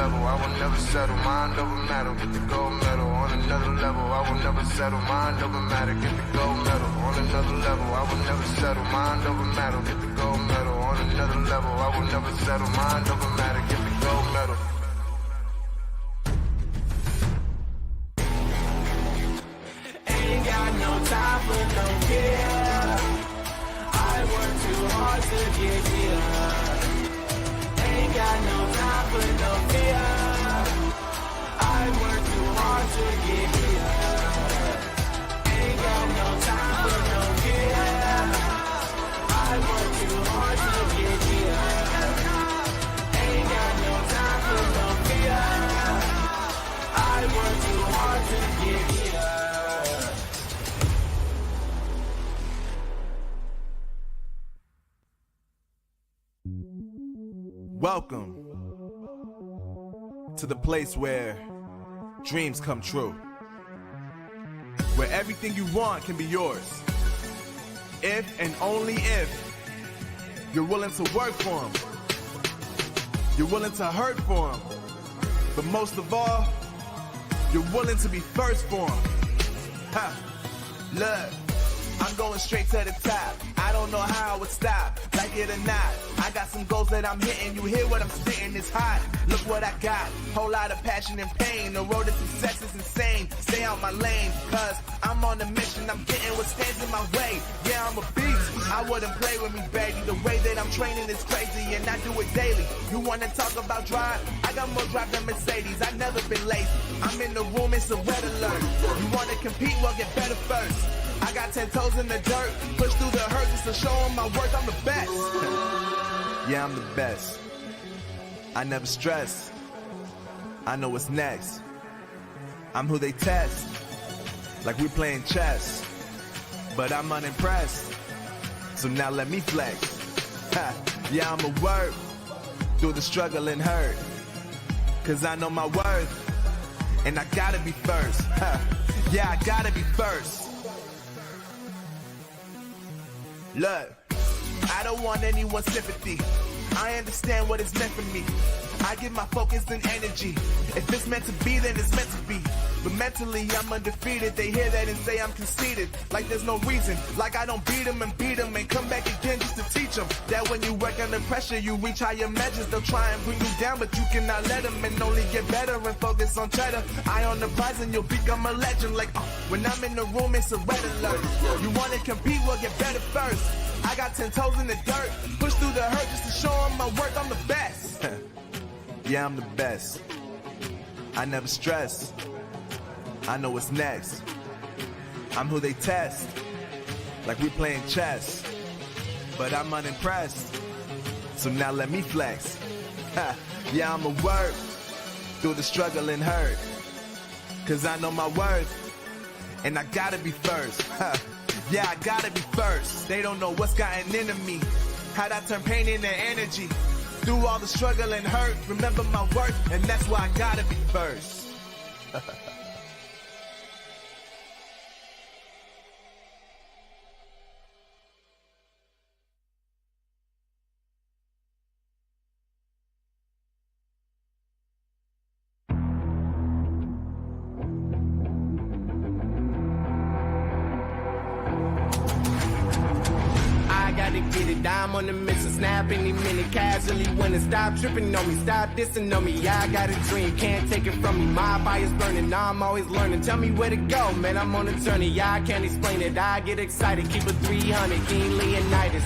level, I will never settle. Mind over matter, get the gold medal. On another level, I will never settle. Mind over matter, get the gold medal. On another level, I will never settle. Mind over matter, get the gold medal. On another level, I will never settle. Mind over matter, get the gold medal. Ain't got no time for no fear. I work too hard to get here. Ain't got no time for no fear. I work too hard to get here. Ain't got no time for no fear. I work too hard to get here. Ain't got no time for no fear. I work too hard to get here. Welcome to the place where dreams come true, where everything you want can be yours, if and only if you're willing to work for them, you're willing to hurt for them, but most of all, you're willing to be first for them. Ha! Look, I'm going straight to the top. I don't know how I would stop, like it or not. I got some goals that I'm hitting. You hear what I'm spitting? It's hot. Look what I got. Whole lot of passion and pain. The road to success is insane. Stay out my lane, cause I'm on a mission. I'm getting what stands in my way. Yeah, I'm a beast. I wouldn't play with me, baby. The way that I'm training is crazy, and I do it daily. You wanna talk about drive? I got more drive than Mercedes. I've never been lazy. I'm in the room, it's a red alert. You wanna compete? Well, get better first. I got 10 toes in the dirt, push through the hurt just to show them my work. I'm the best. Yeah, I'm the best. I never stress. I know what's next. I'm who they test, like we playing chess. But I'm unimpressed, so now let me flex. Ha. Yeah, I'ma work through the struggle and hurt, cause I know my worth, and I gotta be first. Ha. Yeah, I gotta be first. Look, I don't want anyone's sympathy. I understand what it's meant for me. I give my focus and energy. If it's meant to be, then it's meant to be. But mentally, I'm undefeated. They hear that and say I'm conceited. Like there's no reason. Like I don't beat them and come back again just to teach them that when you work under pressure, you reach higher measures. They'll try and bring you down, but you cannot let them, and only get better and focus on cheddar. Eye on the prize and you'll become a legend. Like when I'm in the room, it's a red alert. You wanna compete? Well, get better first. I got 10 toes in the dirt, push through the hurt just to show them my work. I'm the best. Yeah, I'm the best. I never stress. I know what's next. I'm who they test, like we playing chess. But I'm unimpressed, so now let me flex. Ha. Yeah, I'ma work through the struggle and hurt, cause I know my worth, and I gotta be first. Ha. Yeah, I gotta be first. They don't know what's gotten into me, how'd I turn pain into energy. Through all the struggle and hurt, remember my worth, and that's why I gotta be first. Get it, I'm on the mission, snap any minute, casually winning. Stop tripping on me, stop dissing on me. Yeah, I got a dream, can't take it from me. My fire's burning, now I'm always learning. Tell me where to go, man, I'm on a journey. Yeah, I can't explain it, I get excited. Keep it 300, King Leonidas.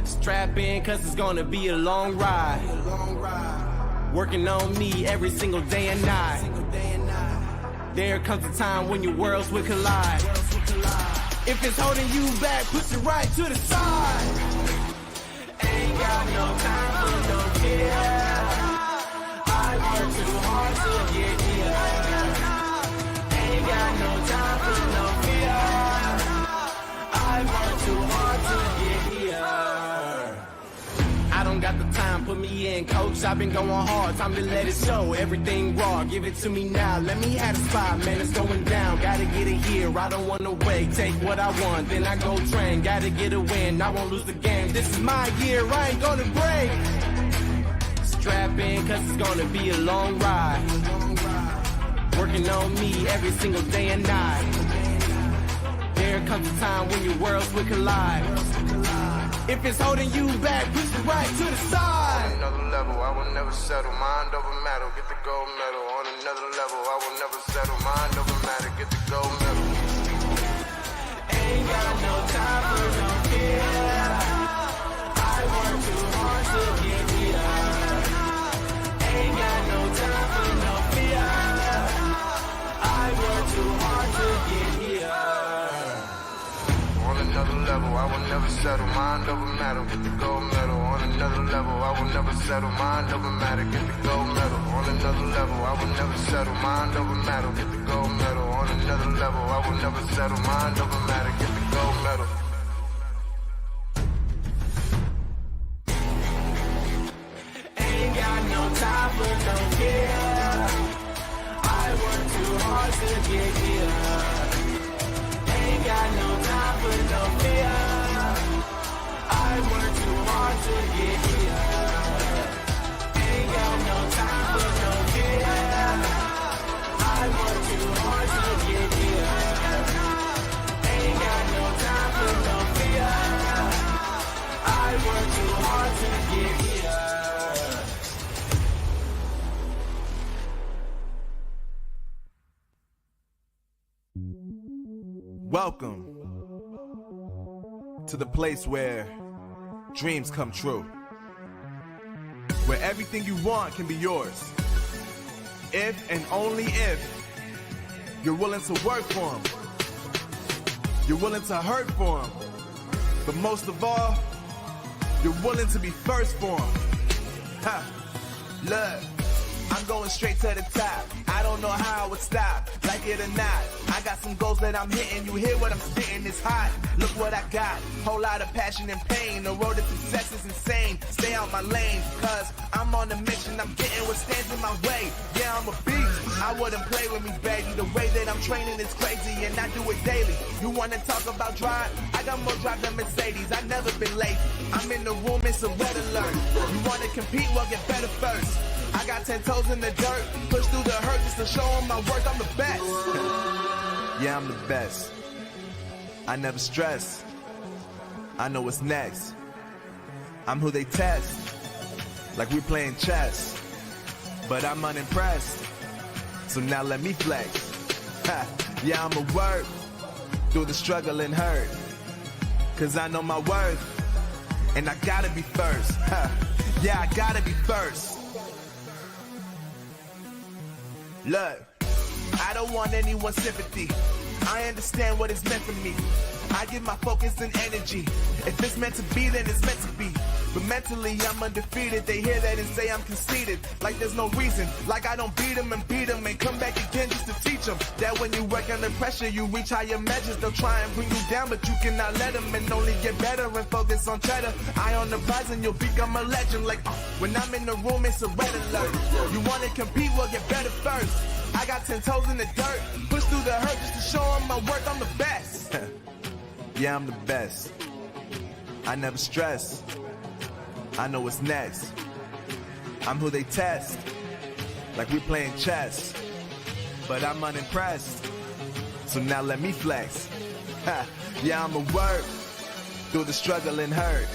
Strap in, cause it's gonna be a long ride. Working on me every single day and night. There comes a time when your worlds will collide. If it's holding you back, push it right to the side. Ain't got no time for no care. I work too hard to get here. Ain't got no time for no fear. I work too hard to get here. I don't got the time, put me in, coach. I've been going hard, time to let it show. Everything raw, give it to me now. Let me have the spot, man, it's going down. Gotta get it here, I don't wanna wait. Take what I want, then I go train. Gotta get a win, I won't lose the game. This is my year, I ain't gonna break. Strap in, cause it's gonna be a long ride. Working on me every single day and night. There comes a time when your worlds will collide. If it's holding you back, push it right to the side. On another level, I will never settle. Mind over matter, get the gold medal. On another level, I will never settle. Mind over matter, get the gold medal. Ain't got no time for no fear. I work too hard to get here. Ain't got no time for no fear. I work too hard to get here. On another level, I will never settle. Mind over matter, get the gold medal. On another level, I will never settle. Mind over matter, get the gold medal. On another level, I will never settle. Mind over matter, get the gold medal. On another level, I will never settle. Mind over matter, get the gold medal. Ain't got no time for no care. I work too hard to get here. Ain't got no time for no fear. I work too hard to get here. Ain't got no time for no fear. I work too hard to get here. Ain't got no time for no fear. I work too hard to get here. Welcome to the place where dreams come true, where everything you want can be yours, if and only if you're willing to work for them, you're willing to hurt for them, but most of all, you're willing to be first for them. Ha! Look, I'm going straight to the top. I don't know how I would stop, like it or not. I got some goals that I'm hitting. You hear what I'm spitting? It's hot. Look what I got. Whole lot of passion and pain. The road to success is insane. Stay out my lane, cause I'm on a mission. I'm getting what stands in my way. Yeah, I'm a beast. I wouldn't play with me, baby. The way that I'm training is crazy, and I do it daily. You wanna talk about drive? I got more drive than Mercedes. I've never been late. I'm in the room, it's a red alert. You wanna compete? Well, get better first. I got 10 toes in the dirt, push through the hurt just to show them my work. I'm the best. Yeah, I'm the best. I never stress. I know what's next. I'm who they test, like we playing chess. But I'm unimpressed, so now let me flex. Ha. Yeah, I'ma work through the struggle and hurt, cause I know my worth, and I gotta be first. Ha. Yeah, I gotta be first. Look, I don't want anyone's sympathy. I understand what it's meant for me. I give my focus and energy. If it's meant to be, then it's meant to be. But mentally, I'm undefeated. They hear that and say I'm conceited. Like there's no reason. Like I don't beat them and come back again just to teach them that when you work under pressure, you reach higher measures. They'll try and bring you down, but you cannot let them, and only get better and focus on cheddar. Eye on the prize and you'll become a legend. Like when I'm in the room, it's a red alert. You wanna compete? Well, get better first. I got 10 toes in the dirt, push through the hurt just to show them my work. I'm the best. Yeah, I'm the best. I never stress. I know what's next. I'm who they test, like we playing chess. But I'm unimpressed, so now let me flex. Ha. Yeah, I'ma work through the struggle and hurt,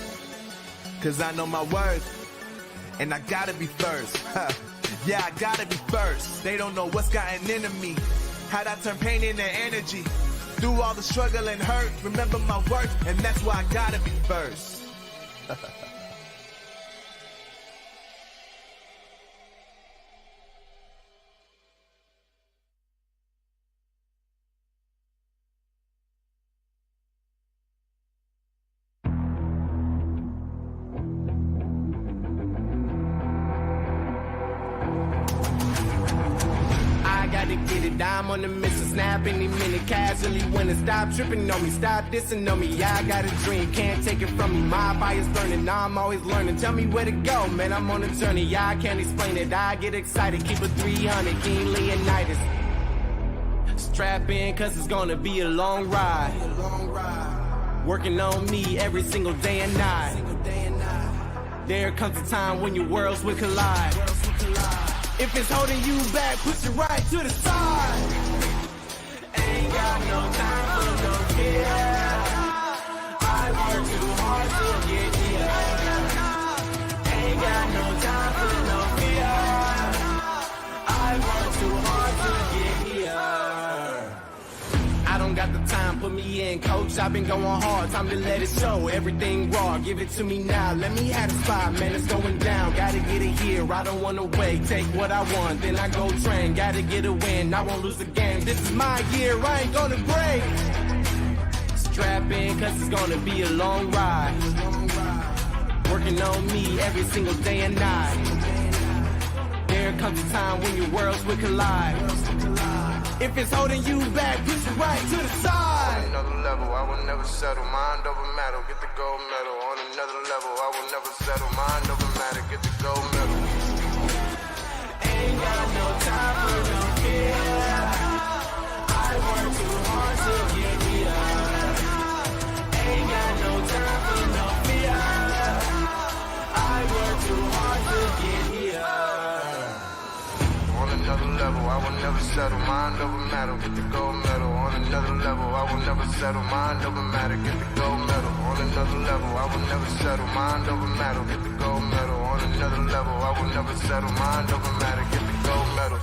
cause I know my worth, and I gotta be first. Ha. Yeah, I gotta be first. They don't know what's gotten into me, how'd I turn pain into energy. Through all the struggle and hurt, remember my worth, and that's why I gotta be first. I'm on the mission, snap any minute, casually winning. Stop tripping on me, stop dissing on me. Yeah, I got a dream, can't take it from me. My fire's burning, now I'm always learning. Tell me where to go, man, I'm on a journey. Yeah, I can't explain it, I get excited. Keep it 300, King Leonidas. Strap in, cause it's gonna be a long ride. Working on me every single day and night. There comes a time when your worlds will collide. If it's holding you back, push it right to the side. Ain't got no time for no fear. I work too hard to get here. Ain't got no time for no fear. I work too hard to get here. I don't got the time, put me in, coach. I've been going hard, time to let it show. Everything raw, give it to me now. Let me have the spot, man, it's going down. Gotta get it here, I don't wanna wait. Take what I want, then I go train. Gotta get a win, I won't lose the game. This is my year, I ain't gonna break. Strap in, cause it's gonna be a long ride. Working on me every single day and night. There comes a time when your worlds will collide. If it's holding you back, push it right to the side. On another level, I will never settle. Mind over matter, get the gold medal. On another level, I will never settle. Mind over matter, get the gold medal. Ain't got no time for no fear. I work too hard to get here. Ain't got no time for no fear. I work too hard to get here. On another level, I will never settle. Mind over matter, get the gold medal. On another level, I will never settle. Mind over matter, get the gold medal. On another level, I will never settle. Mind over matter, get the gold medal. On another level, I will never settle. Mind over matter, get the gold medal.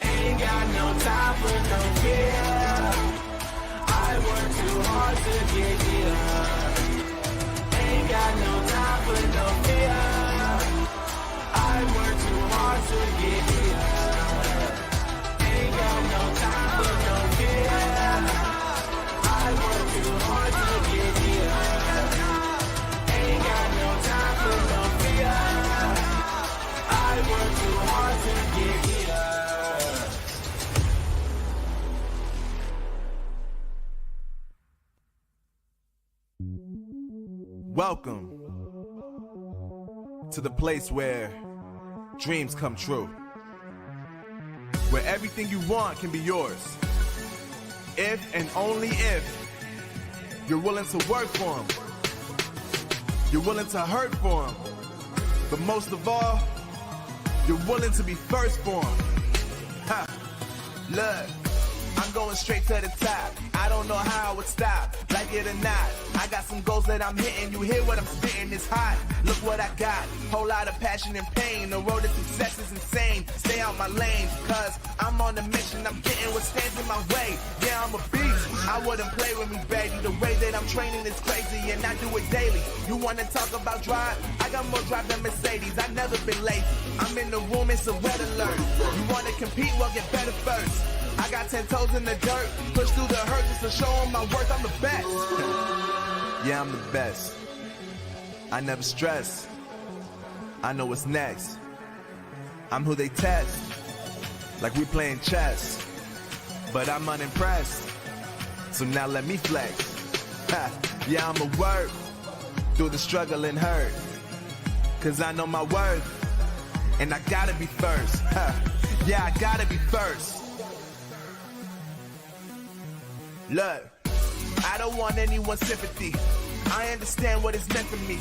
Ain't got no time for no fear. I work too hard to get here. Ain't got no time for no fear. I work too hard to get here. Ain't got no time for no fear. I work too hard to get here. Ain't got no time for no fear. I work too hard to get here. Welcome to the place where dreams come true, where everything you want can be yours, if and only if you're willing to work for them, you're willing to hurt for them, but most of all, you're willing to be first for them. Ha! Look, I'm going straight to the top. I don't know how I would stop, like it or not. I got some goals that I'm hitting. You hear what I'm spitting, it's hot. Look what I got, whole lot of passion and pain. The road to success is insane. Stay out my lane, cause I'm on a mission. I'm getting what stands in my way. Yeah, I'm a beast. I wouldn't play with me, baby. The way that I'm training is crazy, and I do it daily. You wanna talk about drive? I got more drive than Mercedes. I've never been lazy. I'm in the room, it's a red alert. You wanna compete? Well, get better first. I got 10 toes in the dirt, push through the hurt just to show them my worth. I'm the best. Yeah, I'm the best. I never stress. I know what's next. I'm who they test, like we playing chess. But I'm unimpressed, so now let me flex. Ha. Yeah, I'ma work through the struggle and hurt, cause I know my worth, and I gotta be first. Ha. Yeah, I gotta be first. Look, I don't want anyone's sympathy. I understand what it's meant for me.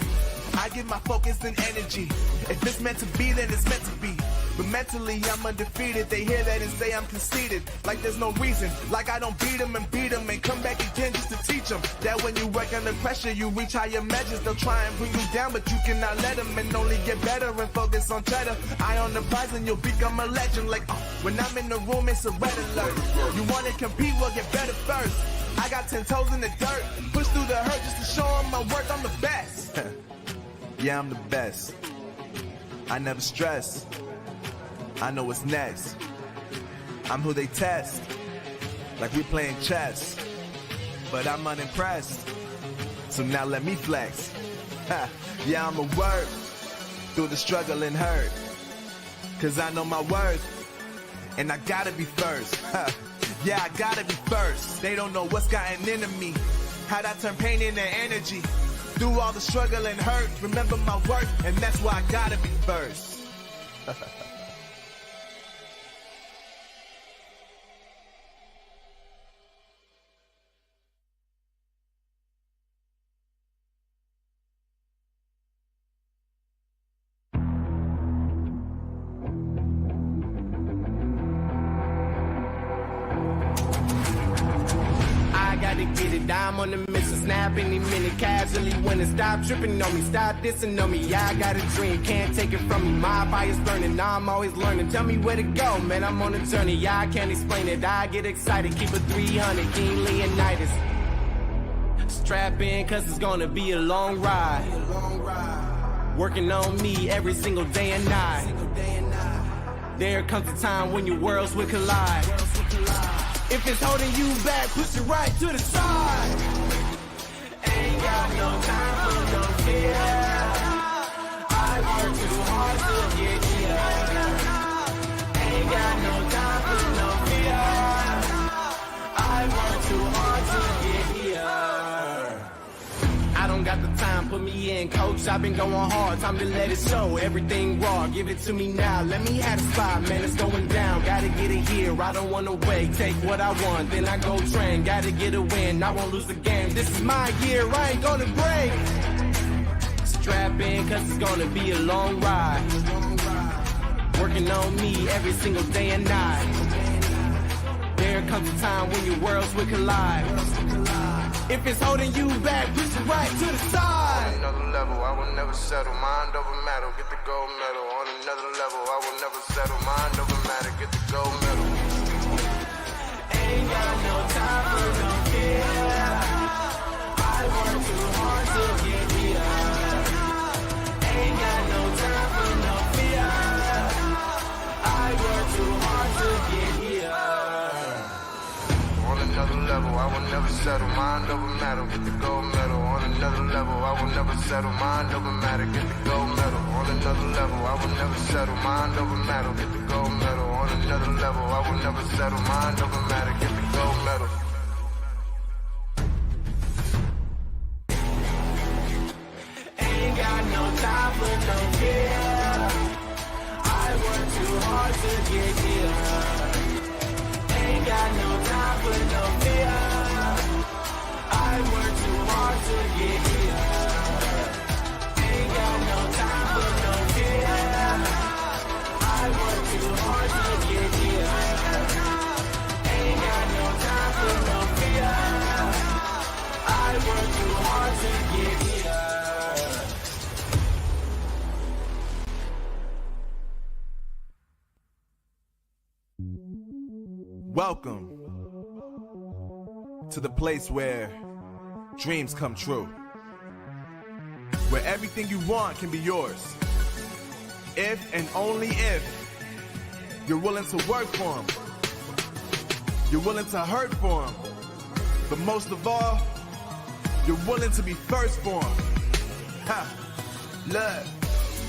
I give my focus and energy. If it's meant to be, then it's meant to be. But mentally, I'm undefeated. They hear that and say I'm conceited. Like there's no reason. Like I don't beat them and come back again just to teach them that when you work under pressure, you reach higher measures. They'll try and bring you down, but you cannot let them, and only get better and focus on cheddar. Eye on the prize and you'll become a legend. Like when I'm in the room, it's a red alert. You wanna compete? Well, get better first. I got 10 toes in the dirt, push through the hurt just to show them my worth. I'm the best. Yeah, I'm the best. I never stress. I know what's next. I'm who they test, like we playing chess. But I'm unimpressed, so now let me flex. Ha. Yeah, I'ma work through the struggle and hurt, cause I know my worth, and I gotta be first. Ha. Yeah, I gotta be first. They don't know what's gotten into me, how'd I turn pain into energy. Through all the struggle and hurt, remember my worth, and that's why I gotta be first. dime on the mission, snap any minute, casually winning. Stop tripping on me, stop dissing on me. Yeah, I got a dream, can't take it from me. My fire's burning, I'm always learning. Tell me where to go, man, I'm on a journey. Yeah, I can't explain it, I get excited. Keep it 300, King Leonidas. Strap in, cause it's gonna be a long ride. Working on me every single day and night. There comes a time when your worlds will collide. If it's holding you back, push it right to the side. Ain't got no time for no fear. I work too hard to get here. Ain't got no time for no fear. I work too hard to get here. I don't got the time, put me in, coach. I've been going hard, time to let it show. Everything raw, give it to me now. Let me have the spot, man, it's going down. Gotta get it here, I don't wanna wait. Take what I want, then I go train. Gotta get a win, I won't lose the game. This is my year, I ain't gonna break. Strap in, cause it's gonna be a long ride. Working on me every single day and night. There comes a time when your worlds will collide. If it's holding you back, push it right to the side. On another level, I will never settle. Mind over matter, get the gold medal. On another level, I will never settle. Mind over matter, get the gold medal. Ain't got no time for no fear. I work too hard to get here. Ain't got no time for no fear. I work too hard to get here. On another level, I will never settle. Mind over matter, get the gold medal. On another level, I will never settle. Mind over matter, get the gold medal. On another level, I will never settle. Mind over matter, get the gold medal. On another level, I will never settle. Mind over matter, get the gold medal. Ain't got no time for no fear. I work too hard to get here. Ain't got no time for no fear. I work too hard to get here. Ain't got no time for no fear. I work too hard to get here. Ain't got no time for no fear. I work too hard to get here. Welcome to the place where dreams come true, where everything you want can be yours, if and only if you're willing to work for them, you're willing to hurt for them, but most of all, you're willing to be first for them. Ha! Look,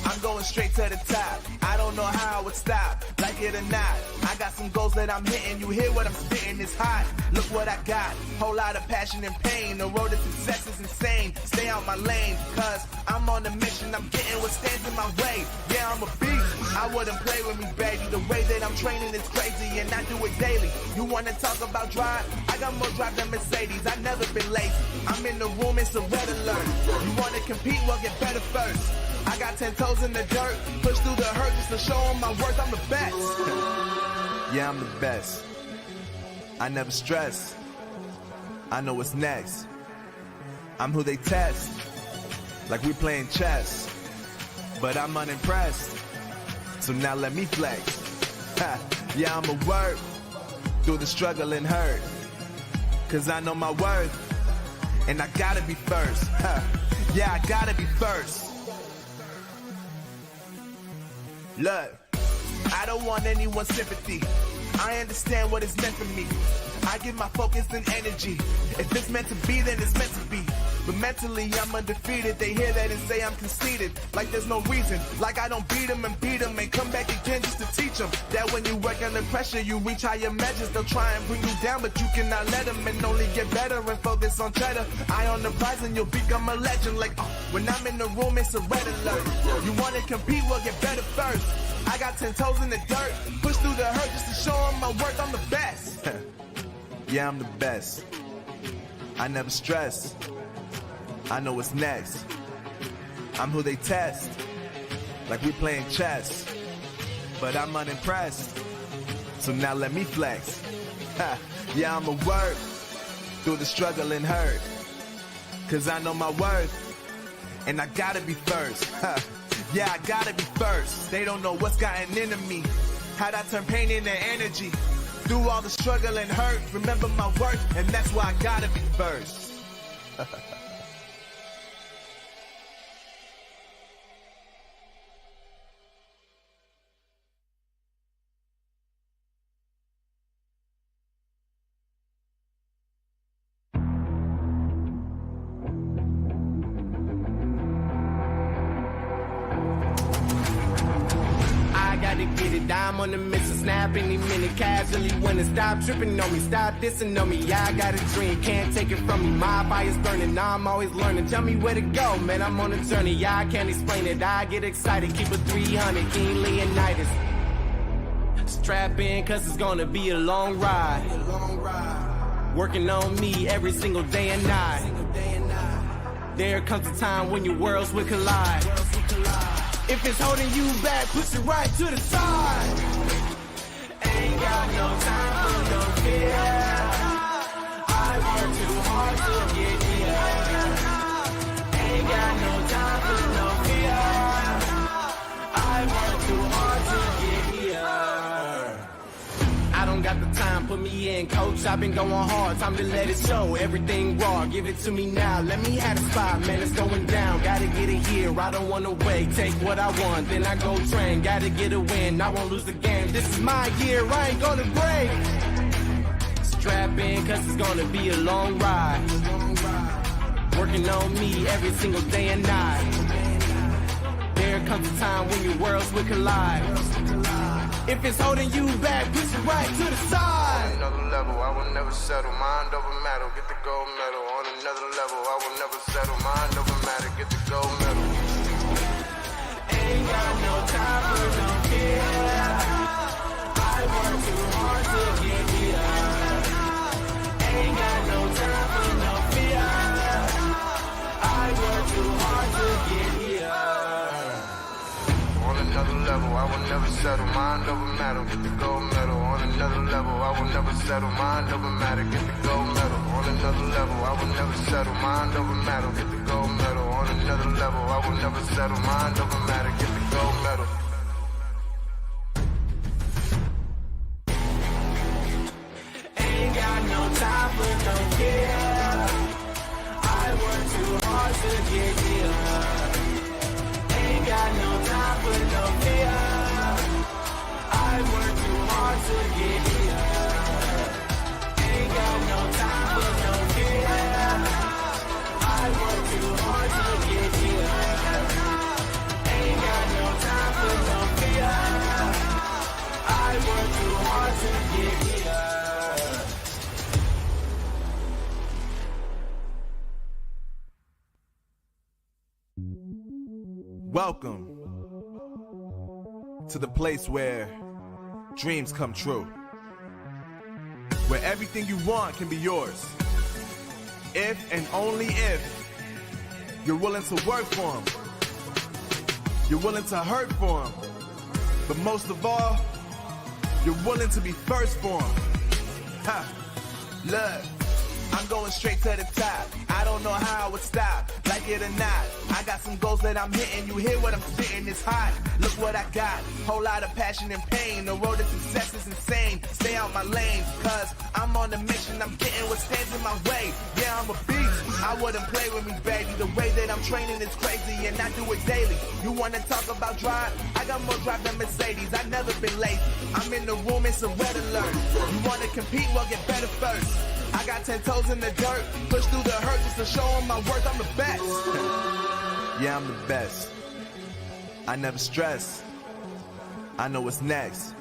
I'm going straight to the top. I don't know how I would stop, like it or not. I got some goals that I'm hitting. You hear what I'm spitting, it's hot. Look what I got, whole lot of passion and pain. The road to success is insane. Stay out my lane, cause I'm on a mission. I'm getting what stands in my way. Yeah, I'm a beast, I wouldn't play with me, baby. The way that I'm training is crazy and I do it daily. You wanna talk about drive? I got more drive than Mercedes, I've never been lazy. I'm in the room, it's a red alert. You wanna compete, well get better first. I got 10 toes in the dirt, push through the hurt just to show them my worth. I'm the best. Yeah, I'm the best. I never stress. I know what's next. I'm who they test, like we playing chess. But I'm unimpressed, so now let me flex. Ha, yeah, I'ma work through the struggle and hurt, cause I know my worth, and I gotta be first. Ha, yeah, I gotta be first. Look, I don't want anyone's sympathy. I understand what it's meant for me. I give my focus and energy. If it's meant to be, then it's meant to be. But mentally, I'm undefeated. They hear that and say I'm conceited. Like there's no reason. Like I don't beat them and come back again just to teach them that when you work under pressure, you reach higher measures. They'll try and bring you down, but you cannot let them, and only get better and focus on cheddar. Eye on the prize and you'll become a legend. Like, when I'm in the room, it's a red alert. You wanna compete, well get better first. I got 10 toes in the dirt, push through the hurt just to show them my worth. I'm the best. Yeah, I'm the best. I never stress. I know what's next. I'm who they test, like we playing chess. But I'm unimpressed, so now let me flex. Ha, yeah, I'ma work through the struggle and hurt. Cause I know my worth, and I gotta be first. Yeah, I gotta be first. They don't know what's gotten into me, how'd I turn pain into energy. Through all the struggle and hurt, remember my worth, and that's why I gotta be first. I'm on the mission, snap any minute, casually winning. Stop tripping on me, stop dissing on me. Yeah, I got a dream, can't take it from me. My fire's burning, now I'm always learning. Tell me where to go, man, I'm on a journey. Yeah, I can't explain it, I get excited. Keep it 300, King Leonidas. Strap in, cause it's gonna be a long ride. Working on me every single day and night. There comes a time when your worlds will collide. If it's holding you back, push it right to the side. Ain't got no time for no fear. I work too hard to get here. Ain't got no time for no fear. I work too hard to get here. I don't got the time, put me in, coach. I've been going hard, time to let it show. Everything raw, give it to me now. Let me have the spot, man, it's going down. Gotta get it here, I don't wanna wait. Take what I want, then I go train. Gotta get a win, I won't lose the game. This is my year, I ain't gonna break. Strap in, cause it's gonna be a long ride. Working on me every single day and night. There comes a time when your worlds will collide. If it's holding you back, push it right to the side. On another level, I will never settle. Mind over matter, get the gold medal. On another level, I will never settle. Mind over matter, get the gold medal. Ain't got no time for no fear. I work too hard to get here. Ain't got no time for no fear. I work too hard to get here. On another level, I will never settle. Mind over matter, get the gold medal. On another level, I will never settle. Mind over matter, get the gold medal. On another level, I will never settle. Mind over matter, get the gold medal. On another level, I will never settle. Mind over matter, get the gold medal. Ain't got no time for no care. I work too hard to get here. Ain't got no time for no fear. I work too hard to get here. Ain't got no time for no fear. I work too hard to get here. Ain't got no time for no fear. I work too hard to get here. Welcome to the place where dreams come true, where everything you want can be yours, if and only if you're willing to work for them, you're willing to hurt for them, but most of all, you're willing to be first for them. Look, I'm going straight to the top. I don't know how I would stop, like it or not. I got some goals that I'm hitting. You hear what I'm spitting? It's hot. Look what I got. Whole lot of passion and pain. The road to success is insane. Stay out my lane, cause I'm on a mission. I'm getting what stands in my way. Yeah, I'm a beast. I wouldn't play with me, baby. The way that I'm training is crazy, and I do it daily. You wanna talk about drive? I got more drive than Mercedes. I've never been lazy. I'm in the room, it's a red alert. You wanna compete? Well, get better first. I got 10 toes in the dirt, push through the hurt just to show them my worth. I'm the best. Yeah, I'm the best. I never stress. I know what's next.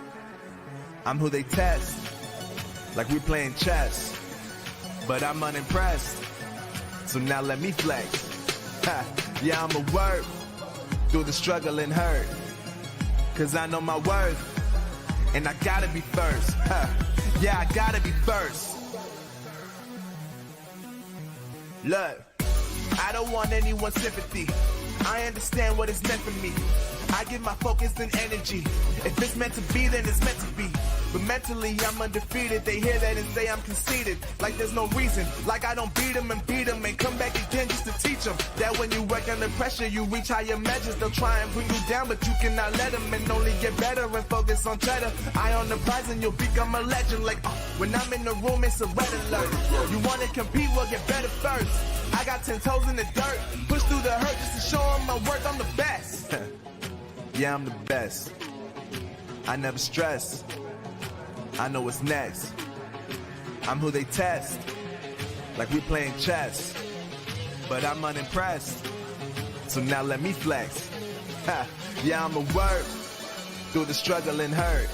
I'm who they test, like we playing chess. But I'm unimpressed, so now let me flex. Yeah, I'm a work through the struggle and hurt, cause I know my worth, and I gotta be first. Yeah, I gotta be first. Look, I don't want anyone's sympathy. I understand what it's meant for me. I give my focus and energy. If it's meant to be, then it's meant to be. But mentally, I'm undefeated. They hear that and say I'm conceited. Like there's no reason. Like I don't beat them and come back again just to teach them that when you work under pressure, you reach higher measures. They'll try and bring you down, but you cannot let them, and only get better and focus on cheddar. Eye on the prize and you'll become a legend. Like when I'm in the room, it's a red alert. You want to compete, well, get better first. I got 10 toes in the dirt. Push through the hurt just to show them my worth. I'm the best. Yeah, I'm the best. I never stress. I know what's next. I'm who they test. Like we playing chess. But I'm unimpressed. So now let me flex. Yeah, I'm a word. Through the struggle and hurt.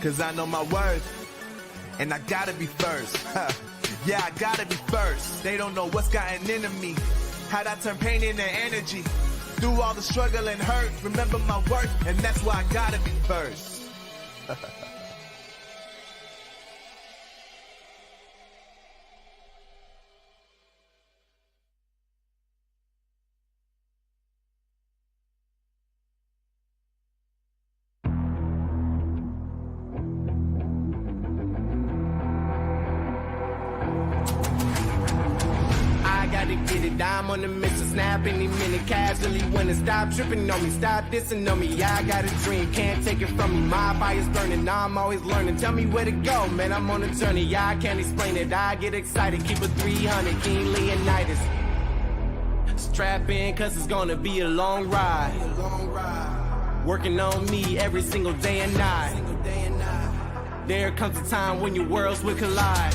Cause I know my worth. And I gotta be first. Yeah, I gotta be first. They don't know what's gotten into me. How'd I turn pain into energy? Through all the struggle and hurt, remember my worth, and that's why I gotta be first. I'm on the mission, snap any minute, casually winning. Stop tripping on me, stop dissing on me. Yeah, I got a dream, can't take it from me. My fire's burning, I'm always learning. Tell me where to go, man, I'm on a journey. Yeah, I can't explain it, I get excited. Keep it 300, King Leonidas. Strap in, cause it's gonna be a long ride. Working on me every single day and night. There comes a time when your worlds will collide.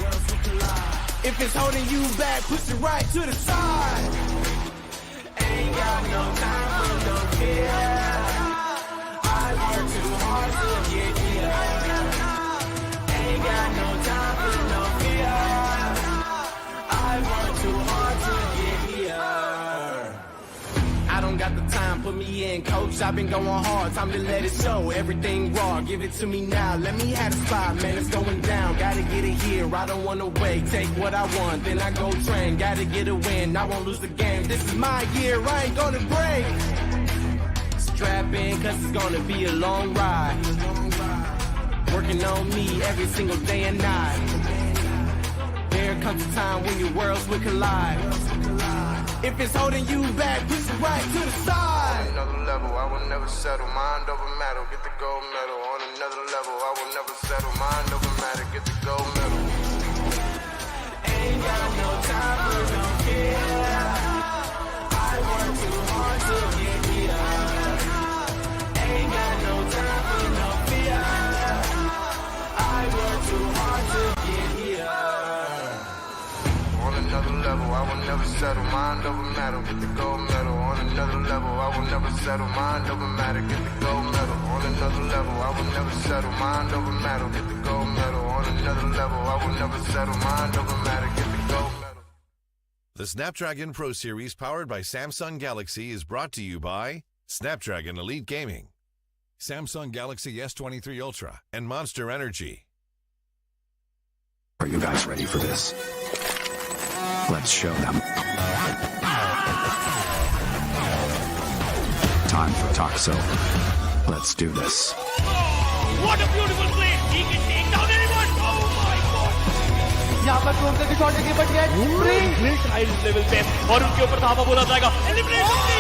If it's holding you back, push it right to the side. Ain't got no time for no fear. I work too hard to get here. Ain't got no time for no fear. I work too hard to get here. I don't got the time, put me in, coach. I've been going hard, time to let it show. Everything raw, give it to me now. Let me have the spot, man, it's going down. Gotta get it here, I don't wanna wait. Take what I want, then I go train. Gotta get a win, I won't lose the game. This is my year, I ain't gonna break. Strap in, cause it's gonna be a long ride. Working on me every single day and night. There comes a time when your worlds will collide. If it's holding you back, push it right to the side. On another level, I will never settle. Mind over matter, get the gold medal. On another level, I will never settle. Mind over matter, get the gold medal. Ain't got no time for no fear. I work too hard to get here. Ain't got no time for no fear. I work too hard to get here. On another level, I will never settle. Mind over matter, get the gold medal. On another level, I will never settle. Mind over matter, get the gold medal. On another level, I will never settle. Mind over matter, get the gold medal. On another level, I will never settle. Mind over matter, get the gold medal. The Snapdragon Pro Series powered by Samsung Galaxy is brought to you by Snapdragon Elite Gaming, Samsung Galaxy S23 Ultra, and Monster Energy. Are you guys ready for this? Let's show them. Time for Toxo. Let's do this. What a beautiful play! He can take down anyone! Oh my god! यहाँ पर clone करके shot लेके बच गया great high level पे और उनके ऊपर धावा बोला जाएगा elimination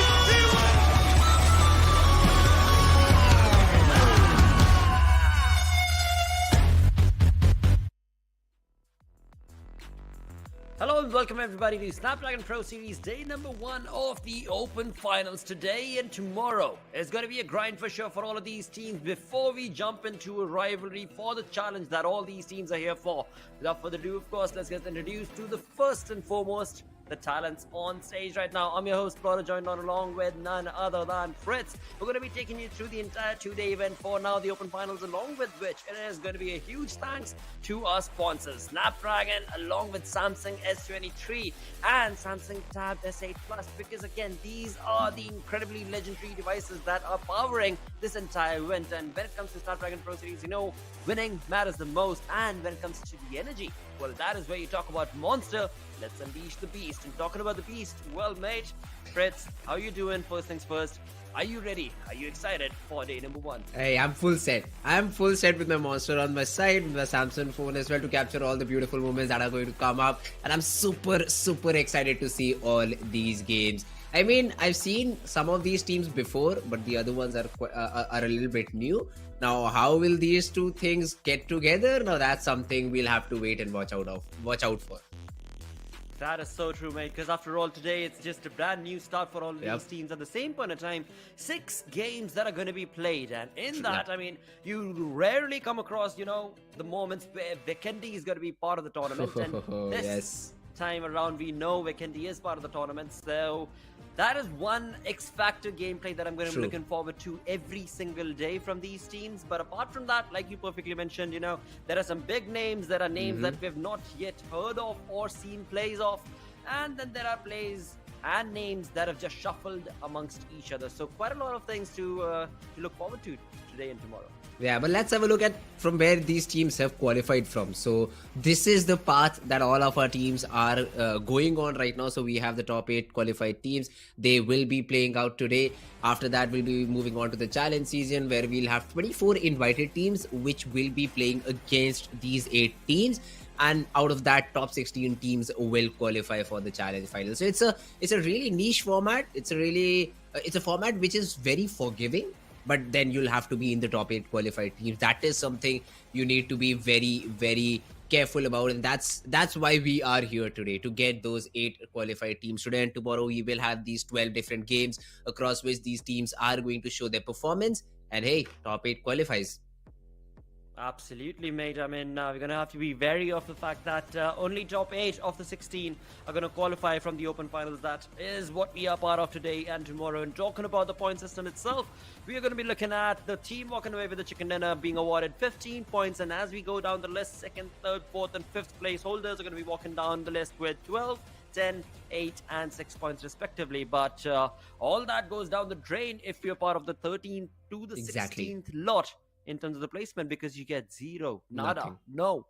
Hello and welcome everybody to Snapdragon Pro Series day number 1 of the Open Finals. Today and tomorrow is going to be a grind for sure for all of these teams before we jump into a rivalry for the challenge that all these teams are here for. Without further ado, of course, let's get introduced to the first and foremost, the talents on stage right now. I'm your host, Crore, joined on along with none other than Fritz. We're going to be taking you through the entire 2-day event for now, the Open Finals, along with which it is going to be a huge thanks to our sponsors, Snapdragon, along with Samsung S23 and Samsung Tab S8 Plus, because again, these are the incredibly legendary devices that are powering this entire event. And when it comes to Snapdragon Pro Series, you know, winning matters the most. And when it comes to the energy, well, that is where you talk about Monster. Let's unleash the beast. And talking about the beast, well, mate, Fritz, how you doing? First things first, Are you ready? Are you excited for day number 1? Hey, I'm full set. I'm full set with my monster on my side, with my Samsung phone as well to capture all the beautiful moments that are going to come up. And I'm super, super excited to see all these games. I mean, I've seen some of these teams before, but the other ones are a little bit new. Now, how will these two things get together? Now, that's something we'll have to wait and watch out for. That is so true, mate, because after all, today it's just a brand new start for all of these teams. At the same point in time, 6 games that are going to be played. And in that, I mean, you rarely come across, the moments where Vikendi is going to be part of the tournament. And this time around, we know Vikendi is part of the tournament. So that is one X-Factor gameplay that I'm going to be looking forward to every single day from these teams. But apart from that, like you perfectly mentioned, there are some big names. There are names that we have not yet heard of or seen plays of. And then there are plays and names that have just shuffled amongst each other. So quite a lot of things to look forward to today and tomorrow. Yeah, but let's have a look at from where these teams have qualified from. So this is the path that all of our teams are going on right now. So we have the top 8 qualified teams. They will be playing out today. After that, we'll be moving on to the challenge season where we'll have 24 invited teams which will be playing against these 8 teams. And out of that, top 16 teams will qualify for the challenge final. So it's a really niche format. It's a format which is very forgiving. But then you'll have to be in the top 8 qualified teams. That is something you need to be very, very careful about. And that's why we are here today, to get those 8 qualified teams today. And tomorrow we will have these 12 different games across which these teams are going to show their performance. And hey, top 8 qualifies. Absolutely, mate. I mean, we're going to have to be wary of the fact that only top 8 of the 16 are going to qualify from the open finals. That is what we are part of today and tomorrow. And talking about the point system itself, we are going to be looking at the team walking away with the chicken dinner being awarded 15 points. And as we go down the list, 2nd, 3rd, 4th and 5th place holders are going to be walking down the list with 12, 10, 8 and 6 points respectively. But all that goes down the drain if you're part of the 13th to the 16th lot in terms of the placement, because you get no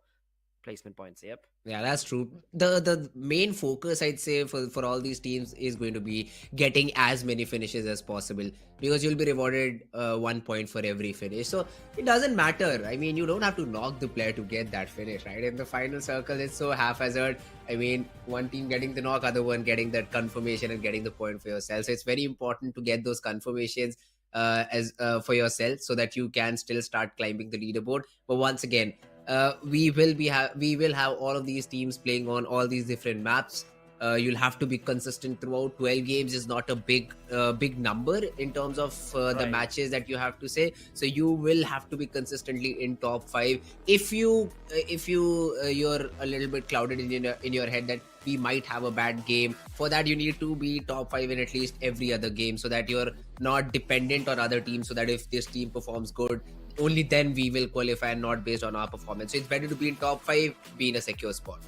placement points. Yeah, that's true. The main focus, I'd say, for all these teams is going to be getting as many finishes as possible, because you'll be rewarded 1 point for every finish. So it doesn't matter. I mean, you don't have to knock the player to get that finish, right? In the final circle, it's so haphazard. I mean, one team getting the knock, other one getting that confirmation and getting the point for yourself. So it's very important to get those confirmations for yourself, so that you can still start climbing the leaderboard. But once again, we will have all of these teams playing on all these different maps. You'll have to be consistent throughout. 12 games is not a big number in terms of the matches that you have to say. So you will have to be consistently in top 5. If you're a little bit clouded in your head that we might have a bad game, for that you need to be top 5 in at least every other game, so that you're not dependent on other teams, so that if this team performs good, only then we will qualify and not based on our performance. So it's better to be in top 5, be in a secure spot.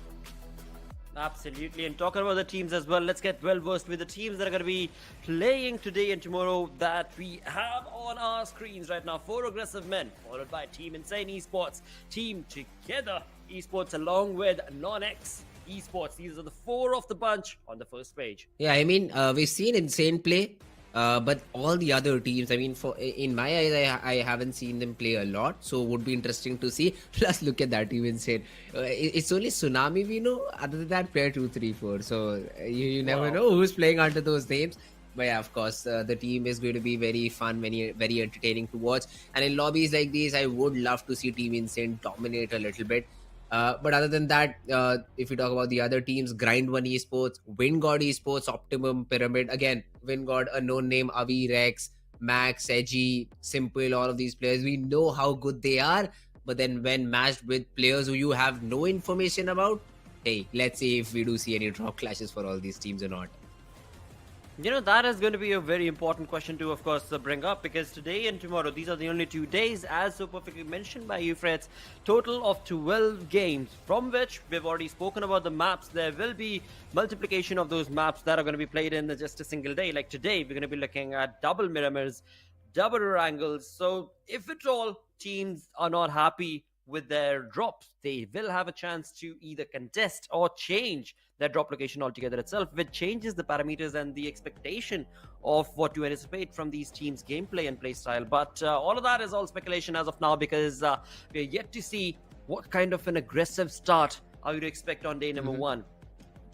Absolutely. And talking about the teams as well, let's get well versed with the teams that are going to be playing today and tomorrow that we have on our screens right now. 4 aggressive men, followed by Team Insane Esports, Teamtogether Esports, along with NoNx Esports. These are the 4 of the bunch on the first page. Yeah, I mean, we've seen Insane play. But all the other teams, I mean, in my eyes, I haven't seen them play a lot, so would be interesting to see. Plus, look at that team Insane. It's only Tsunami we know. Other than that, player 2, 3, 4. So you never know who's playing under those names. But yeah, of course, the team is going to be very fun, very entertaining to watch. And in lobbies like these, I would love to see Team Insane dominate a little bit. But other than that, if we talk about the other teams, Grind1 Esports, WindGod Esports, Optimum, Pyramid. Again, WindGod, a known name, Avi, Rex, Max, Edgy, Simple, all of these players. We know how good they are. But then when matched with players who you have no information about, hey, let's see if we do see any drop clashes for all these teams or not. That is going to be a very important question to, of course, bring up, because today and tomorrow, these are the only 2 days, as so perfectly mentioned by you, Freds. Total of 12 games, from which we've already spoken about the maps. There will be multiplication of those maps that are going to be played in just a single day. Like today, we're going to be looking at double Miramars, double Erangels. So if at all teams are not happy with their drops, they will have a chance to either contest or change their drop location altogether itself, which changes the parameters and the expectation of what to anticipate from these teams' gameplay and play style. But all of that is all speculation as of now, because we're yet to see what kind of an aggressive start are you to expect on day number one.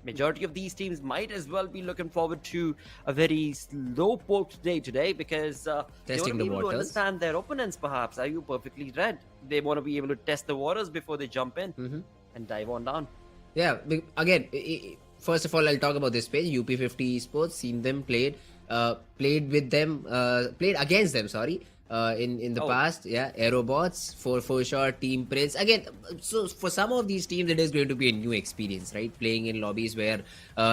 Majority of these teams might as well be looking forward to a very slow poked day today, because they want to be able to understand their opponents. Perhaps are you perfectly read? They want to be able to test the waters before they jump in and dive on down. Yeah, again, first of all, I'll talk about this page, UP50 Esports. Seen them played with them, played against them, sorry, in the past. Yeah, Aerobots for sure, Team Prince. Again, so for some of these teams, it is going to be a new experience, right? Playing in lobbies where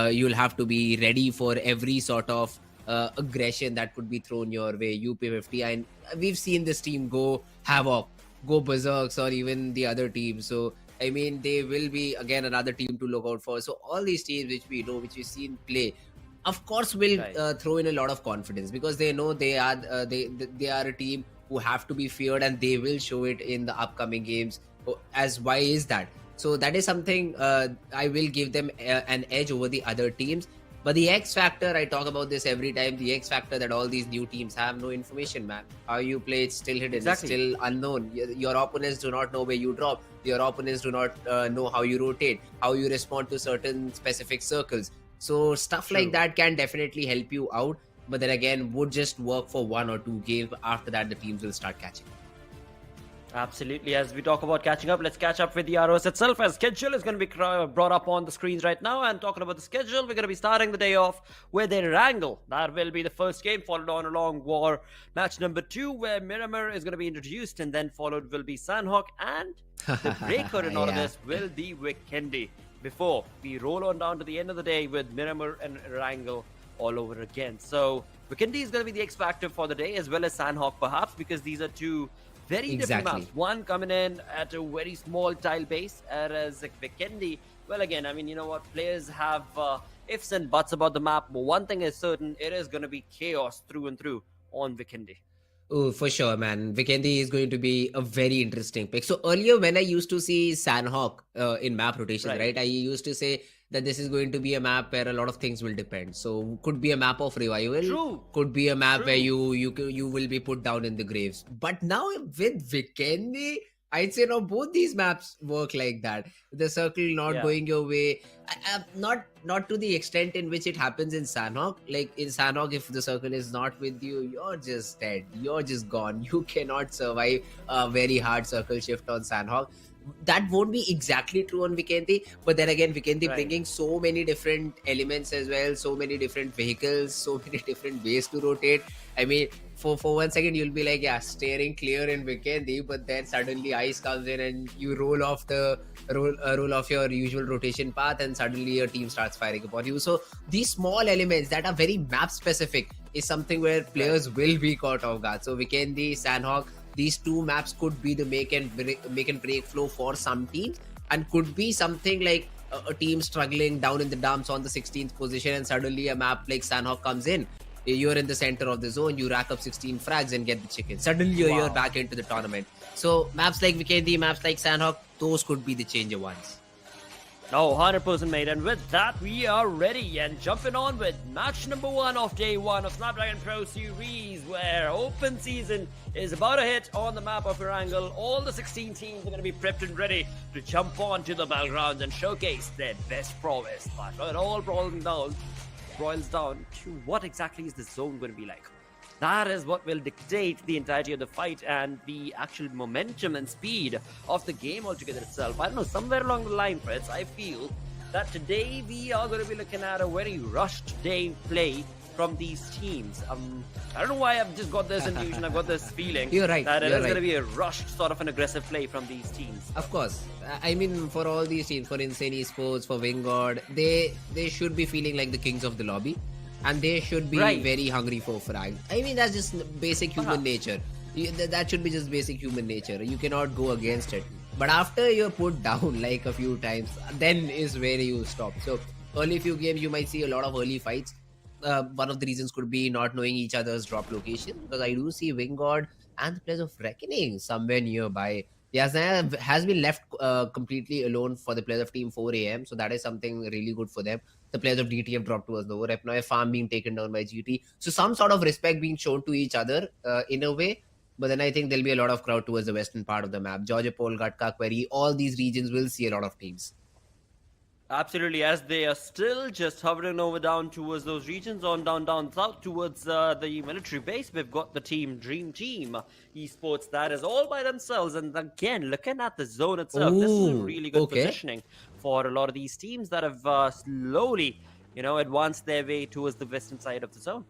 you'll have to be ready for every sort of aggression that could be thrown your way. UP50, and we've seen this team go havoc, go berserks, or even the other teams. So I mean, they will be again another team to look out for. So all these teams which we know, which we've seen play, of course, will throw in a lot of confidence, because they know they are a team who have to be feared, and they will show it in the upcoming games. As why is that? So that is something I will give them an edge over the other teams. But the X factor, I talk about this every time. The X factor that all these new teams have, no information, man. How you play, it's still hidden, it's still unknown. Your opponents do not know where you drop. Your opponents do not know how you rotate, how you respond to certain specific circles. So stuff like that can definitely help you out. But then again, would just work for 1 or 2 games. But after that, the teams will start catching up. Absolutely. As we talk about catching up, let's catch up with the ROS itself, as schedule is going to be brought up on the screens right now. And talking about the schedule, we're going to be starting the day off with Erangel. That will be the first game, followed on along war match number 2, where Miramar is going to be introduced, and then followed will be Sanhok, and the breaker in all of this will be Vikendi, before we roll on down to the end of the day with Miramar and Erangel all over again. So Vikendi is going to be the X factor for the day, as well as Sanhok perhaps, because these are two very different maps. One coming in at a very small tile base, whereas Vikendi, well, again, I mean, you know what, players have ifs and buts about the map, but one thing is certain, it is going to be chaos through and through on Vikendi. Oh, for sure, man. Vikendi is going to be a very interesting pick. So earlier, when I used to see Sanhok in map rotation, right, I used to say that this is going to be a map where a lot of things will depend. So could be a map of revival, could be a map where you will be put down in the graves. But now with Vikendi, I'd say no, both these maps work like that. The circle not going your way, not to the extent in which it happens in Sanhok. Like in Sanhok, if the circle is not with you, you're just dead. You're just gone. You cannot survive a very hard circle shift on Sanhok. That won't be exactly true on Vikendi, but then again, Vikendi bringing so many different elements as well, so many different vehicles, so many different ways to rotate. I mean, for 1 second you'll be like, yeah, steering clear in Vikendi, but then suddenly ice comes in and you roll off your usual rotation path, and suddenly your team starts firing upon you. So these small elements that are very map specific is something where players will be caught off guard. So Vikendi, Sanhok, these two maps could be the make and break flow for some teams, and could be something like a team struggling down in the dumps on the 16th position, and suddenly a map like Sanhok comes in. You're in the center of the zone, you rack up 16 frags and get the chicken. Suddenly you're back into the tournament. So maps like Vikendi, maps like Sanhok, those could be the changer ones. Oh, 100% mate. And with that, we are ready and jumping on with match number 1 of day 1 of Snapdragon Pro Series, where open season is about to hit on the map of Erangel. All the 16 teams are going to be prepped and ready to jump on to the battlegrounds and showcase their best prowess. But it all boils down to what exactly is the zone going to be like. That is what will dictate the entirety of the fight and the actual momentum and speed of the game altogether itself. I don't know, somewhere along the line, Fritz, I feel that today we are going to be looking at a very rushed day play from these teams. I don't know why I've just got this intuition, I've got this feeling you're right, that it is going to be a rushed sort of an aggressive play from these teams. Of course. I mean, for all these teams, for Insane Esports, for WindGod, they should be feeling like the kings of the lobby. And they should be very hungry for frag. I mean, that's just basic human nature. That should be just basic human nature. You cannot go against it. But after you're put down like a few times, then is where you stop. So early few games, you might see a lot of early fights. One of the reasons could be not knowing each other's drop location. Because I do see WindGod and the players of Reckoning somewhere nearby. Yeah, Zaya has been left completely alone for the players of Team 4 AM, so that is something really good for them. The players of DT have dropped towards the overrep. Now a farm being taken down by GT. So some sort of respect being shown to each other in a way. But then I think there'll be a lot of crowd towards the western part of the map. Georgia Pole, Gatka, Query, all these regions will see a lot of teams. Absolutely, as they are still just hovering over down towards those regions, on down south towards the military base. We've got the Dream Team Esports that is all by themselves. And again, looking at the zone itself, this is a Oh, really good okay. positioning for a lot of these teams that have slowly, advanced their way towards the western side of the zone.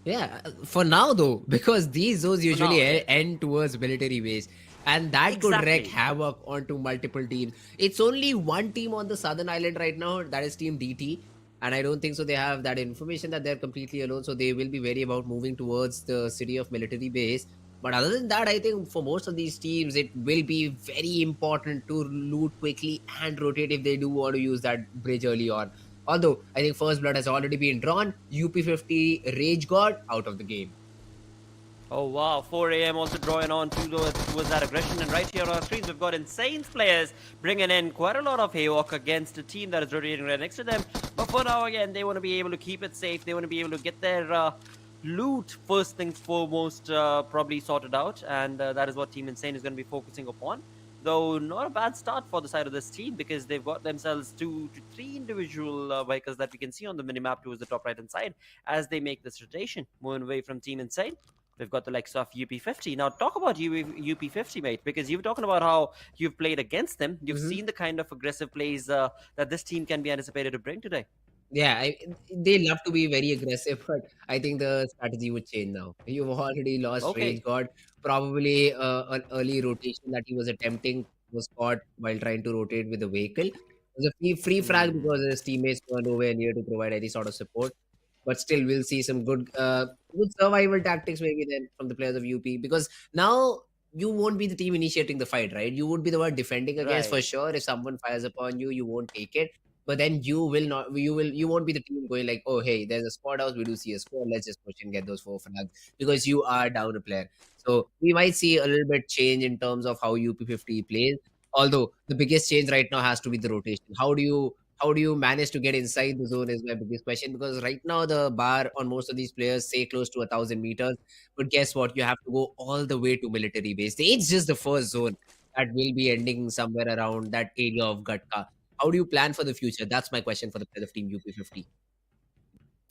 Yeah, for now though, because these zones For now, usually yes. end towards military base, and that could wreak Exactly. havoc onto multiple teams. It's only one team on the southern island right now, that is Team DT, and I don't think so. They have that information that they're completely alone, so they will be wary about moving towards the city of military base. But other than that, I think for most of these teams, it will be very important to loot quickly and rotate if they do want to use that bridge early on. Although I think first blood has already been drawn, UP50 Rage God out of the game. Oh wow, 4 AM also drawing on towards that aggression. And right here on our screens, we've got insane players bringing in quite a lot of Haywalk against a team that is rotating right next to them. But for now, again, they want to be able to keep it safe. They want to be able to get their loot first things foremost probably sorted out. And that is what Team Insane is going to be focusing upon. Though not a bad start for the side of this team, because they've got themselves 2 to 3 individual vehicles that we can see on the minimap towards the top right hand side as they make this rotation, moving away from Team Insane. We've got the likes of UP50. Now, talk about UP50, mate, because you've talking about how you've played against them. You've Mhm. seen the kind of aggressive plays that this team can be anticipated to bring today. Yeah, they love to be very aggressive, but I think the strategy would change now. You've already lost Rage Okay. God. Probably an early rotation that he was attempting was caught while trying to rotate with the vehicle. It was a free frag Hmm. because his teammates weren't nowhere near to provide any sort of support. But still, we'll see some good survival tactics maybe then from the players of UP, because now you won't be the team initiating the fight, right? You would be the one defending against for Right. sure. If someone fires upon you, you won't take it, but then you won't be the team going like, oh hey, there's a squad house, we do see a squad, let's just push and get those 4 flags, because you are down a player. So we might see a little bit change in terms of how UP50 plays, although the biggest change right now has to be the rotation. How do you manage to get inside the zone is my biggest question, because right now the bar on most of these players say close to 1,000 meters, but guess what, you have to go all the way to military base. It's just the first zone that will be ending somewhere around that area of Gatka. How do you plan for the future? That's my question for the players of Team UP50.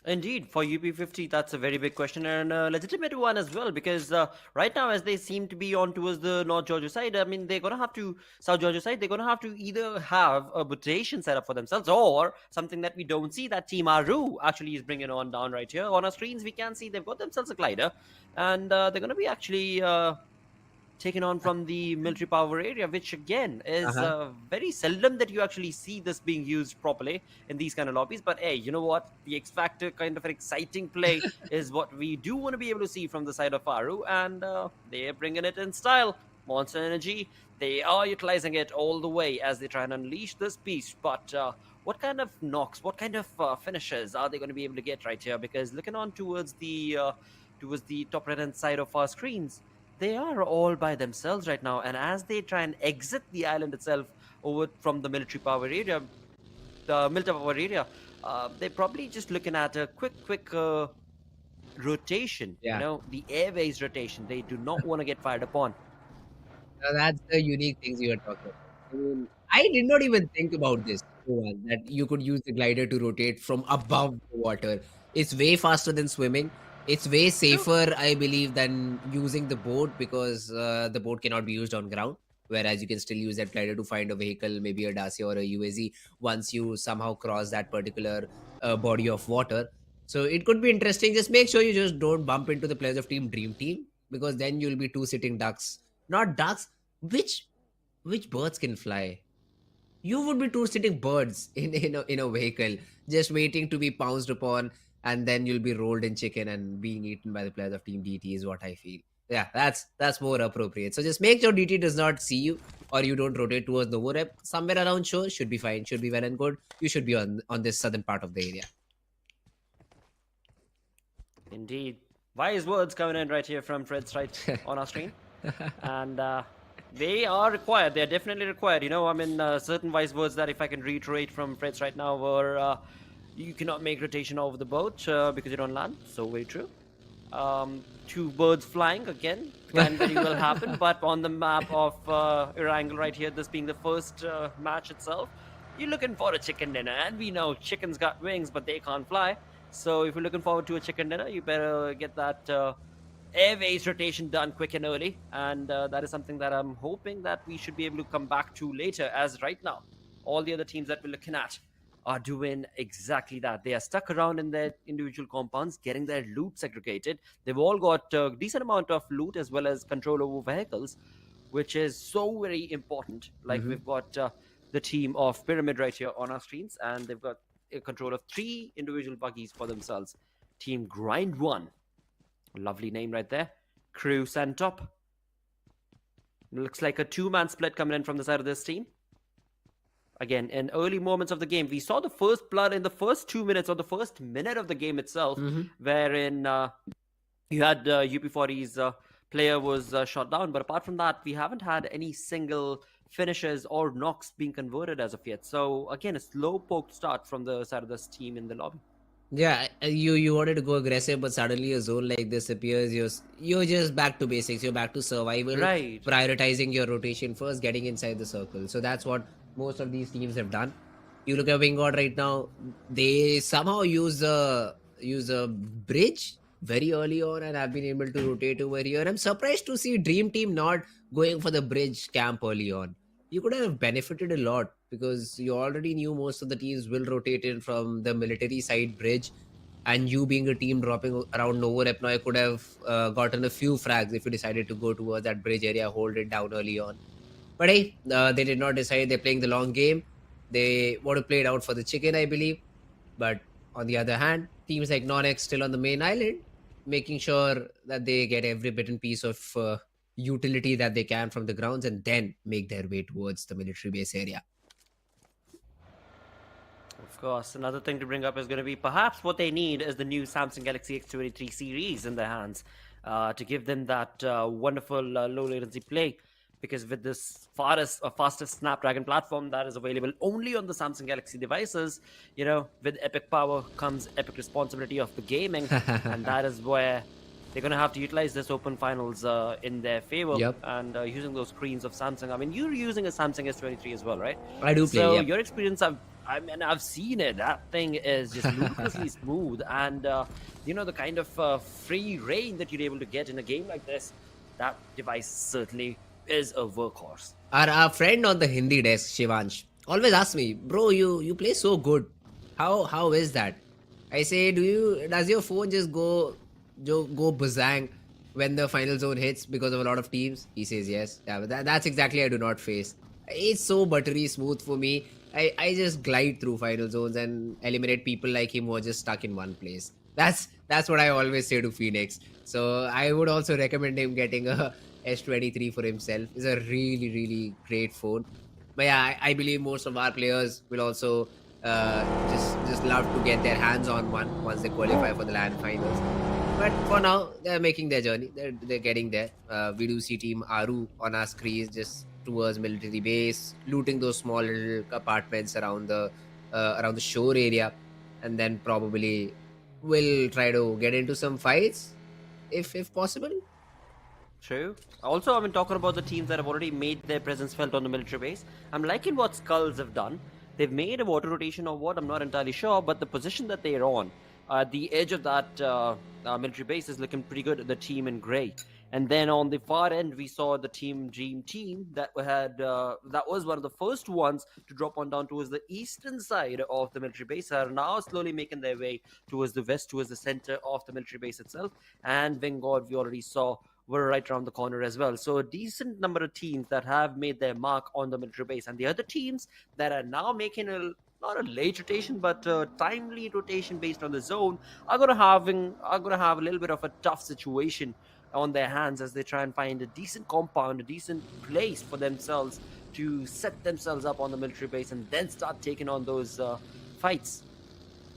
Indeed, for UP50, that's a very big question and a legitimate one as well. Because right now, as they seem to be on towards the North Georgia side, I mean, they're gonna have to South Georgia side. They're gonna have to either have a rotation set up for themselves, or something that we don't see, that Team Aaru actually is bringing on down right here on our screens. We can see they've got themselves a glider, and they're gonna be actually taken on from the military power area, which again is Uh-huh. very seldom that you actually see this being used properly in these kind of lobbies. But hey, you know what? The X Factor kind of an exciting play is what we do want to be able to see from the side of Aaru, and they're bringing it in style. Monster Energy, they are utilizing it all the way as they try and unleash this beast. But what kind of knocks, what kind of finishes are they going to be able to get right here? Because looking on towards the top right hand side of our screens, they are all by themselves right now. And as they try and exit the island itself over from the military power area, they're probably just looking at a quick rotation. Yeah. The airways rotation. They do not want to get fired upon. That's the unique things you are talking about. I mean, I did not even think about this, Rohan, that you could use the glider to rotate from above the water. It's way faster than swimming. It's way True. safer, I believe, than using the boat, because the boat cannot be used on ground. Whereas you can still use that glider to find a vehicle, maybe a Dacia or a UAZ, once you somehow cross that particular body of water. So it could be interesting. Just make sure you just don't bump into the players of Team Dream Team, because then you'll be two sitting ducks. Not ducks. Which birds can fly? You would be two sitting birds in a vehicle, just waiting to be pounced upon, and then you'll be rolled in chicken and being eaten by the players of Team DT is what I feel. Yeah, that's more appropriate. So just make sure DT does not see you, or you don't rotate towards the rep. Somewhere around shore should be fine, should be well and good. You should be on this southern part of the area. Indeed. Wise words coming in right here from Fred's right on our screen. And They are required. They are definitely required. You know, I mean, certain wise words that if I can reiterate from Fritz right now were, you cannot make rotation over the boat because you don't land. So very true. Two birds flying again can very well happen. But on the map of Erangel right here, this being the first match itself, you're looking for a chicken dinner. And we know chickens got wings, but they can't fly. So if you're looking forward to a chicken dinner, you better get that airways rotation done quick and early. And that is something that I'm hoping that we should be able to come back to later, as right now, all the other teams that we're looking at are doing exactly that. They are stuck around in their individual compounds, getting their loot segregated. They've all got a decent amount of loot as well as control over vehicles, which is so very important. Like we've got the team of Pyramid right here on our screens, and they've got a control of 3 individual buggies for themselves. Team Grind 1. Lovely name right there. Crew sent up. Looks like a 2-man split coming in from the side of this team. Again, in early moments of the game, we saw the first blood in the first 2 minutes or the first minute of the game itself, wherein you had UP40's player was shot down. But apart from that, we haven't had any single finishes or knocks being converted as of yet. So again, a slow poked start from the side of this team in the lobby. Yeah, you wanted to go aggressive, but suddenly a zone like this appears. You're just back to basics. You're back to survival. Right. Prioritizing your rotation first, getting inside the circle. So that's what most of these teams have done. You look at WindGod right now. They somehow use a bridge very early on and have been able to rotate over here. I'm surprised to see Dream Team not going for the bridge camp early on. You could have benefited a lot because you already knew most of the teams will rotate in from the military side bridge, and you being a team dropping around Novo Repnoy could have gotten a few frags if you decided to go towards that bridge area, hold it down early on. But hey, they did not decide. They're playing the long game. They want to play it out for the chicken, I believe. But on the other hand, teams like NoNx still on the main island, making sure that they get every bit and piece of utility that they can from the grounds and then make their way towards the military base area. Of course, another thing to bring up is going to be perhaps what they need is the new Samsung Galaxy X23 series in their hands to give them that wonderful low latency play. Because with this fastest Snapdragon platform that is available only on the Samsung Galaxy devices, you know, with epic power comes epic responsibility of the gaming. And that is where they're going to have to utilize this open finals in their favor. Yep. And using those screens of Samsung. I mean, you're using a Samsung S23 as well, right? I do play, So yep. your experience, I've seen it. That thing is just ludicrously smooth. And, you know, the kind of free reign that you're able to get in a game like this, that device certainly is a workhorse. Our friend on the Hindi desk, Shivansh, always asks me, bro, you play so good. How is that? I say, does your phone just go bazang when the final zone hits because of a lot of teams? He says yes. Yeah, but that's exactly I do not face. It's so buttery smooth for me. I just glide through final zones and eliminate people like him who are just stuck in one place. That's what I always say to Phoenix. So I would also recommend him getting a S23 for himself. It's a really, really great phone. But yeah, I believe most of our players will also just love to get their hands on one once they qualify for the LAN finals. But for now, they're making their journey. They're getting there. We do see Team Aaru on our screens just towards military base, looting those small little apartments around the shore area, and then probably will try to get into some fights if possible. True. Also, I've been talking about the teams that have already made their presence felt on the military base. I'm liking what SkullTz have done. They've made a water rotation or what, I'm not entirely sure, but the position that they're on, the edge of that military base is looking pretty good, the team in grey. And then on the far end, we saw the Dream Team that was one of the first ones to drop on down towards the eastern side of the military base, are now slowly making their way towards the west, towards the center of the military base itself. And WindGod, we already saw, were right around the corner as well. So a decent number of teams that have made their mark on the military base. And the other teams that are now making not a late rotation, but a timely rotation based on the zone are going to have a little bit of a tough situation on their hands as they try and find a decent compound, a decent place for themselves to set themselves up on the military base and then start taking on those fights.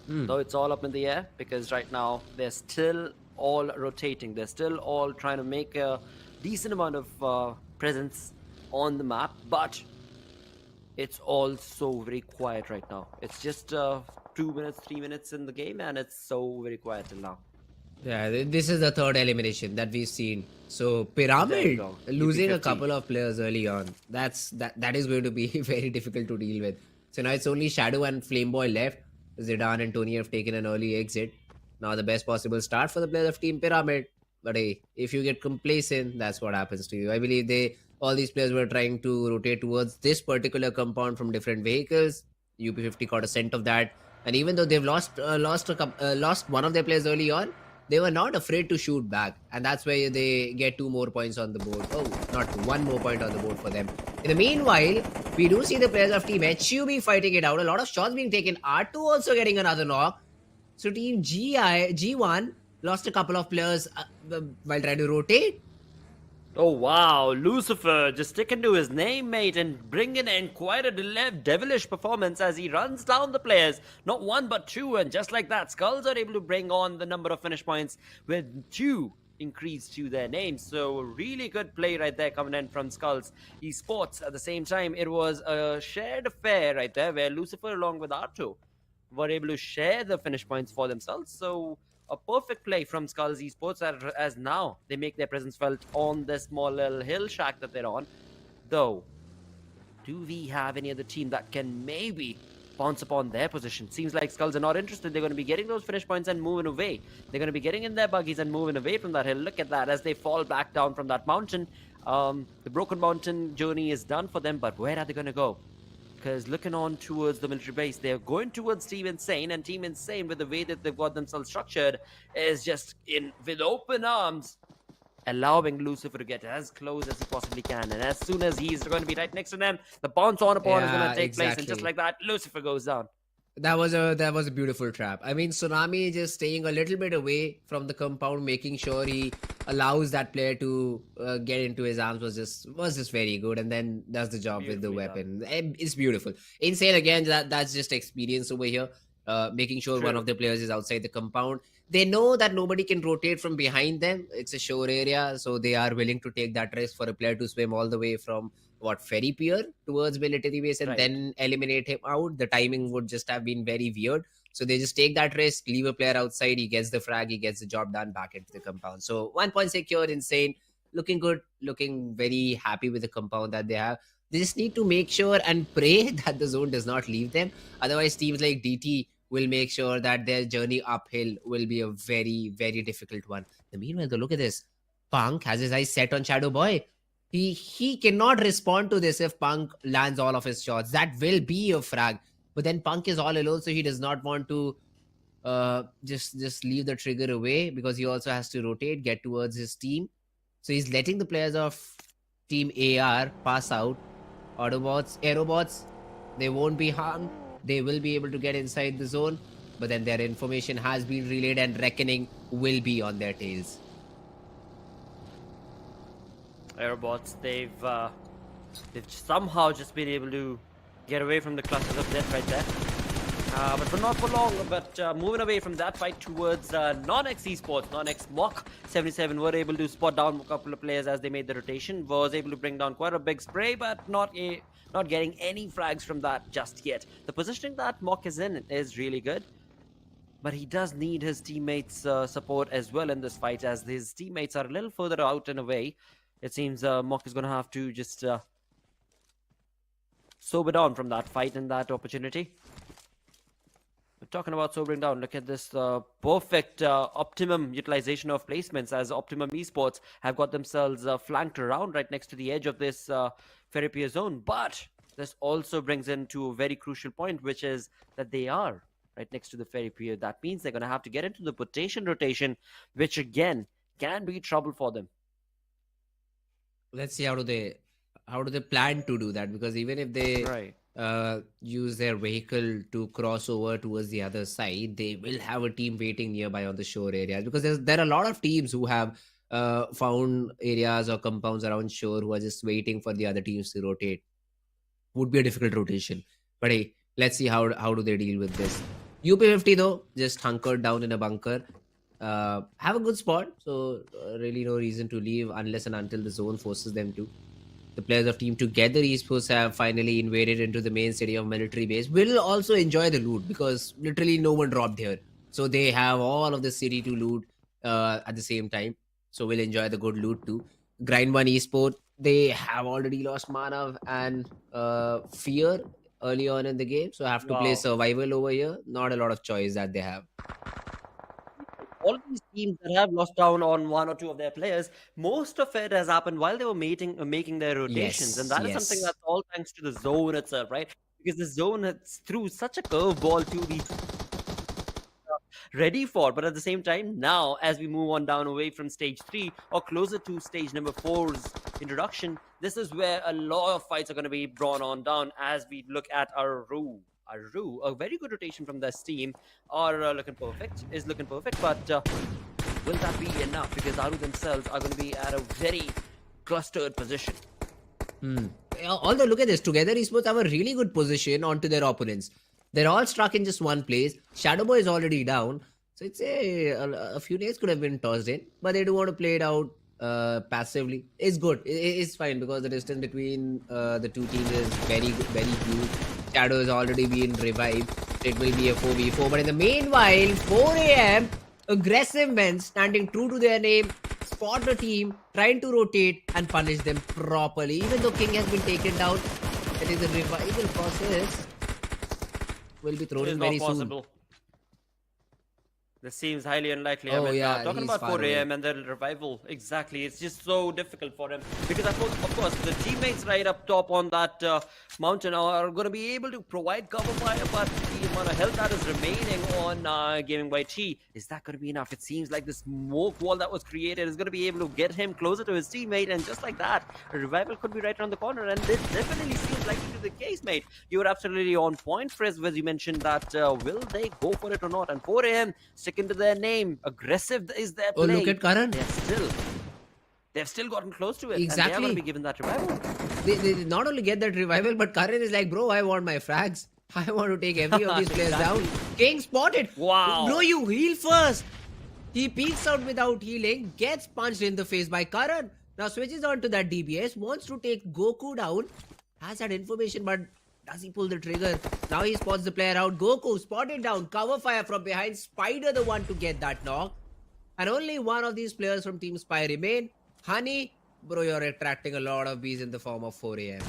Though it's all up in the air because right now they're still all rotating. They're still all trying to make a decent amount of presence on the map, but it's all so very quiet right now. It's just 2 minutes, 3 minutes in the game, and it's so very quiet till now. Yeah, this is the third elimination that we've seen. So There you Pyramid go. losing a UP50. couple of players early on. That is going to be very difficult to deal with. So now it's only Shadow and Flameboy left. Zidane and Tony have taken an early exit. Now the best possible start for the players of Team Pyramid. But hey, if you get complacent, that's what happens to you. I believe all these players were trying to rotate towards this particular compound from different vehicles. UP50 caught a scent of that, and even though they've lost one of their players early on, they were not afraid to shoot back, and that's where they get 2 more points on the board. Oh, not 1 more point on the board for them. In the meanwhile, we do see the players of Team HUB fighting it out. A lot of shots being taken. R2 also getting another knock. So Team G1 lost a couple of players while trying to rotate. Oh wow, Lucifer just sticking to his name, mate, and bringing in quite a devilish performance as he runs down the players. Not 1 but 2, and just like that, SkullTz are able to bring on the number of finish points with 2 increase to their names. So really good play right there coming in from SkullTz Esports. At the same time, it was a shared affair right there where Lucifer along with Aaru were able to share the finish points for themselves. So a perfect play from SkullTz Esports as now they make their presence felt on this small little hill shack that they're on. Though, do we have any other team that can maybe pounce upon their position? Seems like SkullTz are not interested. They're going to be getting those finish points and moving away. They're going to be getting in their buggies and moving away from that hill. Look at that as they fall back down from that mountain. The Broken Mountain journey is done for them, but where are they going to go? Because looking on towards the military base, they're going towards Team Insane, and Team Insane, with the way that they've got themselves structured, is just in with open arms, allowing Lucifer to get as close as he possibly can. And as soon as he's going to be right next to them, the bounce on upon is going to take place, and just like that, Lucifer goes down. That was a beautiful trap. I mean, Tsunami just staying a little bit away from the compound, making sure he allows that player to get into his arms was just very good, and then does the job with the weapon. It's beautiful. Insane again. That's just experience over here. Making sure one of the players is outside the compound. They know that nobody can rotate from behind them. It's a shore area, so they are willing to take that risk for a player to swim all the way from ferry pier towards military base and then eliminate him out. The timing would just have been very weird. So they just take that risk, leave a player outside, he gets the frag, he gets the job done back into the compound. So 1 point secure, Insane. Looking good, looking very happy with the compound that they have. They just need to make sure and pray that the zone does not leave them. Otherwise, teams like DT will make sure that their journey uphill will be a very, very difficult one. Meanwhile, though, look at this. Punk has his eyes set on Shadow Boy. He cannot respond to this if Punk lands all of his shots. That will be a frag. But then Punk is all alone, so he does not want to just leave the trigger away, because he also has to rotate, get towards his team. So he's letting the players of Team AR pass out. Aerobots, they won't be harmed. They will be able to get inside the zone. But then their information has been relayed, and Reckoning will be on their tails. Aerobots, they've somehow just been able to get away from the clusters of death right there. But for not for long, but moving away from that fight towards NoNx Esports. NoNx Mock 77 were able to spot down a couple of players as they made the rotation. Was able to bring down quite a big spray, but not getting any frags from that just yet. The positioning that Mock is in is really good, but he does need his teammates' support as well in this fight, as his teammates are a little further out and away. It seems Mock is going to have to just sober down from that fight and that opportunity. We're talking about sobering down. Look at this perfect optimum utilization of placements, as Optimum Esports have got themselves flanked around right next to the edge of this ferry pier zone. But this also brings in to a very crucial point, which is that they are right next to the ferry pier. That means they're going to have to get into the potation rotation, which again can be trouble for them. Let's see how do they plan to do that, because even if they use their vehicle to cross over towards the other side, they will have a team waiting nearby on the shore areas, because there are a lot of teams who have found areas or compounds around shore who are just waiting for the other teams to rotate. Would be a difficult rotation, but hey, let's see how do they deal with this. UP50 though just hunkered down in a bunker. Have a good spot, so really no reason to leave unless and until the zone forces them to. the players of Team Together Esports have finally invaded into the main city of military base will also enjoy the loot because literally no one dropped here. So they have all of the city to loot at the same time. So we'll enjoy the good loot too. Grind1 Esport, they have already lost Manav and Fear early on in the game. So have to play Wow. survival over here. Not a lot of choice that they have. All these teams that have lost down on one or two of their players, most of it has happened while they were making their rotations, and Yes, that is something yes. that's all thanks to the zone itself, right? Because the zone has threw such a curveball to the ready for, but at the same time, now as we move on down away from stage 3 or closer to stage number 4's introduction, this is where a lot of fights are going to be drawn on down as we look at Aaru, a very good rotation from this team, are looking perfect, but will that be enough? Because Aaru themselves are going to be at a very clustered position. Although look at this, Together Esports have a really good position onto their opponents. They're all stuck in just one place. Shadowboy is already down. So it's a few days could have been tossed in, but they do want to play it out passively. It's good. It's fine because the distance between the two teams is very huge. Shadow has already been revived. It will be a 4v4. But in the meanwhile, 4 a.m., aggressive men standing true to their name, spot the team, trying to rotate and punish them properly. Even though King has been taken down, it is a revival process. Will be thrown It is in not very possible. soon. This seems highly unlikely. Oh, yeah, talking he's about far 4 away. a.m. and the revival, exactly. It's just so difficult for him because, of course, the teammates right up top on that mountain are going to be able to provide cover fire, but the amount of health that is remaining on Gaming by T, is that going to be enough? It seems like the smoke wall that was created is going to be able to get him closer to his teammate, and just like that, a revival could be right around the corner, and it definitely seems likely to be the case, mate. You were absolutely on point, Frizz, as you mentioned that will they go for it or not? And 4 a.m. sticking to their name, aggressive is their play. Oh, look at Karan. They've still gotten close to it, Exactly. and they're going to be given that revival. They not only get that revival, but Karan is like, bro, I want my frags. I want to take every of these players down. King spotted. Wow. Bro, you heal first. He peeks out without healing, gets punched in the face by Karan. Now switches on to that DBS, wants to take Goku down. Has that information, but does he pull the trigger? Now he spots the player out. Goku spotted down. Cover fire from behind. Spider the one to get that knock. And only one of these players from Team Spy remain. Honey, bro, you're attracting a lot of bees in the form of 4 a.m.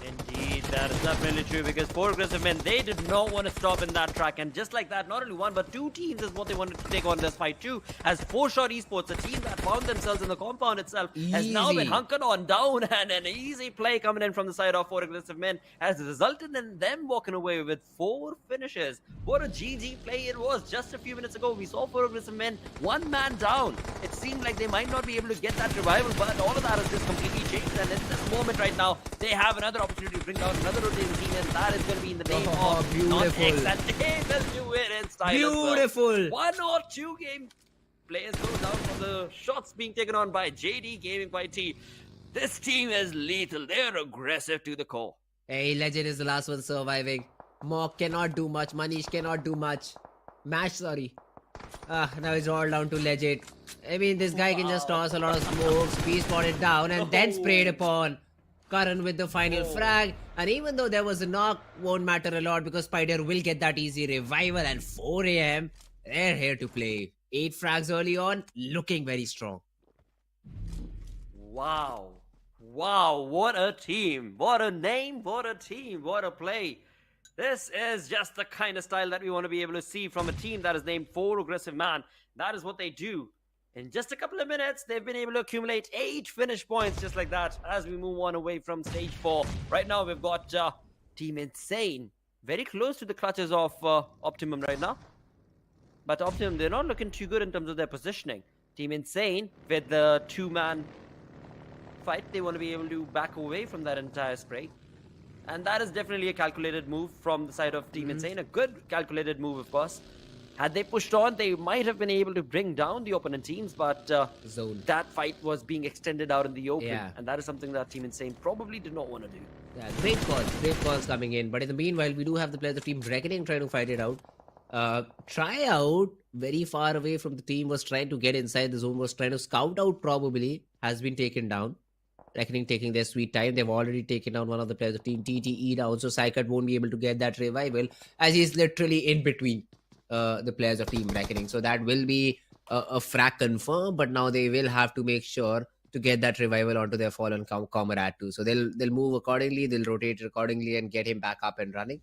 Indeed, that is definitely true because 4 aggressive men, they did not want to stop in that track, and just like that, not only one but two teams is what they wanted to take on this fight too, as 4Shot Esports, a team that found themselves in the compound itself, has now been hunkered on down, and an easy play coming in from the side of 4 aggressive men has resulted in them walking away with 4 finishes. What a GG play it was. Just a few minutes ago, we saw 4 aggressive men, one man down. It seemed like they might not be able to get that revival, but all of that has just completely changed, and in this moment right now, they have another opportunity to bring down another rotating team, and that is going to be in the name of beautiful. NoNx, and they will do it in style. Beautiful. As well. 1 or 2 game players go down for the shots being taken on by JD Gaming by T. This team is lethal. They're aggressive to the core. Hey, Legend is the last one surviving. Mock cannot do much. Manish cannot do much. Mash, sorry. Now it's all down to Legend. I mean, this guy can just toss a lot of smokes, be spotted down, and then sprayed upon. Karan with the final frag, and even though there was a knock, won't matter a lot because Spider will get that easy revival, and 4 a.m. they're here to play. 8 frags early on, looking very strong. Wow. Wow, what a team. What a name, what a team, what a play. This is just the kind of style that we want to be able to see from a team that is named 4 Aggressive Man. That is what they do. In just a couple of minutes, they've been able to accumulate 8 finish points just like that as we move on away from stage 4. Right now, we've got Team Insane very close to the clutches of Optimum right now. But Optimum, they're not looking too good in terms of their positioning. Team Insane, with the 2-man fight, they want to be able to back away from that entire spray. And that is definitely a calculated move from the side of Team Insane. A good calculated move, of course. Had they pushed on, they might have been able to bring down the opponent teams, but that fight was being extended out in the open. Yeah. And that is something that Team Insane probably did not want to do. Yeah, great calls coming in. But in the meanwhile, we do have the players of Team Reckoning trying to fight it out. Tryout, very far away from the team, was trying to get inside the zone, was trying to scout out probably, has been taken down. Reckoning taking their sweet time. They've already taken down one of the players of Team TTE down, so Psycut won't be able to get that revival as he's literally in between the players of Team Reckoning. So that will be a frack confirm, but now they will have to make sure to get that revival onto their fallen comrade too. So they'll move accordingly, they'll rotate accordingly and get him back up and running.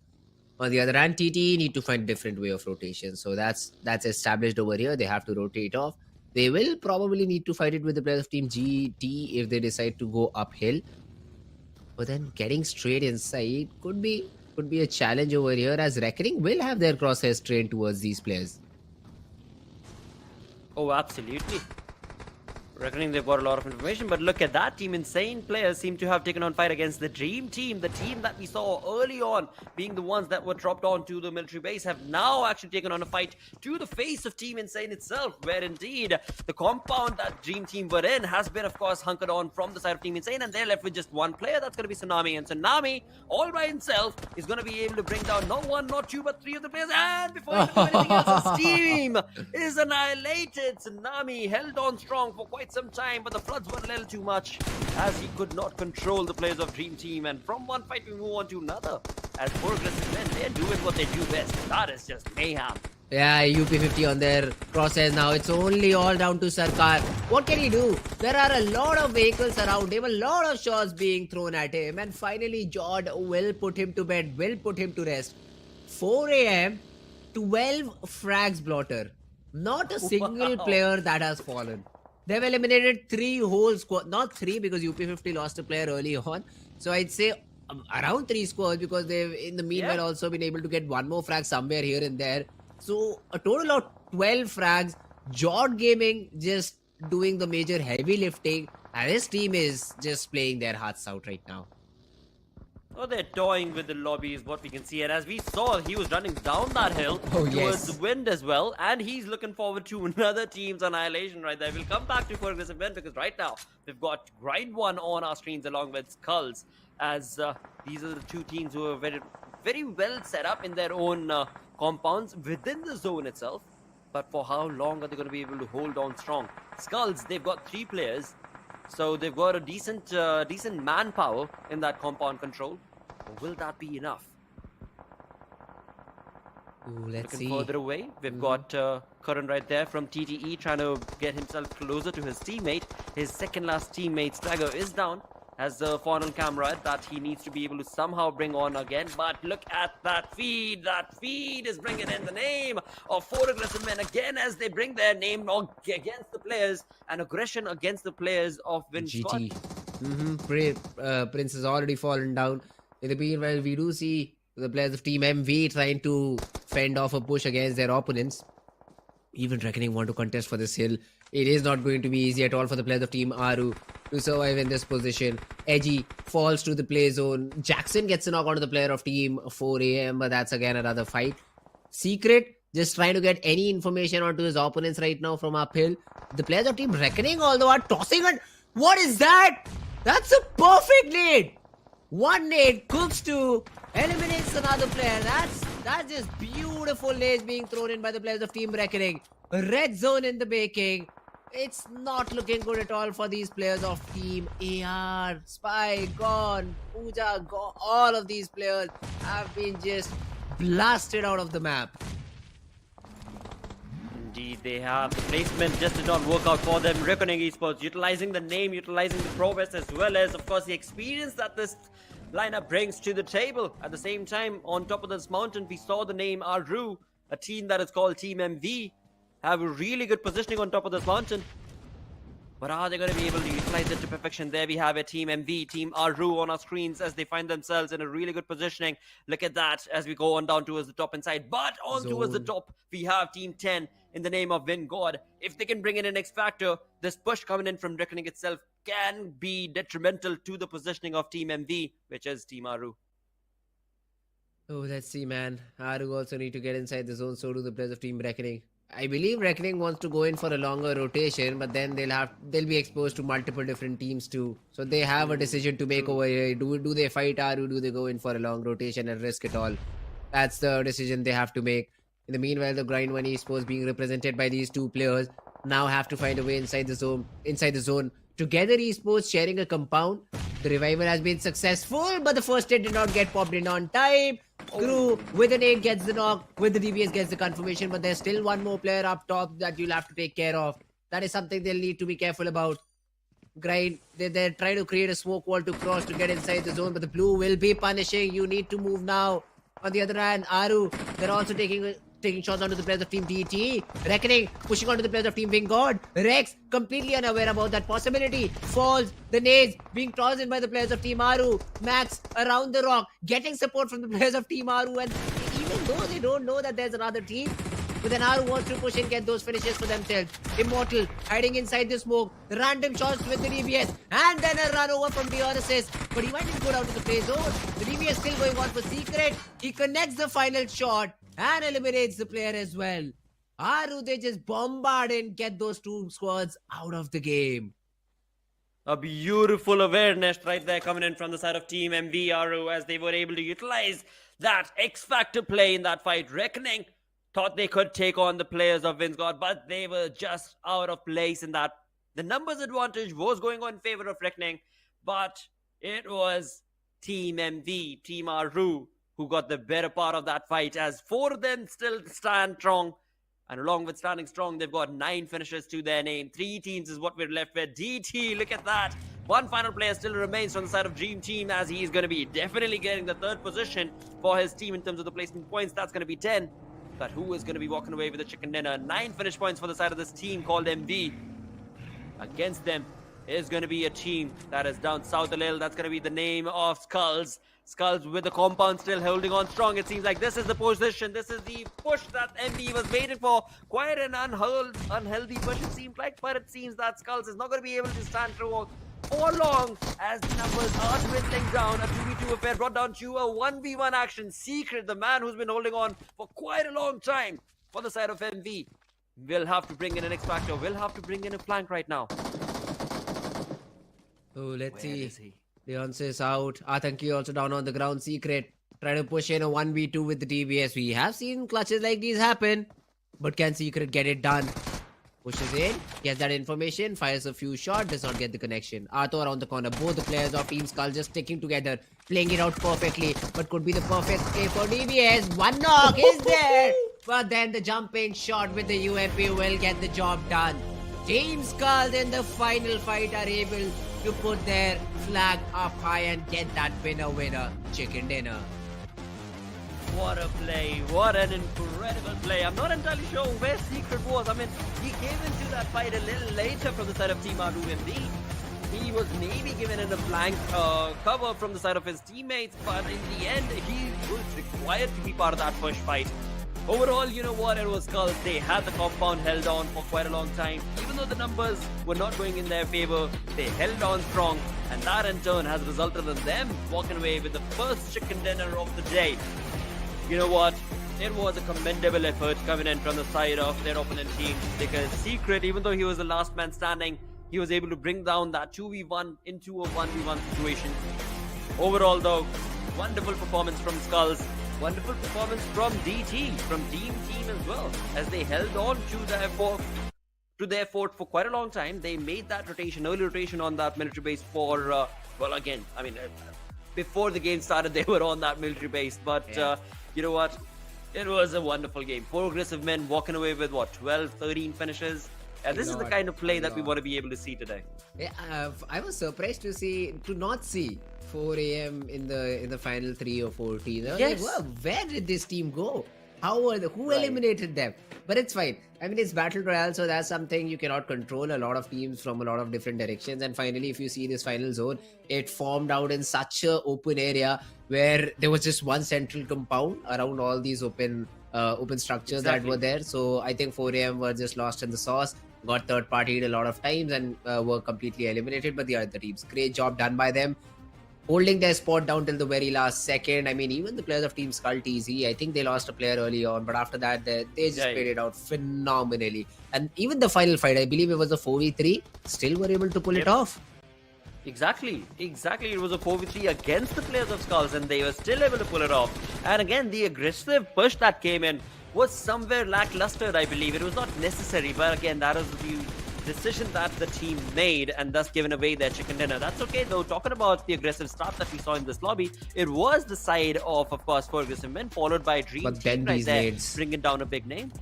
On the other hand, TTE need to find a different way of rotation. So that's established over here. They have to rotate off. They will probably need to fight it with the players of Team GT if they decide to go uphill. But then getting straight inside could be a challenge over here, as Reckoning will have their crosshairs trained towards these players. Oh, absolutely. Reckoning they've got a lot of information, but look at that. Team Insane players seem to have taken on fight against the Dream Team. The team that we saw early on being the ones that were dropped onto the military base have now actually taken on a fight to the face of Team Insane itself, where indeed the compound that Dream Team were in has been, of course, hunkered on from the side of Team Insane, and they're left with just one player. That's going to be Tsunami, and Tsunami, all by himself, is going to be able to bring down not one, not two, but three of the players. And before he can do anything else, his team is annihilated. Tsunami held on strong for quite some time, but the floods were a little too much as he could not control the players of Dream Team. And from one fight we move on to another, as poor aggressive men, they're doing what they do best. That is just mayhem. Yeah, UP50 on their crosshairs now. It's only all down to Sarkar. What can he do? There are a lot of vehicles around him, a lot of shots being thrown at him, and finally Jod will put him to bed, will put him to rest. 4 a.m., 12 frags blotter. Not a single player that has fallen. They've eliminated 3 whole squad. Not 3 because UP50 lost a player early on. So I'd say around 3 squads, because they've in the meanwhile also been able to get one more frag somewhere here and there. So a total of 12 frags. Jod Gaming just doing the major heavy lifting, and his team is just playing their hearts out right now. Oh, they're toying with the lobby is what we can see. And as we saw, he was running down that hill towards the wind as well. And he's looking forward to another team's annihilation right there. We'll come back to this event, because right now we've got Grind 1 on our screens along with SkullTz, as these are the two teams who are very, very well set up in their own compounds within the zone itself. But for how long are they going to be able to hold on strong? SkullTz, they've got 3 players. So they've got a decent manpower in that compound control. Or will that be enough? Ooh, let's Looking see. further away, we've got Karan right there from TTE trying to get himself closer to his teammate. His second last teammate, Stagger, is down. Has the funnel camera that he needs to be able to somehow bring on again. But look at that feed. That feed is bringing in the name of 4 aggressive men again, as they bring their name against the players, and aggression against the players of WindGod. GT. Prince has already fallen down. In the meanwhile, we do see the players of Team MV trying to fend off a push against their opponents. Even Reckoning want to contest for this hill. It is not going to be easy at all for the players of Team Aaru to survive in this position. Edgy falls to the play zone. Jackson gets a knock onto the player of Team 4 a.m., but that's again another fight. Secret just trying to get any information onto his opponents right now from uphill. The players of Team Reckoning, although, are tossing it. What is that? That's a perfect nade. One nade cooks 2, eliminates another player. That's just beautiful nades being thrown in by the players of Team Reckoning. Red zone in the making. It's not looking good at all for these players of Team AR. Spy gone, Pooja gone. All of these players have been just blasted out of the map. Indeed, they have. The placement just did not work out for them. Reckoning Esports utilizing the name, utilizing the progress, as well as, of course, the experience that this lineup brings to the table. At the same time, on top of this mountain, we saw the name Aaru, a team that is called Team MV, have a really good positioning on top of this mountain. But are they going to be able to utilize it to perfection? There we have a Team MV, Team Aaru on our screens as they find themselves in a really good positioning. Look at that as we go on down towards the top inside. But on towards the top, we have Team 10 in the name of WindGod. If they can bring in an X Factor, this push coming in from Reckoning itself can be detrimental to the positioning of Team MV, which is Team Aaru. Oh, let's see, man. Aaru also need to get inside the zone, so do the players of Team Reckoning. I believe Reckoning wants to go in for a longer rotation, but then they'll be exposed to multiple different teams too. So they have a decision to make over here. Do they fight Aaru? Do they go in for a long rotation and risk it all? That's the decision they have to make. In the meanwhile, the Grind 1 Esports being represented by these 2 players now have to find a way inside the zone Teamtogether Esports sharing a compound. The revival has been successful, but the first hit did not get popped in on time. Crew with an 8 gets the knock, with the DBS gets the confirmation, but there's still one more player up top that you'll have to take care of. That is something they'll need to be careful about. Grind, they're trying to create a smoke wall to cross to get inside the zone, but the blue will be punishing. You need to move now. On the other hand, Aaru, they're also taking shots onto the players of Team DT. Reckoning, pushing onto the players of Team WindGod. Rex, completely unaware about that possibility. Falls, the nades being tossed in by the players of Team Aaru. Max, around the rock, getting support from the players of Team Aaru. And even though they don't know that there's another team, but then Aaru wants to push and get those finishes for themselves. Immortal, hiding inside the smoke. Random shots with the DBS. And then a run over from the assist. But he might just go down to the play zone. The DBS still going on for Secret. He connects the final shot and eliminates the player as well. Aaru, they just bombard and get those two squads out of the game. A beautiful awareness right there coming in from the side of Team MV Aaru as they were able to utilize that X-Factor play in that fight. Reckoning thought they could take on the players of WindGod, but they were just out of place in that. The numbers advantage was going on in favor of Reckoning, but it was Team MV, Team Aaru, who got the better part of that fight, as 4 of them still stand strong. And along with standing strong, they've got 9 finishes to their name. 3 teams is what we're left with. DT, look at that. One final player still remains from the side of Dream Team, as he's going to be definitely getting the 3rd position for his team in terms of the placement points. That's going to be 10. But who is going to be walking away with the chicken dinner? 9 finish points for the side of this team called MV. Against them is going to be a team that is down south a little. That's going to be the name of SkullTz. SkullTz with the compound still holding on strong. It seems like this is the position. This is the push that MV was waiting for. Quite an unhealthy push it seemed like. But it seems that SkullTz is not going to be able to stand through for long as the numbers are dwindling down. A 2v2 affair brought down to a 1v1 action. Secret, the man who's been holding on for quite a long time for the side of MV, will have to bring in an X-Factor. Will have to bring in a flank right now. Oh, let's see. Leonce is out. Atanki also down on the ground. Secret trying to push in a 1v2 with the DBS. We have seen clutches like these happen. But can Secret get it done? Pushes in, gets that information, fires a few shots, does not get the connection. Arto around the corner. Both the players of Team Skull just sticking together, playing it out perfectly. But could be the perfect play for DBS. One knock is there. But then the jumping shot with the UMP will get the job done. Team Skull in the final fight are able to put their flag up high and get that winner chicken dinner. What a play. What an incredible play. I'm not entirely sure where Secret was. I mean, he came into that fight a little later from the side of Team Aaru MV. He was maybe given in a flank cover from the side of his teammates, but in the end, he was required to be part of that push fight. Overall, you know what, it was SkullTz. They had the compound held on for quite a long time. Even though the numbers were not going in their favor, they held on strong, and that in turn has resulted in them walking away with the first chicken dinner of the day. You know what, it was a commendable effort coming in from the side of their opponent team, because Secret, even though he was the last man standing, he was able to bring down that 2v1 into a 1v1 situation. Overall though, wonderful performance from SkullTz. Wonderful performance from DT, from Team as well, as they held on to their fort for quite a long time. They made that early rotation on that military base for, before the game started, they were on that military base. But you know what? It was a wonderful game. 4 aggressive men walking away with, 12, 13 finishes. And this is the kind of play that we want to be able to see today. Yeah, I was surprised to not see 4 a.m. in the final 3 or 4 teams. I was like, wow, where did this team go? Who eliminated them? But it's fine. I mean, it's Battle Royale, so that's something you cannot control. A lot of teams from a lot of different directions. And finally, if you see this final zone, it formed out in such an open area where there was just one central compound around all these open structures that were there. So I think 4 a.m. were just lost in the sauce. Got third-partied a lot of times and were completely eliminated by the other teams. Great job done by them, holding their spot down till the very last second. I mean, even the players of Team SkullTz, I think they lost a player early on, but after that, they just played it out phenomenally. And even the final fight, I believe it was a 4v3, still were able to pull it off. Exactly. It was a 4v3 against the players of SkullTz, and they were still able to pull it off. And again, the aggressive push that came in was somewhere lackluster, I believe. It was not necessary, but again, that was decision that the team made and thus given away their chicken dinner. That's okay though. Talking about the aggressive start that we saw in this lobby, it was the side of course, Ferguson men, followed by Dream But Team then right these there, nades. bringing down a big name.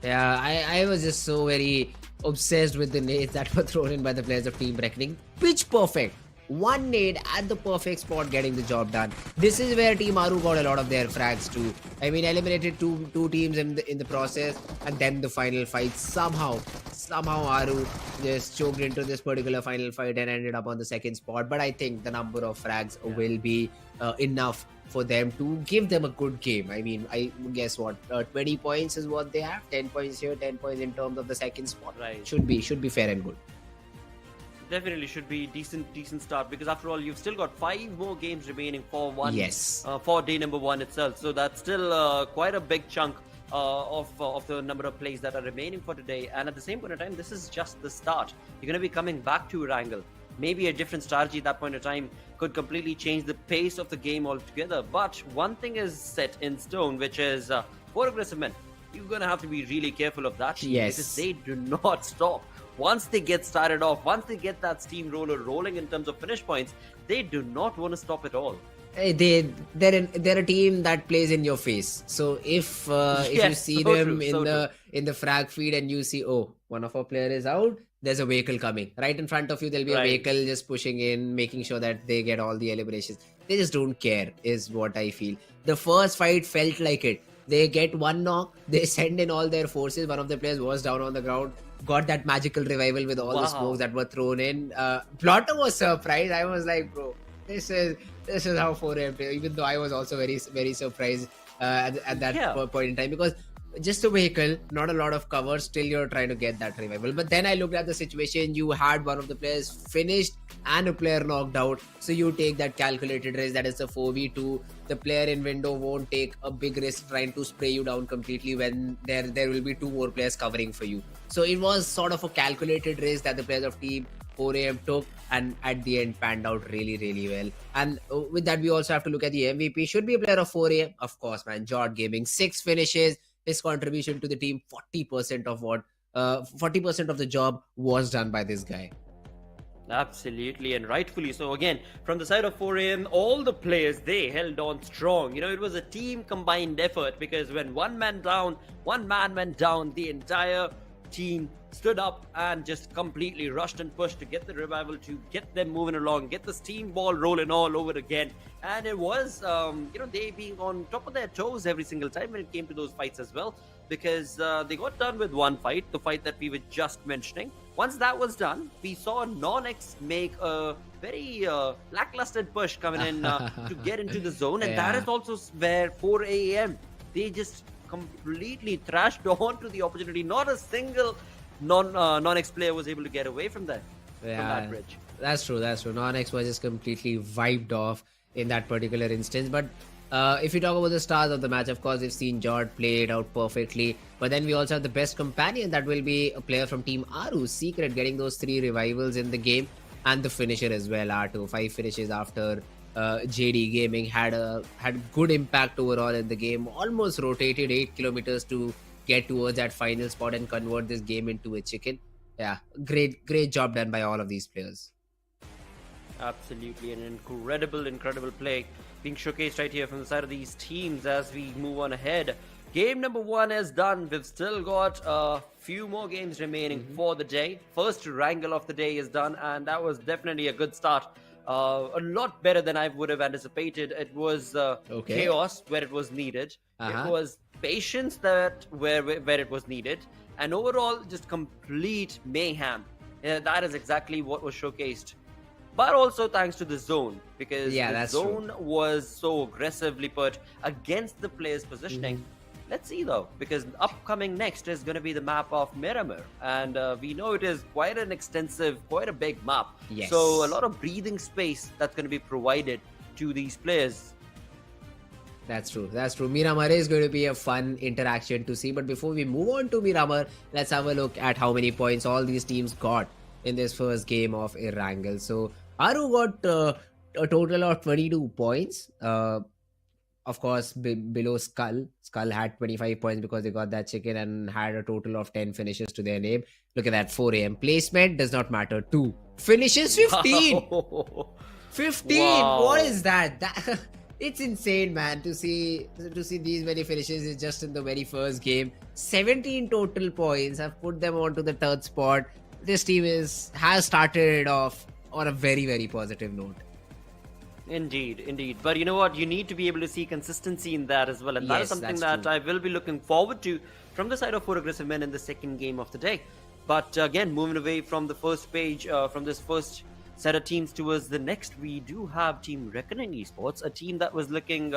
Yeah, I was just so very obsessed with the nades that were thrown in by the players of Team Reckoning. Pitch perfect. One nade at the perfect spot, getting the job done. This is where Team Aaru got a lot of their frags too. I mean, eliminated two teams in the process, and then the final fight somehow Aaru just choked into this particular final fight and ended up on the second spot. But I think the number of frags will be enough for them to give them a good game. I mean, I guess what 20 points is what they have. 10 points here, 10 points in terms of the second spot. Right. Should be fair and good. Definitely should be decent start, because after all you've still got 5 more games remaining for for day number 1 itself. So that's still quite a big chunk of the number of plays that are remaining for today. And at the same point in time, this is just the start. You're going to be coming back to Erangel. Maybe a different strategy at that point in time could completely change the pace of the game altogether. But one thing is set in stone, which is for aggressive men, you're going to have to be really careful of that team, because they do not stop. Once they get started off, once they get that steamroller rolling in terms of finish points, they do not want to stop at all. They're a team that plays in your face. So if you see them in the frag feed and you see, oh, one of our players is out, there's a vehicle coming right in front of you. There'll be a vehicle just pushing in, making sure that they get all the eliminations. They just don't care, is what I feel. The first fight felt like it. They get one knock, they send in all their forces. One of the players was down on the ground, got that magical revival with all the smokes that were thrown in. Plotter was surprised. I was like, bro, this is how 4AM play. Even though I was also very, very surprised at that point in time, because just a vehicle, not a lot of cover, still you're trying to get that revival. But then I looked at the situation. You had one of the players finished and a player knocked out, so you take that calculated risk. That is a 4v2. The player in window won't take a big risk trying to spray you down completely when there will be 2 more players covering for you. So it was sort of a calculated risk that the players of team 4AM took, and at the end panned out really, really well. And with that, we also have to look at the MVP. Should be a player of 4AM, of course, man. Jod Gaming, 6 finishes. His contribution to the team, 40% of the job was done by this guy. Absolutely, and rightfully so. Again, from the side of 4AM, all the players, they held on strong. You know, it was a team combined effort, because when one man went down, the entire team stood up and just completely rushed and pushed to get the revival, to get them moving along, get the steam ball rolling all over again. And it was, they being on top of their toes every single time when it came to those fights as well, because they got done with one fight, the fight that we were just mentioning. Once that was done, we saw NoNx make a very lackluster push coming in to get into the zone. And that is also where 4AM, they just completely thrashed onto the opportunity. Not a single NoNx player was able to get away from that bridge. That's true. NoNx was just completely wiped off in that particular instance. But if you talk about the stars of the match, of course, we've seen Jod play it out perfectly. But then we also have the best companion. That will be a player from Team Aaru, Secret, getting those 3 revivals in the game. And the finisher as well, R2. 5 finishes after JD Gaming had good impact overall in the game. Almost rotated 8 kilometers to get towards that final spot and convert this game into a chicken. Yeah, great job done by all of these players. Absolutely, an incredible play being showcased right here from the side of these teams as we move on ahead. Game number 1 is done. We've still got a few more games remaining for the day. First wrangle of the day is done, and that was definitely a good start. A lot better than I would have anticipated. It was chaos where it was needed. It was patience where it was needed, and overall just complete mayhem. That is exactly what was showcased. But also thanks to the zone, because the zone was so aggressively put against the player's positioning. Let's see though, because upcoming next is going to be the map of Miramar, and we know it is quite an extensive, quite a big map. Yes. So a lot of breathing space that's going to be provided to these players. That's true. Miramar is going to be a fun interaction to see. But before we move on to Miramar, let's have a look at how many points all these teams got in this first game of Erangel. So Aaru got a total of 22 points. of course, below Skull. Skull had 25 points because they got that chicken and had a total of 10 finishes to their name. Look at that, 4 AM. Placement does not matter. 2. Finishes 15. Wow. 15. Wow. What is that? It's insane, man, to see these many finishes just in the very first game. 17 total points have put them onto the 3rd spot. This team has started off on a very, very positive note. Indeed. But you know what? You need to be able to see consistency in that as well. And that is Yes, something that's that true. I will be looking forward to from the side of 4 Aggressive Men in the second game of the day. But again, moving away from the first page, from this first set of teams towards the next, we do have Team Reckoning Esports, a team that was looking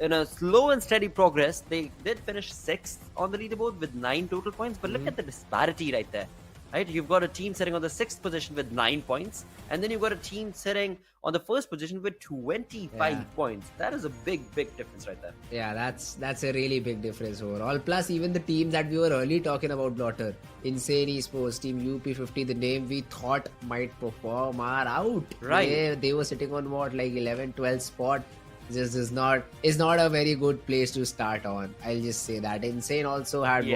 in a slow and steady progress. They did finish 6th on the leaderboard with 9 total points. But look at the disparity right there. Right, you've got a team sitting on the 6th position with 9 points, and then you've got a team sitting on the 1st position with 25 points. That is a big difference right there. Yeah, that's a really big difference overall. Plus, even the teams that we were early talking about, Blotter, Insane Esports, Team UP50, the name we thought might perform, are out. Right. They were sitting on what, like 11, 12 spot. This is not a very good place to start on. I'll just say that. Insane also had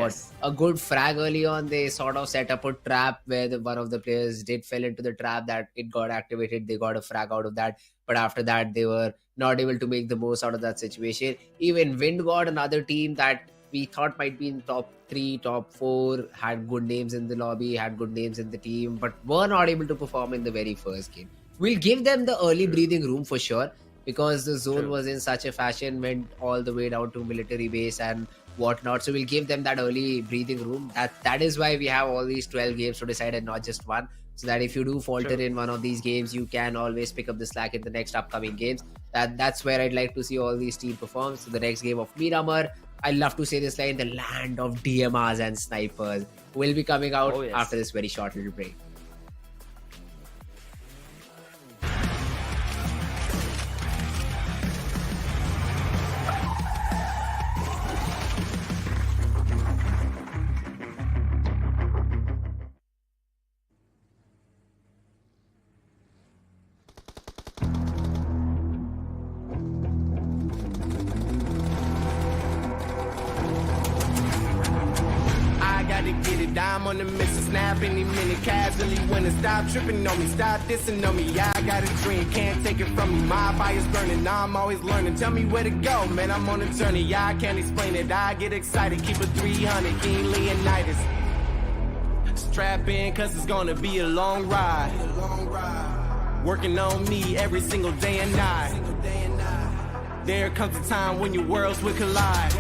a good frag early on. They sort of set up a trap where one of the players did fell into the trap, that it got activated. They got a frag out of that. But after that, they were not able to make the most out of that situation. Even WindGod, another team that we thought might be in top 3, top 4, had good names in the lobby, had good names in the team, but were not able to perform in the very first game. We'll give them the early breathing room for sure, because the zone was in such a fashion, went all the way down to military base and whatnot. So we'll give them that early breathing room. That is why we have all these 12 games to decide and not just one. So that if you do falter in one of these games, you can always pick up the slack in the next upcoming games. That's where I'd like to see all these teams perform. So the next game of Miramar, I love to say this line, the land of DMRs and snipers, will be coming out after this very short little break. I'm on the mission, snap any minute, casually winning. Stop tripping on me, stop dissing on me. Yeah, I got a dream, can't take it from me. My fire's burning, I'm always learning. Tell me where to go, man, I'm on a journey. Yeah, I can't explain it, I get excited. Keep it 300, King Leonidas. Strap in, cause it's gonna be a long ride. Working on me every single day and night. There comes a time when your worlds will collide.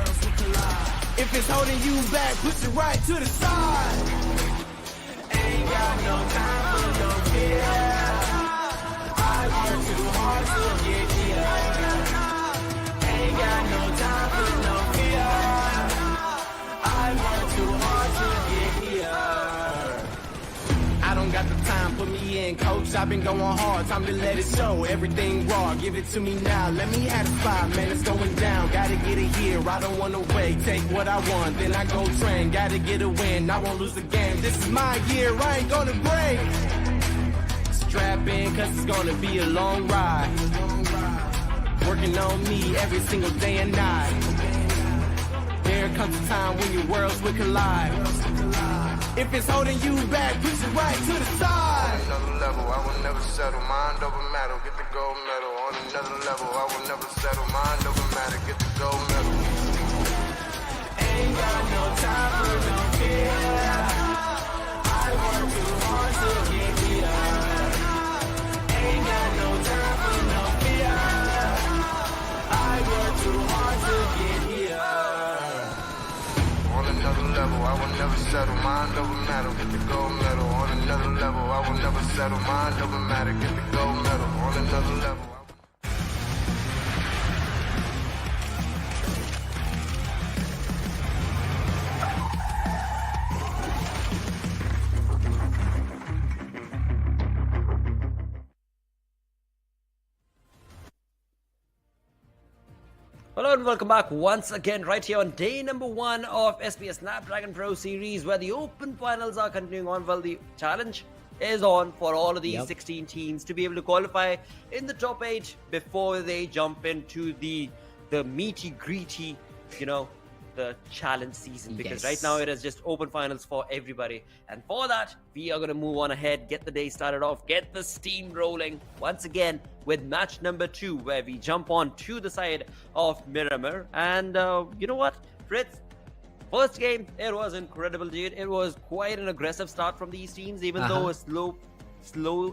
If it's holding you back, push it right to the side. Ain't got no time for no fear. I work too hard to get here. Ain't got no time for no fear. I work too hard to get here. I don't got the time, put me in, coach. I've been going hard, time to let it show. Everything raw, give it to me now. Let me have the spot, man, it's going down. Gotta get it here, I don't wanna wait. Take what I want, then I go train. Gotta get a win, I won't lose the game. This is my year, I ain't gonna break. Strap in, cause it's gonna be a long ride. Working on me every single day and night. There comes a time when your worlds will collide. If it's holding you back, push it right to the side. On another level, I will never settle. Mind over matter, get the gold medal. On another level, I will never settle. Mind over matter, get the gold medal. Ain't got no time for no fear. I work too hard to get here. Ain't got no time for no fear. I work too hard to get here. On another level, I will never settle. Mind over matter, get the gold medal. On another level, I will never settle. Mind over matter, get the gold medal. On another level. Hello and welcome back once again right here on day number 1 of SBS Snapdragon Pro Series, where the open finals are continuing on. Well, the challenge is on for all of these 16 teams to be able to qualify in the top 8 before they jump into the the meaty, greedy, the challenge season, because Yes. right now it is just open finals for everybody. And for that, we are going to move on ahead, get the day started off, get the steam rolling once again with match number 2, where we jump on to the side of Miramar. And you know what, Fritz? First game, it was incredible, dude. It was quite an aggressive start from these teams, even though a slow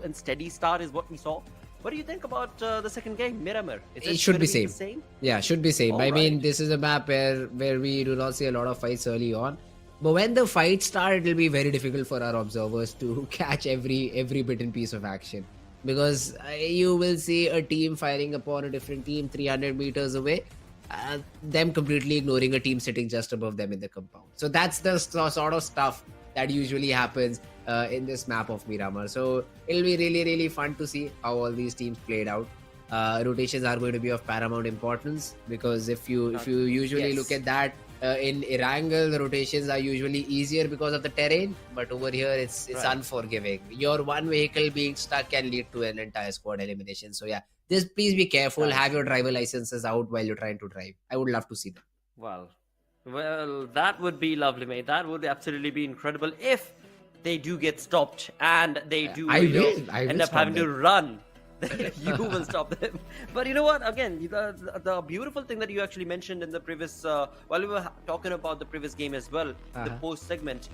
and steady start is what we saw. What do you think about the second game, Miramar? It should be the same. Yeah, should be same. I mean, Alright. this is a map where we do not see a lot of fights early on. But when the fights start, it will be very difficult for our observers to catch every bit and piece of action. Because you will see a team firing upon a different team 300 meters away, them completely ignoring a team sitting just above them in the compound. So that's the sort of stuff that usually happens in this map of Miramar. So it'll be really, really fun to see how all these teams played out. Rotations are going to be of paramount importance, because if you usually Yes. look at that in Erangel, the rotations are usually easier because of the terrain, but over here it's Right. unforgiving. Your one vehicle being stuck can lead to an entire squad elimination. So yeah, just please be careful. Have your driver licenses out while you're trying to drive. I would love to see that. Well, that would be lovely, mate. That would absolutely be incredible if they do get stopped and they do I will end up stop having to them. run. You will stop them. But you know what? Again, the beautiful thing that you actually mentioned in the previous, while we were talking about the previous game as well, the post segment,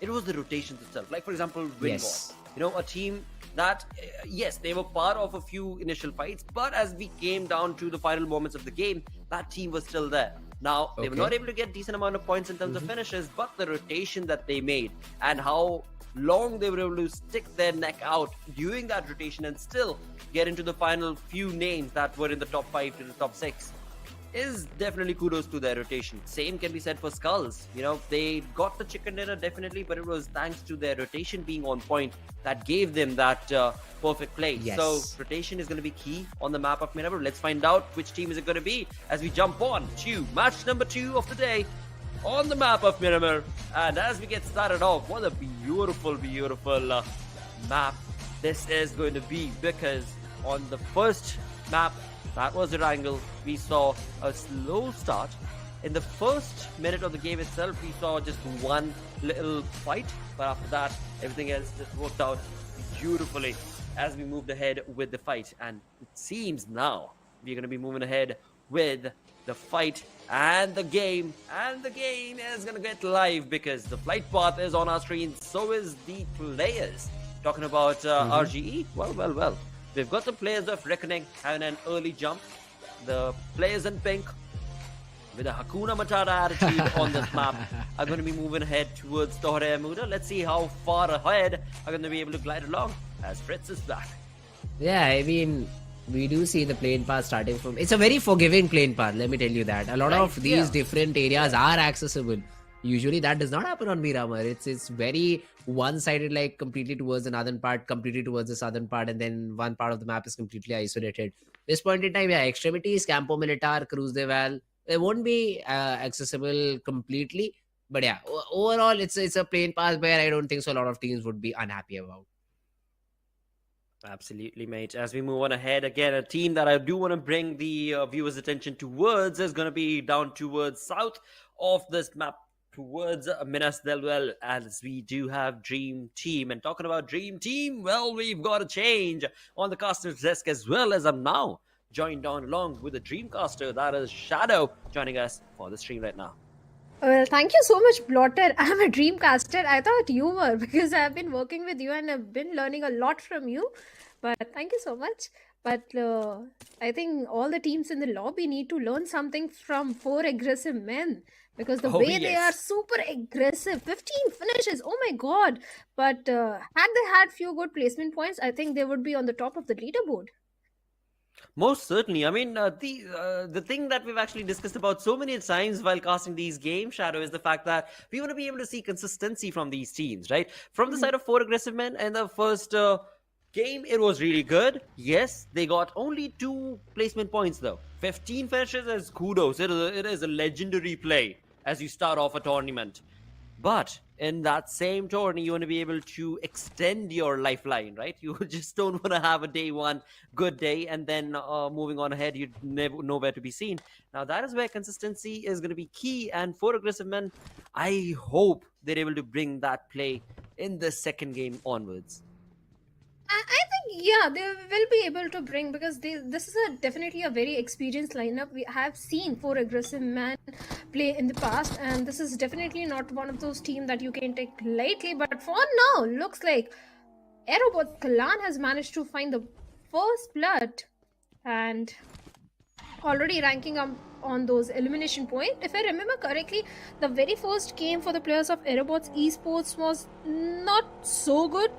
it was the rotations itself. Like, for example, WindGod. Yes. A team that, yes, they were part of a few initial fights, but as we came down to the final moments of the game, that team was still there. Now, they were Okay. not able to get decent amount of points in terms of finishes, but the rotation that they made and how long they were able to stick their neck out during that rotation and still get into the final few names that were in the top 5 to the top 6 is definitely kudos to their rotation. Same can be said for SkullTz. They got the chicken dinner definitely, but it was thanks to their rotation being on point that gave them that perfect play. Yes. So rotation is going to be key on the map of Miramar. Let's find out which team is it going to be as we jump on to match number 2 of the day on the map of Miramar. And as we get started off, what a beautiful map this is going to be, because on the first map, that was Erangel, we saw a slow start. In the first minute of the game itself, we saw just one little fight, but after that, everything else just worked out beautifully as we moved ahead with the fight. And it seems now we're going to be moving ahead with the fight and the game is going to get live, because the flight path is on our screen, so is the players. Talking about RGE, well, we've got the players of Reckoning having an early jump. The players in pink with a Hakuna Matata attitude on this map are going to be moving ahead towards Torre Amuda. Let's see how far ahead are going to be able to glide along as Fritz is back. Yeah, I mean, we do see the plane path starting from... It's a very forgiving plane path, let me tell you that. A lot Right, of these yeah. different areas are accessible. Usually that does not happen on Miramar. It's very one-sided, like completely towards the northern part, completely towards the southern part, and then one part of the map is completely isolated. This point in time, yeah, Extremities, Campo Militar, Cruz de Val, they won't be accessible completely. But yeah, overall, it's a plane path where I don't think so a lot of teams would be unhappy about. Absolutely, mate. As we move on ahead, again, a team that I do want to bring the viewers' attention towards is going to be down towards south of this map, towards Minas del Well, as we do have Dream Team. And talking about Dream Team, well, we've got a change on the caster's desk as well, as I'm now joined on along with the Dreamcaster, that is Shadow, joining us for the stream right now. Well, thank you so much, Blotter. I'm a Dreamcaster. I thought you were, because I've been working with you and I've been learning a lot from you. But thank you so much. But I think all the teams in the lobby need to learn something from 4 aggressive men. Because the way they are super aggressive, 15 finishes, oh my god. But had they had few good placement points, I think they would be on the top of the leaderboard. Most certainly. I mean, the thing that we've actually discussed about so many times while casting these games, Shadow, is the fact that we want to be able to see consistency from these teams, right? From the side of 4 aggressive men in the first game, it was really good. Yes, they got only 2 placement points though. 15 finishes as kudos. It is a legendary play as you start off a tournament. But in that same tourney, you want to be able to extend your lifeline, right? You just don't want to have a day one good day and then moving on ahead, you'd never nowhere to be seen. Now, that is where consistency is going to be key. And for Aggressive Men, I hope they're able to bring that play in the second game onwards. I think, yeah, they will be able to bring, because this is definitely a very experienced lineup. We have seen 4 Aggressive Men play in the past, and this is definitely not one of those teams that you can take lightly. But for now, looks like Aerobots Clan has managed to find the first blood and already ranking up on those elimination point. If I remember correctly, the very first game for the players of Aerobots Esports was not so good.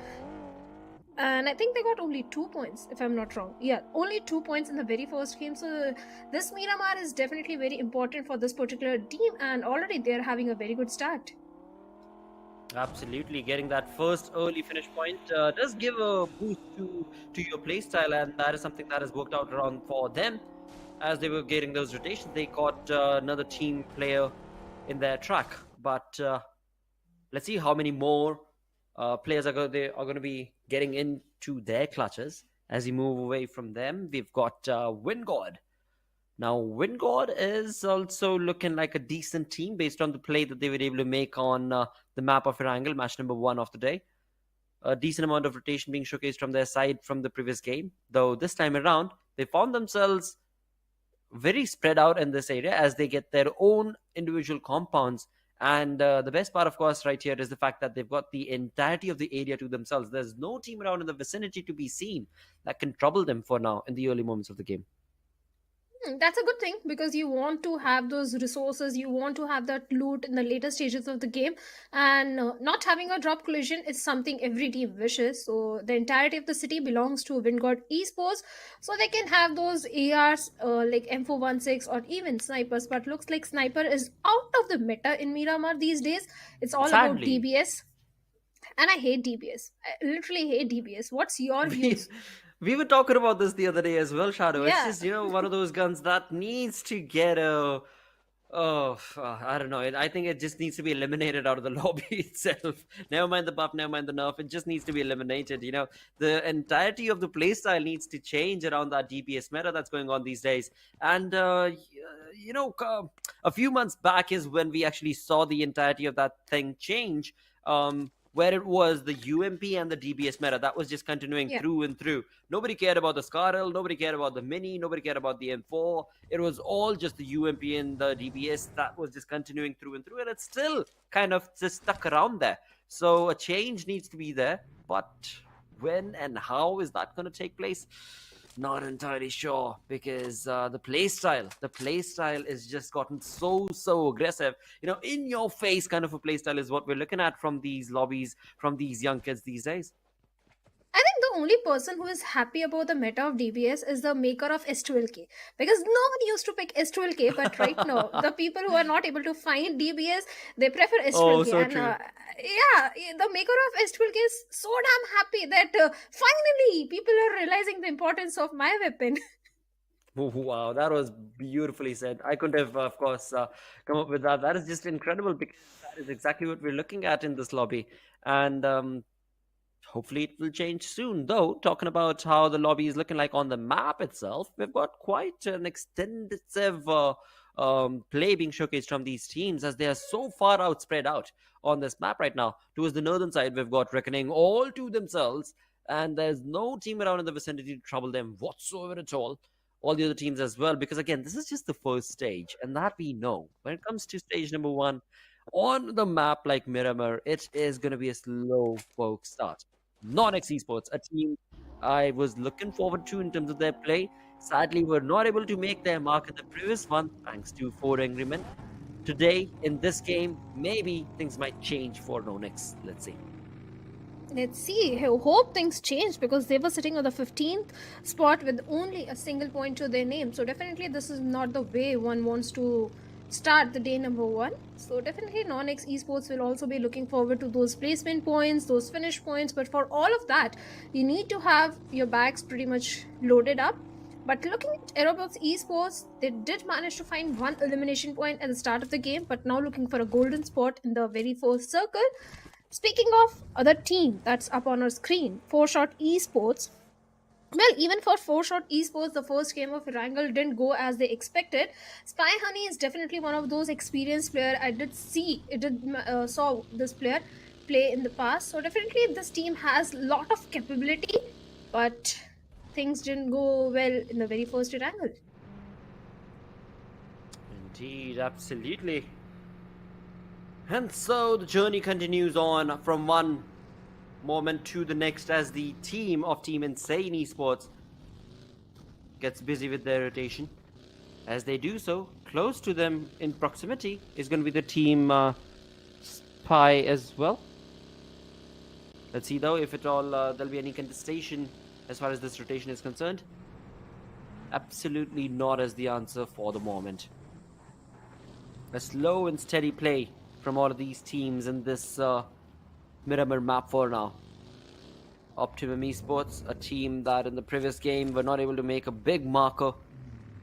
And I think they got only 2 points, if I'm not wrong. Yeah, only 2 points in the very first game. So this Miramar is definitely very important for this particular team, and already they're having a very good start. Absolutely, getting that first early finish point does give a boost to your playstyle, and that is something that has worked out around for them. As they were getting those rotations, they got another team player in their track. But let's see how many more players are going to be getting into their clutches as we move away from them. We've got WindGod. Now, WindGod is also looking like a decent team based on the play that they were able to make on the map of Erangel, match number 1 of the day. A decent amount of rotation being showcased from their side from the previous game, though this time around, they found themselves very spread out in this area as they get their own individual compounds. And the best part, of course, right here is the fact that they've got the entirety of the area to themselves. There's no team around in the vicinity to be seen that can trouble them for now in the early moments of the game. That's a good thing, because you want to have those resources, you want to have that loot in the later stages of the game, and not having a drop collision is something every team wishes. So the entirety of the city belongs to WindGod Esports, so they can have those ARs like M416 or even snipers. But looks like sniper is out of the meta in Miramar these days. It's all about Sadly. DBS, and I hate DBS. I literally hate DBS. What's your views? We were talking about this the other day as well, Shadow. Yeah. It's just, one of those guns that needs to get a... I don't know. I think it just needs to be eliminated out of the lobby itself. Never mind the buff, never mind the nerf. It just needs to be eliminated. The entirety of the playstyle needs to change around that DPS meta that's going on these days. And, a few months back is when we actually saw the entirety of that thing change. Where it was the UMP and the DBS meta that was just continuing through and through. Nobody cared about the Scarl, nobody cared about the Mini, nobody cared about the M4. It was all just the UMP and the DBS that was just continuing through and through, and it's still kind of just stuck around there. So a change needs to be there, but when and how is that going to take place? Not entirely sure, because the playstyle is just gotten so aggressive. In your face kind of a playstyle is what we're looking at from these lobbies, from these young kids these days. I think the only person who is happy about the meta of DBS is the maker of S12K, because no one used to pick S12K, but right now the people who are not able to find DBS, they prefer S12K. Oh, so and true. the maker of S12K is so damn happy that finally people are realizing the importance of my weapon. Wow, that was beautifully said. I couldn't have, of course, come up with that. That is just incredible, because that is exactly what we're looking at in this lobby. And hopefully it will change soon. Though, talking about how the lobby is looking like on the map itself, we've got quite an extensive play being showcased from these teams, as they are so far outspread out on this map right now. Towards the northern side, we've got Reckoning all to themselves, and there's no team around in the vicinity to trouble them whatsoever at all. All the other teams as well, because again, this is just the first stage, and that we know. When it comes to stage number 1, on the map like Miramar, it is going to be a slow folk start. NoNx Esports, a team I was looking forward to in terms of their play. Sadly, were not able to make their mark in the previous one, thanks to 4 Angry Men. Today, in this game, maybe things might change for NoNx. Let's see. Let's see. I hope things change, because they were sitting on the 15th spot with only a single point to their name. So definitely this is not the way one wants to start the day number 1. So definitely NoNx Esports will also be looking forward to those placement points, those finish points. But for all of that, you need to have your bags pretty much loaded up. But looking at AerobotzEsports, they did manage to find one elimination point at the start of the game, but now looking for a golden spot in the very first circle. Speaking of other team that's up on our screen, 4Shot Esports. Well, even for 4Shot Esports, the first game of Erangel didn't go as they expected. Spy Honey is definitely one of those experienced players. I did saw this player play in the past. So definitely this team has a lot of capability, but things didn't go well in the very first Erangel. Indeed, absolutely. And so the journey continues on from one moment to the next as the team of Team Insane Esports gets busy with their rotation. As they do so, close to them in proximity is going to be the team Spy as well. Let's see though if at all there'll be any contestation as far as this rotation is concerned. Absolutely not as the answer for the moment. A slow and steady play from all of these teams in this Miramar map for now. Optimum Esports, a team that in the previous game were not able to make a big marker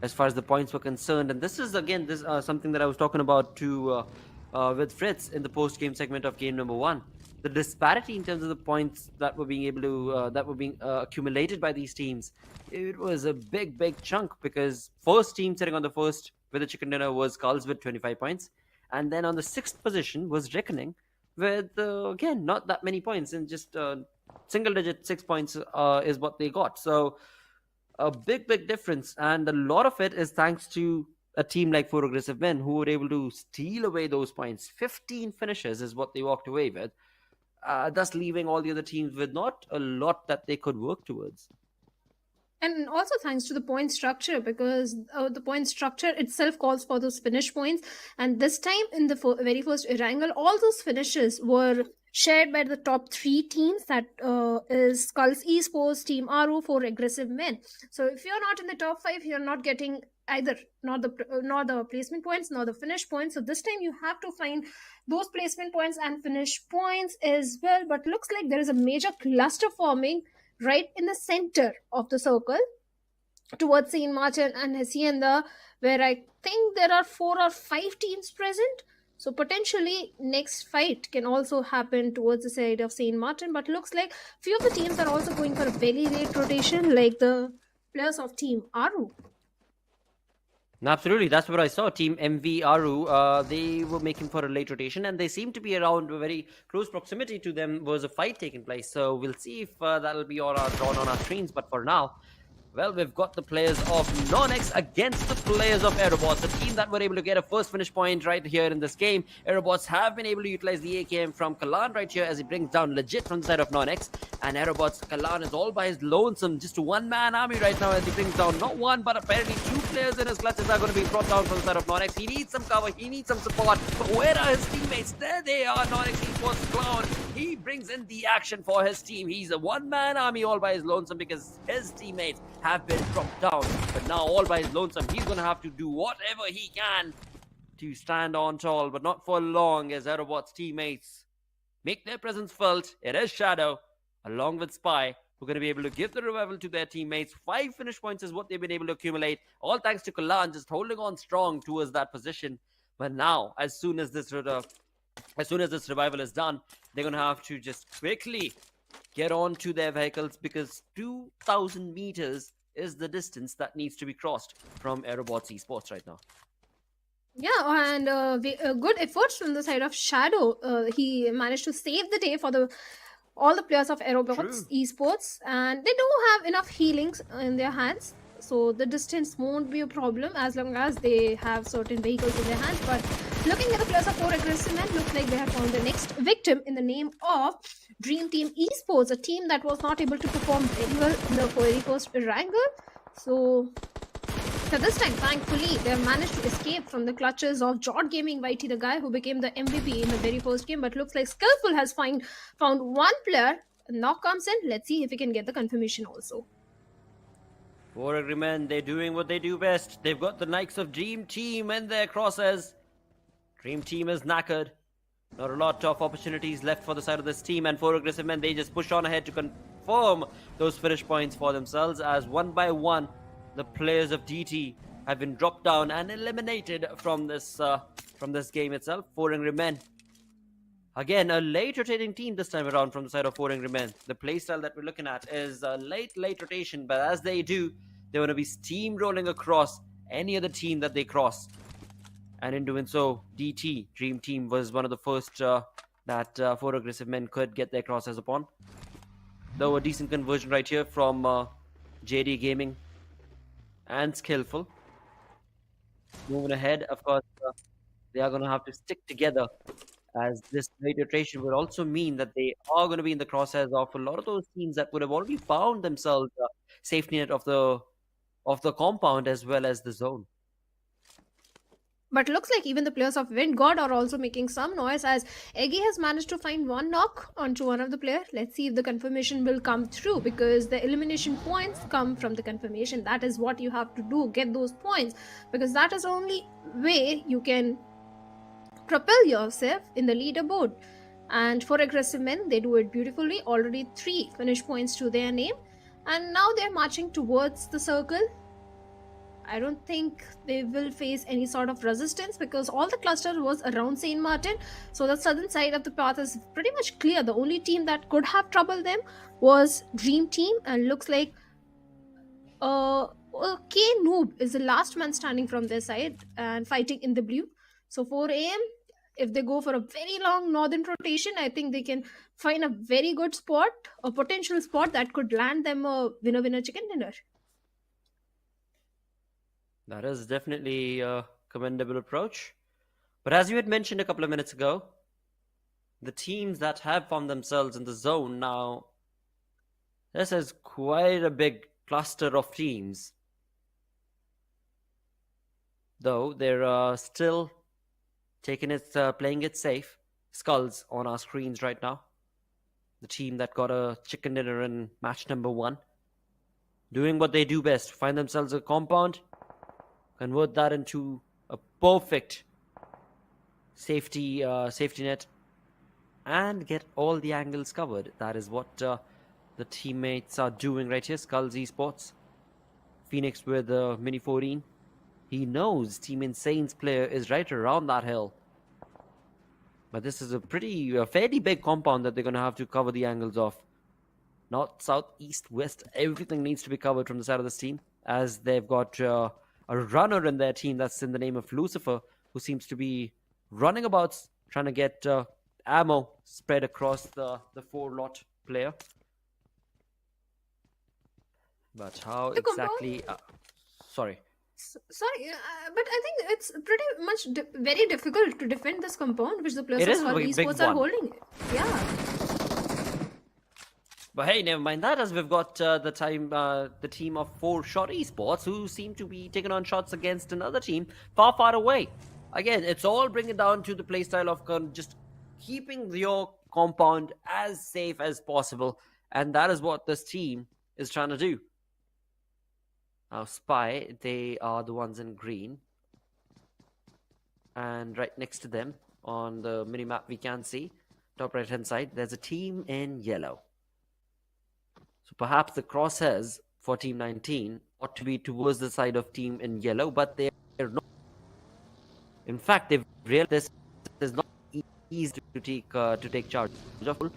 as far as the points were concerned. And this is again something that I was talking about with Fritz in the post-game segment of game number 1. The disparity in terms of the points that were being accumulated by these teams, it was a big chunk, because first team sitting on the first with a chicken dinner was SkullTz with 25 points, and then on the 6th position was Reckoning with again not that many points, and just single digit 6 points is what they got. So a big difference, and a lot of it is thanks to a team like 4 Aggressive Men, who were able to steal away those points. 15 finishes is what they walked away with, thus leaving all the other teams with not a lot that they could work towards. And also thanks to the point structure, because the point structure itself calls for those finish points. And this time in the very first Erangel, all those finishes were shared by the top 3 teams, that is SkullTz Esports, Team Aaru, 4 Aggressive Men. So if you're not in the top 5, you're not getting either nor the placement points nor the finish points. So this time you have to find those placement points and finish points as well. But looks like there is a major cluster forming right in the center of the circle towards Saint Martin and Hacienda, where I think there are 4 or 5 teams present. So potentially next fight can also happen towards the side of Saint Martin. But looks like few of the teams are also going for a very late rotation, like the players of Team Aaru. Absolutely, that's what I saw. Team MV Aaru, they were making for a late rotation, and they seem to be around a very close proximity to them was a fight taking place. So we'll see if that'll be all drawn on our screens. But for now, well, we've got the players of NoNx against the players of Aerobots, a team that were able to get a first finish point right here in this game. Aerobots have been able to utilize the AKM from Kalan right here as he brings down legit from the side of NoNx. And Aerobots, Kalan is all by his lonesome, just a one-man army right now as he brings down not one, but apparently 2 players in his clutches are going to be brought down from the side of NoNx. He needs some cover, he needs some support, but where are his teammates? There they are, NoNx Esports Cloud. He brings in the action for his team. He's a one-man army all by his lonesome because his teammates have been dropped down. But now all by his lonesome, he's going to have to do whatever he can to stand on tall, but not for long as Aerobots teammates make their presence felt. It is Shadow, along with Spy, who are going to be able to give the revival to their teammates. 5 finish points is what they've been able to accumulate, all thanks to Kalan just holding on strong towards that position. But now, as soon as this revival is done, they're going to have to just quickly get on to their vehicles, because 2,000 meters is the distance that needs to be crossed from AerobotzEsports right now. Yeah, and good efforts from the side of Shadow. He managed to save the day for all the players of AerobotzEsports, and they do have enough healings in their hands. So the distance won't be a problem as long as they have certain vehicles in their hands. But looking at the players of 4 Aggressive Men, looks like they have found the next victim in the name of Dream Team Esports, a team that was not able to perform very well in the very first Erangel. So this time, thankfully, they have managed to escape from the clutches of Jod Gaming YT, the guy who became the MVP in the very first game. But looks like Skillful has found one player. Knock comes in. Let's see if we can get the confirmation also. 4 Aggressive Men, they're doing what they do best. They've got the likes of Dream Team in their crosshairs. Dream Team is knackered. Not a lot of opportunities left for the side of this team, and 4 Aggressive Men, they just push on ahead to confirm those finish points for themselves, as one by one the players of DT have been dropped down and eliminated from this game itself. 4 Angry Men. Again, a late rotating team this time around from the side of 4 Angry Men. The playstyle that we're looking at is a late rotation, but as they do, they want to be steamrolling across any other team that they cross. And in doing so, DT, Dream Team, was one of the first that 4 Aggressive Men could get their crosses upon. Though a decent conversion right here from JD Gaming and Skillful. Moving ahead, of course, they are going to have to stick together, as this late iteration would also mean that they are going to be in the crosshairs of a lot of those teams that would have already found themselves safety net of the compound as well as the zone. But looks like even the players of WindGod are also making some noise, as Eggy has managed to find one knock onto one of the players. Let's see if the confirmation will come through, because the elimination points come from the confirmation. That is what you have to do, get those points, because that is the only way you can propel yourself in the leaderboard. And for Aggressive Men, they do it beautifully. Already 3 finish points to their name, and now they're marching towards the circle. I don't think they will face any sort of resistance, because all the cluster was around St. Martin, so the southern side of the path is pretty much clear. The only team that could have troubled them was Dream Team, and looks like K Noob is the last man standing from their side and fighting in the blue. So 4 AM, if they go for a very long northern rotation, I think they can find a very good spot, a potential spot that could land them a winner chicken dinner. That is definitely a commendable approach. But as you had mentioned a couple of minutes ago, the teams that have found themselves in the zone now, this is quite a big cluster of teams. Though they're still playing it safe. SkullTz on our screens right now. The team that got a chicken dinner in match number 1. Doing what they do best, find themselves a compound, convert that into a perfect safety net, and get all the angles covered. That is what the teammates are doing right here. SkullTz Esports, Phoenix with Mini 14. He knows Team Insane's player is right around that hill. But this is a fairly big compound that they're going to have to cover the angles of. North, south, east, west, everything needs to be covered from the side of this team, as they've got a runner in their team that's in the name of Lucifer, who seems to be running about trying to get ammo spread across the 4-lot player. But how exactly... sorry. Sorry, but I think it's pretty much very difficult to defend this compound which the players of SkullTz Esports are holding. Yeah. But hey, never mind that, as we've got the team of 4-Shot Esports, who seem to be taking on shots against another team far away. Again, it's all bringing down to the playstyle of just keeping your compound as safe as possible, and that is what this team is trying to do. Now, Spy, they are the ones in green. And right next to them, on the mini-map we can see, top right-hand side, there's a team in yellow. So perhaps the crosshairs for Team 19 ought to be towards the side of team in yellow, but they're not. In fact, they've realized this is not easy to take charge of. So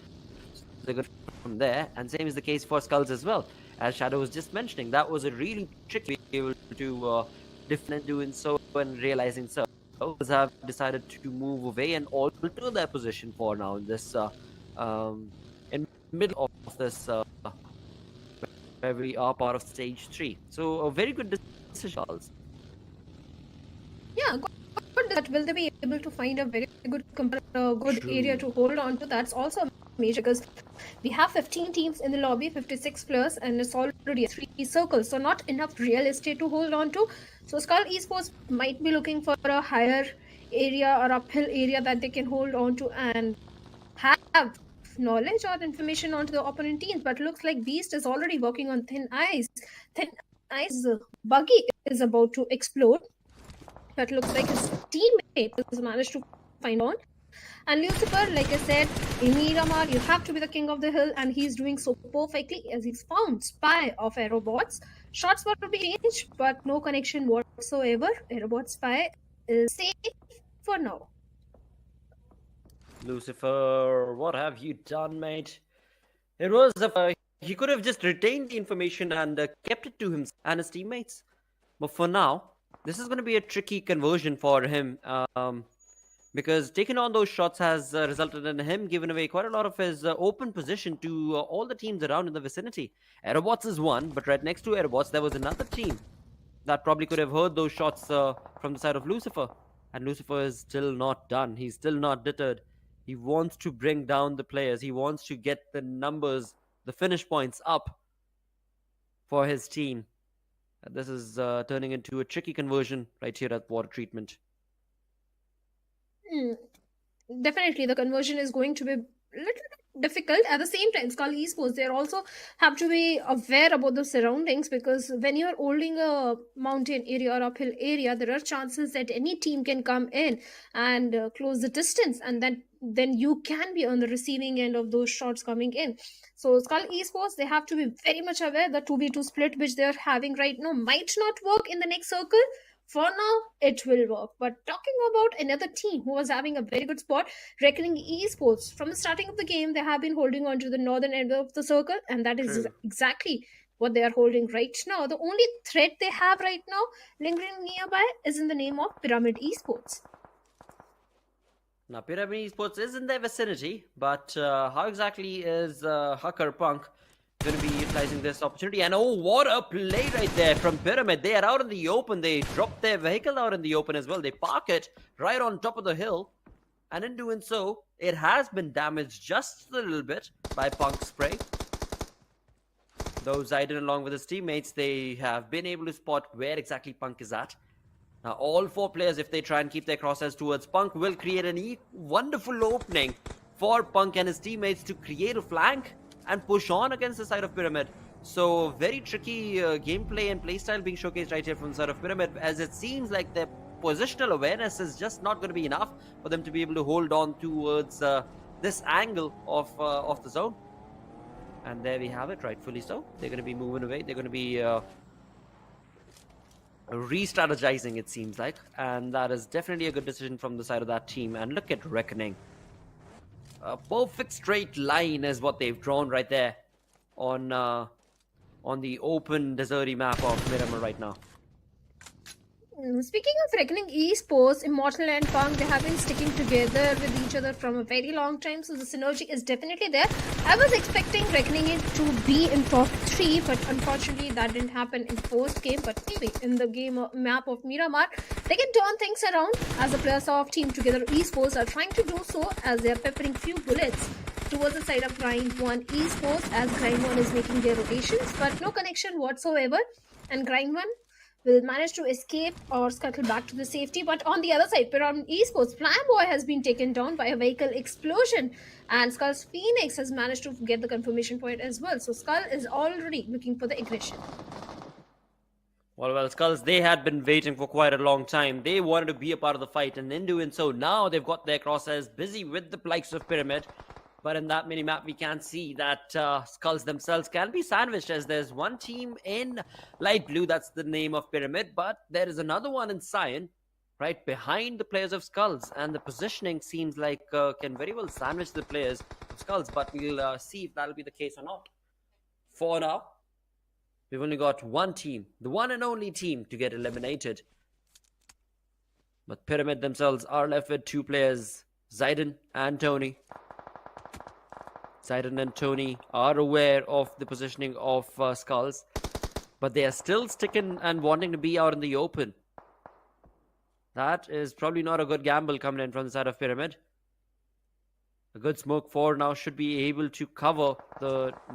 they're going from there, and same is the case for SkullTz as well. As Shadow was just mentioning, that was a really tricky to be able to defend doing so and realizing so. Others have decided to move away and alter their position for now in this in middle of this where we are part of stage 3. So a very good decision. Yeah, good. That will they be able to find a very good area to hold on to? That's also major, because we have 15 teams in the lobby, 56 players, and it's already 3 circles, so not enough real estate to hold on to. So SkullTz Esports might be looking for a higher area or uphill area that they can hold on to and have knowledge or information onto the opponent teams. But looks like Beast is already working on thin ice. Thin ice buggy is about to explode. That looks like his teammate has managed to find on. And Lucifer, like I said, In Miramar, you have to be the king of the hill, and he's doing so perfectly as he's found spy of Aerobots. Shots were to be changed, but no connection whatsoever. Aerobot spy is safe for now. Lucifer, what have you done, mate? It was he could have just retained the information and kept it to himself and his teammates. But for now, this is going to be a tricky conversion for him, because taking on those shots has resulted in him giving away quite a lot of his open position to all the teams around in the vicinity. Aerobots is one, but right next to Aerobots, there was another team that probably could have heard those shots from the side of Lucifer. And Lucifer is still not done. He's still not deterred. He wants to bring down the players. He wants to get the numbers, the finish points up for his team. This is turning into a tricky conversion right here at water treatment. Definitely, the conversion is going to be a little bit difficult. At the same time, SkullTz Esports, they also have to be aware about the surroundings, because when you're holding a mountain area or uphill area, there are chances that any team can come in and close the distance, and then you can be on the receiving end of those shots coming in. So SkullTz Esports, they have to be very much aware that 2v2 split which they're having right now might not work in the next circle. For now, it will work. But talking about another team who was having a very good spot, Reckoning Esports. From the starting of the game, they have been holding on to the northern end of the circle, and that is exactly what they are holding right now. The only threat they have right now lingering nearby is in the name of Pyramid Esports. Now, Pyramid Esports is in their vicinity, but how exactly is Hacker Punk going to be utilizing this opportunity? And oh, what a play right there from Pyramid. They are out in the open. They drop their vehicle out in the open as well. They park it right on top of the hill, and in doing so, it has been damaged just a little bit by Punk's spray. Though Zaiden, along with his teammates, they have been able to spot where exactly Punk is at. Now, all four players, if they try and keep their crosshairs towards Punk, will create a wonderful opening for Punk and his teammates to create a flank and push on against the side of Pyramid. So very tricky gameplay and playstyle being showcased right here from the side of Pyramid, as it seems like their positional awareness is just not going to be enough for them to be able to hold on towards this angle of the zone. And there we have it, rightfully so. They're going to be moving away. They're going to be re-strategizing, it seems like. And that is definitely a good decision from the side of that team. And look at Reckoning. A perfect straight line is what they've drawn right there on the open deserty map of Miramar right now. Speaking of Reckoning Esports, Immortal and Punk, they have been sticking together with each other from a very long time, so the synergy is definitely there. I was expecting Reckoning it to be in top 3, but unfortunately that didn't happen in first game. But maybe in the game map of Miramar, they can turn things around, as the players of Teamtogether Esports are trying to do so, as they are peppering few bullets towards the side of Grind1 Esports, as Grind1 is making their rotations, but no connection whatsoever, and Grind1 will manage to escape or scuttle back to the safety. But on the other side, Pyramid Esports, Flamboy has been taken down by a vehicle explosion, and Skull's Phoenix has managed to get the confirmation point as well. So Skull is already looking for the ignition. Well, Skulls, they had been waiting for quite a long time. They wanted to be a part of the fight, and in doing so, now they've got their crosshairs busy with the likes of Pyramid. But in that mini-map, we can see that Skulls themselves can be sandwiched, as there's one team in light blue, that's the name of Pyramid, but there is another one in cyan, right behind the players of Skulls, and the positioning seems like can very well sandwich the players of Skulls, but we'll see if that'll be the case or not. For now, we've only got one team, the one and only team, to get eliminated. But Pyramid themselves are left with two players, Zaiden and Tony. Zaiden and Tony are aware of the positioning of Skulls, but they are still sticking and wanting to be out in the open. That is probably not a good gamble coming in from the side of Pyramid. A good smoke for now should be able to cover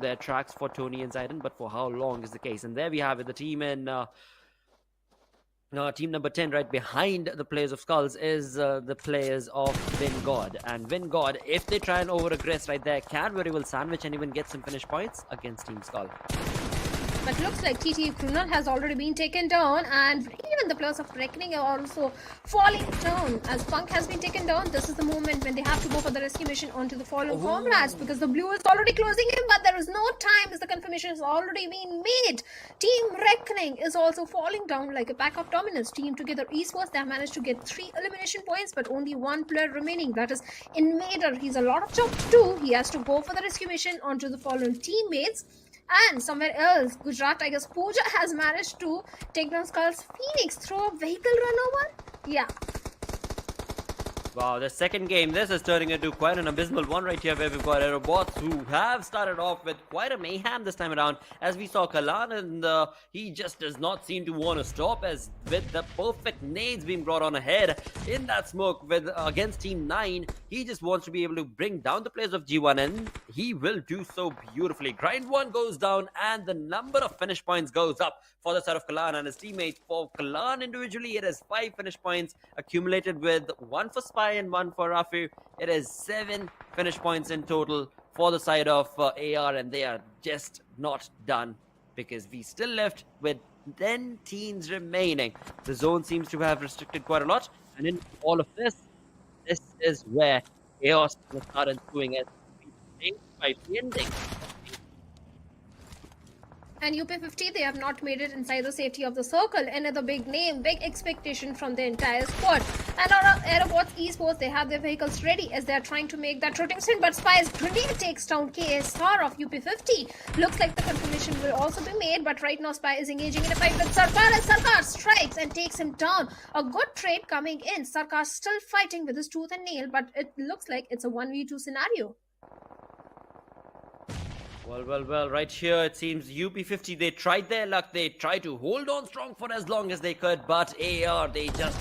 their tracks for Tony and Zaiden, but for how long is the case? And there we have it, the team in team number 10 right behind the players of Skulls is the players of WindGod. And WindGod, if they try and over-aggress right there, can very well sandwich and even get some finish points against Team Skull. But looks like TT Krunal has already been taken down, and even the players of Reckoning are also falling down. As Punk has been taken down, this is the moment when they have to go for the rescue mission onto the fallen comrades, because the blue is already closing in, but there is no time as the confirmation has already been made. Team Reckoning is also falling down like a pack of dominoes. Team Together Esports, they have managed to get 3 elimination points, but only one player remaining. That is Invader. He's a lot of job to do. He has to go for the rescue mission onto the fallen teammates. And somewhere else, Gujarat Tigers Pooja has managed to take down SkullTz Phoenix through a vehicle runover. Yeah. Wow, the second game, this is turning into quite an abysmal one right here, where we've got Aerobots who have started off with quite a mayhem this time around. As we saw Kalan, and he just does not seem to want to stop, as with the perfect nades being brought on ahead in that smoke with against Team 9, he just wants to be able to bring down the players of G1, and he will do so beautifully. Grind 1 goes down, and the number of finish points goes up for the side of Kalan and his teammates. For Kalan individually, it is 5 finish points accumulated, with 1 for Spy and 1 for Rafu. It is 7 finish points in total for the side of AR, and they are just not done, because we still left with 10 teams remaining. The zone seems to have restricted quite a lot, and in all of this is where chaos will start ensuing as we by the ending. And UP50, they have not made it inside the safety of the circle. Another big name, big expectation from the entire squad. And our Aerobots Esports, they have their vehicles ready as they are trying to make that rotating sprint. But Spy's grenade takes down KSR of UP50. Looks like the confirmation will also be made, but right now Spy is engaging in a fight with Sarkar, and Sarkar strikes and takes him down. A good trade coming in. Sarkar still fighting with his tooth and nail, but it looks like it's a 1v2 scenario. Well, right here it seems UP50, they tried their luck. They tried to hold on strong for as long as they could, but AR, they just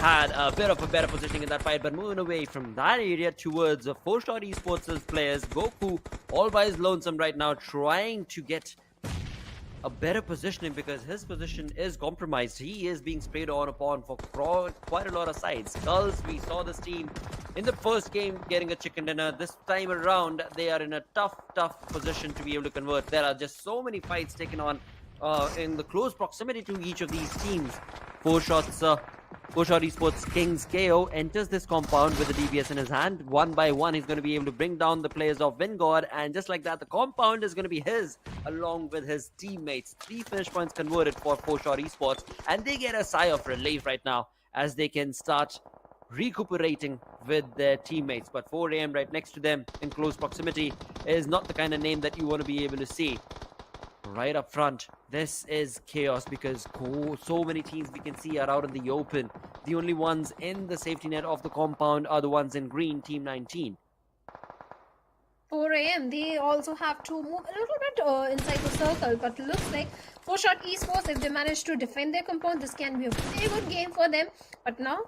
had a bit of a better positioning in that fight. But moving away from that area towards 4-star esports players, Goku all by his lonesome right now, trying to get a better positioning, because his position is compromised. He is being sprayed on upon for quite a lot of sides. SkullTz, we saw this team in the first game getting a chicken dinner. This time around, they are in a tough position to be able to convert. There are just so many fights taken on in the close proximity to each of these teams. 4-shot esports Kings KO enters this compound with the DBS in his hand. One by one, he's going to be able to bring down the players of WindGod, and just like that, the compound is going to be his, along with his teammates. 3 finish points converted for 4-shot esports, and they get a sigh of relief right now as they can start recuperating with their teammates. But 4 AM right next to them in close proximity is not the kind of name that you want to be able to see. Right up front, this is chaos, because so many teams we can see are out in the open. The only ones in the safety net of the compound are the ones in green, Team 19. 4 AM, they also have to move a little bit inside the circle, but looks like 4-shot esports, if they manage to defend their compound, this can be a very good game for them. But now,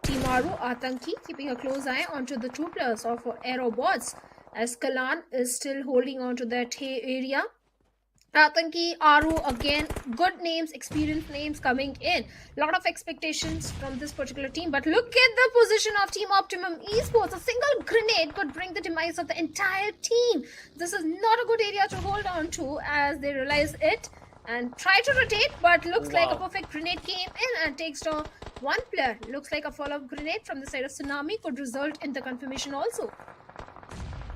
Team Aaru, Atanki, keeping a close eye onto the 2 players of Aerobots, as Kalan is still holding on to that area. Atanki, Aaru, again, good names, experienced names coming in. Lot of expectations from this particular team. But look at the position of Team Optimum Esports. A single grenade could bring the demise of the entire team. This is not a good area to hold on to, as they realize it and try to rotate. But looks like a perfect grenade came in and takes down one player. Looks like a follow-up grenade from the side of Tsunami could result in the confirmation also.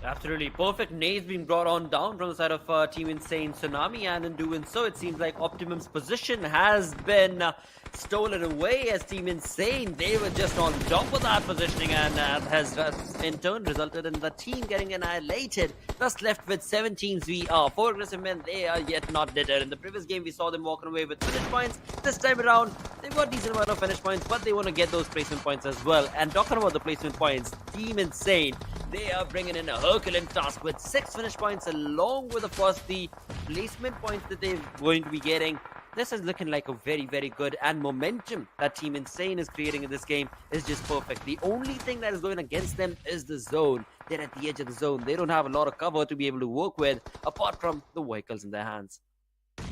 Absolutely perfect nades being brought on down from the side of Team Insane Tsunami, and in doing so, it seems like Optimum's position has been stolen away, as Team Insane, they were just on top of that positioning, and has in turn resulted in the team getting annihilated. Thus left with 7 teams. We are 4 aggressive men. They are yet not deterred. In the previous game, we saw them walking away with finish points. This time around, they've got a decent amount of finish points, but they want to get those placement points as well. And talking about the placement points, Team Insane, they are bringing in a Herculean task with 6 finish points, along with, of course, the placement points that they're going to be getting. This is looking like a very, very good, and momentum that Team Insane is creating in this game is just perfect. The only thing that is going against them is the zone. They're at the edge of the zone. They don't have a lot of cover to be able to work with, apart from the vehicles in their hands.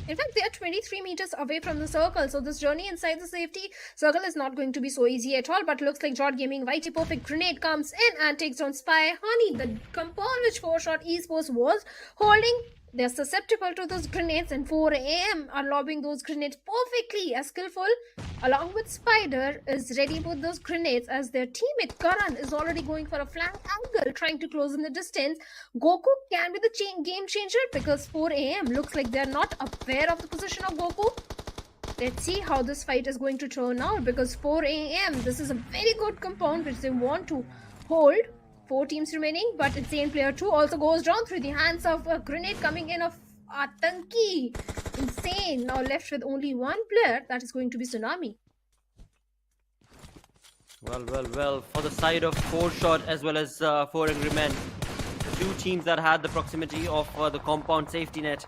In fact, they are 23 meters away from the circle, so this journey inside the safety circle is not going to be so easy at all. But looks like Jod Gaming Whitey perfect grenade comes in and takes down Spy Honey. The compound which 4-shot esports was holding they're susceptible to those grenades, and 4am are lobbing those grenades perfectly as Skillful, along with Spider, is ready with those grenades as their teammate Karan is already going for a flank angle, trying to close in the distance. Goku can be the game changer because 4am looks like they're not aware of the position of Goku. Let's see how this fight is going to turn out, because 4am, this is a very good compound which they want to hold. 4 teams remaining, but Insane Player 2 also goes down through the hands of a grenade coming in of Atanki. Insane now left with only one player, that is going to be Tsunami. Well, for the side of 4Shot as well as 4 Angry Men, the two teams that had the proximity of the compound safety net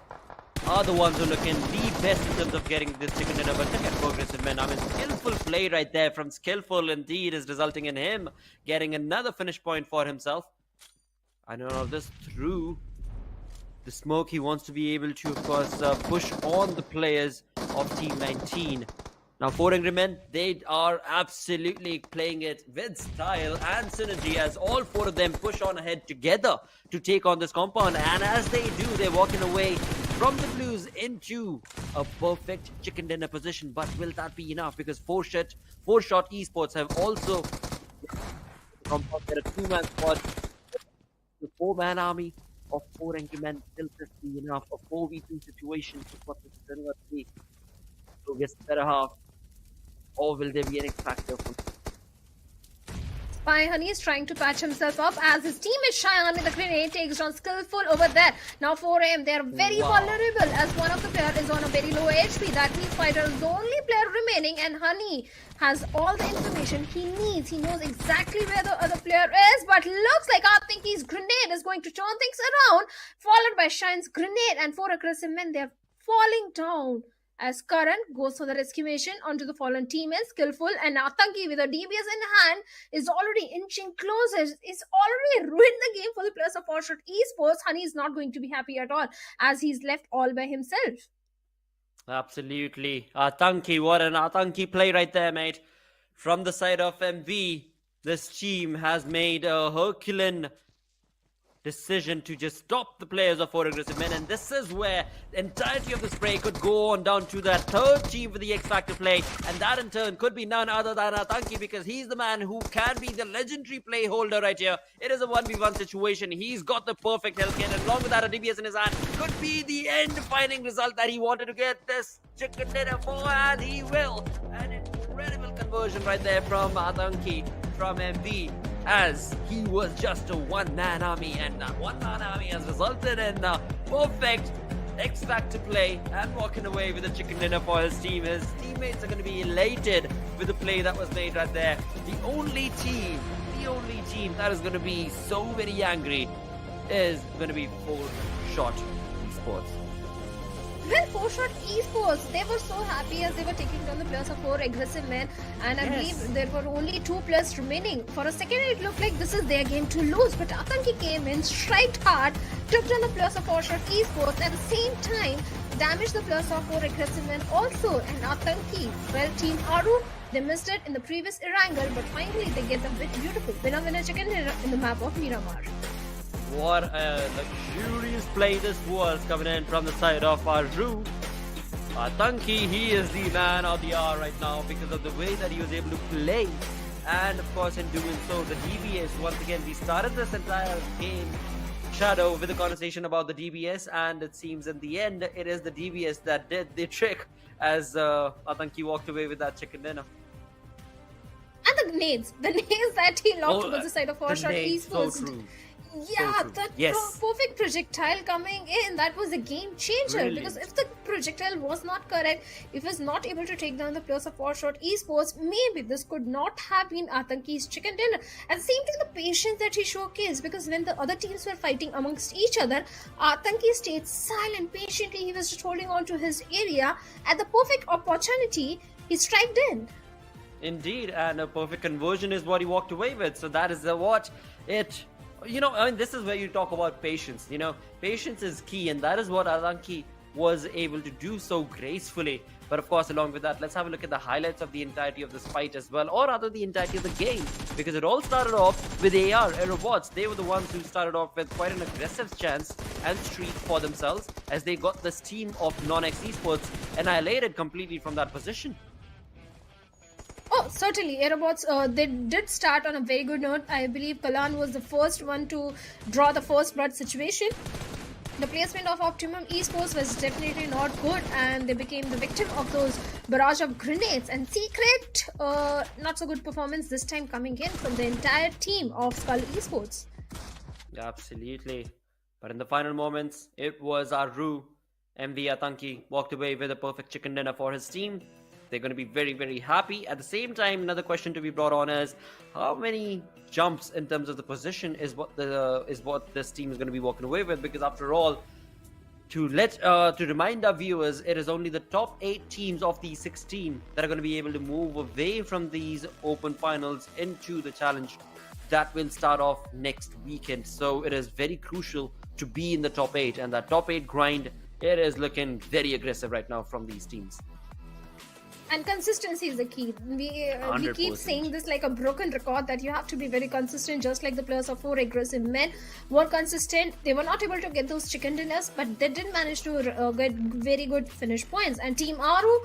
are the ones who look in the best in terms of getting this chicken dinner. But look at Progressive Men. I mean, skillful play right there from Skillful indeed is resulting in him getting another finish point for himself. I know all this through the smoke. He wants to be able to, of course, push on the players of Team 19. Now, 4 Angry Men, they are absolutely playing it with style and synergy as all 4 of them push on ahead together to take on this compound. And as they do, they're walking away from the Blues into a perfect chicken dinner position. But will that be enough? Because 4Shot Esports have also compound get a 2-man squad. The 4-man army of 4 Angry Men still just be enough. A 4v2 situation is what this is turning out to be. So gets the better half. Or will there be an X factor from Spy Honey is trying to patch himself up as his teammate Cheyenne with the grenade takes down Skillful over there. Now 4am, they are very vulnerable as one of the players is on a very low HP. That means Spider is the only player remaining, and Honey has all the information he needs. He knows exactly where the other player is, but looks like Atinki's grenade is going to turn things around, followed by Shine's grenade, and 4 aggressive men, they're falling down as Karan goes for the rescue mission onto the fallen teammates. Skillful and Atanki with a DBS in hand is already inching closer. It's already ruined the game for the players of 4Shot Esports. Honey is not going to be happy at all as he's left all by himself. Absolutely. Atanki, what an Atanki play right there, mate. From the side of MV, this team has made a Herculean decision to just stop the players of 4 aggressive men, and this is where the entirety of the spray could go on down to that third team for the X Factor play, and that in turn could be none other than Atanki, because he's the man who can be the legendary play holder right here. It is a 1v1 situation. He's got the perfect health kit, and along with that a DBS in his hand could be the end-defining result that he wanted to get this chicken dinner for, and he will. An incredible conversion right there from Atanki from MV, as he was just a one-man army, and that one-man army has resulted in a perfect X-Factor play and walking away with a chicken dinner for his team. His teammates are going to be elated with the play that was made right there. The only team that is going to be so very angry is going to be 4Shot Esports. Well, 4Shot Esports, they were so happy as they were taking down the players of 4 aggressive men, and I believe there were only 2 players remaining. For a second it looked like this is their game to lose, but Atanki came in, striked hard, took down the players of 4Shot Esports, at the same time damaged the players of 4 aggressive men also. And Atanki, well, Team Aaru, they missed it in the previous Erangel, but finally they get the beautiful winner chicken dinner in the map of Miramar. What a luxurious play this was coming in from the side of Aaru. Atanki, he is the man of the hour right now because of the way that he was able to play. And of course, in doing so, the DBS, once again, we started this entire game, Shadow, with a conversation about the DBS, and it seems in the end, it is the DBS that did the trick as Atanki walked away with that chicken dinner. And the grenades that he locked towards the side of 4Shot Esports. So true. Yeah, so that yes. perfect projectile coming in, that was a game changer. Brilliant. Because if the projectile was not correct, if it's not able to take down the players of 4Shot Esports, maybe this could not have been Atanki's chicken dinner. At the same time, the patience that he showcased, because when the other teams were fighting amongst each other, Atanki stayed silent, patiently, he was just holding on to his area. At the perfect opportunity, he striked in. Indeed, and a perfect conversion is what he walked away with. So that is what it... You know, I mean, this is where you talk about patience. You know, patience is key, and that is what Atanki was able to do so gracefully. But of course, along with that, let's have a look at the highlights of the entirety of this fight as well, or rather the entirety of the game, because it all started off with Aerobots. They were the ones who started off with quite an aggressive chance and streak for themselves as they got this team of NoNx Esports annihilated completely from that position. Oh, certainly. Aerobots, they did start on a very good note. I believe Kalan was the first one to draw the first blood situation. The placement of Optimum Esports was definitely not good, and they became the victim of those barrage of grenades. And secret, not so good performance this time coming in from the entire team of SkullTz Esports. Absolutely. But in the final moments, it was Aaru. MV Atanki walked away with a perfect chicken dinner for his team. They're going to be very, very happy. At the same time, another question to be brought on is how many jumps in terms of the position is what this team is going to be walking away with, because after all, to remind our viewers, it is only the top 8 teams of the 16 that are going to be able to move away from these open finals into the challenge that will start off next weekend. So it is very crucial to be in the top 8, and that top 8 grind, it is looking very aggressive right now from these teams. And consistency is the key. We 100%. keep saying this like a broken record, that you have to be very consistent, just like the players of 4 aggressive men were consistent. They were not able to get those chicken dinners, but they did manage to get very good finish points. And Team Aaru,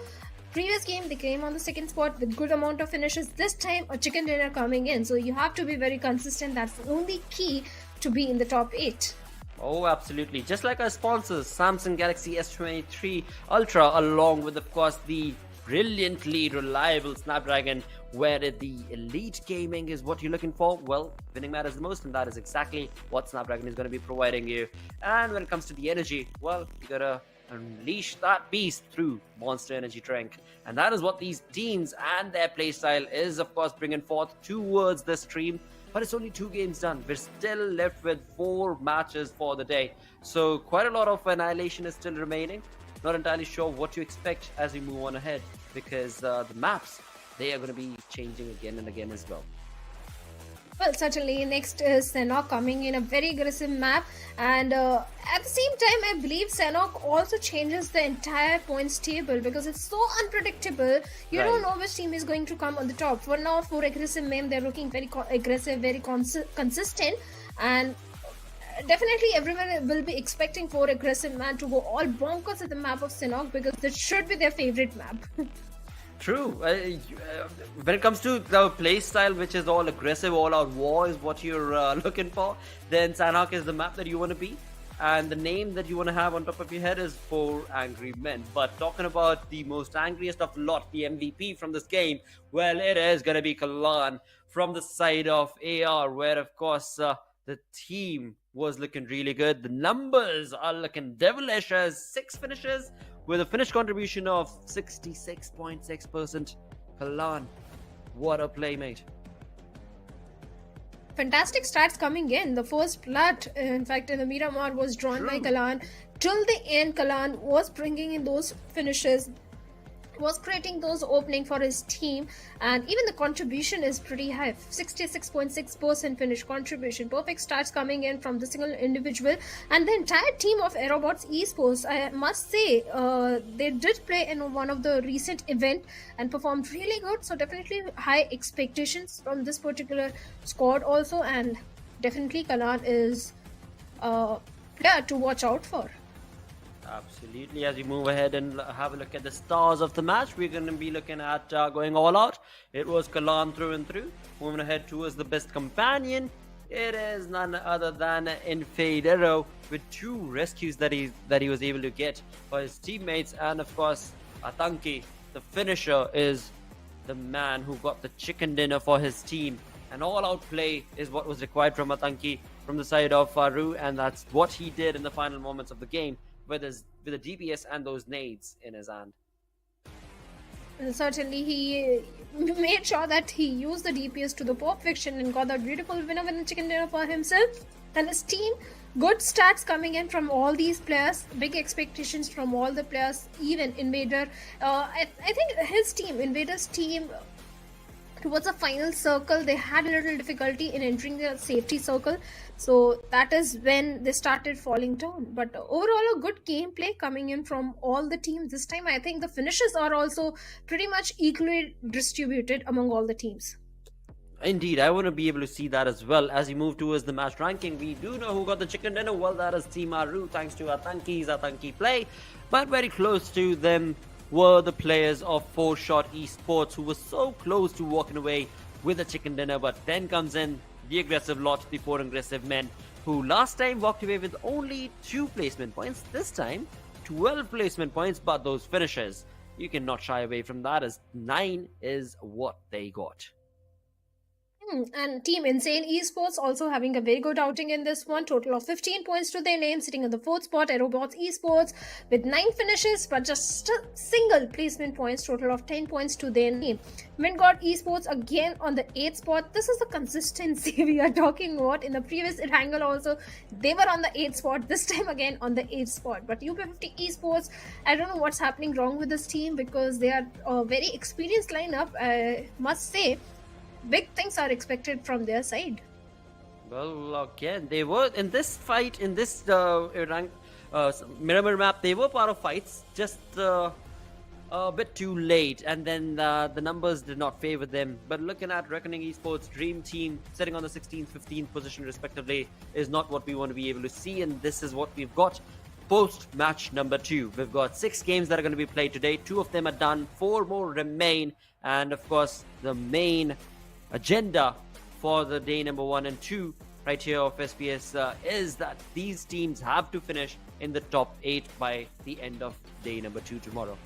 previous game, they came on the second spot with good amount of finishes. This time, a chicken dinner coming in. So you have to be very consistent. That's the only key to be in the top 8. Oh, absolutely. Just like our sponsors, Samsung Galaxy S23 Ultra, along with, of course, the brilliantly reliable Snapdragon, where the elite gaming is what you're looking for. Well, winning matters the most, and that is exactly what Snapdragon is going to be providing you. And when it comes to the energy, well, you gotta unleash that beast through Monster Energy Drink, and that is what these teams and their playstyle is, of course, bringing forth towards the stream. But it's only 2 games done. We're still left with 4 matches for the day, so quite a lot of annihilation is still remaining. Not entirely sure what to expect as we move on ahead, because the maps, they are going to be changing again and again as well. Well, certainly next is Sanhok coming in a very aggressive map, and at the same time, I believe Sanhok also changes the entire points table, because it's so unpredictable. You don't know which team is going to come on the top. For now, 4 aggressive men, they're looking very aggressive, very consistent, and definitely everyone will be expecting 4 aggressive men to go all bonkers at the map of Sanhok, because that should be their favorite map. True. When it comes to the play style, which is all aggressive, all out war is what you're looking for, then Sanhok is the map that you want to be. And the name that you want to have on top of your head is 4 Angry Men. But talking about the most angriest of lot, the MVP from this game, well, it is going to be Kalan from the side of AR, where, of course, the team was looking really good. The numbers are looking devilish as 6 finishes with a finish contribution of 66.6%. Kalan, what a playmate. Fantastic stats coming in. The first blood, in fact, in the Miramar was drawn by Kalan. Till the end, Kalan was bringing in those finishes, was creating those openings for his team, and even the contribution is pretty high, 66.6% finish contribution. Perfect starts coming in from the single individual, and the entire team of AerobotzEsports, I must say, they did play in one of the recent event and performed really good. So definitely high expectations from this particular squad also, and definitely Kalan is a player to watch out for. Absolutely. As we move ahead and have a look at the stars of the match, we're going to be looking at going all out. It was Kalan through and through. Moving ahead towards the best companion, it is none other than Infadero, with 2 rescues that he was able to get for his teammates. And of course, Atanki, the finisher, is the man who got the chicken dinner for his team. An all-out play is what was required from Atanki from the side of Aaru, and that's what he did in the final moments of the game, with a DPS and those nades in his hand. And certainly he made sure that he used the DPS to the perfection and got that beautiful winner chicken dinner for himself and his team. Good stats coming in from all these players, big expectations from all the players, even Invader. I think his team, Invader's team, towards the final circle, they had a little difficulty in entering the safety circle. So that is when they started falling down. But overall, a good gameplay coming in from all the teams. This time, I think the finishes are also pretty much equally distributed among all the teams. Indeed, I want to be able to see that as well. As we move towards the match ranking, we do know who got the chicken dinner. Well, that is Team Aaru, thanks to Atanki play. But very close to them were the players of 4-Shot Esports, who were so close to walking away with a chicken dinner. But then comes in the aggressive lot, the 4 aggressive men, who last time walked away with only 2 placement points. This time, 12 placement points, but those finishes, you cannot shy away from that, as 9 is what they got. And Team Insane Esports also having a very good outing in this one. Total of 15 points to their name, sitting on the 4th spot. AerobotzEsports with 9 finishes, but just a single placement points. Total of 10 points to their name. WindGod Esports again on the 8th spot. This is the consistency we are talking about. In the previous Erangel also, they were on the 8th spot. This time again on the 8th spot. But UP50 Esports, I don't know what's happening wrong with this team, because they are a very experienced lineup, I must say. Big things are expected from their side. Well, again, they were in this fight, in this Miramar map, they were part of fights, just a bit too late, and then the numbers did not favor them. But looking at Reckoning Esports Dream Team sitting on the 16th, 15th position respectively is not what we want to be able to see, and this is what we've got post match number 2. We've got 6 games that are going to be played today. 2 of them are done, 4 more remain, and of course the main agenda for the day number 1 and 2 right here of SPS is that these teams have to finish in the top 8 by the end of day number 2 tomorrow.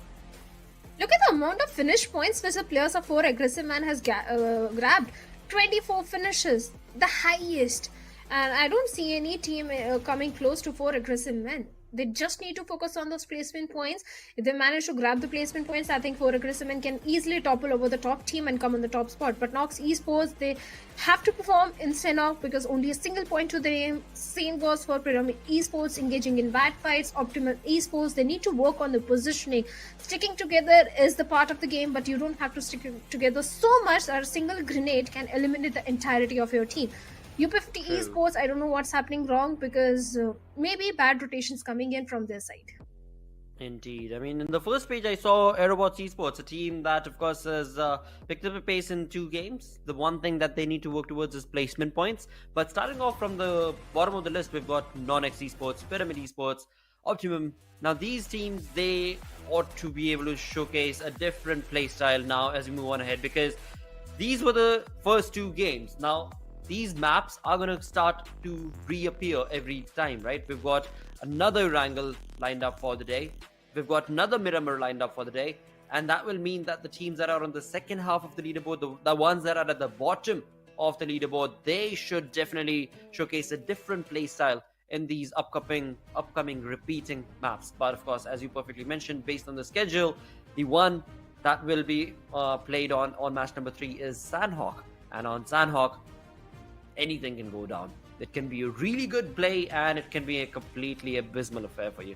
Look at the amount of finish points which the players of 4 aggressive man has grabbed. 24 finishes, the highest, and I don't see any team coming close to 4 aggressive men. They just need to focus on those placement points. If they manage to grab the placement points, I think 4 aggressive men can easily topple over the top team and come on the top spot. But NoNx Esports, they have to perform in Sanhok, because only a single point to the name. Same goes for Pyramid Esports, engaging in bad fights. Optimum Esports, they need to work on the positioning. Sticking together is the part of the game, but you don't have to stick together so much that a single grenade can eliminate the entirety of your team. UP50 Esports, I don't know what's happening wrong, because maybe bad rotations coming in from their side. Indeed. I mean, in the first page, I saw AerobotzEsports, a team that, of course, has picked up a pace in 2 games. The one thing that they need to work towards is placement points. But starting off from the bottom of the list, we've got NoNx Esports, Pyramid Esports, Optimum. Now, these teams, they ought to be able to showcase a different playstyle now as we move on ahead, because these were the first 2 games. Now, these maps are going to start to reappear every time, right? We've got another Erangel lined up for the day. We've got another Miramar lined up for the day. And that will mean that the teams that are on the second half of the leaderboard, the ones that are at the bottom of the leaderboard, they should definitely showcase a different play style in these upcoming repeating maps. But of course, as you perfectly mentioned, based on the schedule, the one that will be played on match number 3 is Sanhok. And on Sanhok, anything can go down. It can be a really good play, and it can be a completely abysmal affair for you.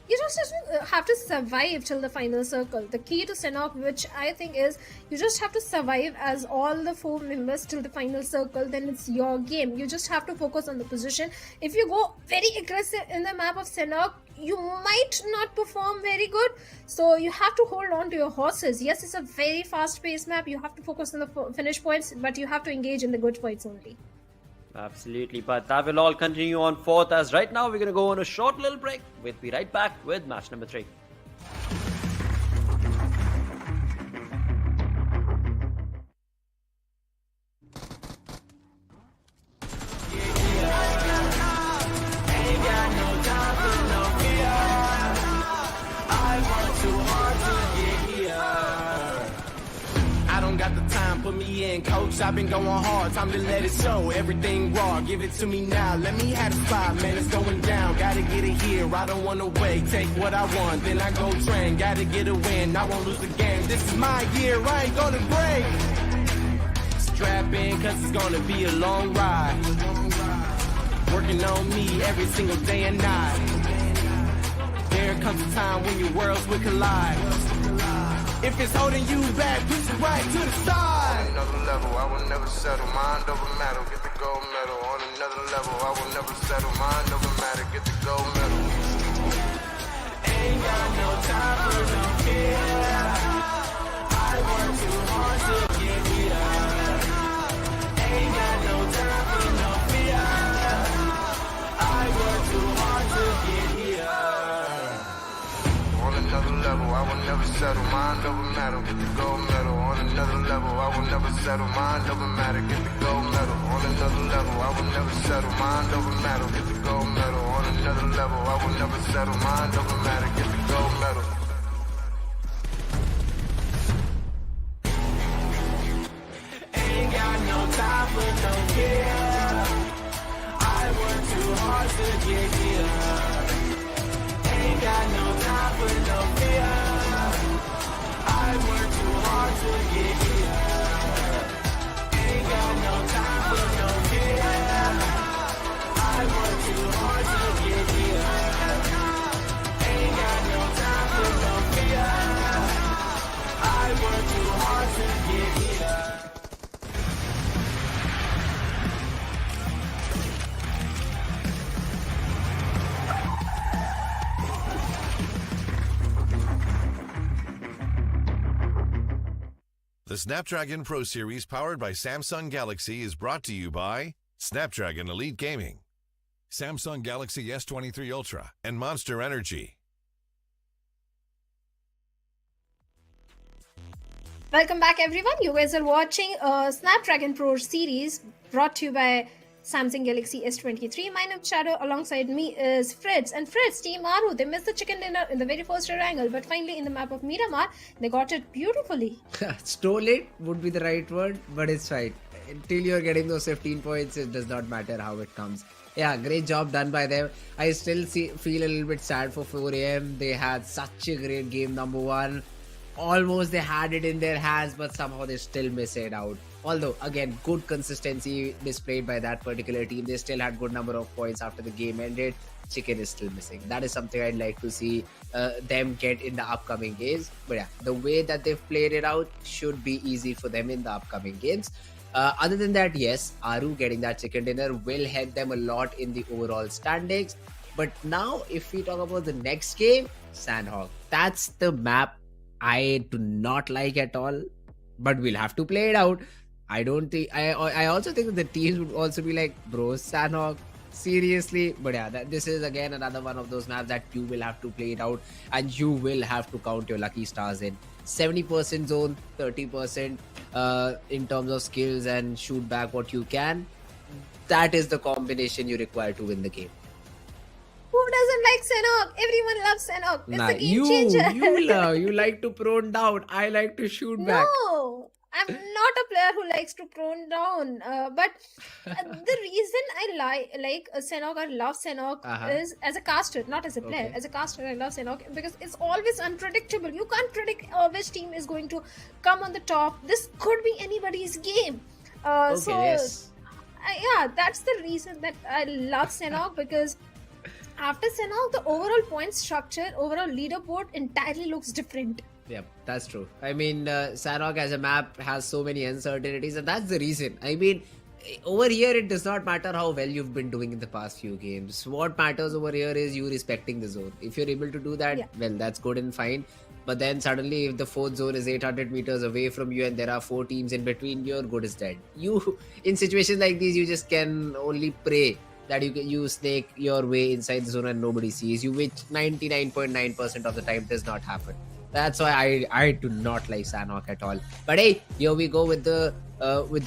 You just have to survive till the final circle. The key to Sanhok, which I think is, you just have to survive as all the 4 members till the final circle. Then it's your game. You just have to focus on the position. If you go very aggressive in the map of Sanhok, you might not perform very good. So you have to hold on to your horses. Yes, it's a very fast-paced map. You have to focus on the finish points, but you have to engage in the good fights only. Absolutely, but that will all continue on 4th, as right now we're going to go on a short little break. We'll be right back with match number 3. Put me in, coach, I've been going hard, time to let it show, everything raw, give it to me now, let me have the spot, man, it's going down, gotta get it here, I don't wanna wait, take what I want, then I go train, gotta get a win, I won't lose the game, this is my year, I ain't gonna break, strap in, cause it's gonna be a long ride, working on me every single day and night, there comes a time when your worlds will collide, If it's holding you back, push it right to the side. On another level, I will never settle. Mind over matter, get the gold medal. On another level, I will never settle. Mind over matter, get the gold medal. Ain't got no time for no fear. I work too hard to get here. Ain't got no time for no fear. I work too hard to get here. On another level, I will never settle. Mind over matter, get the gold medal. On another level, I will never settle. Mind over matter, get the gold medal. On another level, I will never settle. Mind over matter, get the gold medal. On another level, I will never settle. Mind over matter, get the gold medal. Ain't got no time for no care. I work too hard to get here. Ain't got no time for no fear. I work too hard to get here. Ain't got no time for no fear. I work too hard to get here. Ain't got no time for no fear. I work too hard to get here. The Snapdragon Pro Series powered by Samsung Galaxy is brought to you by Snapdragon Elite Gaming, Samsung Galaxy S23 Ultra, and Monster Energy. Welcome back, everyone. You guys are watching Snapdragon Pro Series brought to you by Samsung Galaxy S23. My name is Shadow. Alongside me is Fritz. And Fritz, Team Aaru, they missed the chicken dinner in the very first Erangel, but finally in the map of Miramar, they got it beautifully. Stole it would be the right word, but it's fine. Until you're getting those 15 points, it does not matter how it comes. Yeah, great job done by them. I still feel a little bit sad for 4 AM. They had such a great game, number one. Almost they had it in their hands, but somehow they still miss it out. Although, again, good consistency displayed by that particular team. They still had good number of points after the game ended. Chicken is still missing. That is something I'd like to see them get in the upcoming games. But yeah, the way that they've played it out should be easy for them in the upcoming games. Other than that, yes, Aaru getting that chicken dinner will help them a lot in the overall standings. But now, if we talk about the next game, Sanhok. That's the map I do not like at all. But we'll have to play it out. I don't think I also think that the teams would also be like, bro, Sanhok, seriously. But yeah, this is again another one of those maps that you will have to play it out, and you will have to count your lucky stars in. 70% zone, 30% in terms of skills and shoot back what you can. That is the combination you require to win the game. Who doesn't like Sanhok? Everyone loves Sanhok. It's a game changer. You like to prone down. I like to shoot back. No, I'm not a player who likes to prone down. But the reason I like Sanhok, I love Sanhok is as a caster, not as a player. Okay. As a caster, I love Sanhok because it's always unpredictable. You can't predict which team is going to come on the top. This could be anybody's game. Yes. Yeah, that's the reason that I love Sanhok because after Sanhok, the overall point structure, overall leaderboard entirely looks different. Yeah, that's true. I mean, Sanhok as a map has so many uncertainties, and that's the reason. I mean, over here, it does not matter how well you've been doing in the past few games. What matters over here is you respecting the zone. If you're able to do that, well, that's good and fine. But then suddenly, if the fourth zone is 800 meters away from you and there are 4 teams in between, your good is dead. In situations like these, you just can only pray that you snake your way inside the zone and nobody sees you, which 99.9% of the time does not happen. That's why I do not like Sanhok at all. But hey, here we go with the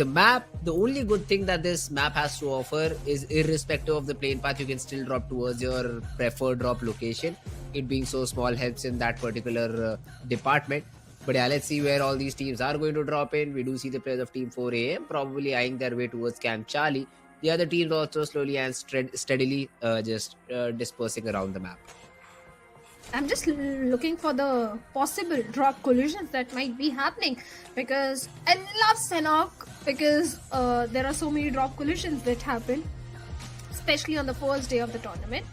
map. The only good thing that this map has to offer is, irrespective of the plane path, you can still drop towards your preferred drop location. It being so small helps in that particular department. But yeah, let's see where all these teams are going to drop in. We do see the players of Team 4 AM probably eyeing their way towards Camp Charlie. The other teams also slowly and steadily just dispersing around the map. I'm just looking for the possible drop collisions that might be happening because I love Sanhok because there are so many drop collisions that happen, especially on the first day of the tournament,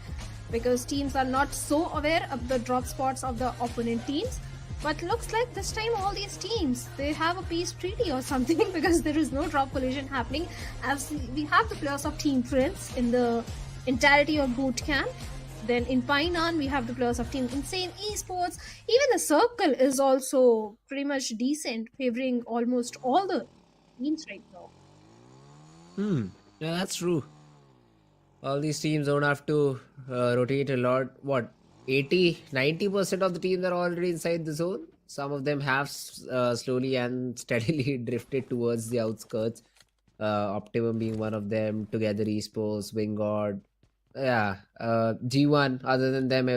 because teams are not so aware of the drop spots of the opponent teams. But looks like this time all these teams, they have a peace treaty or something because there is no drop collision happening. As we have the players of Team Prince in the entirety of boot camp. Then in Painan, we have the players of Team Insane Esports. Even the circle is also pretty much decent, favoring almost all the teams right now. Yeah, that's true. All these teams don't have to rotate a lot. What, 80-90% of the teams are already inside the zone. Some of them have slowly and steadily drifted towards the outskirts. Optimum being one of them, Together Esports, WindGod. Yeah, G1. Other than them,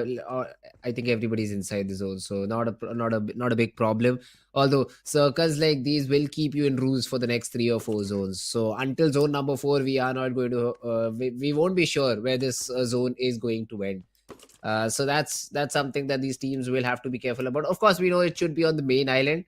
I think everybody's inside the zone, so not a big problem. Although circles like these will keep you in rules for the next 3 or 4 zones. So until zone number 4, we are not going to. We won't be sure where this zone is going to end. So that's something that these teams will have to be careful about. Of course, we know it should be on the main island,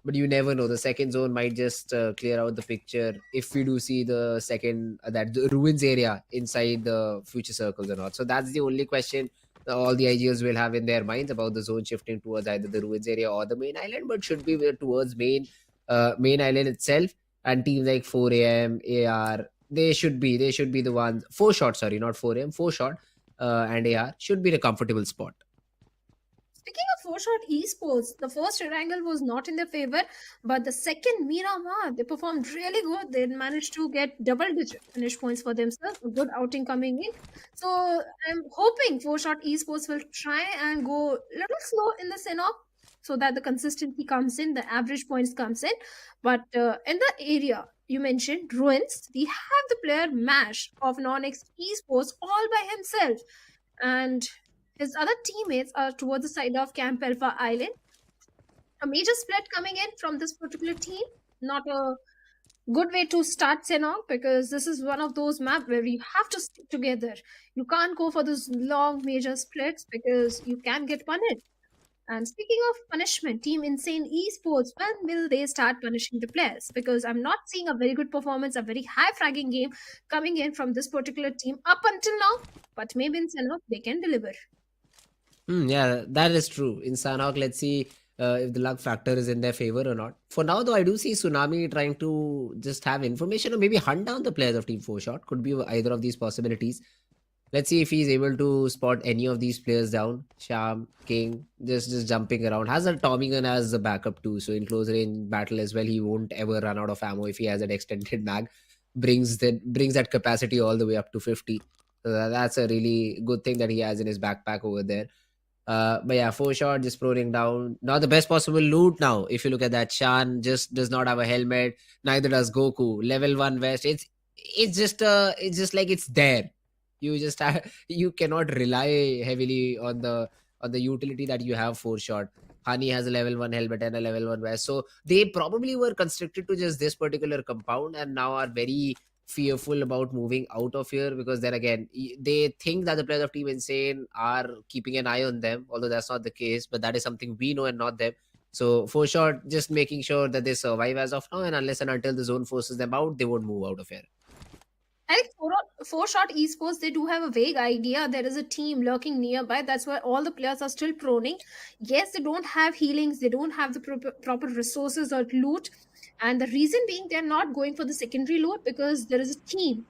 but you never know. The second zone might just clear out the picture if we do see the second the ruins area inside the future circles or not. So that's the only question all the IGLs will have in their minds about the zone shifting towards either the ruins area or the main island, but should be towards main island itself. And teams like 4am, AR, they should be the ones. 4shot, sorry, not 4am, 4shot and AR should be the comfortable spot. Speaking of 4shot esports, the first Erangel was not in their favor, but the second Miramar, they performed really good. They managed to get double-digit finish points for themselves. A good outing coming in. So I'm hoping 4shot esports will try and go a little slow in the Sanhok so that the consistency comes in, the average points comes in. But in the area you mentioned, Ruins, we have the player Mash of NoNx Esports all by himself. And his other teammates are towards the side of Camp Alpha Island. A major split coming in from this particular team. Not a good way to start Sanhok because this is one of those maps where you have to stick together. You can't go for those long major splits because you can get punished. And speaking of punishment, Team Insane Esports, when will they start punishing the players? Because I'm not seeing a very good performance, a very high fragging game coming in from this particular team up until now. But maybe in Sanhok, they can deliver. Yeah, that is true. In Sanhok, let's see if the luck factor is in their favor or not. For now, though, I do see Tsunami trying to just have information or maybe hunt down the players of Team 4shot. Could be either of these possibilities. Let's see if he's able to spot any of these players down. Sham, King, just jumping around. Has a Tommy gun as a backup too. So in close range battle as well, he won't ever run out of ammo if he has an extended mag. Brings that capacity all the way up to 50. So that's a really good thing that he has in his backpack over there. But yeah, 4shot just proning down. Not the best possible loot now. If you look at that, Shan just does not have a helmet. Neither does Goku. Level 1 vest. It's just like it's there. You cannot rely heavily on the utility that you have 4shot. Honey has a level 1 helmet and a level 1 vest. So they probably were constricted to just this particular compound and now are very fearful about moving out of here because then again they think that the players of Team Insane are keeping an eye on them, although that's not the case, but that is something we know and not them. So 4shot just making sure that they survive as of now, and unless and until the zone forces them out, they won't move out of here. I think 4shot esports, they do have a vague idea. There is a team lurking nearby. That's why all the players are still proning. Yes, they don't have healings. They don't have the proper resources or loot. And the reason being they're not going for the secondary loot because there is a team.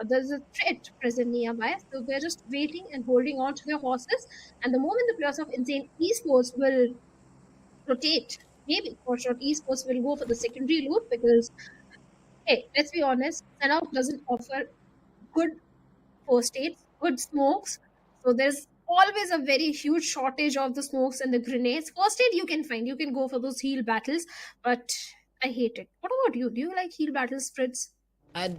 There's a threat present nearby. So they're just waiting and holding on to their horses. And the moment the players of Insane Esports will rotate, maybe 4shot esports will go for the secondary loot because hey, let's be honest, Sanhok doesn't offer good first aids, good smokes. So there's always a very huge shortage of the smokes and the grenades. First aid you can find, you can go for those heal battles, but I hate it. What about you? Do you like heal battles, Fritz?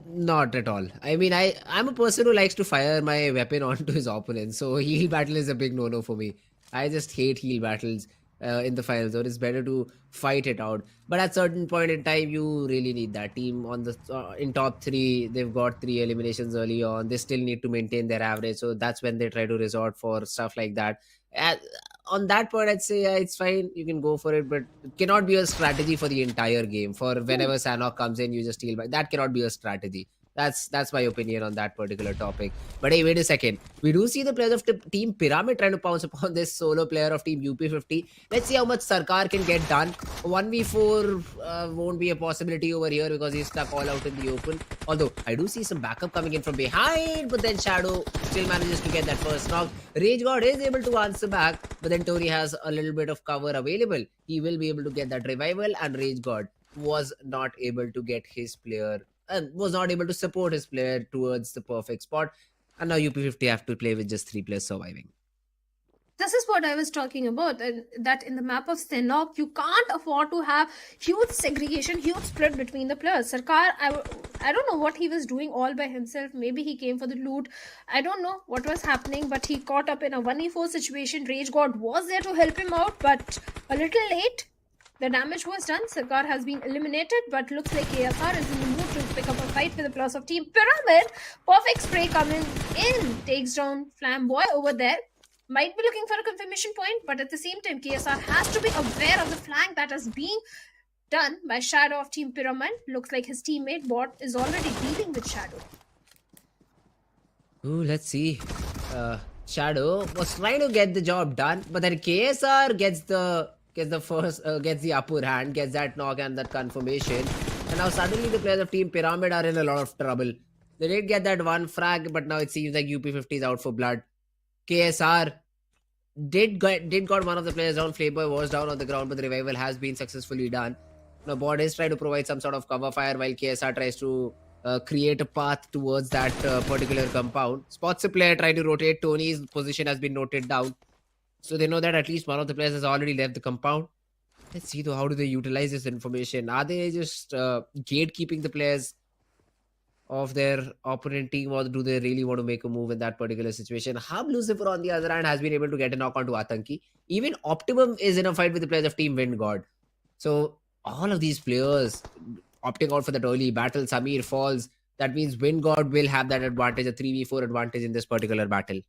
Not at all. I mean, I'm a person who likes to fire my weapon onto his opponent, so heal battle is a big no-no for me. I just hate heal battles. In the final zone, it's better to fight it out. But at certain point in time, you really need that team on the in top 3. They've got 3 eliminations early on. They still need to maintain their average, so that's when they try to resort for stuff like that. On that point, I'd say yeah, it's fine. You can go for it, but it cannot be a strategy for the entire game. For whenever Sanhok comes in, you just heal back. That cannot be a strategy. That's my opinion on that particular topic. But hey, wait a second. We do see the players of Team Pyramid trying to pounce upon this solo player of Team UP50. Let's see how much Sarkar can get done. 1v4 won't be a possibility over here because he's stuck all out in the open. Although I do see some backup coming in from behind, but then Shadow still manages to get that first knock. RageGod is able to answer back, but then Tony has a little bit of cover available. He will be able to get that revival, and RageGod was not able to get his player and was not able to support his player towards the perfect spot. And now UP50 have to play with just 3 players surviving. This is what I was talking about, and that in the map of Sanhok, you can't afford to have huge segregation, huge split between the players. Sarkar, I don't know what he was doing all by himself. Maybe he came for the loot. I don't know what was happening, but he caught up in a 1v4 situation. RageGod was there to help him out, but a little late. The damage was done. Sarkar has been eliminated, but looks like KSR is in the mood to pick up a fight with the plus of Team Pyramid. Perfect spray coming in. Takes down Flamboy over there. Might be looking for a confirmation point, but at the same time, KSR has to be aware of the flank that is being done by Shadow of Team Pyramid. Looks like his teammate Bot is already dealing with Shadow. Ooh, let's see. Shadow was trying to get the job done, but then KSR gets the upper hand, gets that knock and that confirmation. And now suddenly the players of Team Pyramid are in a lot of trouble. They did get that one frag, but now it seems like UP50 is out for blood. KSR did got one of the players down. Flayboy was down on the ground, but the revival has been successfully done. Now Bot is trying to provide some sort of cover fire while KSR tries to create a path towards that particular compound. Spots a player trying to rotate. Tony's position has been noted down. So they know that at least one of the players has already left the compound. Let's see though, how do they utilize this information? Are they just gatekeeping the players of their opponent team, or do they really want to make a move in that particular situation? Hub Lucifer on the other hand has been able to get a knock onto Atanki. Even Optimum is in a fight with the players of Team WindGod. So all of these players opting out for that early battle. Samir falls. That means WindGod will have that advantage, a 3v4 advantage in this particular battle.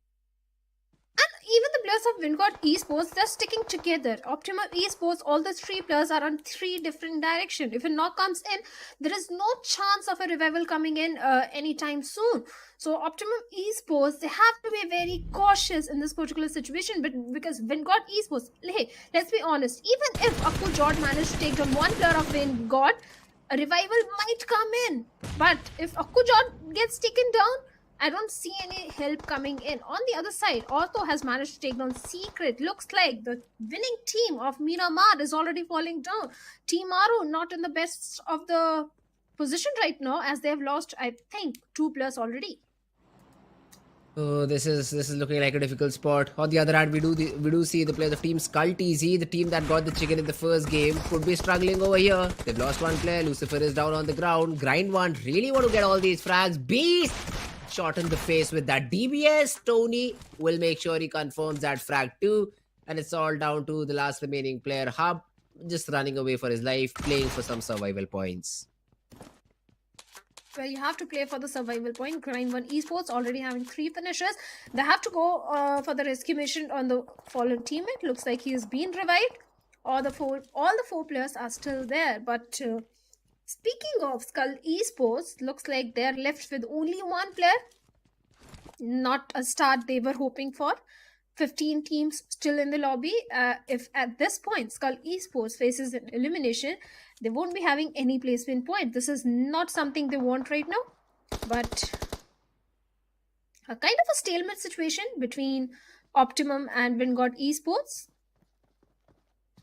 Even the players of WindGod Esports, they're sticking together. Optimum Esports, all the 3 players are on 3 different directions. If a knock comes in, there is no chance of a revival coming in anytime soon. So Optimum Esports, they have to be very cautious in this particular situation, but because WindGod Esports, hey, let's be honest, even if AkkuJod managed to take down one player of WindGod, a revival might come in. But if AkkuJod gets taken down, I don't see any help coming in. On the other side, Ortho has managed to take down Secret. Looks like the winning team of Miramar is already falling down. Team Aaru not in the best of the position right now, as they have lost, I think, 2 players already. Oh, this is looking like a difficult spot. On the other hand, we do see the players of Team SkullTz, the team that got the chicken in the first game, could be struggling over here. They've lost 1 player. Lucifer is down on the ground. Grind one really want to get all these frags. Beast shot in the face with that DBS. Tony will make sure he confirms that frag too. And it's all down to the last remaining player, Hub, just running away for his life, playing for some survival points. Well, you have to play for the survival point. Grind1 Esports already having 3 finishes. They have to go for the rescue mission on the fallen teammate. Looks like he has been revived. All the 4 players are still there. But speaking of Skull Esports, looks like they're left with only 1 player. Not a start they were hoping for. 15 teams still in the lobby. If at this point Skull Esports faces an elimination, they won't be having any placement point. This is not something they want right now. But a kind of a stalemate situation between Optimum and WindGod Esports.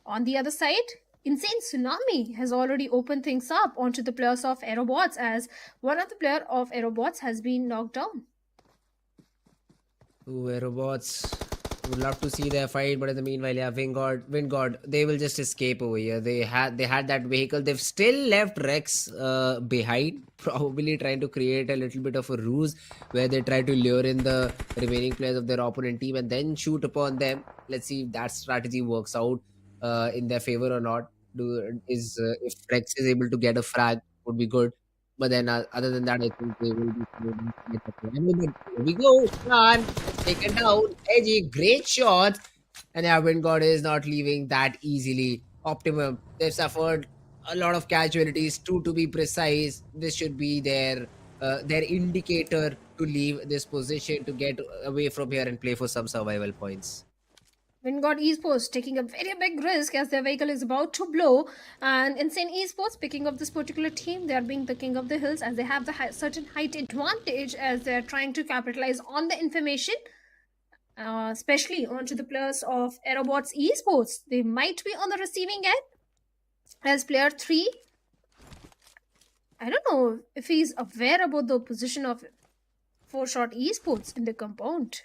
On the other side, Insane Tsunami has already opened things up onto the players of AerobotzEsports, as one of the players of AerobotzEsports has been knocked down. Ooh, AerobotzEsports would love to see their fight, but in the meanwhile, yeah, WindGod, they will just escape over here. They had that vehicle. They've still left Rex behind, probably trying to create a little bit of a ruse where they try to lure in the remaining players of their opponent team and then shoot upon them. Let's see if that strategy works out in their favor or not. If Rex is able to get a frag, would be good. But then, other than that, I think they will be. Here we go. Run. Taken down. Edgy. Great shots. And yeah, WindGod is not leaving that easily. Optimum. They've suffered a lot of casualties. 2 to be precise. This should be their their indicator to leave this position, to get away from here and play for some survival points. WindGod Esports taking a very big risk as their vehicle is about to blow, and Insane Esports picking up this particular team. They are being the king of the hills as they have the certain height advantage as they are trying to capitalize on the information, especially onto the players of AerobotzEsports. They might be on the receiving end as player 3. I don't know if he's aware about the position of 4-shot esports in the compound.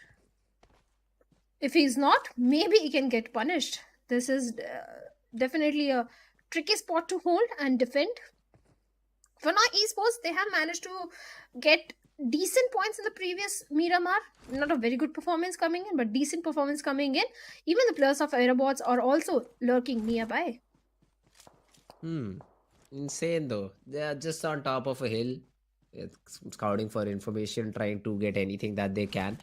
If he's not, maybe he can get punished. This is definitely a tricky spot to hold and defend. For now, esports, they have managed to get decent points in the previous Miramar. Not a very good performance coming in, but decent performance coming in. Even the players of Aerobots are also lurking nearby. Insane though. They are just on top of a hill, scouting for information, trying to get anything that they can.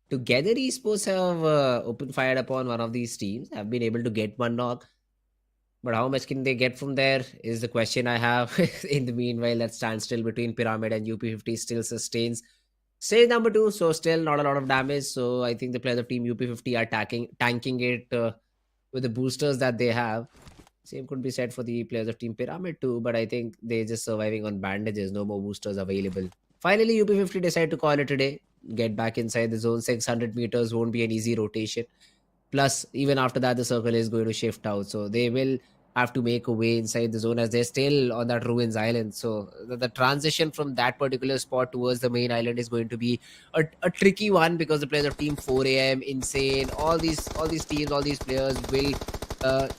Together, esports have open fired upon one of these teams, have been able to get one knock. But how much can they get from there is the question I have. In the meanwhile, that standstill between Pyramid and UP50 still sustains. Stage number 2, so still not a lot of damage. So I think the players of Team UP50 are tanking it with the boosters that they have. Same could be said for the players of Team Pyramid too, but I think they're just surviving on bandages, no more boosters available. Finally, UP50 decide to call it a day, get back inside the zone. 600 meters won't be an easy rotation. Plus, even after that, the circle is going to shift out. So they will have to make a way inside the zone as they're still on that ruins island. So the transition from that particular spot towards the main island is going to be a tricky one, because the players of Team 4AM, Insane, all these teams, all these players will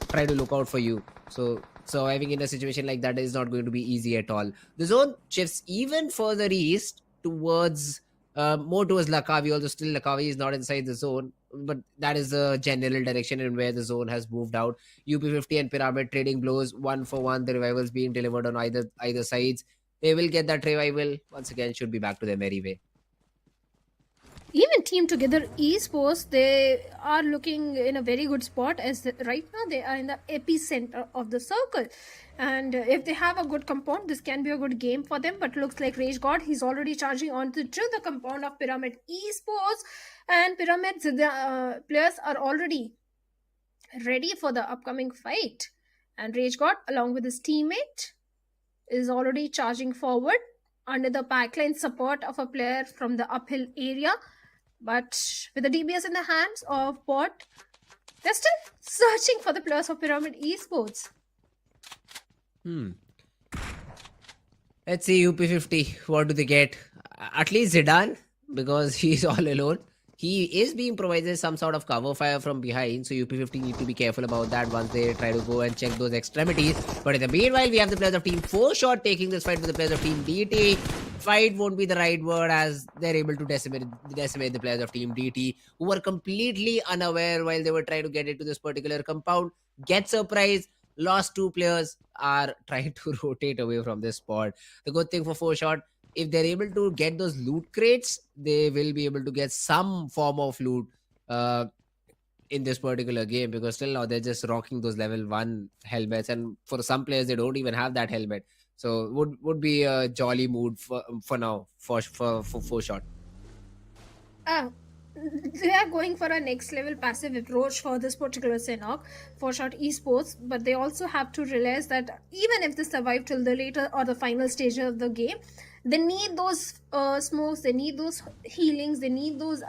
try to look out for you. So surviving in a situation like that is not going to be easy at all. The zone shifts even further east towards more towards Lakavi, although still Lakavi is not inside the zone, but that is the general direction in where the zone has moved out. UP50 and Pyramid trading blows 1-for-1. The revivals being delivered on either sides. They will get that revival. Once again, should be back to their merry way. Even Team Together Esports, they are looking in a very good spot as right now they are in the epicenter of the circle. And if they have a good compound, this can be a good game for them. But looks like RageGod, he's already charging onto the compound of Pyramid Esports. And Pyramid's players are already ready for the upcoming fight. And RageGod, along with his teammate, is already charging forward under the backline support of a player from the uphill area. But with the DBS in the hands of Bot, they're still searching for the players of Pyramid Esports. Let's see UP50. What do they get? At least Zidane, because he's all alone. He is being provided some sort of cover fire from behind, so UP50 need to be careful about that once they try to go and check those extremities. But in the meanwhile, we have the players of Team 4-shot taking this fight with the players of Team DT. Fight won't be the right word, as they're able to decimate the players of Team DT, who were completely unaware while they were trying to get into this particular compound. Get surprised. Lost 2 players, are trying to rotate away from this spot. The good thing for 4-shot, if they're able to get those loot crates, they will be able to get some form of loot in this particular game, because still now they're just rocking those level 1 helmets, and for some players they don't even have that helmet. So would be a jolly mood for now for 4-shot. They are going for a next level passive approach for this particular Sanhok, 4-shot esports, but they also have to realize that even if they survive till the later or the final stage of the game, they need those smokes, they need those healings, they need those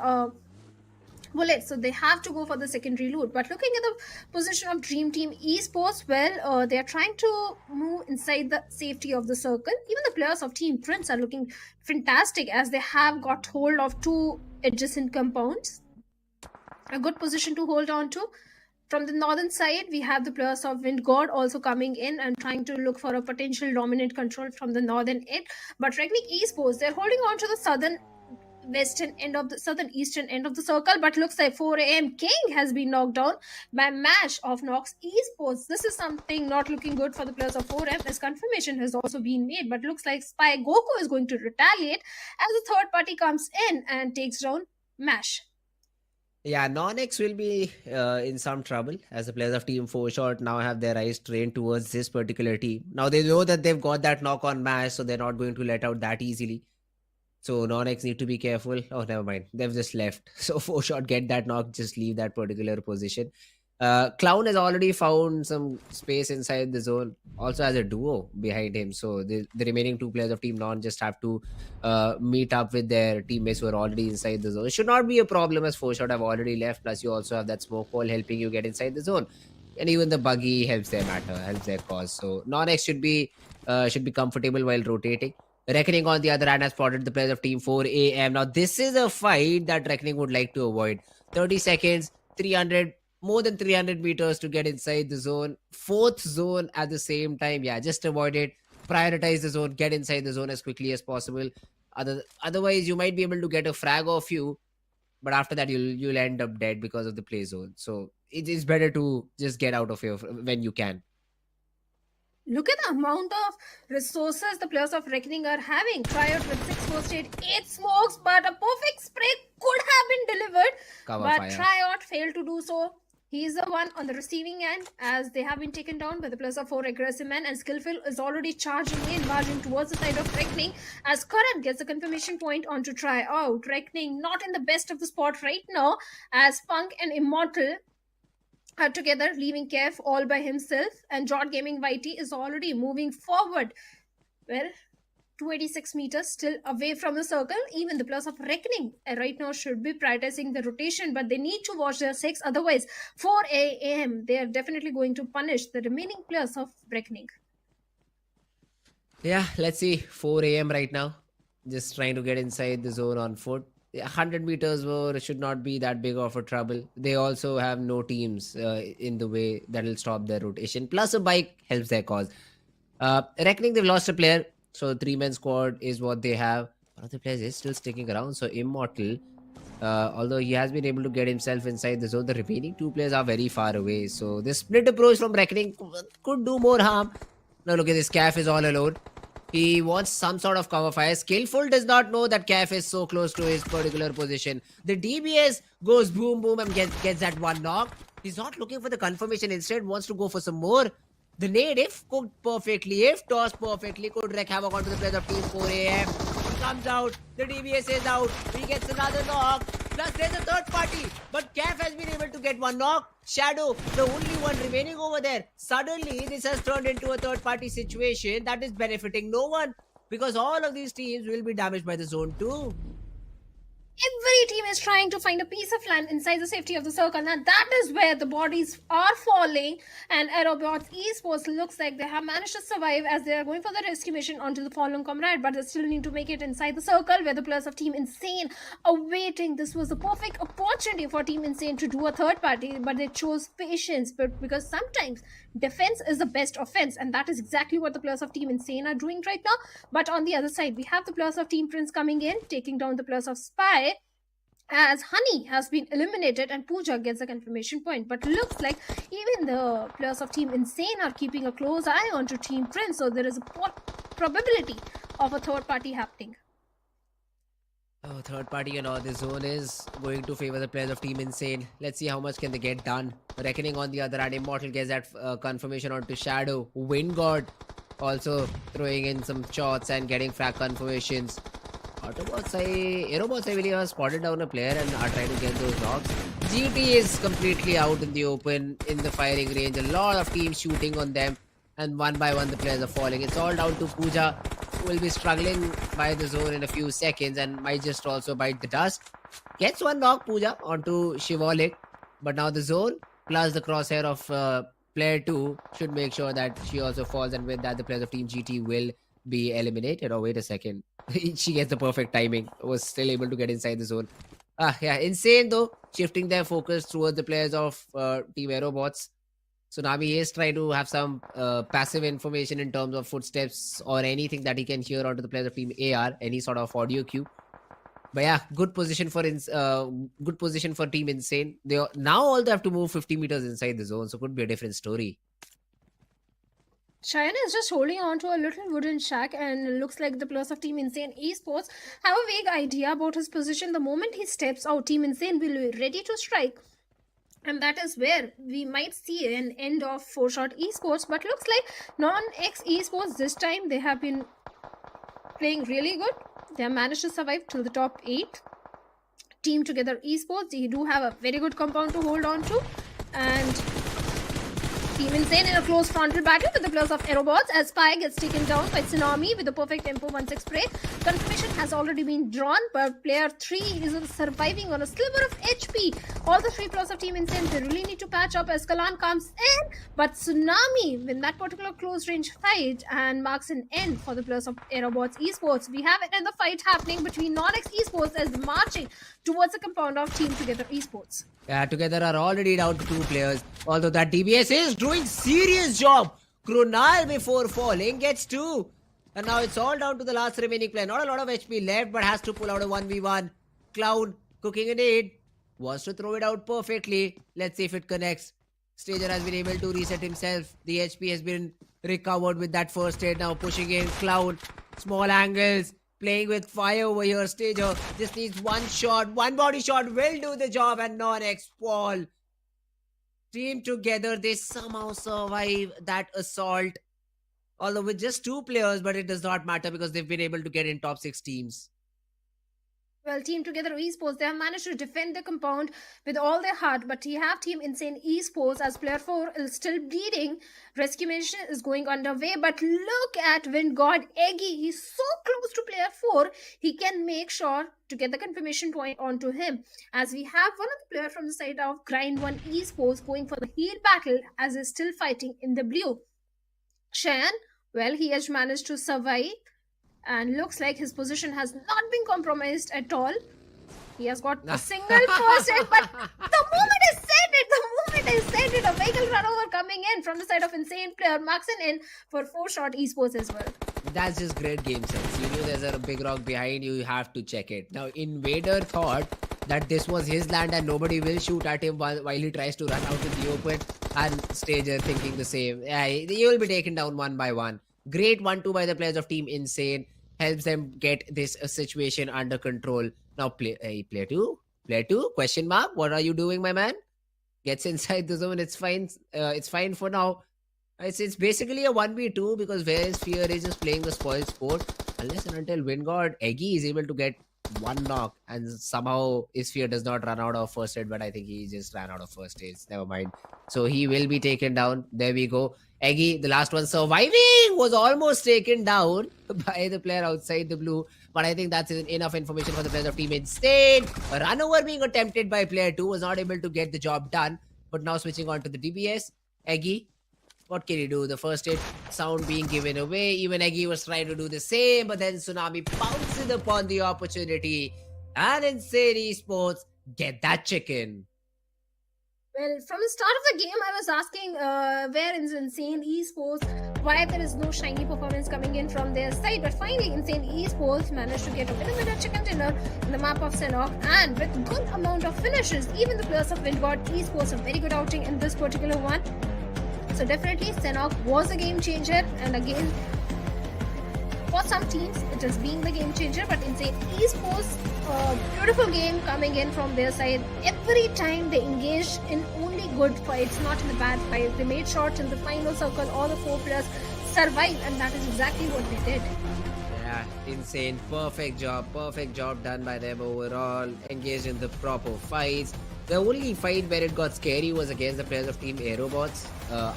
bullets, so they have to go for the secondary loot. But looking at the position of Dream Team Esports, well, they are trying to move inside the safety of the circle. Even the players of Team Prince are looking fantastic as they have got hold of 2 adjacent compounds. A good position to hold on to. From the northern side, we have the players of WindGod also coming in and trying to look for a potential dominant control from the northern end. But Regnic Esports, they're holding on to the southern eastern end of the circle, but looks like 4AM King has been knocked down by Mash of NoNx Esports. This is something not looking good for the players of 4M, as confirmation has also been made, but looks like Spy Goku is going to retaliate as the third party comes in and takes down Mash. Yeah, NoNx will be in some trouble, as the players of Team 4-shot now have their eyes trained towards this particular team. Now they know that they've got that knock on Mash, so they're not going to let out that easily. So NoNx need to be careful. Oh, never mind. They've just left. So 4-shot, get that knock, just leave that particular position. Clown has already found some space inside the zone. Also has a duo behind him. So the remaining two players of Team Non just have to meet up with their teammates who are already inside the zone. It should not be a problem as 4-shot have already left. Plus you also have that smoke wall helping you get inside the zone. And even the buggy helps their matter, helps their cause. So NoNx should be comfortable while rotating. Reckoning, on the other hand, has spotted the players of Team 4AM. Now, this is a fight that Reckoning would like to avoid. 30 seconds, 300, more than 300 meters to get inside the zone. Fourth zone at the same time. Yeah, just avoid it. Prioritize the zone. Get inside the zone as quickly as possible. Otherwise, you might be able to get a frag off you. But after that, you'll end up dead because of the play zone. So, it is better to just get out of here when you can. Look at the amount of resources the players of Reckoning are having. Tryout with 6 first aid, 8 smokes, but a perfect spray could have been delivered. Cover but fire. Tryout failed to do so. He's the one on the receiving end as they have been taken down by the players of 4 aggressive men, and Skillful is already charging in, marching towards the side of Reckoning as Karan gets a confirmation point onto Tryout. Reckoning not in the best of the spot right now as Punk and Immortal are together, leaving Kev all by himself, and Jod Gaming YT is already moving forward. Well, 286 meters still away from the circle. Even the players of Reckoning right now should be prioritizing the rotation, but they need to watch their 6. Otherwise, 4 a.m. they are definitely going to punish the remaining players of Reckoning. Yeah, let's see. 4 a.m. right now. Just trying to get inside the zone on foot. 100 meters more should not be that big of a trouble. They also have no teams in the way that will stop their rotation. Plus a bike helps their cause. Reckoning they've lost a player. So 3-man squad is what they have. One of the players is still sticking around. So Immortal, although he has been able to get himself inside the zone, the remaining 2 players are very far away. So this split approach from Reckoning could do more harm. Now look at this. Caf is all alone. He wants some sort of cover fire. Skillful does not know that Caf is so close to his particular position. The DBS goes boom boom and gets that one knock. He's not looking for the confirmation. Instead wants to go for some more. The nade, if cooked perfectly, if tossed perfectly, could wreak havoc onto the players of Team 4AM. He comes out. The DBS is out. He gets another knock. Plus there's a third party. But Caf has been able to get one knock. Shadow, the only one remaining over there. Suddenly, this has turned into a third party situation that is benefiting no one. Because all of these teams will be damaged by the zone too. Every team is trying to find a piece of land inside the safety of the circle, and that is where the bodies are falling. And AerobotzEsports looks like they have managed to survive as they are going for the rescue mission onto the fallen comrade, but they still need to make it inside the circle where the players of Team Insane are waiting. This was the perfect opportunity for Team Insane to do a third party, but they chose patience. But because sometimes defense is the best offense, and that is exactly what the players of Team Insane are doing right now. But on the other side, we have the players of Team Prince coming in, taking down the players of Spy, as Honey has been eliminated and Pooja gets a confirmation point. But looks like even the players of Team Insane are keeping a close eye onto Team Prince, so there is a probability of a third party happening. Oh, third party and all. This zone is going to favor the players of Team Insane. Let's see how much can they get done. Reckoning on the other hand, Immortal gets that confirmation onto Shadow. WindGod also throwing in some shots and getting frag confirmations. AerobotzEsports, I believe, have spotted down a player and are trying to get those knocks. GT is completely out in the open, in the firing range. A lot of teams shooting on them, and one by one the players are falling. It's all down to Pooja, who will be struggling by the zone in a few seconds and might just also bite the dust. Gets one knock, Pooja, onto Shivalik. But now the zone plus the crosshair of player 2 should make sure that she also falls, and with that the players of Team GT will be eliminated. Oh, wait a second. She gets the perfect timing. Was still able to get inside the zone. Yeah, Insane though, shifting their focus towards the players of Team Aerobots. Tsunami is trying to have some passive information in terms of footsteps or anything that he can hear onto the players of Team AR, any sort of audio cue. But yeah, good position for Team Insane. Now all they have to move 50 meters inside the zone, so could be a different story. Cheyenne is just holding on to a little wooden shack, and looks like the players of Team Insane Esports have a vague idea about his position. The moment he steps out, Team Insane will be ready to strike. And that is where we might see an end of 4-shot esports. But looks like NoNx Esports this time, they have been playing really good. They have managed to survive till the top 8. Team Together Esports, they do have a very good compound to hold on to. And Team Insane in a close frontal battle with the players of AerobotzEsports as Spy gets taken down by Tsunami with a perfect tempo 1-6 spray. Confirmation has already been drawn, but player 3 is surviving on a sliver of HP. All the 3 players of Team Insane, they really need to patch up as Kalan comes in, but Tsunami win that particular close range fight and marks an end for the players of AerobotzEsports. We have it in the fight happening between NoNx Esports as marching towards the compound of Team Together Esports. Yeah, Together are already down to 2 players. Although that DBS is doing serious job. Krunal before falling gets 2. And now it's all down to the last remaining player. Not a lot of HP left, but has to pull out a 1v1. Clown cooking an aid. Wants to throw it out perfectly. Let's see if it connects. Stager has been able to reset himself. The HP has been recovered with that first aid. Now pushing in. Clown. Small angles. Playing with fire over here. Stager just needs one shot. One body shot will do the job. And NoNx fall. Team Together, they somehow survive that assault. Although with just 2 players, but it does not matter because they've been able to get in top 6 teams. Well, Team Together Esports, they have managed to defend the compound with all their heart, but you have Team Insane Esports as player 4 is still bleeding. Rescue mission is going underway, but look at WindGod Eggy. He's so close to player 4, he can make sure to get the confirmation point onto him. As we have one of the players from the side of Grind 1 Esports going for the heal battle as he's still fighting in the blue. Shan, well, he has managed to survive. And looks like his position has not been compromised at all. He has got a single first hit, but the moment I said it, a vehicle run over coming in from the side of Insane player, marks an in for 4-shot esports as well. That's just great game sense. You knew there's a big rock behind you, you have to check it. Now, Invader thought that this was his land and nobody will shoot at him while he tries to run out in the open. And Stager thinking the same. Yeah, you will be taken down one by one. Great 1-2 by the players of Team Insane. Helps them get this situation under control. Now, player 2? Player 2? Question mark? What are you doing, my man? Gets inside the zone. It's fine. It's fine for now. It's basically a 1v2 because whereas Fear is just playing the spoiled sport. Unless and until WindGod Eggy is able to get 1 knock and somehow Sphere does not run out of first aid, but I think he just ran out of first aid. Never mind. So he will be taken down. There we go. Eggy, the last one surviving, was almost taken down by the player outside the blue. But I think that's enough information for the players of Team Insane. A run over being attempted by player 2 was not able to get the job done. But now switching on to the DBS. Eggy, what can you do? The first aid sound being given away. Even Eggy was trying to do the same. But then Tsunami pounces upon the opportunity. And Insane Esports get that chicken. Well, from the start of the game, I was asking where is Insane Esports, why there is no shiny performance coming in from their side. But finally, Insane Esports managed to get a winner with a chicken dinner in the map of Sanhok, and with good amount of finishes. Even the players of WindGod Esports, a very good outing in this particular one. So definitely, Sanhok was a game changer, and again, for some teams, it is being the game changer. But Insane Esports, beautiful game coming in from their side. Every time they engaged in only good fights, not in the bad fights. They made sure till the final circle, all the 4 players survived, and that is exactly what they did. Yeah, Insane. Perfect job done by them overall. Engaged in the proper fights. The only fight where it got scary was against the players of Team AerobotzEsports,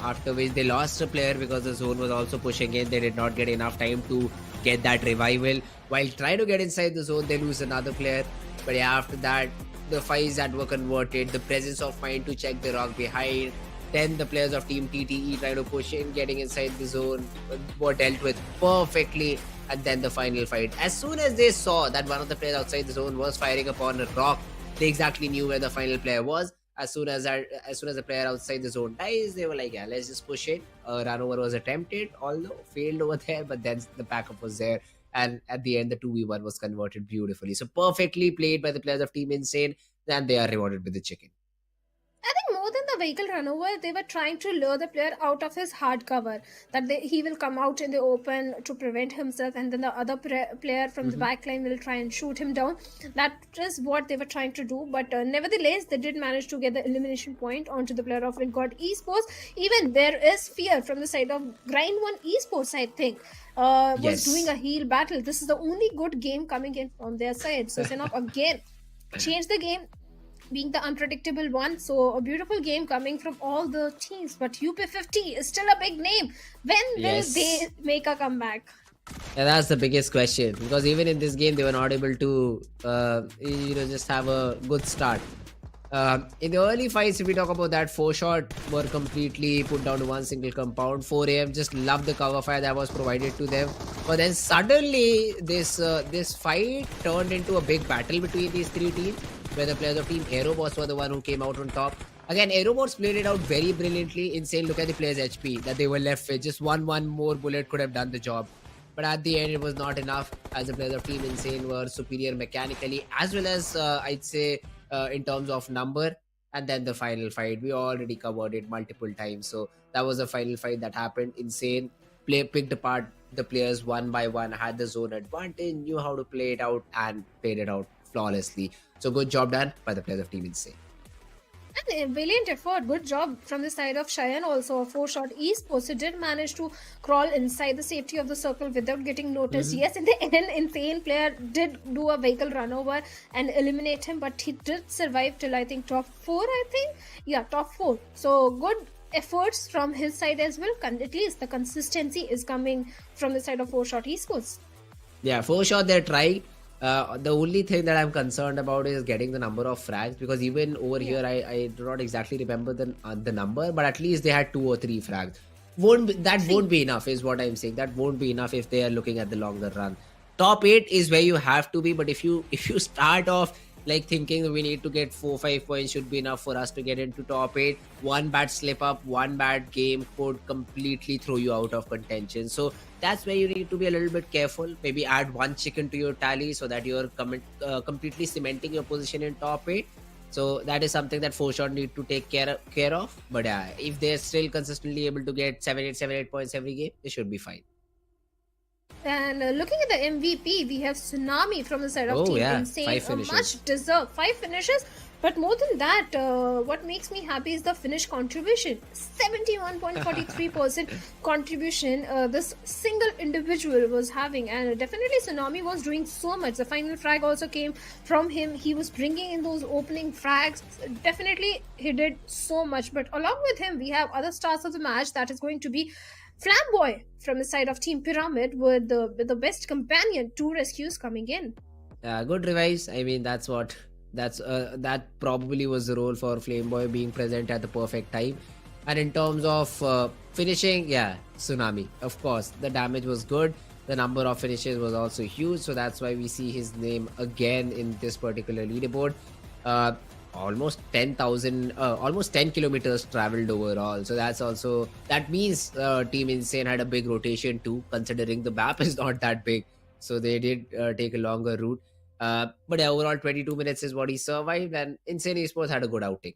after which they lost a player because the zone was also pushing in. They did not get enough time to get that revival. While trying to get inside the zone, they lose another player. But yeah, after that, the fights that were converted, the presence of mind to check the rock behind, then the players of Team TTE trying to push in, getting inside the zone, were dealt with perfectly. And then the final fight. As soon as they saw that one of the players outside the zone was firing upon a rock, they exactly knew where the final player was. As soon as the player outside the zone dies, they were like, yeah, let's just push it. Run over was attempted, although failed over there, but then the backup was there. And at the end, the 2v1 was converted beautifully. So perfectly played by the players of Team Insane, and they are rewarded with the chicken. I think more than the vehicle run over, they were trying to lure the player out of his hard cover, that he will come out in the open to prevent himself, and then the other player from the back line will try and shoot him down. That is what they were trying to do, but nevertheless, they did manage to get the elimination point onto the player of WindGod Esports. Even there is fear from the side of Grind1 Esports, I think. Was doing a heel battle. This is the only good game coming in from their side. So Sanhok again changed the game, being the unpredictable one. So a beautiful game coming from all the teams. But UP50 is still a big name. When will they make a comeback? Yeah, that's the biggest question, because even in this game they were not able to just have a good start. In the early fights, if we talk about that, 4-shot were completely put down to one single compound. 4AM just loved the cover fire that was provided to them. But then suddenly this fight turned into a big battle between these three teams, where the players of team AerobotzEsports were the one who came out on top. Again, AerobotzEsports played it out very brilliantly. Insane, look at the players' HP that they were left with. Just one more bullet could have done the job. But at the end, it was not enough, as the players of Team Insane were superior mechanically, as well as, I'd say, in terms of number. And then the final fight, we already covered it multiple times. So that was the final fight that happened. Insane picked apart the players one by one, had the zone advantage, knew how to play it out, and played it out flawlessly. So good job done by the players of Team Insane. And a valiant effort, good job from the side of Cheyenne also. A 4-shot esports, he did manage to crawl inside the safety of the circle without getting noticed. Yes, in the end, Insane player did do a vehicle run over and eliminate him, but he did survive till I think top 4, top 4. So good efforts from his side as well. At least the consistency is coming from the side of 4-shot esports. Yeah, 4-shot they're trying. The only thing that I'm concerned about is getting the number of frags, because even over here I do not exactly remember the number, but at least they had 2 or 3 frags. Won't be enough is what I'm saying. That won't be enough if they are looking at the longer run. Top 8 is where you have to be, but if you start off like thinking we need to get 4-5 points should be enough for us to get into top 8, one bad slip up, one bad game could completely throw you out of contention. So that's where you need to be a little bit careful. Maybe add 1 chicken to your tally so that you're completely cementing your position in top 8. So that is something that 4-shot need to take care of. But if they're still consistently able to get 7-8 points every game, they should be fine. And looking at the MVP, we have Tsunami from the side of Team Insane. 5 finishes. Much deserved 5 finishes. But more than that, what makes me happy is the finish contribution. 71.43% contribution this single individual was having. And definitely Tsunami was doing so much. The final frag also came from him. He was bringing in those opening frags. Definitely he did so much. But along with him, we have other stars of the match. That is going to be Flamboy from the side of Team Pyramid with the best companion, 2 rescues coming in. Good revives. I mean, that probably was the role for Flameboy, being present at the perfect time. And in terms of finishing, Tsunami. Of course, the damage was good. The number of finishes was also huge. So that's why we see his name again in this particular leaderboard. Almost 10,000, almost 10 kilometers traveled overall. So that means Team Insane had a big rotation too, considering the map is not that big. So they did take a longer route. But overall 22 minutes is what he survived, and Insane Esports had a good outing.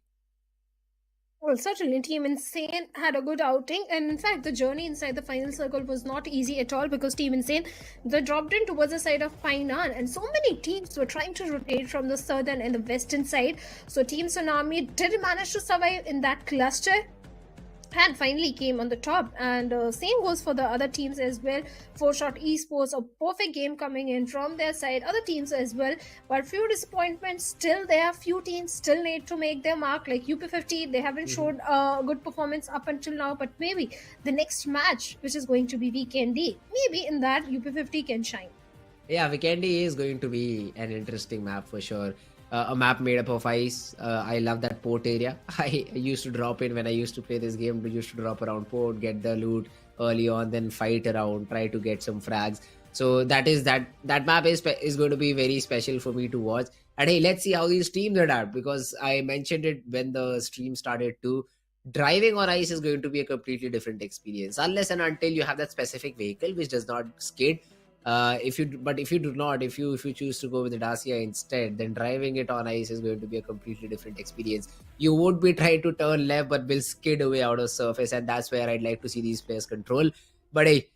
Well, certainly Team Insane had a good outing, and in fact the journey inside the final circle was not easy at all, because Team Insane, they dropped in towards the side of Painan, and so many teams were trying to rotate from the southern and the western side. So Team Tsunami did manage to survive in that cluster and finally came on the top. And same goes for the other teams as well. 4-shot esports, a perfect game coming in from their side, other teams as well, but few disappointments still there. Few teams still need to make their mark, like UP50. They haven't showed a good performance up until now, but maybe the next match, which is going to be Vikendi, maybe in that UP50 can shine. Yeah, Vikendi is going to be an interesting map for sure. A map made up of ice. I love that port area. I used to drop in when I used to play this game. We used to drop around port, get the loot early on, then fight around, try to get some frags. So that map is going to be very special for me to watch. And hey, let's see how these teams adapt, because I mentioned it when the stream started too. Driving on ice is going to be a completely different experience, unless and until you have that specific vehicle which does not skid. If you do not, if you choose to go with the Dacia instead, then driving it on ice is going to be a completely different experience. You would be trying to turn left, but will skid away out of surface, and that's where I'd like to see these players control. But hey,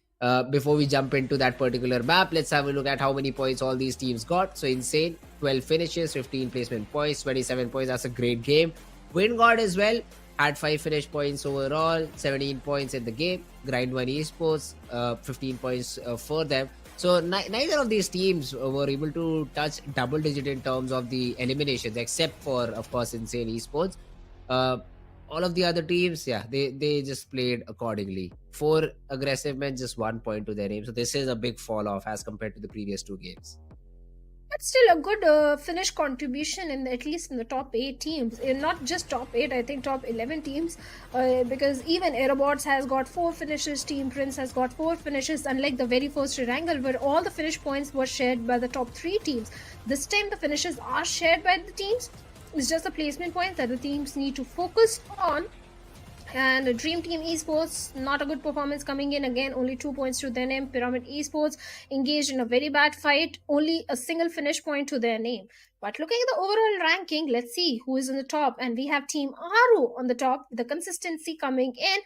before we jump into that particular map, let's have a look at how many points all these teams got. So insane, 12 finishes, 15 placement points, 27 points. That's a great game. WindGod as well had 5 finish points overall, 17 points in the game. WindGod Esports, 15 points for them. So neither of these teams were able to touch double digit in terms of the eliminations, except for, of course, Insane Esports. All of the other teams, yeah, they just played accordingly. 4 aggressive men, just 1 point to their name. So this is a big fall off as compared to the previous 2 games. But still a good finish contribution at least in the top 8 teams. Not just top 8, I think top 11 teams. Because even Aerobots has got 4 finishes, Team Prince has got 4 finishes, unlike the very first Erangel where all the finish points were shared by the top 3 teams. This time the finishes are shared by the teams. It's just the placement points that the teams need to focus on. And Dream Team Esports, not a good performance coming in again, only 2 points to their name. Pyramid Esports engaged in a very bad fight, only a single finish point to their name. But looking at the overall ranking, let's see who is in the top. And we have Team Aaru on the top, with the consistency coming in.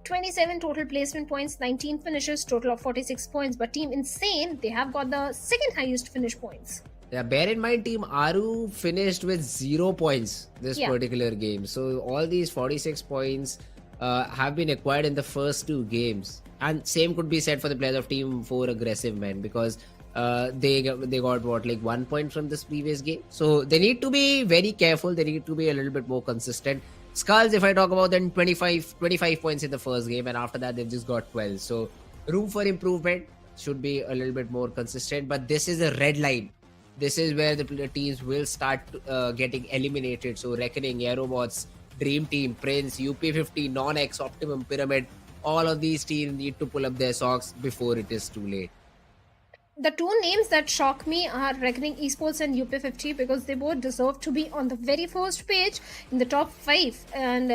27 total placement points, 19 finishes, total of 46 points. But Team Insane, they have got the second highest finish points. Yeah, bear in mind, Team Aaru finished with 0 points this particular game. So all these 46 points have been acquired in the first 2 games. And same could be said for the players of Team 4 Aggressive Men, because they got what, like 1 point from this previous game. So they need to be very careful. They need to be a little bit more consistent. SkullTz, if I talk about them, 25 points in the first game, and after that they've just got 12. So room for improvement, should be a little bit more consistent. But this is a red line. This is where the teams will start getting eliminated. So Reckoning, Aerobots, Dream Team, Prince, UP50, NoNx, Optimum, Pyramid, all of these teams need to pull up their socks before it is too late. The 2 names that shock me are Reckoning Esports and UP50, because they both deserve to be on the very first page in the top 5. And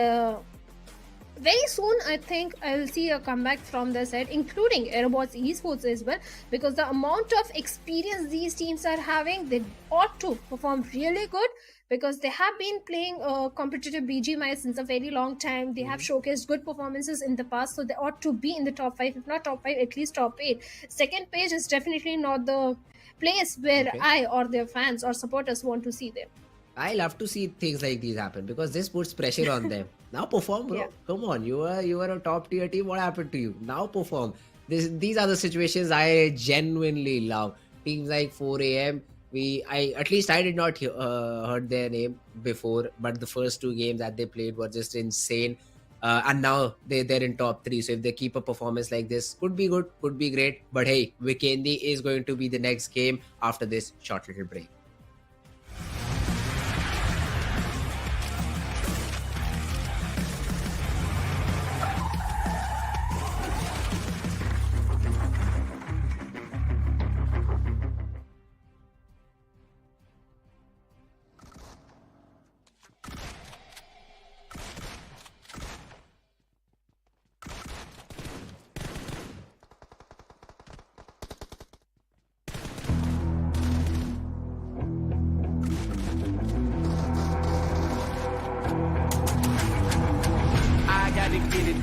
very soon, I think I'll see a comeback from their side, including AerobotzEsports as well, because the amount of experience these teams are having, they ought to perform really good, because they have been playing competitive BGMI since a very long time. They have showcased good performances in the past, so they ought to be in the top 5, if not top 5, at least top 8. Second page is definitely not the place where I or their fans or supporters want to see them. I love to see things like these happen, because this puts pressure on them. Now perform, bro. Yeah. Come on, you are a top tier team. What happened to you? Now perform. These are the situations I genuinely love. Teams like 4 AM. I did not heard their name before, but the first 2 games that they played were just insane. And now they're in top 3. So if they keep a performance like this, could be good, could be great. But hey, Vikendi is going to be the next game after this short little break.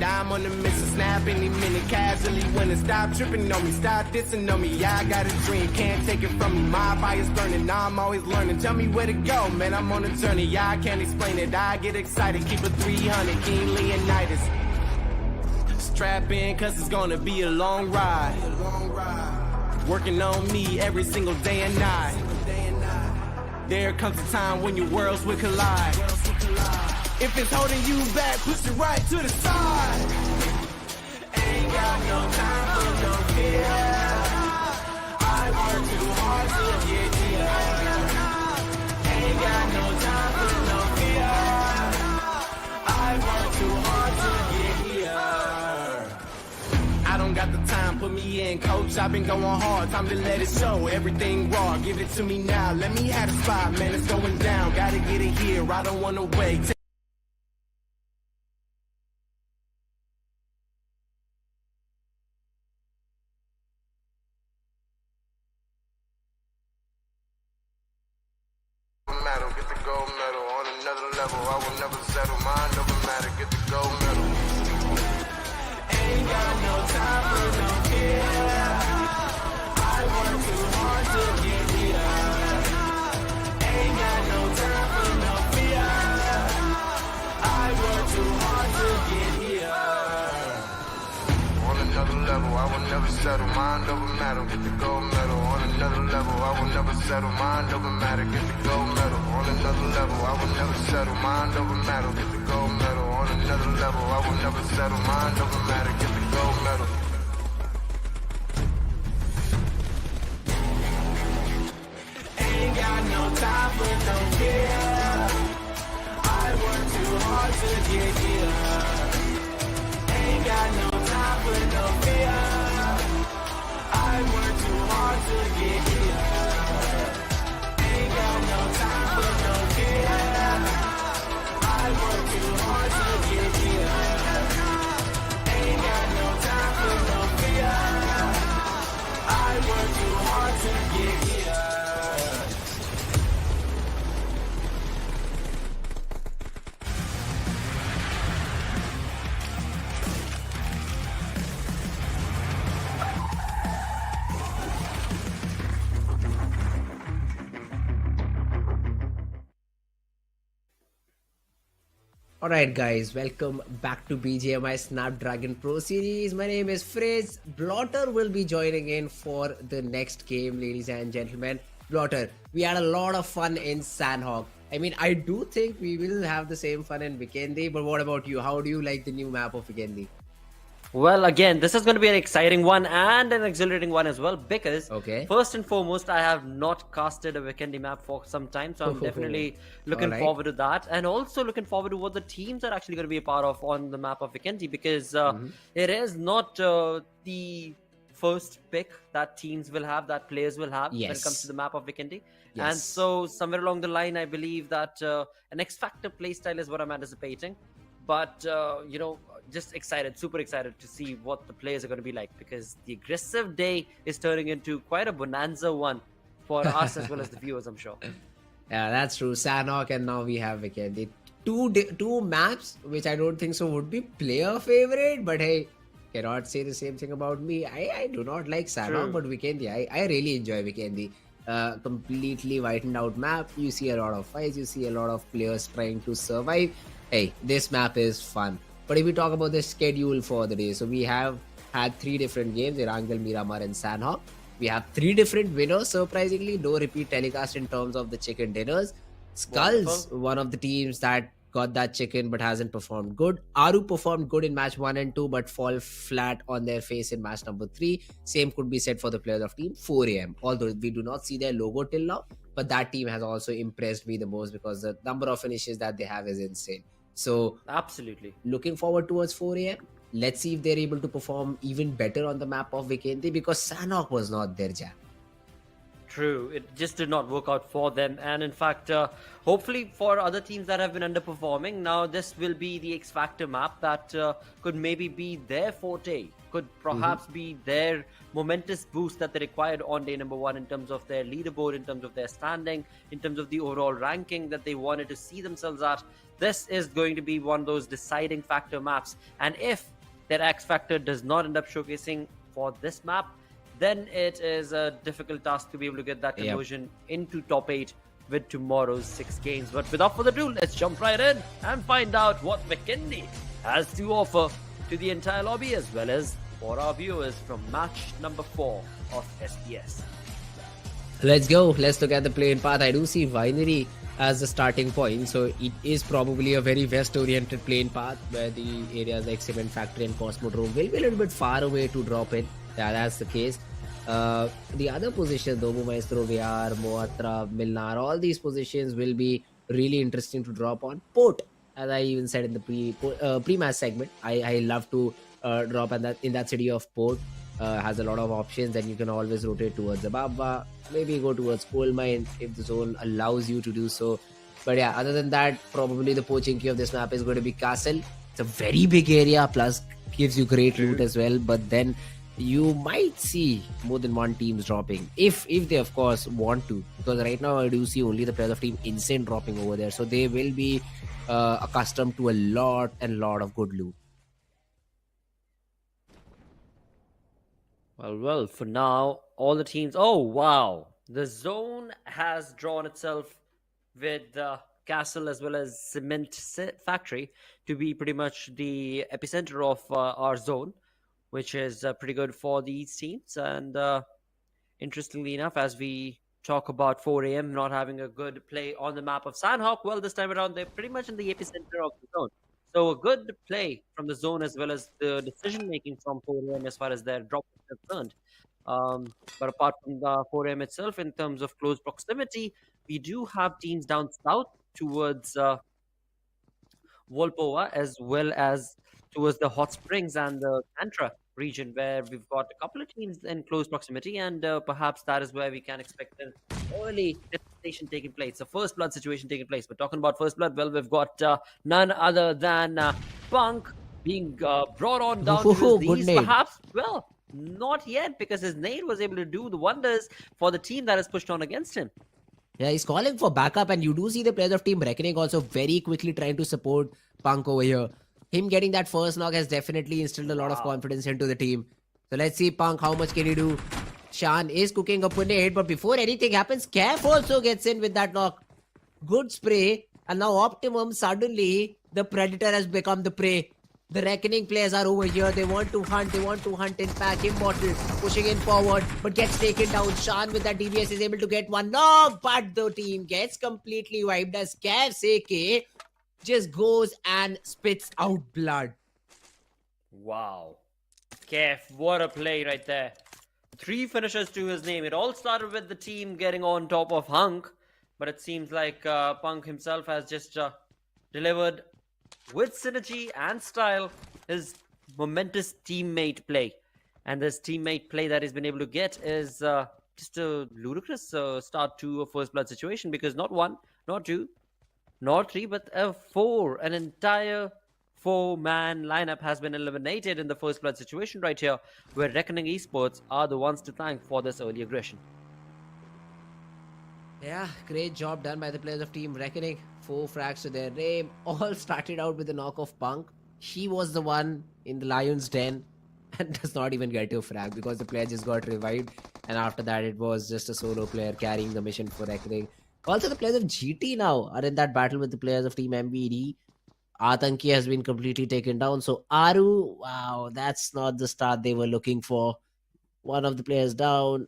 I'm on the mission, snap any minute, casually winning. Stop tripping on me, stop dissing on me. Yeah, I got a dream, can't take it from me. My fire's burning, I'm always learning. Tell me where to go, man, I'm on a journey. Yeah, I can't explain it, I get excited. Keep it 300, King Leonidas. Strap in, cause it's gonna be a long ride. Working on me every single day and night. There comes a time when your worlds will collide. If it's holding you back, push it right to the side. Ain't got no time for no fear. I work too hard to get here. Ain't got no time for no fear. I work too hard to get here. I don't got the time, put me in, coach. I've been going hard, time to let it show. Everything raw, give it to me now. Let me have the spot, man, it's going down. Gotta get it here, I don't wanna wait. never settle. Mind over matter, get the gold medal. Ain't got no time for no fear. I work too hard to get here. Ain't got no time for no fear. I work too hard to get here. On another level, I will never settle. Mind over matter, get the gold medal. On another level, I will never settle. Mind over matter, get the gold medal. On another level, I will never settle. Mind over matter, get the gold medal. On another level, I will never settle. Mind over matter, get the gold medal. Ain't got no time for no fear. I work too hard to get here. Ain't got no time for no fear. I work too hard to get here. Ain't got no time for no fear. I work too hard to get here. Ain't got no time for no fear. I work too hard to get here. Alright guys, welcome back to BGMI Snapdragon Pro Series. My name is Frizz. Blotter will be joining in for the next game, ladies and gentlemen. Blotter, we had a lot of fun in Sanhok. I mean, I do think we will have the same fun in Vikendi, but what about you? How do you like the new map of Vikendi? Well, again, this is going to be an exciting one and an exhilarating one as well because first and foremost, I have not casted a Vikendi map for some time, so I'm definitely looking forward to that, and also looking forward to what the teams are actually going to be a part of on the map of Vikendi because it is not the first pick that teams will have, that players will have when it comes to the map of Vikendi. And so somewhere along the line, I believe that an X-Factor playstyle is what I'm anticipating. But, you know, just excited, super excited to see what the players are going to be like because the aggressive day is turning into quite a bonanza one for us as well as the viewers, I'm sure. Yeah, that's true. Sanhok and now we have Vikendi. Two maps, which I don't think so would be player favorite, but hey, cannot say the same thing about me. I do not like Sanhok, but Vikendi, I really enjoy Vikendi. Completely whitened out map. You see a lot of fights, you see a lot of players trying to survive. Hey, this map is fun. But if we talk about the schedule for the day, so we have had 3 different games, Erangel, Miramar and Sanhok. We have 3 different winners, surprisingly. No repeat telecast in terms of the chicken dinners. SkullTz, one of the teams that got that chicken but hasn't performed good. Aaru performed good in match 1 and 2 but fall flat on their face in match number 3. Same could be said for the players of team 4 AM. Although we do not see their logo till now, but that team has also impressed me the most because the number of finishes that they have is insane. So absolutely looking forward towards 4 AM. Let's see if they're able to perform even better on the map of Vikendi because Sanhok was not their jam. True, it just did not work out for them, and in fact, hopefully for other teams that have been underperforming, now this will be the X Factor map that could maybe be their forte, could perhaps be their momentous boost that they required on day number 1 in terms of their leaderboard, in terms of their standing, in terms of the overall ranking that they wanted to see themselves at. This is going to be one of those deciding factor maps, and if their X Factor does not end up showcasing for this map, then it is a difficult task to be able to get that conversion into top 8 with tomorrow's 6 games. But without further ado, let's jump right in and find out what Vikendi has to offer to the entire lobby as well as for our viewers from match number 4 of SPS. Let's go. Let's look at the playing path. I do see Winery as the starting point, so it is probably a very west-oriented playing path where the areas like Cement Factory and Cosmodrome will be a little bit far away to drop in. Yeah, that's the case. The other positions, Dobu Maestro, VR, Moatra, Milnar, all these positions will be really interesting to drop on. Port, as I even said in the pre-match segment, I love to drop in that city of Port. Has a lot of options and you can always rotate towards Zababa, maybe go towards Coal Mine if the zone allows you to do so. But yeah, other than that, probably the poaching key of this map is going to be Castle. It's a very big area, plus gives you great loot as well. But then you might see more than one teams dropping if they of course want to, because right now I do see only the players of team Insane dropping over there, so they will be accustomed to a lot of good loot. Well, for now, all the teams. Oh, wow. The zone has drawn itself with Castle as well as Cement Factory to be pretty much the epicenter of our zone, which is pretty good for these teams. And interestingly enough, as we talk about 4 a.m. not having a good play on the map of Sanhok, well, this time around, they're pretty much in the epicenter of the zone. So a good play from the zone as well as the decision making from 4am as far as their drop is concerned. But apart from the 4am itself, in terms of close proximity, we do have teams down south towards Volpova as well as towards the Hot Springs and the Tantra region, where we've got a couple of teams in close proximity, and perhaps that is where we can expect an early destination taking place, a first blood situation taking place. But talking about first blood, well, we've got none other than Punk being brought on down to his Good knees, name. perhaps. Well, not yet, because his nade was able to do the wonders for the team that is pushed on against him. Yeah, he's calling for backup, and you do see the players of Team Reckoning also very quickly trying to support Punk over here. Him getting that first knock has definitely instilled a lot of confidence into the team. So let's see Punk, how much can he do? Shan is cooking up a nade, but before anything happens, Kef also gets in with that knock. Good spray, and now Optimum, suddenly the predator has become the prey. The Reckoning players are over here. They want to hunt in pack. Immortal pushing in forward, but gets taken down. Shan with that DBS is able to get one knock, but the team gets completely wiped as Kef's AK just goes and spits out blood. Wow. Kef, what a play right there. 3 finishes to his name. It all started with the team getting on top of Hunk, but it seems like Punk himself has just delivered with synergy and style his momentous teammate play. And this teammate play that he's been able to get is just a ludicrous start to a first blood situation, because not 1, not 2, not 3, but a 4. An entire 4-man lineup has been eliminated in the first blood situation right here, where Reckoning Esports are the ones to thank for this early aggression. Yeah, great job done by the players of Team Reckoning. 4 frags to their name. All started out with the knock of Punk. He was the one in the lion's den and does not even get to a frag because the player just got revived. And after that, it was just a solo player carrying the mission for Reckoning. Also, the players of GT now are in that battle with the players of Team MBD. Atanki has been completely taken down. So Aaru, wow, that's not the start they were looking for. One of the players down.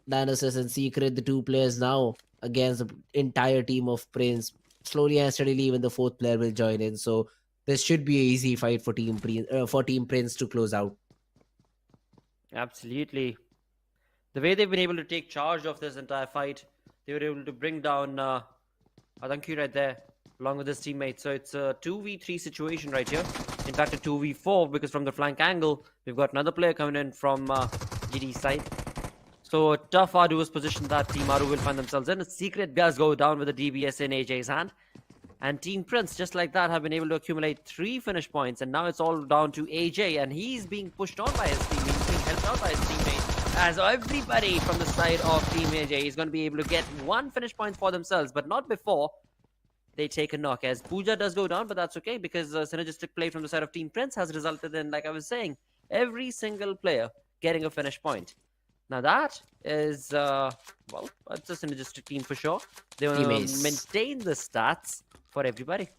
Dinosaurs and Secret, the 2 players now against the entire team of Prince. Slowly and steadily, even the 4th player will join in. So this should be an easy fight for Team Prince to close out. Absolutely. The way they've been able to take charge of this entire fight, they were able to bring down Adanki right there, along with his teammates. So it's a 2v3 situation right here. In fact, a 2v4, because from the flank angle, we've got another player coming in from GD side. So a tough, arduous position that Team Aaru will find themselves in. A Secret does go down with a DBS in AJ's hand. And Team Prince, just like that, have been able to accumulate 3 finish points. And now it's all down to AJ. And he's being pushed on by his teammate. He's being helped out by his teammate. As everybody from the side of Team AJ is going to be able to get 1 finish point for themselves. But not before they take a knock. As Pooja does go down, but that's okay. Because synergistic play from the side of Team Prince has resulted in, like I was saying, every single player getting a finish point. Now that is, well, it's a synergistic team for sure. They want to maintain the stats for everybody.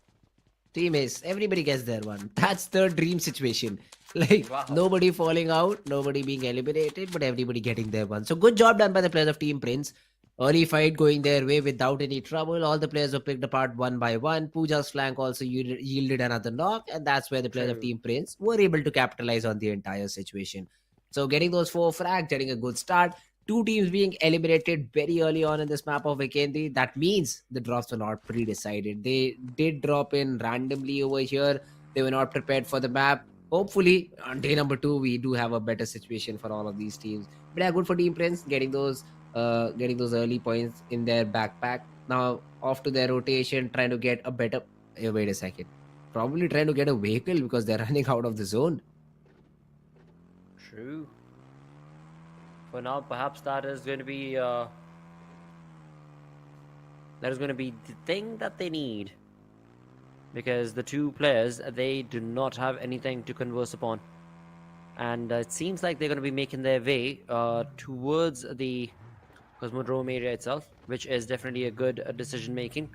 Teammates, everybody gets their one. That's the dream situation. Like, nobody falling out, nobody being eliminated, but everybody getting their one. So good job done by the players of Team Prince. Early fight going their way without any trouble. All the players were picked apart one by one. Pooja's flank also yielded another knock, and that's where the players of Team Prince were able to capitalize on the entire situation. So getting those 4 frags, getting a good start. 2 teams being eliminated very early on in this map of Vikendi. That means the drops were not pre-decided. They did drop in randomly over here. They were not prepared for the map. Hopefully, on day number 2, we do have a better situation for all of these teams. But yeah, good for Team Prince getting those early points in their backpack. Now off to their rotation, trying to get a better. Wait a second. Probably trying to get a vehicle because they're running out of the zone. True. For now, perhaps that is going to be the thing that they need, because the two players, they do not have anything to converse upon, and it seems like they're going to be making their way towards the Cosmodrome area itself, which is definitely a good decision making.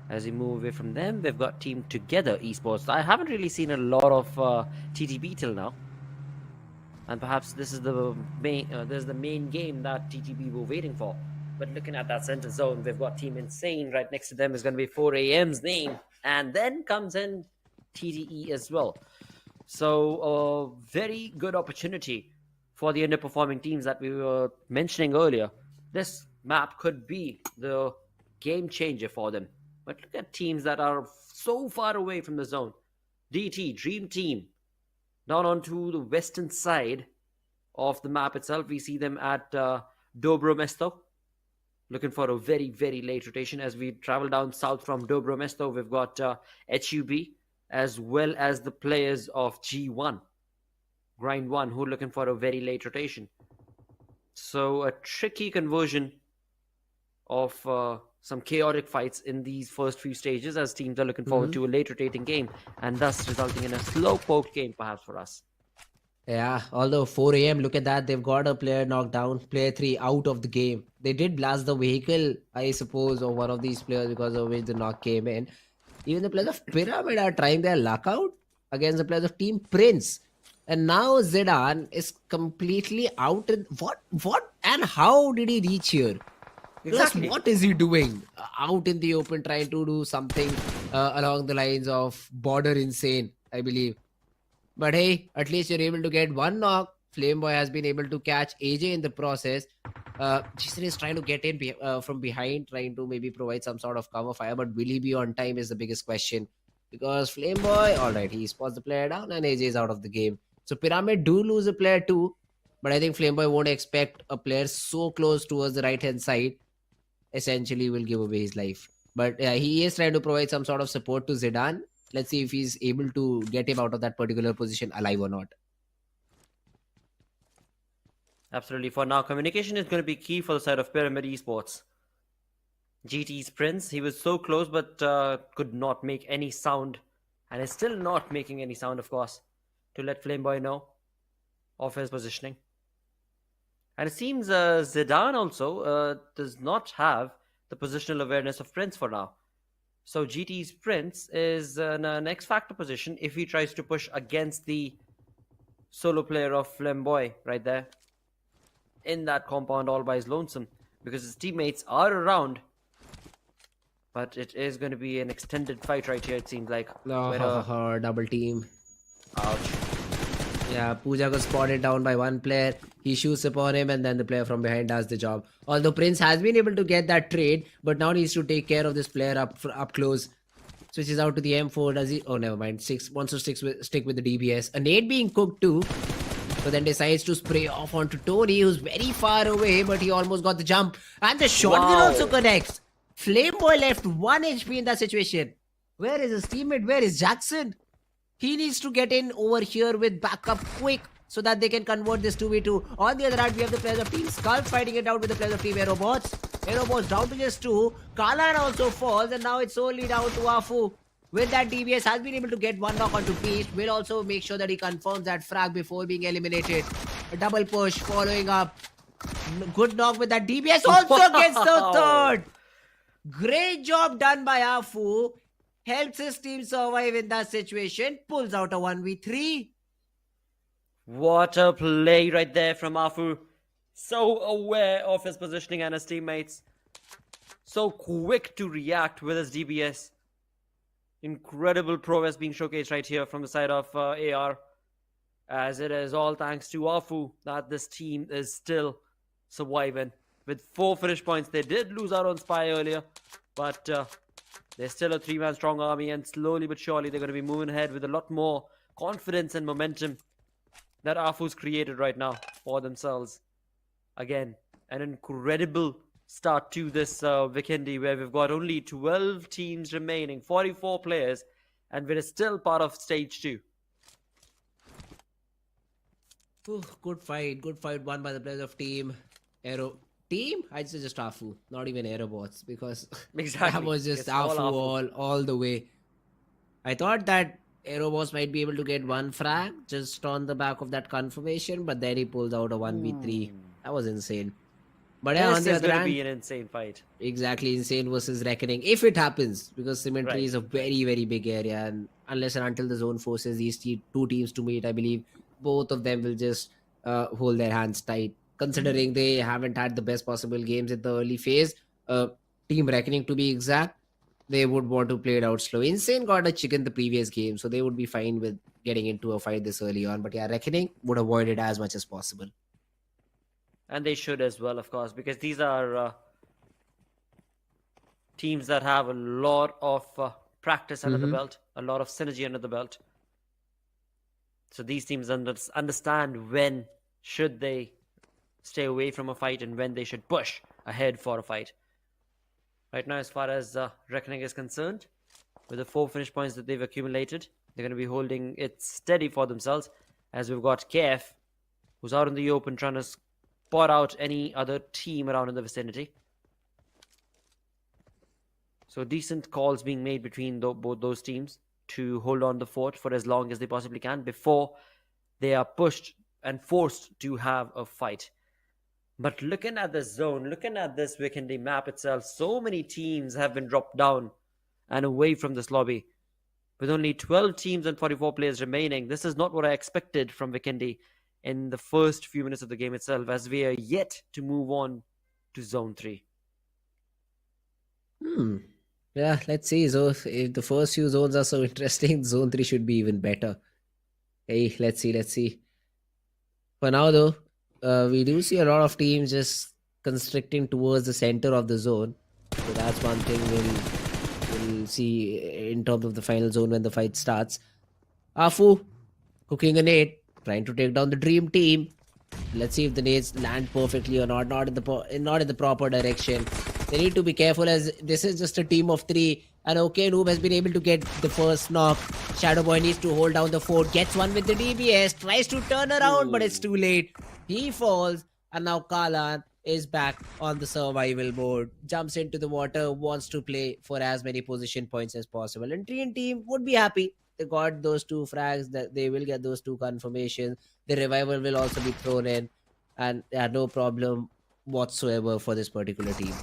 As we move away from them, we've got Team Together Esports. I haven't really seen a lot of TTB till now, and perhaps this is the main game that TTB were waiting for. But looking at that center zone, we've got Team Insane right next to them. Is going to be 4AM's name, and then comes in TDE as well. So a very good opportunity for the underperforming teams that we were mentioning earlier. This map could be the game changer for them. But look at teams that are so far away from the zone. DT, Dream Team, down onto the western side of the map itself. We see them at Dobro Mesto, looking for a very, very late rotation. As we travel down south from Dobro Mesto, we've got HUB, as well as the players of G1, Grind 1, who are looking for a very late rotation. So a tricky conversion of some chaotic fights in these first few stages, as teams are looking forward to a late rotating game, and thus resulting in a slow poked game perhaps for us. Yeah, although 4 a.m., look at that. They've got a player knocked down, player 3 out of the game. They did blast the vehicle, I suppose, of one of these players, because of which the knock came in. Even the players of Pyramid are trying their luck out against the players of Team Prince. And now Zidane is completely out. What and how did he reach here? Exactly. Plus, what is he doing out in the open, trying to do something along the lines of border insane, I believe. But hey, at least you're able to get one knock. Flameboy has been able to catch AJ in the process. Jason is trying to get in from behind, trying to maybe provide some sort of cover fire. But will he be on time is the biggest question. Because Flameboy, alright, he spots the player down and AJ is out of the game. So Pyramid do lose a player too. But I think Flameboy won't expect a player so close towards the right hand side. Essentially will give away his life. But he is trying to provide some sort of support to Zidane. Let's see if he's able to get him out of that particular position alive or not. Absolutely. For now, communication is going to be key for the side of Pyramid Esports. GT's Prince, he was so close but could not make any sound, and is still not making any sound, of course, to let Flameboy know of his positioning. And it seems Zidane also does not have the positional awareness of Prince for now. So GT's Prince is in an X-Factor position if he tries to push against the solo player of Flamboy right there in that compound all by his lonesome, because his teammates are around. But it is going to be an extended fight right here, it seems like. Double team. Ouch. Yeah, Pooja got spotted down by one player. He shoots upon him, and then the player from behind does the job. Although Prince has been able to get that trade, but now needs to take care of this player up close. Switches out to the M4. Does he? Oh, never mind. Wants to stick with the DBS. A nade being cooked too, but then decides to spray off onto Tony, who's very far away, but he almost got the jump. And the shotgun also connects. Flameboy left 1 HP in that situation. Where is his teammate? Where is Jackson? He needs to get in over here with backup quick so that they can convert this 2v2. On the other hand, we have the players of Team SkullTz fighting it out with the players of Team AerobotzEsports. AerobotzEsports down to just 2. Kalan also falls, and now it's only down to Afu. With that, DBS has been able to get one knock onto Beast. Will also make sure that he confirms that frag before being eliminated. A double push following up. Good knock with that. DBS also gets the third. Great job done by Afu. Helps his team survive in that situation. Pulls out a 1v3. What a play right there from Afu. So aware of his positioning and his teammates. So quick to react with his DBS. Incredible prowess being showcased right here from the side of AR. As it is all thanks to Afu that this team is still surviving. With 4 finish points, they did lose out on Spy earlier. But they're still a 3-man strong army, and slowly but surely they're going to be moving ahead with a lot more confidence and momentum that Afu's created right now for themselves. Again, an incredible start to this Vikendi, where we've got only 12 teams remaining, 44 players, and we're still part of stage 2. Good fight won by the players of team Aero. Team? I'd say just Afu, not even Aerobots, because Exactly. that was just It's all Afu Afu. all the way. I thought that Aerobots might be able to get one frag just on the back of that confirmation, but then he pulls out a 1v3. That was insane. But yeah, on This the is other going to hand, be an insane fight. exactly, insane versus reckoning, if it happens, because Symmetry Right, is a very, very big area, and unless and until the zone forces these two teams to meet, I believe both of them will just hold their hands tight, considering they haven't had the best possible games in the early phase. Team Reckoning, to be exact, they would want to play it out slow. Insane got a chicken the previous game, so they would be fine with getting into a fight this early on. But yeah, Reckoning would avoid it as much as possible. And they should as well, of course, because these are teams that have a lot of practice under the belt, a lot of synergy under the belt. So these teams understand when should they stay away from a fight and when they should push ahead for a fight. Right now, as far as Reckoning is concerned, with the 4 finish points that they've accumulated, they're going to be holding it steady for themselves, as we've got KF, who's out in the open trying to spot out any other team around in the vicinity. So decent calls being made between both those teams to hold on the fort for as long as they possibly can before they are pushed and forced to have a fight. But looking at the zone, looking at this Vikendi map itself, so many teams have been dropped down and away from this lobby. With only 12 teams and 44 players remaining, this is not what I expected from Vikendi in the first few minutes of the game itself, as we are yet to move on to Zone 3. Yeah, let's see. So if the first few zones are so interesting, Zone 3 should be even better. Hey, let's see. For now, though, we do see a lot of teams just constricting towards the center of the zone. So that's one thing we'll see in terms of the final zone when the fight starts. Afu cooking a nade, trying to take down the dream team. Let's see if the nades land perfectly or not. Not in the proper direction. They need to be careful, as this is just a team of 3. And OK Noob has been able to get the first knock. Shadow Boy needs to hold down the fort. Gets one with the DBS. Tries to turn around, but it's too late. He falls. And now Kalan is back on the survival board. Jumps into the water. Wants to play for as many position points as possible. And Dream Team would be happy. They got those 2 frags. That they will get those 2 confirmations. The revival will also be thrown in. And yeah, no problem whatsoever for this particular team.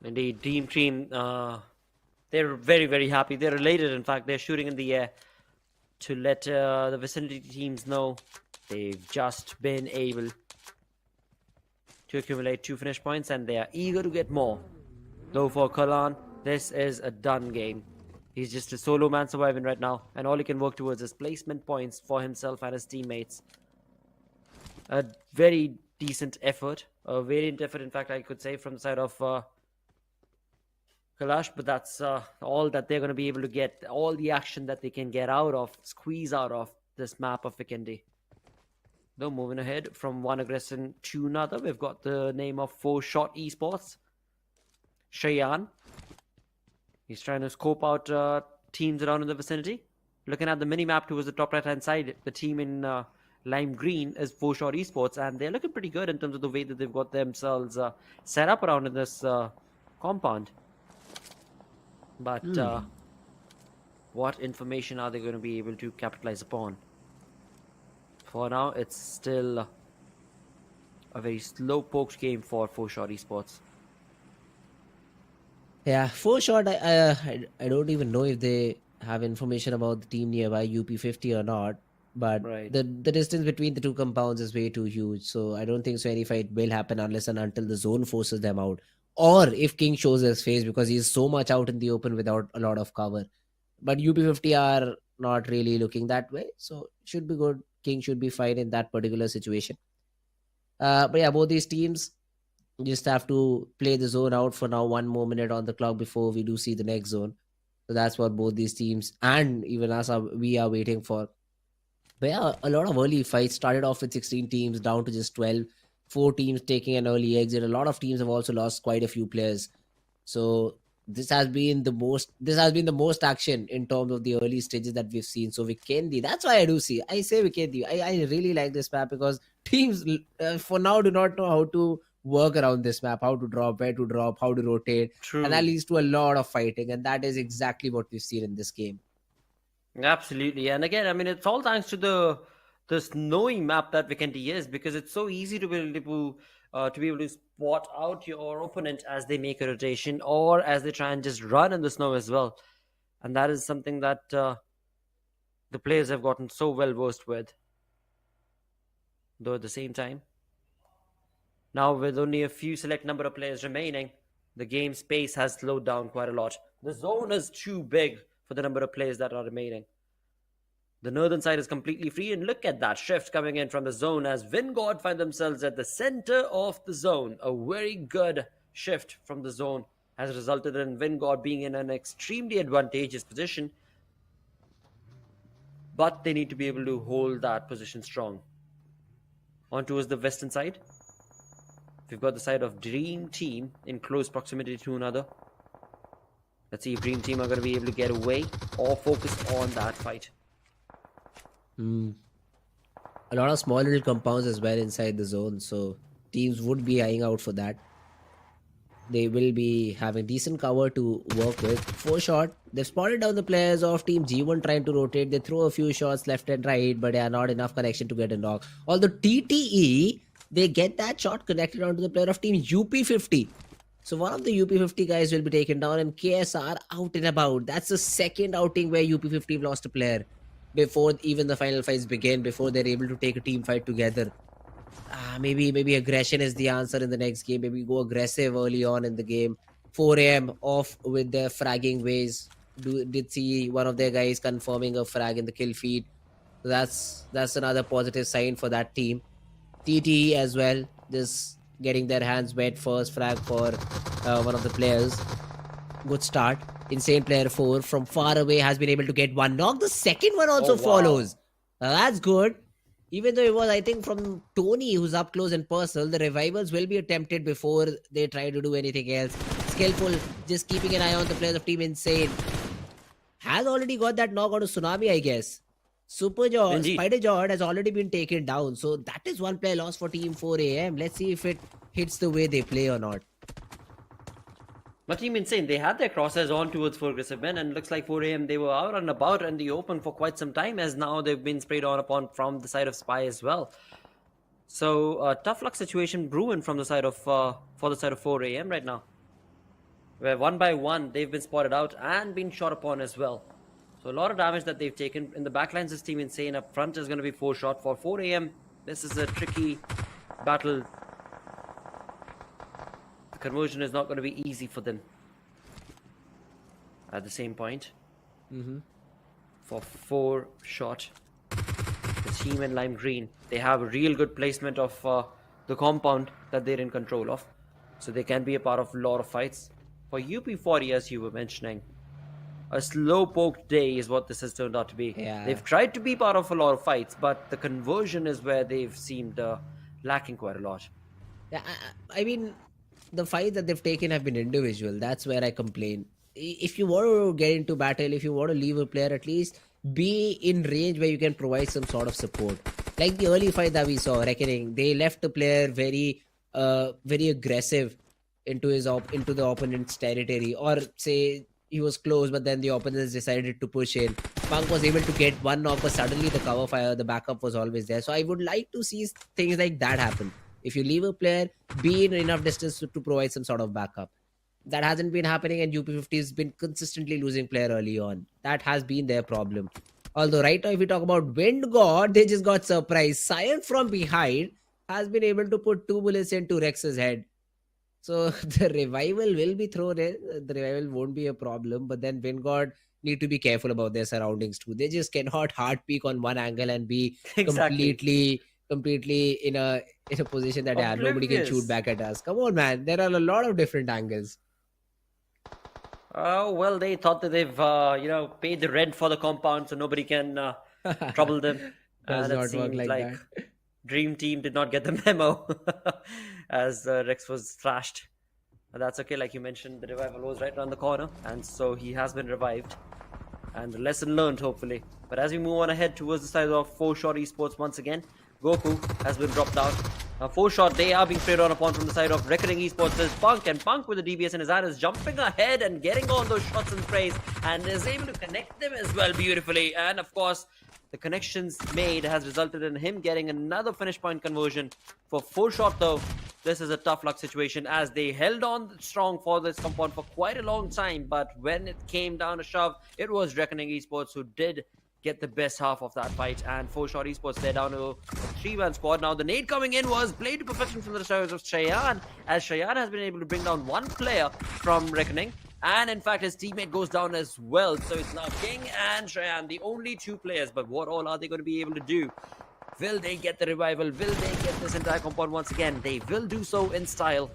Indeed, Dream Team, they're very, very happy. They're elated, in fact. They're shooting in the air to let the vicinity teams know they've just been able to accumulate 2 finish points, and they are eager to get more. Though for Kalan, this is a done game. He's just a solo man surviving right now, and all he can work towards is placement points for himself and his teammates. A very decent effort, a valiant effort, in fact, I could say, from the side of Kalash, but that's all that they're going to be able to get, all the action that they can get out of, squeeze out of this map of Vikendi. Though moving ahead from one aggression to another, we've got the name of 4-Shot Esports. Shayan. He's trying to scope out teams around in the vicinity. Looking at the mini-map towards the top right-hand side, the team in lime green is 4-Shot Esports, and they're looking pretty good in terms of the way that they've got themselves set up around in this compound. But what information are they going to be able to capitalize upon? For now, it's still a very slow-poked game for 4-Shot Esports. Yeah, 4-Shot, I don't even know if they have information about the team nearby, UP50 or not. But Right. the distance between the 2 compounds is way too huge. So I don't think so any fight will happen unless and until the zone forces them out. Or if King shows his face, because he's so much out in the open without a lot of cover. But UP50 are not really looking that way. So should be good. King should be fine in that particular situation. But yeah, both these teams just have to play the zone out for now. 1 more minute on the clock before we do see the next zone. So that's what both these teams and even us we are waiting for. But yeah, a lot of early fights started off with 16 teams down to just 12. 4 teams taking an early exit. A lot of teams have also lost quite a few players. So this has been the most action in terms of the early stages that we've seen. So Vikendi, that's why I say Vikendi. I really like this map because teams for now do not know how to work around this map, how to drop, where to drop, how to rotate, and that True. leads to a lot of fighting, and that is exactly what we've seen in this game. Absolutely. And again, I mean, it's all thanks to the snowy map that Vikendi is, because it's so easy to be able to spot out your opponent as they make a rotation or as they try and just run in the snow as well. And that is something that the players have gotten so well versed with. Though at the same time, now with only a few select number of players remaining, the game's pace has slowed down quite a lot. The zone is too big for the number of players that are remaining. The northern side is completely free, and look at that shift coming in from the zone as WindGod find themselves at the center of the zone. A very good shift from the zone has resulted in WindGod being in an extremely advantageous position, but they need to be able to hold that position strong. On towards the western side, we've got the side of Dream Team in close proximity to another. Let's see if Dream Team are going to be able to get away or focus on that fight. A lot of small little compounds as well inside the zone, so teams would be eyeing out for that. They will be having decent cover to work with. 4 shot, they've spotted down the players of team G1 trying to rotate. They throw a few shots left and right, but they are not enough connection to get a knock. Although TTE, they get that shot connected onto the player of team UP50. So one of the UP50 guys will be taken down, and KSR out and about. That's the second outing where UP50 lost a player before even the final fights begin, before they're able to take a team fight together. Maybe aggression is the answer in the next game. Maybe go aggressive early on in the game. 4 a.m. off with their fragging ways. Did see one of their guys confirming a frag in the kill feed. So that's another positive sign for that team. TTE as well, just getting their hands wet. First frag for one of the players. Good start. Insane player 4 from far away has been able to get one knock. The second one also follows. That's good. Even though it was, I think, from Tony, who's up close and personal, the revivals will be attempted before they try to do anything else. Skillful, just keeping an eye on the players of Team Insane. Has already got that knock on a Tsunami, I guess. Spider Jord has already been taken down. So that is one player lost for Team 4 AM. Let's see if it hits the way they play or not. But Team Insane, they had their crosshairs on towards 4 aggressive men, and looks like 4 AM they were out and about in the open for quite some time, as now they've been sprayed on upon from the side of Spy as well. So a tough luck situation brewing from the side of for the side of 4 AM right now, where one by one they've been spotted out and been shot upon as well. So a lot of damage that they've taken. In the backlines is Team Insane. Up front is going to be 4 shot for 4 AM. This is a tricky battle. The conversion is not going to be easy for them. At the same point, for 4 shot, the team in lime green, they have a real good placement of the compound that they're in control of, so they can be a part of a lot of fights. For UP40, as you were mentioning, a slow poked day is what this has turned out to be. Yeah. They've tried to be part of a lot of fights, but the conversion is where they've seemed lacking quite a lot. Yeah, I mean, the fights that they've taken have been individual. That's where I complain. If you want to get into battle, if you want to leave a player, at least be in range where you can provide some sort of support. Like the early fight that we saw, Reckoning, they left the player very aggressive into the opponent's territory, or say he was close, but then the opponents decided to push in. Punk was able to get one knock, but suddenly the cover fire, the backup was always there. So I would like to see things like that happen. If you leave a player, be in enough distance to provide some sort of backup. That hasn't been happening, and UP50 has been consistently losing player early on. That has been their problem. Although right now, if we talk about WindGod, they just got surprised. Cyan from behind has been able to put 2 bullets into Rex's head. So the revival will be thrown in. The revival won't be a problem, but then WindGod need to be careful about their surroundings too. They just cannot hard peek on one angle and be completely in a position that nobody can shoot back at us. Come on, man. There are a lot of different angles. Oh, well, they thought that they've paid the rent for the compound, so nobody can trouble them. Does not work like that. Dream Team did not get the memo as Rex was thrashed. That's okay, like you mentioned, the revival was right around the corner, and so he has been revived. And the lesson learned, hopefully. But as we move on ahead towards the side of 4Shot Esports once again, Goku has been dropped out. Now 4Shot, they are being preyed on upon from the side of Reckoning Esports. There's Punk, and Punk with the DBS in his hand is jumping ahead and getting on those shots and sprays, and is able to connect them as well beautifully. And of course, the connections made has resulted in him getting another finish point conversion. For 4Shot though, this is a tough luck situation as they held on strong for this compound for quite a long time, but when it came down to shove, it was Reckoning Esports who did get the best half of that fight, and 4Shot Esports, they're down to a 3-man squad. Now the nade coming in was played to perfection from the side of Shayan, as Shayan has been able to bring down one player from Reckoning, and in fact his teammate goes down as well. So it's now King and Shayan, the only two players, but what all are they going to be able to do? Will they get the revival? Will they get this entire compound once again? They will do so in style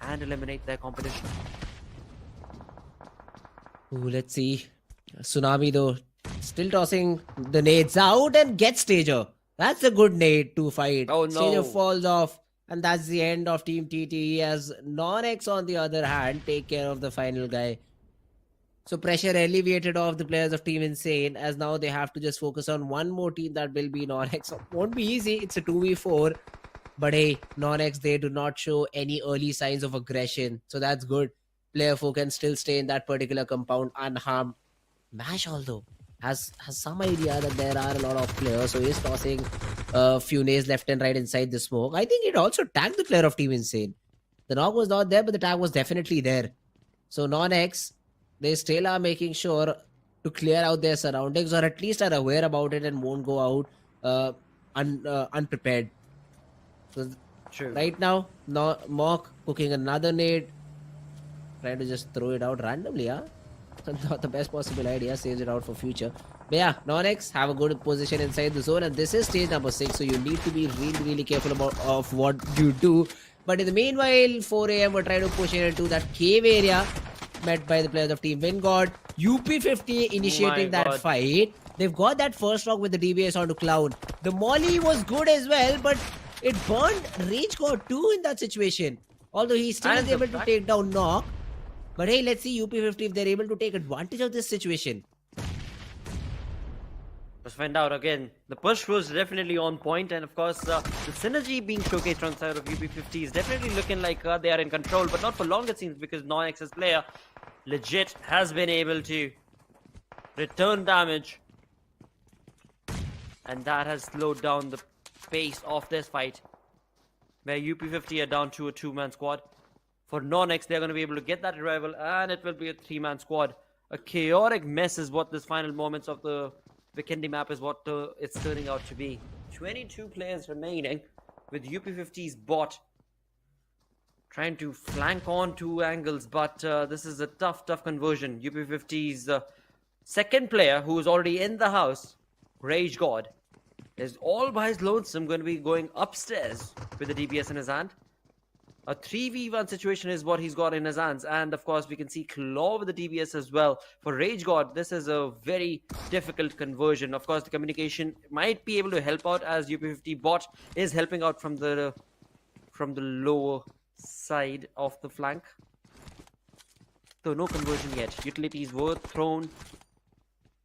and eliminate their competition. Ooh, let's see. Tsunami though, still tossing the nades out and gets Stager. That's a good nade to fight. Oh no. Stager falls off, and that's the end of Team TT, as NoNx on the other hand take care of the final guy. So pressure alleviated off the players of Team Insane, as now they have to just focus on one more team, that will be NoNx. Won't be easy, it's a 2v4. But hey, NoNx, they do not show any early signs of aggression. So that's good. Player 4 can still stay in that particular compound unharmed. Mash although has some idea that there are a lot of players, so he's tossing a few nades left and right inside the smoke. I think it also tagged the player of Team Insane. The knock was not there, but the tag was definitely there. So NoNx, they still are making sure to clear out their surroundings, or at least are aware about it and won't go out unprepared. So True. right now, Mock cooking another nade, trying to just throw it out randomly, huh? Not the best possible idea, saves it out for future. But yeah, NoNx have a good position inside the zone, and this is stage number 6, so you need to be really careful of what you do. But in the meanwhile, 4 AM were trying to push into that cave area, met by the players of Team WindGod. UP50 initiating that fight. They've got that first rock with the DBS onto Clown. The molly was good as well, but it burned RageGod too in that situation. Although he still is able to take down Knock. But hey, let's see UP50 if they're able to take advantage of this situation. Let's find out again. The push was definitely on point, and of course, the synergy being showcased on the side of UP50 is definitely looking like they are in control, but not for long it seems, because NoNx's player legit has been able to return damage, and that has slowed down the pace of this fight, where UP50 are down to a 2-man squad. For NoNx, they're going to be able to get that revival, and it will be a 3-man squad. A chaotic mess is what this final moments of the Vikendi map is what it's turning out to be. 22 players remaining, with UP50's bot trying to flank on 2 angles, but this is a tough conversion. UP50's second player, who is already in the house, RageGod, is all by his lonesome going to be going upstairs with the DBS in his hand. A 3v1 situation is what he's got in his hands, and of course we can see Claw with the DBS as well. For RageGod, this is a very difficult conversion. Of course, the communication might be able to help out, as UP50 bot is helping out from the lower side of the flank. So no conversion yet. Utilities were thrown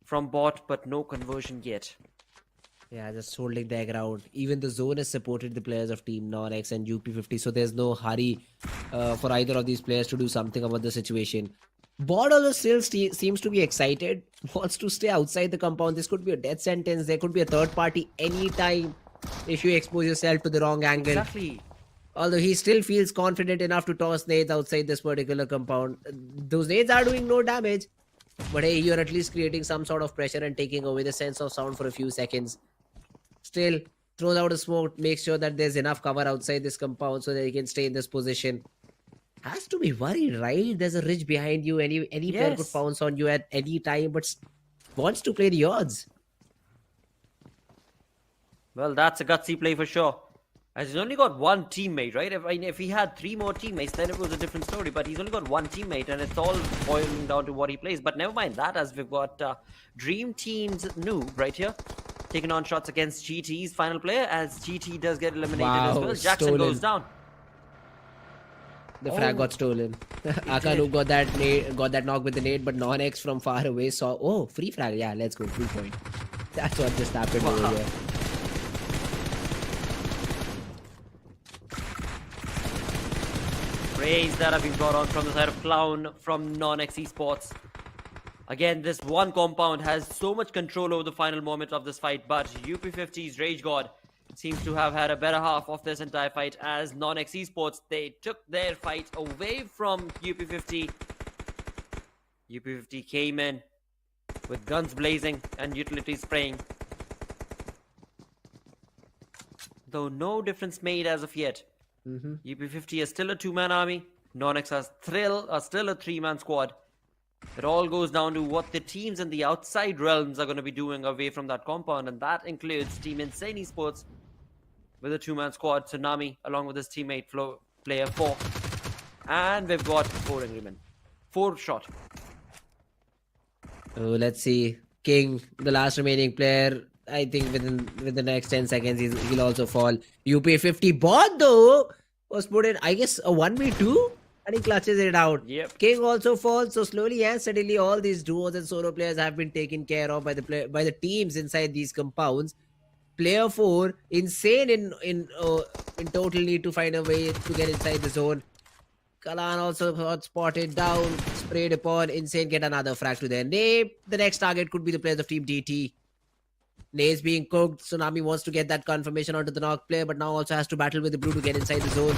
from bot, but no conversion yet. Yeah, just holding their ground. Even the zone has supported the players of Team NoNx and UP50, so there's no hurry for either of these players to do something about the situation. Bot although still seems to be excited, wants to stay outside the compound. This could be a death sentence. There could be a third party anytime if you expose yourself to the wrong angle. Exactly. Although he still feels confident enough to toss nades outside this particular compound. Those nades are doing no damage, but hey, you're at least creating some sort of pressure and taking away the sense of sound for a few seconds. Still, throws out a smoke, makes sure that there's enough cover outside this compound so that he can stay in this position. Has to be worried, right? There's a ridge behind you. Any player could pounce on you at any time, but wants to play the odds. Well, that's a gutsy play for sure. As he's only got one teammate, right? If he had 3 more teammates, then it was a different story. But he's only got one teammate, and it's all boiling down to what he plays. But never mind that, as we've got Dream Team's Noob right here, taking on shots against GT's final player, as GT does get eliminated as well. Jackson goes down. The frag got stolen. Akalu got that knock with the nade, but NoNx from far away saw. Oh, free frag. Yeah, let's go. 3 point. That's what just happened over here. Praise that have been brought on from the side of Clown from NoNx Esports. Again, this one compound has so much control over the final moment of this fight, but UP50's Rage God seems to have had a better half of this entire fight as NoNx Esports, they took their fight away from UP50. UP50 came in with guns blazing and utilities spraying. Though no difference made as of yet. UP50 is still a 2-man army. NoNx are still a 3-man squad. It all goes down to what the teams in the outside realms are going to be doing away from that compound, and that includes Team Insane Esports with a 2-man squad, Tsunami, along with his teammate Player 4. And we've got 4 agreement. 4 shot. Oh, let's see. King, the last remaining player. I think within the next 10 seconds, he'll also fall. UP50 bot though was put in, I guess, a 1v2, and he clutches it out. Yep. King also falls. So slowly and steadily, all these duos and solo players have been taken care of by the teams inside these compounds. Player 4, Insane in total need to find a way to get inside the zone. Kalan also got spotted down, sprayed upon. Insane get another frag to their name. The next target could be the players of Team DT. Nays being cooked. Tsunami wants to get that confirmation onto the knock player, but now also has to battle with the Blue to get inside the zone.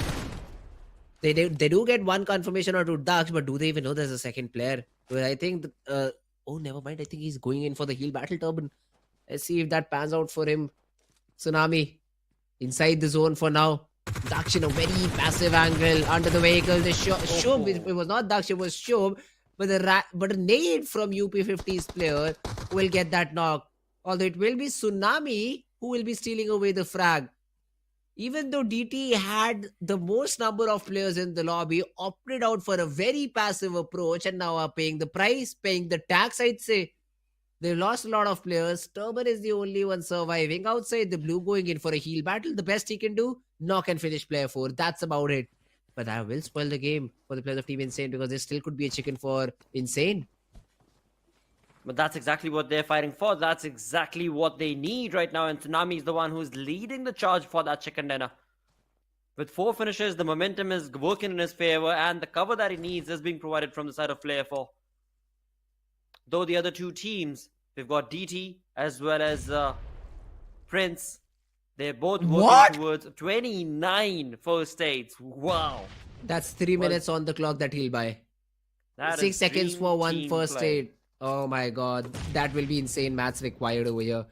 They do get one confirmation onto Dux, but do they even know there's a second player? Well, I think, oh, never mind. I think he's going in for the heal battle turban. Let's see if that pans out for him. Tsunami inside the zone for now. Daksh in a very passive angle under the vehicle. The Shub, it was not Daksh, it was Shub, but a nade from UP50's player will get that knock. Although it will be Tsunami who will be stealing away the frag. Even though DT had the most number of players in the lobby, opted out for a very passive approach and now are paying the price, paying the tax, I'd say. They lost a lot of players. Turban is the only one surviving. Outside the Blue going in for a heal battle. The best he can do, knock and finish player 4. That's about it. But that will spoil the game for the players of Team Insane because there still could be a chicken for Insane. But that's exactly what they're fighting for. That's exactly what they need right now. And Tsunami is the one who's leading the charge for that chicken dinner. With 4 finishes, the momentum is working in his favor. And the cover that he needs is being provided from the side of player 4. Though the other 2 teams, we've got DT as well as Prince. They're both working towards 29 first aids. Wow. That's 3 minutes on the clock that he'll buy. That 6 seconds for one first play. aid. Oh my god. That will be insane maths required over here.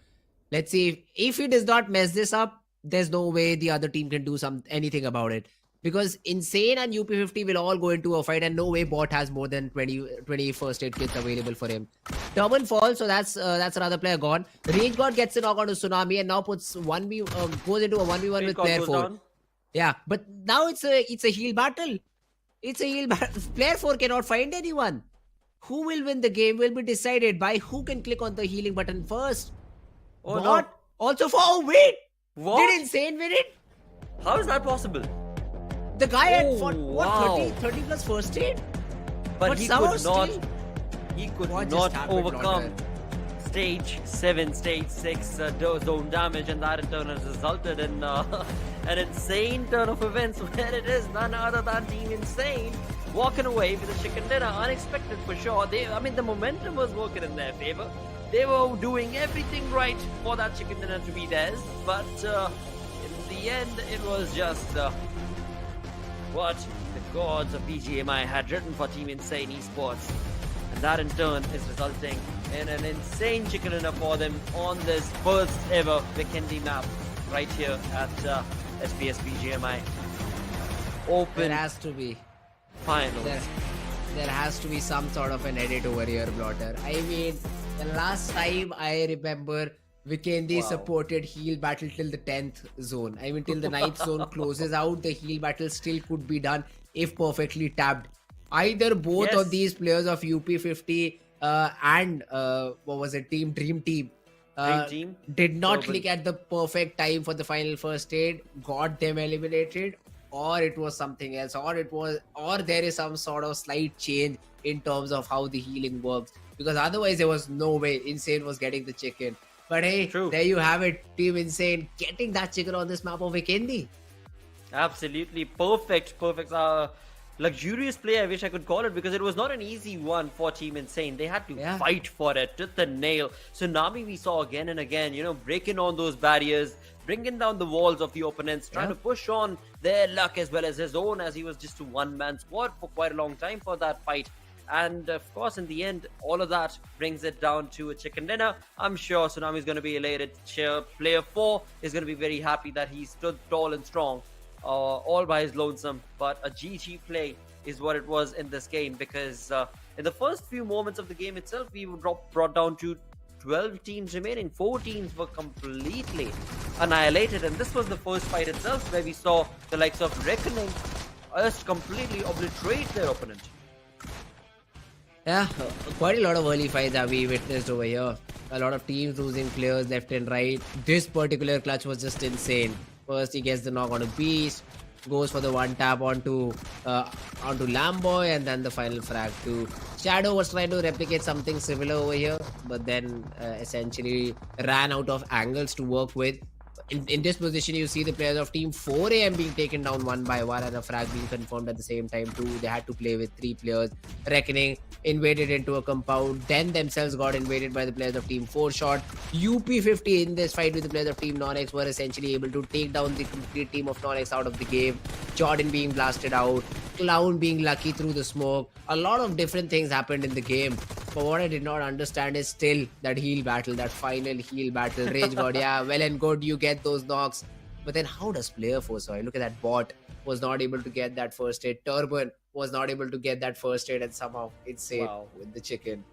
Let's see. If he does not mess this up, there's no way the other team can do anything about it. Because Insane and UP50 will all go into a fight and no way Bot has more than 20 first aid kits available for him. Turban falls, so that's another player gone. Rage God gets a knock onto Tsunami and now goes into a 1v1 with player 4. Down. Yeah, but now it's a heal battle. It's a heal battle. Player 4 cannot find anyone. Who will win the game will be decided by who can click on the healing button first. Oh, Bot no. also for... Oh, wait! What? Did Insane win it? How is that possible? The guy had 30 plus first aid? But he could not overcome stage 7, stage 6 zone damage, and that in turn has resulted in an insane turn of events where it is none other than Team Insane walking away with a chicken dinner. Unexpected for sure. The momentum was working in their favor. They were doing everything right for that chicken dinner to be theirs, but in the end, it was just what the gods of BGMI had written for Team Insane Esports. And that in turn is resulting in an insane chicken dinner for them on this first ever Vikendi map right here at SPS BGMI. Open. There has to be. Finals. There has to be some sort of an edit over here, Blotter. I mean, the last time I remember Vikendi supported heal battle till the 10th zone. I mean, till the 9th zone closes out, the heal battle still could be done if perfectly tapped. Either both of these players of UP50 and Team Dream Team did not click at the perfect time for the final first aid, got them eliminated, or it was something else, or there is some sort of slight change in terms of how the healing works, because otherwise there was no way Insane was getting the chicken. But hey, True. there you have it, Team Insane getting that chicken on this map of Vikendi. Absolutely perfect. Luxurious play, I wish I could call it, because it was not an easy one for Team Insane. They had to fight for it to the nail. Tsunami we saw again and again, breaking on those barriers, bringing down the walls of the opponents, trying to push on their luck as well as his own, as he was just a one-man squad for quite a long time for that fight. And of course, in the end, all of that brings it down to a chicken dinner. I'm sure Tsunami is going to be elated. Player 4 is going to be very happy that he stood tall and strong, all by his lonesome. But a GG play is what it was in this game, because in the first few moments of the game itself, we were brought down to 12 teams remaining. 4 teams were completely annihilated, and this was the first fight itself where we saw the likes of Reckoning just completely obliterate their opponent. Yeah, quite a lot of early fights have we witnessed over here. A lot of teams losing players left and right. This particular clutch was just insane. First, he gets the knock on a Beast, goes for the one tap onto Lamboy, and then the final frag to Shadow. Was trying to replicate something similar over here, but then essentially ran out of angles to work with. In this position, you see the players of Team 4AM being taken down one by one, and a frag being confirmed at the same time too. They had to play with 3 players. Reckoning invaded into a compound, then themselves got invaded by the players of Team 4 Shot. UP50 in this fight with the players of Team NoNx were essentially able to take down the complete team of NoNx out of the game. Jordan being blasted out, Clown being lucky through the smoke. A lot of different things happened in the game. But what I did not understand is still that heal battle, that final heal battle. Rage God, yeah, well and good, you get those knocks. But then how does player 4 survive? Look at that bot, was not able to get that first hit. Turban was not able to get that first hit, and somehow it's saved with the chicken.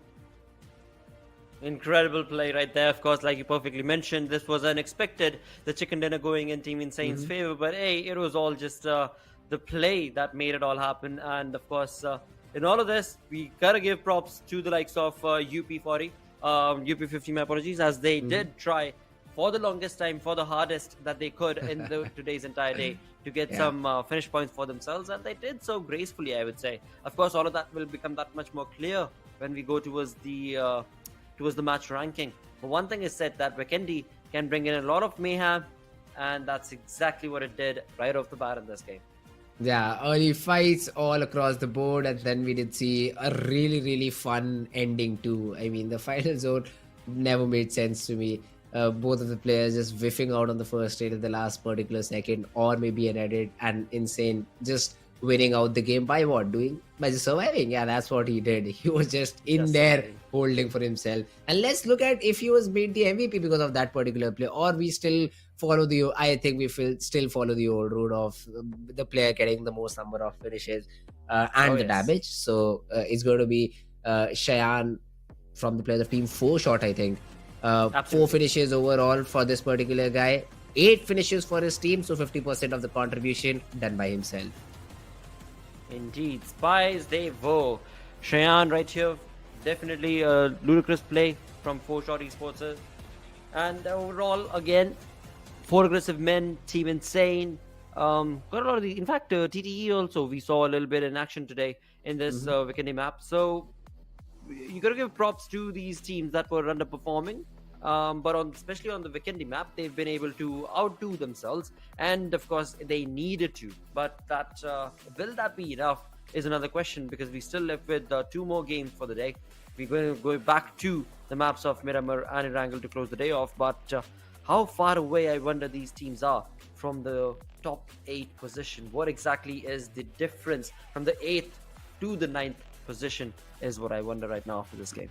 Incredible play right there. Of course, like you perfectly mentioned, this was unexpected. The chicken dinner going in Team Insane's favor. But hey, it was all just the play that made it all happen. And of course, in all of this, we gotta give props to the likes of UP40, UP50, my apologies, as they did try for the longest time, for the hardest that they could in today's entire day to get some finish points for themselves, and they did so gracefully, I would say. Of course, all of that will become that much more clear when we go towards the match ranking. But one thing is said, that Vikendi can bring in a lot of mayhem, and that's exactly what it did right off the bat in this game. Yeah, early fights all across the board, and then we did see a really, really fun ending too. I mean, the final zone never made sense to me. Both of the players just whiffing out on the first hit at the last particular second, or maybe an edit, and Insane just winning out the game by what? By just surviving. Yeah, that's what he did. He was just in there holding for himself. And let's look at if he was made the MVP because of that particular play, or we still follow still follow the old route of the player getting the most number of finishes and the damage. So it's going to be Cheyenne from the players of Team 4 Shot, I think. 4 finishes overall for this particular guy. 8 finishes for his team, so 50% of the contribution done by himself. Indeed, Spies they were. Cheyenne right here, definitely a ludicrous play from 4 Shot Esports. And overall, again, 4 aggressive men, Team Insane. Got a lot of in fact, TTE also, we saw a little bit in action today in this Vikendi map. So you got to give props to these teams that were underperforming. But especially on the Vikendi map, they've been able to outdo themselves, and of course they needed to. But that will that be enough is another question, because we still left with 2 more games for the day. We're going to go back to the maps of Miramar and Erangel to close the day off. But how far away, I wonder, these teams are from the top 8 position. What exactly is the difference from the 8th to the 9th position is what I wonder right now after this game.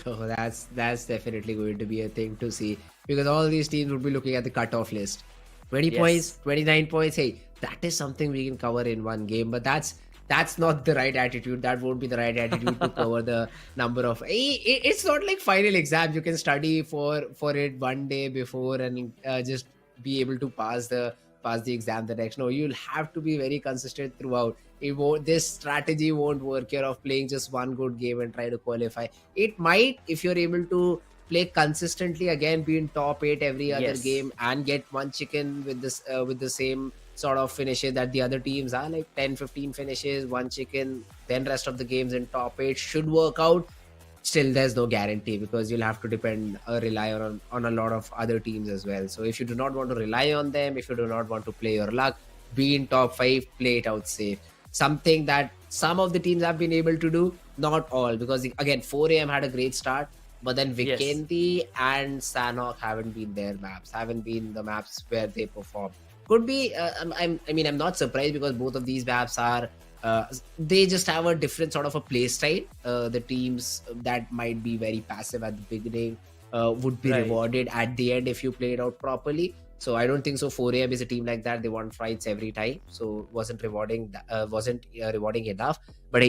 Oh, that's definitely going to be a thing to see, because all these teams would be looking at the cutoff list. 20 points, 29 points. Hey, that is something we can cover in one game, but that's not the right attitude. That won't be the right attitude to cover the number of. It's not like final exams. You can study for it one day before and just be able to pass the exam the next. No, you'll have to be very consistent throughout. This strategy won't work here of playing just one good game and try to qualify. It might, if you're able to play consistently, again be in top 8 every other game and get one chicken with this with the same sort of finishes that the other teams are like 10-15 finishes, one chicken, then rest of the games in top 8 should work out. Still, there's no guarantee because you'll have to depend or rely on a lot of other teams as well. So if you do not want to rely on them, if you do not want to play your luck, be in top 5, play it out safe. Something that some of the teams have been able to do, not all, because again 4am had a great start, but then Vikendi and Sanhok haven't been their maps, haven't been the maps where they perform. Could be I'm not surprised because both of these maps are they just have a different sort of a play style. The teams that might be very passive at the beginning would be rewarded at the end if you play it out properly. So I don't think so 4am is a team like that. They want fights every time, so wasn't rewarding enough. But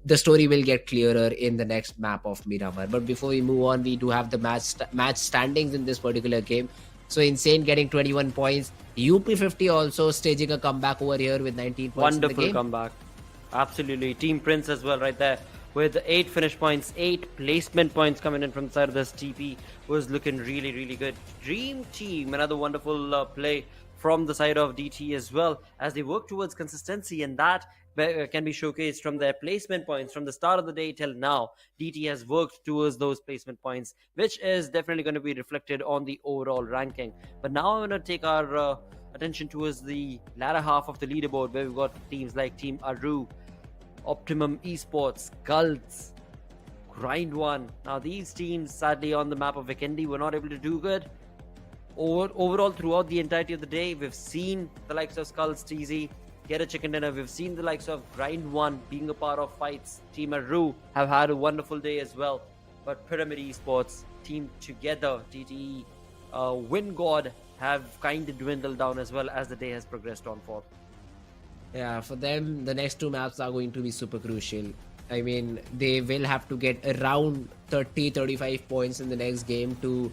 the story will get clearer in the next map of Miramar. But before we move on, we do have the match standings in this particular game. So Insane getting 21 points. UP50 also staging a comeback over here with 19 points. Wonderful in the game. comeback. Absolutely. Team Prince as well right there with 8 finish points, 8 placement points coming in from the side of this. TP was looking really, really good. Dream Team, another wonderful play from the side of DT as well as they work towards consistency, and that can be showcased from their placement points from the start of the day till now. DT has worked towards those placement points, which is definitely going to be reflected on the overall ranking. But now I'm going to take our attention towards the latter half of the leaderboard, where we've got teams like Team Aaru, Optimum Esports, SkullTz, Grind One. Now these teams, sadly, on the map of Vikendi were not able to do good. Overall, throughout the entirety of the day, we've seen the likes of SkullTz get a chicken dinner. We've seen the likes of Grind One being a part of fights. Team Aaru have had a wonderful day as well. But Pyramid Esports, Team Together, TTE, WindGod have kind of dwindled down as well as the day has progressed on forth. Yeah, for them, the next 2 maps are going to be super crucial. I mean, they will have to get around 30-35 points in the next game to,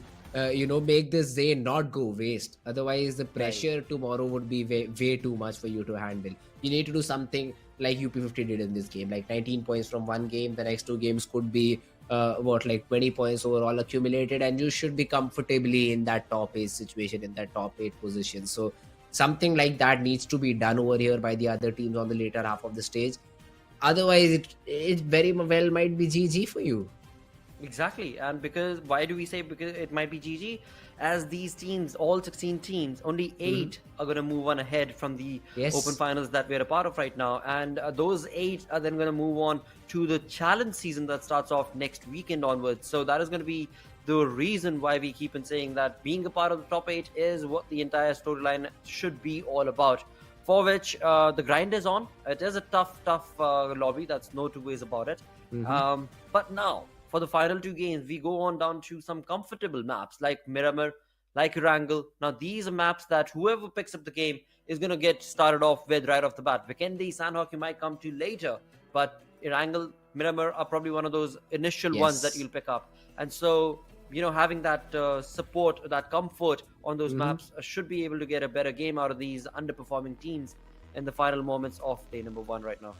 make this day not go waste. Otherwise, the pressure tomorrow would be way too much for you to handle. You need to do something like UP50 did in this game, like 19 points from one game. The next 2 games could be 20 points overall accumulated, and you should be comfortably in that top 8 situation, in that top 8 position. So something like that needs to be done over here by the other teams on the later half of the stage. Otherwise, it very well might be GG for you. Exactly. And why do we say because it might be GG? As these teams, all 16 teams, only 8 are going to move on ahead from the open finals that we're a part of right now. And those 8 are then going to move on to the challenge season that starts off next weekend onwards. So that is going to be the reason why we keep on saying that being a part of the top 8 is what the entire storyline should be all about. For which the grind is on. It is a tough lobby. That's no two ways about it. But now, for the final 2 games, we go on down to some comfortable maps like Miramar, like Erangel. Now, these are maps that whoever picks up the game is going to get started off with right off the bat. Vikendi, Sanhok, you might come to later. But Erangel, Miramar are probably one of those initial ones that you'll pick up. And so, having that support, that comfort on those maps should be able to get a better game out of these underperforming teams in the final moments of day number 1 right now.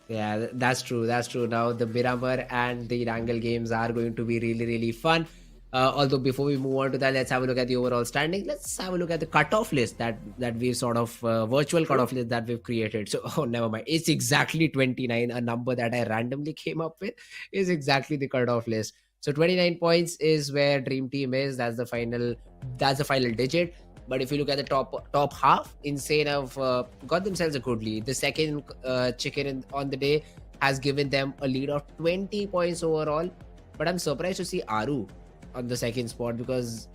Yeah, that's true. Now, the Miramar and the Erangel games are going to be really, really fun. Although before we move on to that, let's have a look at the overall standing. Let's have a look at the cutoff list that we've sort of virtual cutoff list that we've created. So, never mind. It's exactly 29, a number that I randomly came up with is exactly the cutoff list. So 29 points is where Dream Team is. That's the final digit. But if you look at the top half, Insane have got themselves a good lead. The second chicken on the day has given them a lead of 20 points overall. But I'm surprised to see Aaru on the second spot because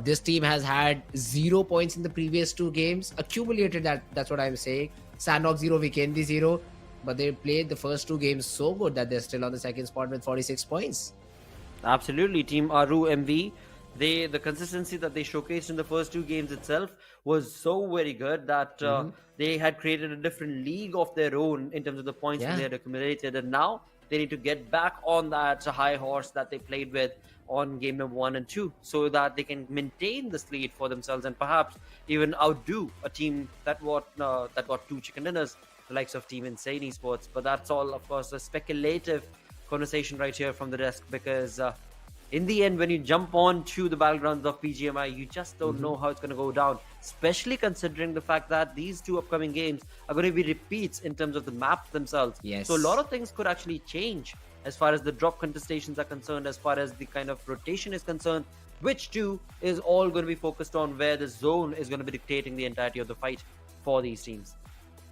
this team has had 0 points in the previous 2 games. Accumulated that's what I'm saying. Sanhok 0, Vikendi 0. But they played the first 2 games so good that they're still on the second spot with 46 points. Absolutely. Team Aaru MV, the consistency that they showcased in the first 2 games itself was so very good that they had created a different league of their own in terms of the points that they had accumulated, and now they need to get back on that high horse that they played with on game number 1 and 2 so that they can maintain this lead for themselves and perhaps even outdo a team that got 2 chicken dinners, the likes of Team Insane Esports. But that's all, of course, a speculative conversation right here from the desk because in the end, when you jump on to the battlegrounds of BGMI, you just don't know how it's going to go down, especially considering the fact that these two upcoming games are going to be repeats in terms of the map themselves. Yes. So a lot of things could actually change as far as the drop contestations are concerned, as far as the kind of rotation is concerned, which too is all going to be focused on where the zone is going to be dictating the entirety of the fight for these teams.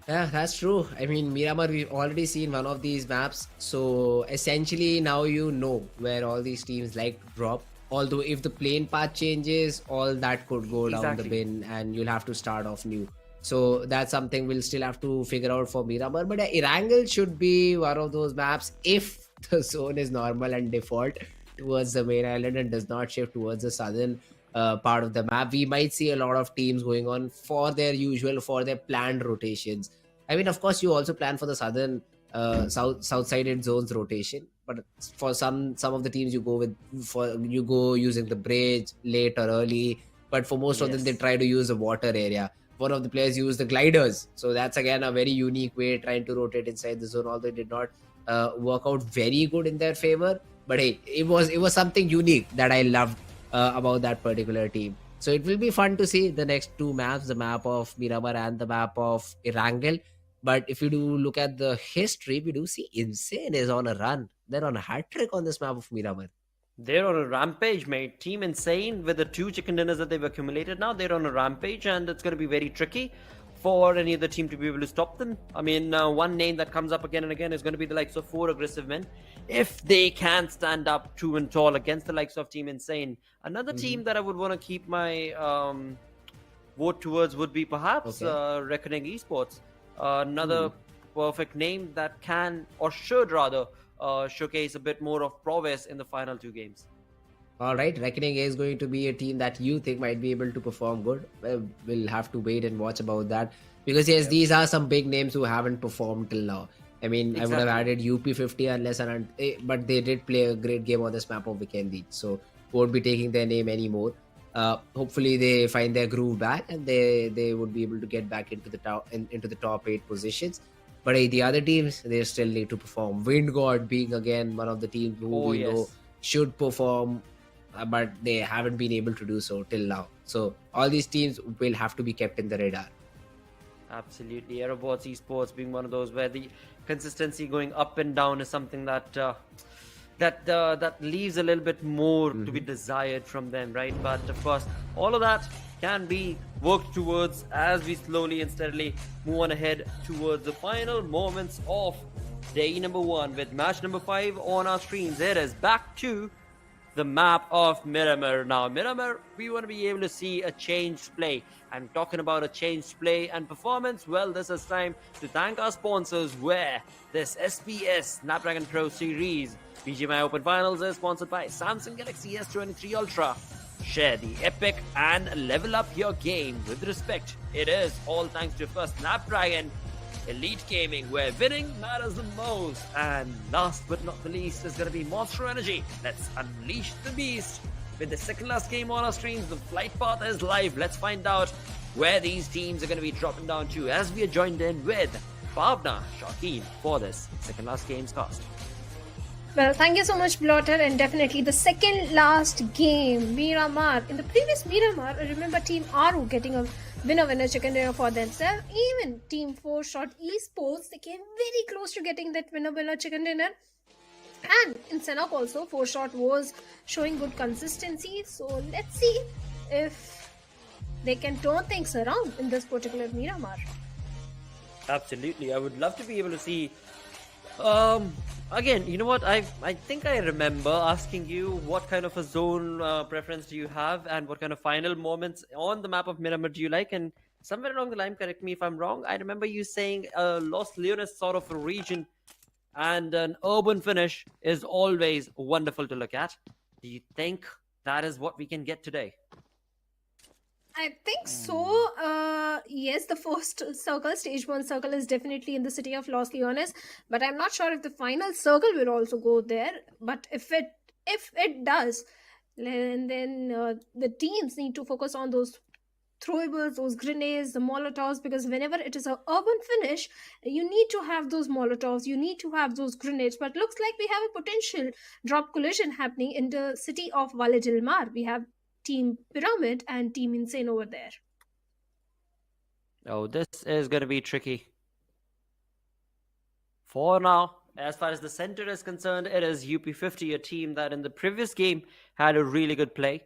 Yeah, that's true. I mean, Miramar, we've already seen one of these maps. So essentially, now you know where all these teams like to drop. Although, if the plane path changes, all that could go down the bin and you'll have to start off new. So that's something we'll still have to figure out for Miramar. But Erangel should be one of those maps if the zone is normal and default towards the main island and does not shift towards the southern part of the map. We might see a lot of teams going on for their planned rotations. I mean, of course, you also plan for the southern south-sided zones rotation, but for some of the teams you go using the bridge late or early. But for most of them, they try to use the water area. One of the players used the gliders, so that's again a very unique way trying to rotate inside the zone. Although it did not work out very good in their favor, but hey, it was something unique that I loved about that particular team. So it will be fun to see the next two maps, the map of Miramar and the map of Erangel. But if you do look at the history, we do see Insane is on a run. They're on a hat trick on this map of Miramar. They're on a rampage, mate. Team Insane, with the 2 chicken dinners that they've accumulated now, they're on a rampage, and it's going to be very tricky for any other team to be able to stop them. I mean, one name that comes up again and again is going to be the likes of 4 aggressive men. If they can stand up true and tall against the likes of Team Insane. Another team that I would want to keep my vote towards would be perhaps Reckoning Esports. Another perfect name that can, or should rather, showcase a bit more of prowess in the final 2 games. All right, Reckoning is going to be a team that you think might be able to perform good. Well, we'll have to wait and watch about that, because yes, these are some big names who haven't performed till now. I mean, I would have added UP50 but they did play a great game on this map of Vikendi, so won't be taking their name anymore. Hopefully they find their groove back and they would be able to get back into the top 8 positions. But the other teams, they still need to perform. WindGod being again one of the teams who know should perform, but they haven't been able to do so till now. So all these teams will have to be kept in the radar. Absolutely. AerobotzEsports being one of those where the consistency going up and down is something that that leaves a little bit more to be desired from them, right? But of course, all of that can be worked towards as we slowly and steadily move on ahead towards the final moments of day number 1 with match number 5 on our screens. It is back to the map of Miramar. Now, Miramar, we want to be able to see a changed play. I'm talking about a changed play and performance. Well, this is time to thank our sponsors, where this SPS Snapdragon Pro Series BGMI Open Finals is sponsored by Samsung Galaxy S23 Ultra. Share the epic and level up your game with respect. It is all thanks to first Snapdragon Elite Gaming, where winning matters the most. And last but not the least is going to be Monster Energy. Let's unleash the beast. With the second last game on our screens, the flight path is live. Let's find out where these teams are going to be dropping down to as we are joined in with Bhavna Shakeen for this second last game's cast. Well, thank you so much, Blotter, and definitely the second last game, Miramar. In the previous Miramar, I remember Team Aaru getting a winner chicken dinner for themselves. Even Team 4-Shot Esports, they came very close to getting that winner chicken dinner. And in Sanhok also, 4-Shot was showing good consistency. So let's see if they can turn things around in this particular Miramar. Absolutely. I would love to be able to see... Again, you know what? I think I remember asking you what kind of a zone preference do you have and what kind of final moments on the map of Miramar do you like, and somewhere along the line, correct me if I'm wrong, I remember you saying Los Leones sort of a region and an urban finish is always wonderful to look at. Do you think that is what we can get today? I think so. Yes, the first circle, stage 1 circle, is definitely in the city of Los Leones, but I'm not sure if the final circle will also go there. But if it does, then the teams need to focus on those throwables, those grenades, the molotovs, because whenever it is a urban finish, you need to have those molotovs, you need to have those grenades. But looks like we have a potential drop collision happening in the city of Valle del Mar. We have Team Pyramid and Team Insane over there. Oh, this is going to be tricky. For now, as far as the center is concerned, it is UP50, a team that in the previous game had a really good play.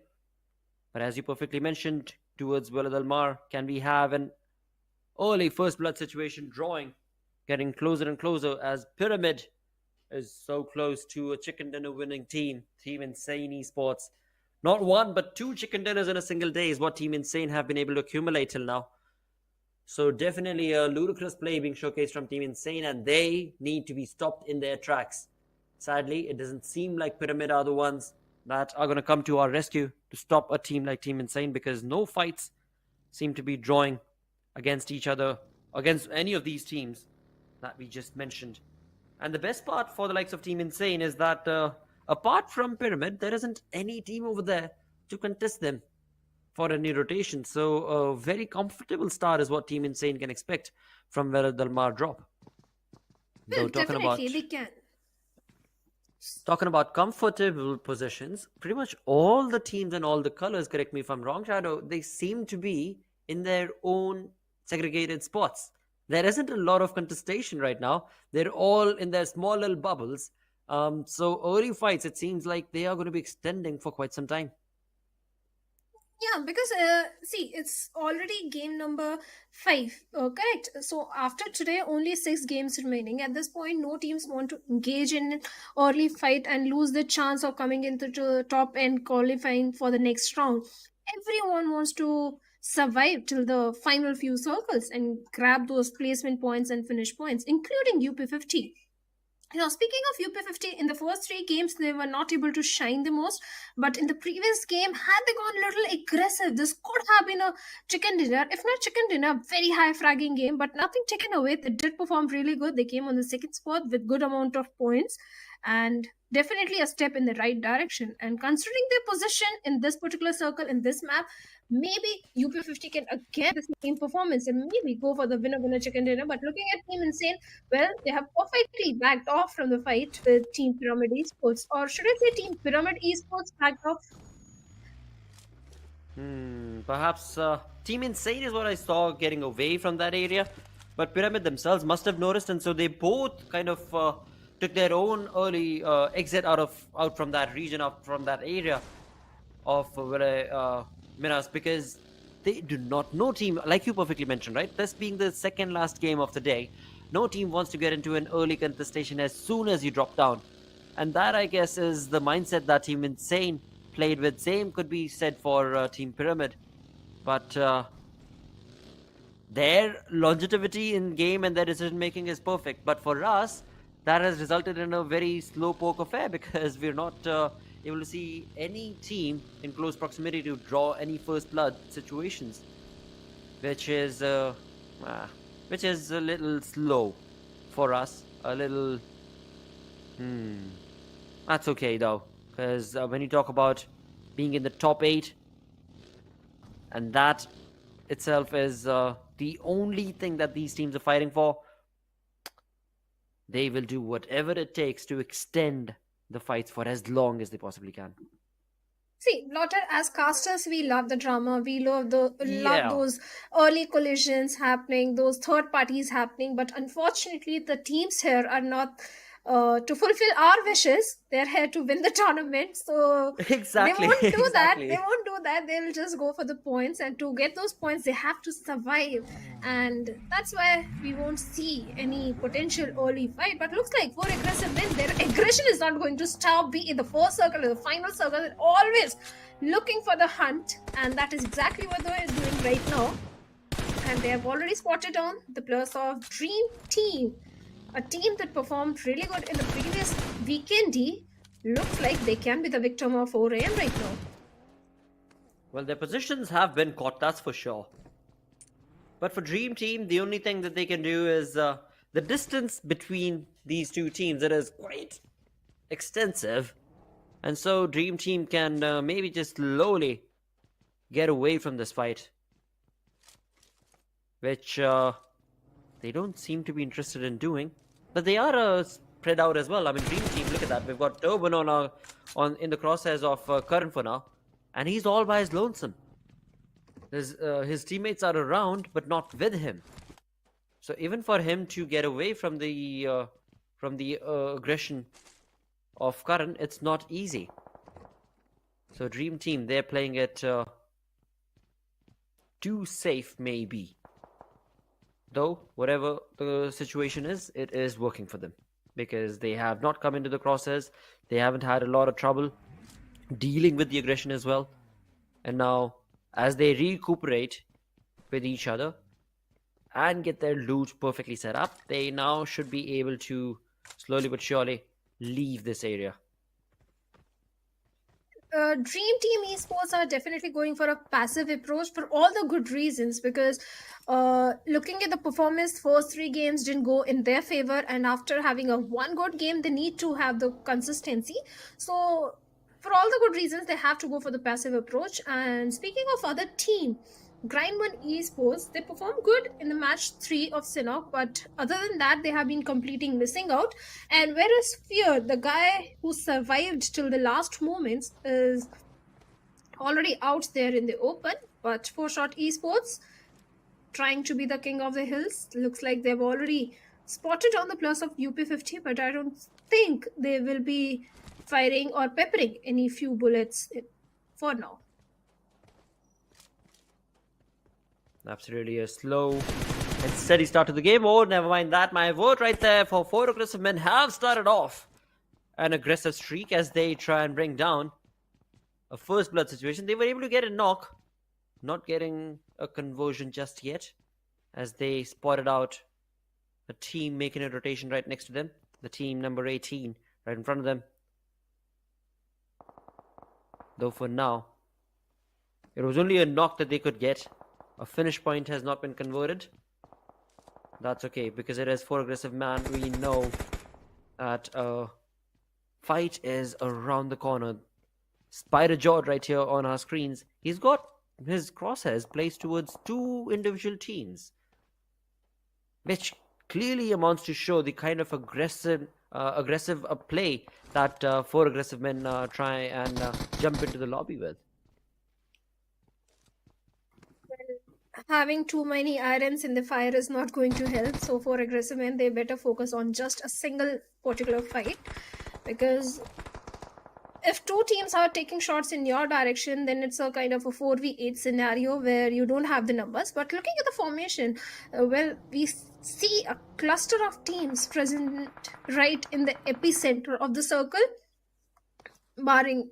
But as you perfectly mentioned, towards Valle del Mar, can we have an early first blood situation drawing, getting closer and closer as Pyramid is so close to a chicken dinner winning team, Team Insane Esports. Not one, but 2 chicken dinners in a single day is what Team Insane have been able to accumulate till now. So definitely a ludicrous play being showcased from Team Insane, and they need to be stopped in their tracks. Sadly, it doesn't seem like Pyramid are the ones that are going to come to our rescue to stop a team like Team Insane, because no fights seem to be drawing against each other, against any of these teams that we just mentioned. And the best part for the likes of Team Insane is that apart from Pyramid, there isn't any team over there to contest them for any rotation. So a very comfortable start is what Team Insane can expect from Valle del Mar drop. Well, definitely they can. Talking about comfortable positions, pretty much all the teams and all the colors, correct me if I'm wrong, Shadow, they seem to be in their own segregated spots. There isn't a lot of contestation right now. They're all in their small little bubbles. So early fights, it seems like they are going to be extending for quite some time. Yeah, because see, it's already game number 5, correct? So after today, only 6 games remaining. At this point, no teams want to engage in an early fight and lose the chance of coming into the top and qualifying for the next round. Everyone wants to survive till the final few circles and grab those placement points and finish points, including UP50. Now, speaking of UP50, in the first 3 games, they were not able to shine the most. But in the previous game, had they gone a little aggressive, this could have been a chicken dinner. If not chicken dinner, very high fragging game, but nothing taken away. They did perform really good. They came on the 2nd spot with good amount of points. And definitely a step in the right direction. And considering their position in this particular circle, in this map, maybe UP50 can again the same performance and maybe go for the winner chicken dinner. But looking at Team Insane, well, they have perfectly backed off from the fight with Team Pyramid Esports, or should I say Team Pyramid Esports backed off? Perhaps Team Insane is what I saw getting away from that area, but Pyramid themselves must have noticed, and so they both kind of took their own early exit out from that region, out from that area of Miras, because they do not, no team, like you perfectly mentioned, right? This being the second last game of the day, no team wants to get into an early contestation as soon as you drop down. And that, I guess, is the mindset that Team Insane played with. Same could be said for Team Pyramid. But their longevity in game and their decision making is perfect. But for us, that has resulted in a very slow poke affair, because we're not able to see any team in close proximity to draw any first blood situations, which is a little slow for us. A little. That's okay though, because when you talk about being in the top 8, and that itself is the only thing that these teams are fighting for, they will do whatever it takes to extend the fights for as long as they possibly can. See, Lotter, as casters, we love the drama. We love those early collisions happening, those third parties happening. But unfortunately, the teams here are not to fulfill our wishes. They're here to win the tournament. So exactly, they won't do that. exactly. They won't do that. They'll just go for the points. And to get those points, they have to survive. And that's why we won't see any potential early fight. But looks like for aggressive win, their aggression is not going to stop. Be in the first circle or the final circle. They're always looking for the hunt. And that is exactly what they're doing right now. And they have already spotted on the players of Dream Team. A team that performed really good in the previous Vikendi. Looks like they can be the victim of 4 AM right now. Well, their positions have been caught, that's for sure. But for Dream Team, the only thing that they can do is the distance between these two teams. It is quite extensive. And so Dream Team can maybe just slowly get away from this fight. which they don't seem to be interested in doing. But they are spread out as well. I mean, Dream Team, look at that. We've got Turban in the crosshairs of Karan for now, and he's all by his lonesome. His teammates are around, but not with him. So even for him to get away from the aggression of Karan, it's not easy. So Dream Team, they're playing it too safe, maybe. Though, whatever the situation is, it is working for them. Because they have not come into the crosshairs. They haven't had a lot of trouble dealing with the aggression as well. And now, as they recuperate with each other and get their loot perfectly set up, they now should be able to slowly but surely leave this area. Dream Team Esports are definitely going for a passive approach for all the good reasons, because looking at the performance, first 3 games didn't go in their favor, and after having a one good game, they need to have the consistency. So for all the good reasons, they have to go for the passive approach. And speaking of other team, WindGod Esports, they performed good in the match 3 of Sanhok, but other than that, they have been completing missing out. And whereas Fear, the guy who survived till the last moments, is already out there in the open. But 4Shot Esports, trying to be the king of the hills, looks like they've already spotted on the plus of UP50, but I don't think they will be firing or peppering any few bullets for now. Absolutely a slow and steady start to the game. Oh, never mind that. My vote right there for 4 aggressive men have started off an aggressive streak as they try and bring down a first blood situation. They were able to get a knock, not getting a conversion just yet, as they spotted out a team making a rotation right next to them. The team number 18 right in front of them. Though for now, it was only a knock that they could get. A finish point has not been converted. That's okay, because it is 4 aggressive man. We know that fight is around the corner. Spider Jawed right here on our screens. He's got his crosshairs placed towards 2 individual teams, which clearly amounts to show the kind of aggressive play that 4 aggressive men try and jump into the lobby with. Having too many irons in the fire is not going to help. So for aggressive men, they better focus on just a single particular fight, because if 2 teams are taking shots in your direction, then it's a kind of a 4v8 scenario where you don't have the numbers. But looking at the formation, we see a cluster of teams present right in the epicenter of the circle, barring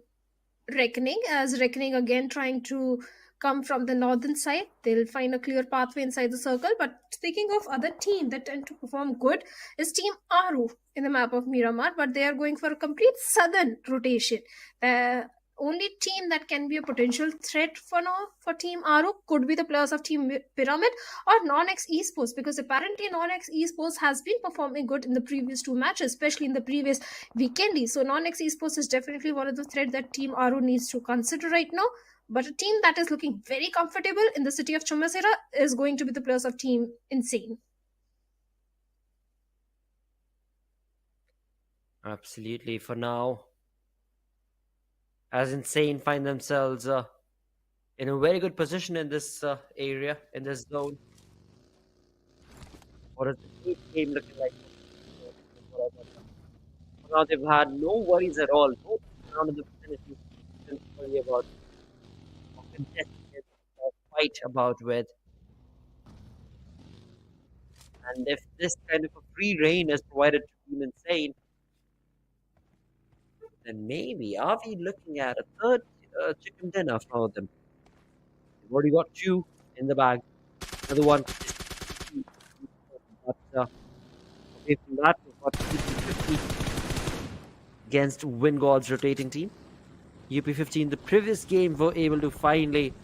Reckoning, as Reckoning again trying to come from the northern side. They'll find a clear pathway inside the circle. But speaking of other team that tend to perform good is Team Aaru in the map of Miramar, but they are going for a complete southern rotation. The only team that can be a potential threat for now for Team Aaru could be the players of Team Pyramid or NoNx Esports, because apparently NoNx Esports has been performing good in the previous 2 matches, especially in the previous Vikendi. So NoNx Esports is definitely one of the threats that Team Aaru needs to consider right now. But a team that is looking very comfortable in the city of Chumasera is going to be the players of Team Insane. Absolutely. For now, as Insane find themselves in a very good position in this area, in this zone. What is the game looking like? For now, they've had no worries at all. No round in the vicinity to worry about. Contested fight about with, and if this kind of a free reign is provided to Team Insane, then maybe are we looking at a third chicken dinner for them? We've already got 2 in the bag. Another one, but away from that, we've got UP50 against WindGod's rotating team. UP50 in the previous game were able to finally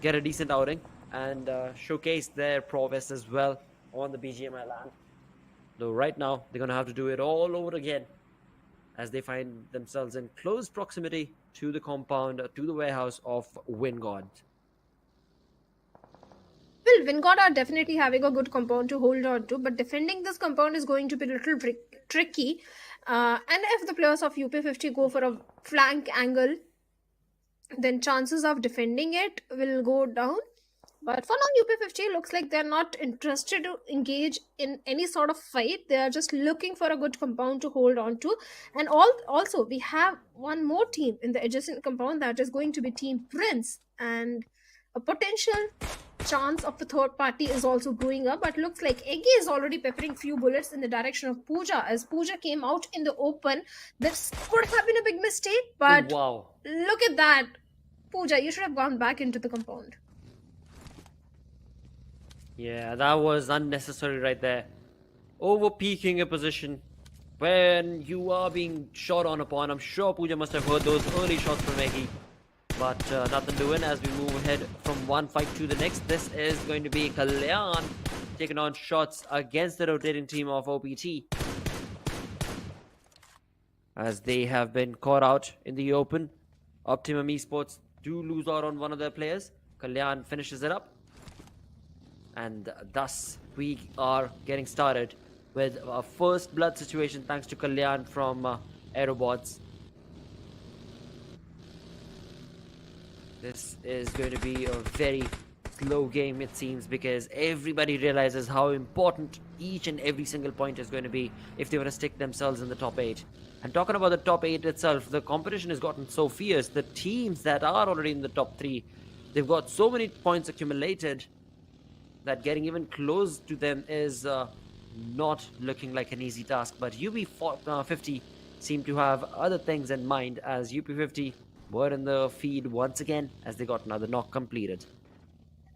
get a decent outing and showcase their prowess as well on the BGMI land. Though right now, they're going to have to do it all over again as they find themselves in close proximity to the compound, to the warehouse of WindGod. Well, WindGod are definitely having a good compound to hold on to, but defending this compound is going to be a little tricky. And if the players of UP50 go for a flank angle, then chances of defending it will go down. But for now, UP50 looks like they're not interested to engage in any sort of fight. They are just looking for a good compound to hold on to. And also, we have one more team in the adjacent compound, that is going to be Team Prince. And a potential chance of the third party is also brewing up. But looks like Eggy is already peppering few bullets in the direction of Pooja. As Pooja came out in the open, this could have been a big mistake. But Wow. look at that. Pooja, you should have gone back into the compound. Yeah, that was unnecessary right there. Over peaking a position when you are being shot on upon. I'm sure Pooja must have heard those early shots from Eggy. But nothing doing as we move ahead from one fight to the next. This is going to be Kalyan taking on shots against the rotating team of OPT. As they have been caught out in the open. Optimum Esports do lose out on one of their players. Kalyan finishes it up. And thus we are getting started with our first blood situation thanks to Kalyan from AerobotzEsports. This is going to be a very slow game, it seems, because everybody realizes how important each and every single point is going to be if they want to stick themselves in the top 8. And talking about the top 8 itself, the competition has gotten so fierce. The teams that are already in the top 3, they've got so many points accumulated that getting even close to them is not looking like an easy task. But UP50 seem to have other things in mind, as UP50 were in the feed once again as they got another knock completed.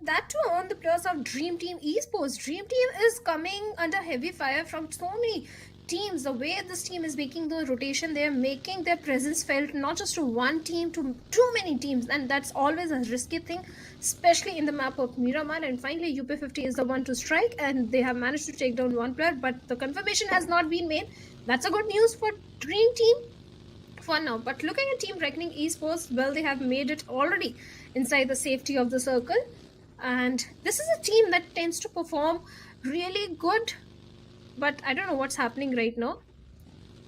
That too on the players of Dream Team Esports. Dream Team is coming under heavy fire from so many teams. The way this team is making the rotation, they are making their presence felt not just to one team, to too many teams, and that's always a risky thing, especially in the map of Miramar. And finally UP50 is the one to strike, and they have managed to take down one player, but the confirmation has not been made. That's a good news for Dream Team for now. But looking at Team Reckoning Esports, well, they have made it already inside the safety of the circle, and this is a team that tends to perform really good, but I don't know what's happening right now.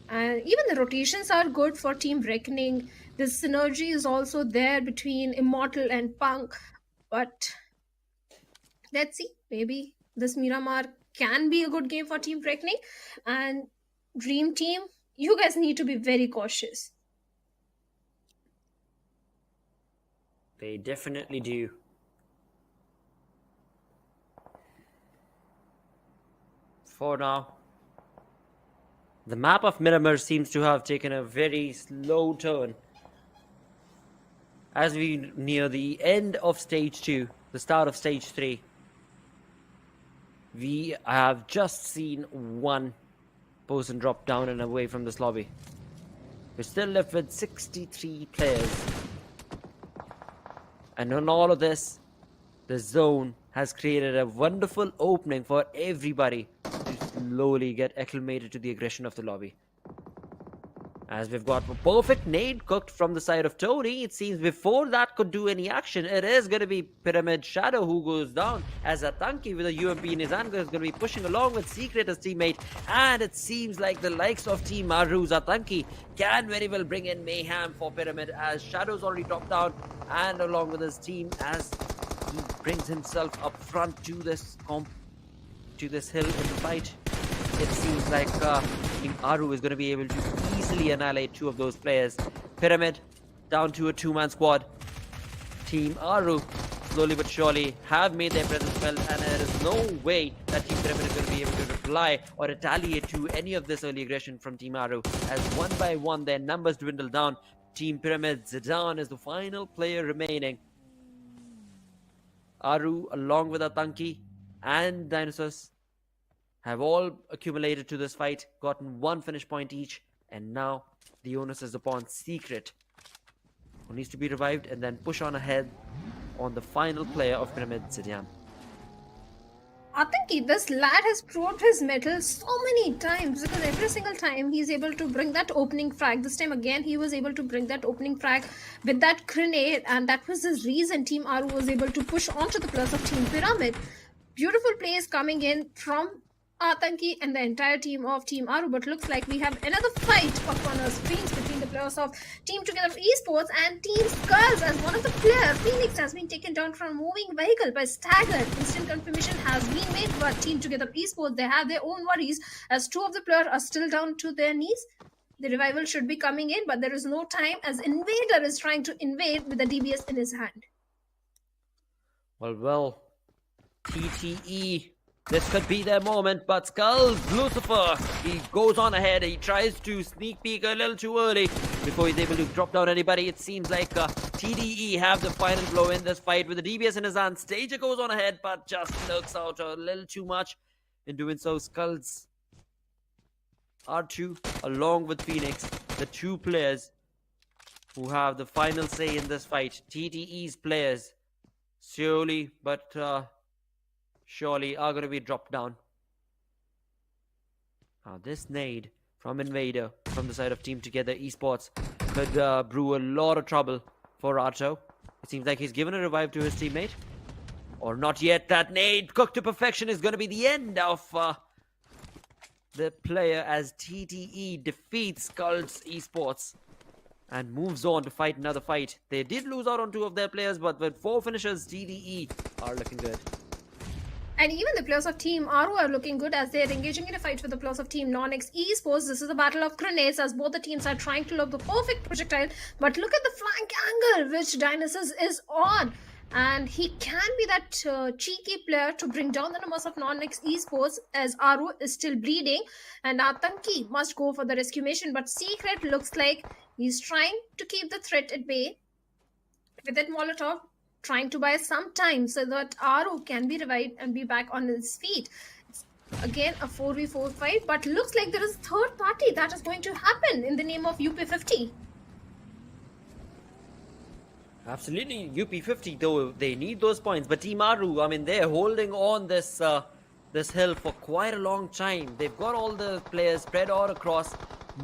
And even the rotations are good for Team Reckoning. The synergy is also there between Immortal and Punk, but let's see, maybe this Miramar can be a good game for Team Reckoning. And Dream Team, you guys need to be very cautious. They definitely do. For now, the map of Miramar seems to have taken a very slow turn. As we near the end of stage 2, the start of stage 3, we have just seen one person drop down and away from this lobby. We're still left with 63 players. And on all of this, the zone has created a wonderful opening for everybody to slowly get acclimated to the aggression of the lobby. As we've got a perfect nade cooked from the side of Tony, it seems before that could do any action, it is going to be Pyramid Shadow who goes down, as Atanki with a UMP in his hand is going to be pushing along with Secret as teammate, and it seems like the likes of Team Aaru's Atanki can very well bring in mayhem for Pyramid, as Shadow's already dropped down, and along with his team as he brings himself up front to this hill in the fight. It seems like Team Aaru is going to be able to easily annihilate 2 of those players. Pyramid down to a 2-man squad. Team Aaru slowly but surely have made their presence felt, and there is no way that Team Pyramid is going to be able to reply or retaliate to any of this early aggression from Team Aaru, as one by one their numbers dwindle down. Team Pyramid, Zidane is the final player remaining. Aaru, along with Atanki and Dinosaurs, have all accumulated to this fight, gotten 1 finish point each, and now the onus is upon Secret, who needs to be revived and then push on ahead on the final player of Pyramid, Sidian. Atanki, this lad has proved his mettle so many times because every single time he's able to bring that opening frag. This time again, he was able to bring that opening frag with that grenade, and that was his reason Team Aaru was able to push onto the plus of Team Pyramid. Beautiful plays coming in from Atanki and the entire team of Team Aaru, but looks like we have another fight up on our screens between the players of Team Together Esports and Team SkullTz, as one of the players, Phoenix, has been taken down from a moving vehicle by Stagger. Instant confirmation has been made, but Team Together Esports, they have their own worries as two of the players are still down to their knees. The revival should be coming in, but there is no time as Invader is trying to invade with the DBS in his hand. Well, TTE, this could be their moment, but SkullTz, Lucifer, he goes on ahead. He tries to sneak peek a little too early before he's able to drop down anybody. It seems like TDE have the final blow in this fight with the DBS in his hand. Stager goes on ahead, but just looks out a little too much. In doing so, SkullTz, R2, along with Phoenix, the two players who have the final say in this fight. TTE's players, slowly but surely are going to be dropped down. Now this nade from Invader from the side of Team Together Esports could brew a lot of trouble for Rato. It seems like he's given a revive to his teammate. Or not yet. That nade cooked to perfection is going to be the end of the player as TTE defeats SkullTz Esports and moves on to fight another fight. They did lose out on two of their players, but with 4 finishers, TTE are looking good. And even the players of Team Aaru are looking good as they are engaging in a fight with the players of Team NoNx Esports. This is a battle of grenades as both the teams are trying to lob the perfect projectile. But look at the flank angle which Dionysus is on. And he can be that cheeky player to bring down the numbers of NoNx Esports as Aaru is still bleeding. And Atanki must go for the rescue mission. But Secret looks like he's trying to keep the threat at bay with that Molotov, trying to buy some time so that Aaru can be revived and be back on his feet. It's again a 4v4 fight, but looks like there is a third party that is going to happen in the name of UP50. Absolutely, UP50 though, they need those points, but Team Aaru, I mean, they're holding on this this hill for quite a long time. They've got all the players spread out across.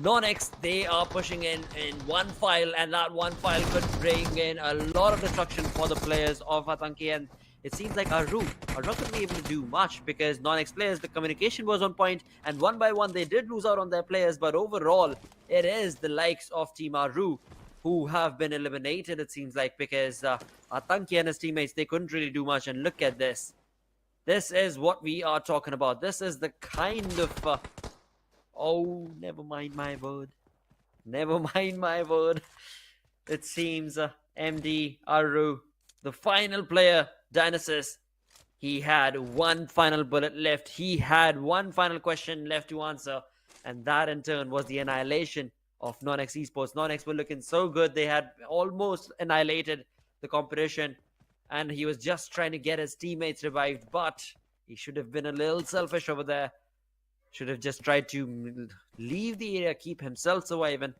NoNx, they are pushing in one file, and that one file could bring in a lot of destruction for the players of Atanki, and it seems like Aaru are not going to be able to do much because NoNx players, the communication was on point, and one by one they did lose out on their players, but overall it is the likes of Team Aaru who have been eliminated, it seems like, because Atanki and his teammates, they couldn't really do much. And look at this. This is what we are talking about. This is the kind of oh, never mind my word. Never mind my word. It seems MD Aaru, the final player, Dionysus, he had one final bullet left. He had one final question left to answer. And that in turn was the annihilation of NoNx Esports. NoNx were looking so good. They had almost annihilated the competition. And he was just trying to get his teammates revived. But he should have been a little selfish over there. Should have just tried to leave the area, keep himself surviving,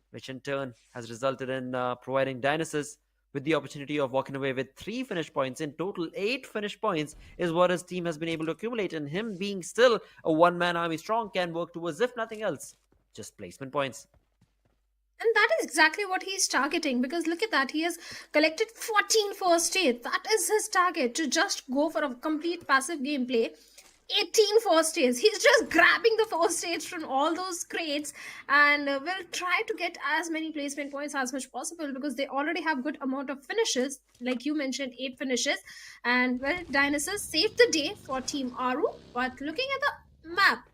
which in turn has resulted in providing Dionysus with the opportunity of walking away with 3 finish points. In total, 8 finish points is what his team has been able to accumulate, and him being still a one-man army strong can work towards, if nothing else, just placement points. And that is exactly what he's targeting, because look at that, he has collected 14 first aids. That is his target, to just go for a complete passive gameplay. 18 first aids. He's just grabbing the first aids from all those crates and will try to get as many placement points as much possible, because they already have good amount of finishes, like you mentioned, 8 finishes. And well, Dionysus saved the day for Team Aaru. But looking at the map,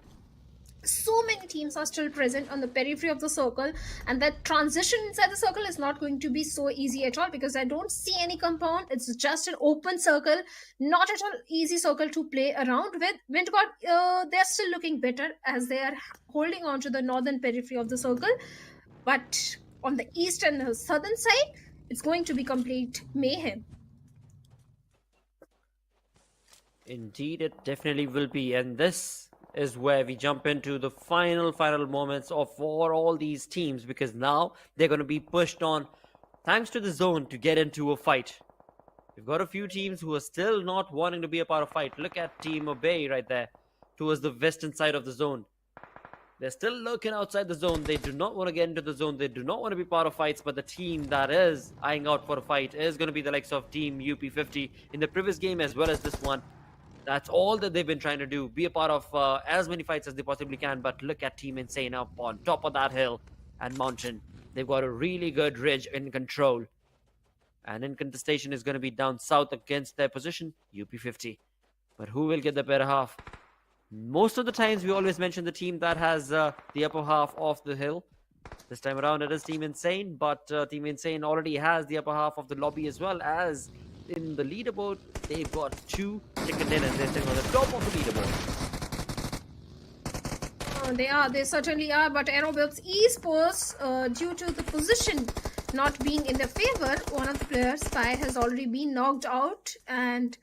so many teams are still present on the periphery of the circle, and that transition inside the circle is not going to be so easy at all, because I don't see any compound. It's just an open circle, not at all easy circle to play around with. WindGod, they're still looking better as they are holding on to the northern periphery of the circle, but on the east and the southern side, it's going to be complete mayhem. Indeed, it definitely will be, and this is where we jump into the final moments for all these teams, because now they're going to be pushed on thanks to the zone to get into a fight. We've got a few teams who are still not wanting to be a part of fight. Look at Team Obey right there towards the western side of the zone. They're still lurking outside the zone. They do not want to get into the zone. They do not want to be part of fights. But the team that is eyeing out for a fight is going to be the likes of Team UP50 in the previous game as well as this one. That's all that they've been trying to do. Be a part of as many fights as they possibly can. But look at Team Insane up on top of that hill and mountain. They've got a really good ridge in control. And in contestation is going to be down south against their position, UP50. But who will get the better half? Most of the times we always mention the team that has the upper half of the hill. This time around it is Team Insane, but Team Insane already has the upper half of the lobby as well as in the leaderboard. They've got 2 chicken dinners. They're sitting on the top of the leaderboard. They certainly are, but AerobotzEsports, due to the position not being in their favor, one of the players, Spy, has already been knocked out, and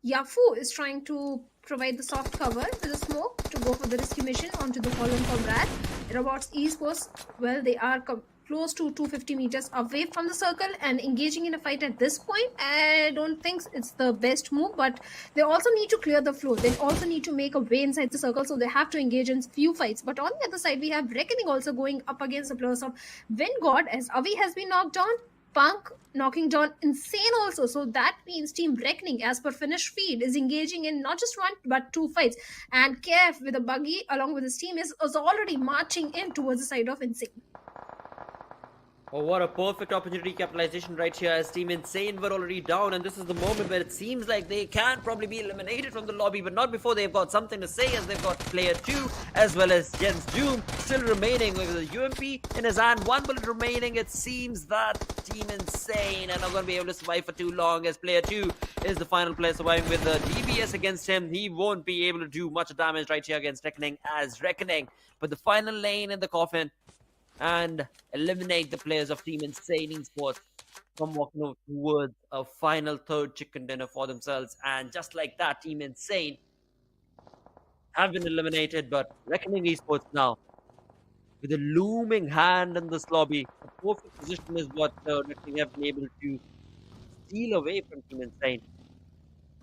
Yafu is trying to provide the soft cover with a smoke to go for the rescue mission onto the fallen comrade. AerobotzEsports, well, they are close to 250 meters away from the circle and engaging in a fight at this point. I don't think it's the best move, but they also need to clear the floor. They also need to make a way inside the circle, so they have to engage in few fights. But on the other side, we have Reckoning also going up against the players of WindGod, as Avi has been knocked down, Punk knocking down Insane also. So that means Team Reckoning, as per finished feed, is engaging in not just 1 but 2 fights. And Kev with a buggy along with his team is already marching in towards the side of Insane. Oh, what a perfect opportunity capitalization right here as Team Insane were already down, and this is the moment where it seems like they can probably be eliminated from the lobby, but not before they've got something to say, as they've got player 2 as well as Jens Doom still remaining with the UMP in his hand, 1 bullet remaining. It seems that Team Insane are not going to be able to survive for too long, as player 2 is the final player surviving with the DBS against him. He won't be able to do much damage right here against Reckoning as Reckoning, but the final lane in the coffin and eliminate the players of Team Insane Esports from walking over towards a final 3rd chicken dinner for themselves. And just like that, Team Insane have been eliminated, but Reckoning Esports now with a looming hand in this lobby. The perfect position is what Reckoning have been able to steal away from Team Insane.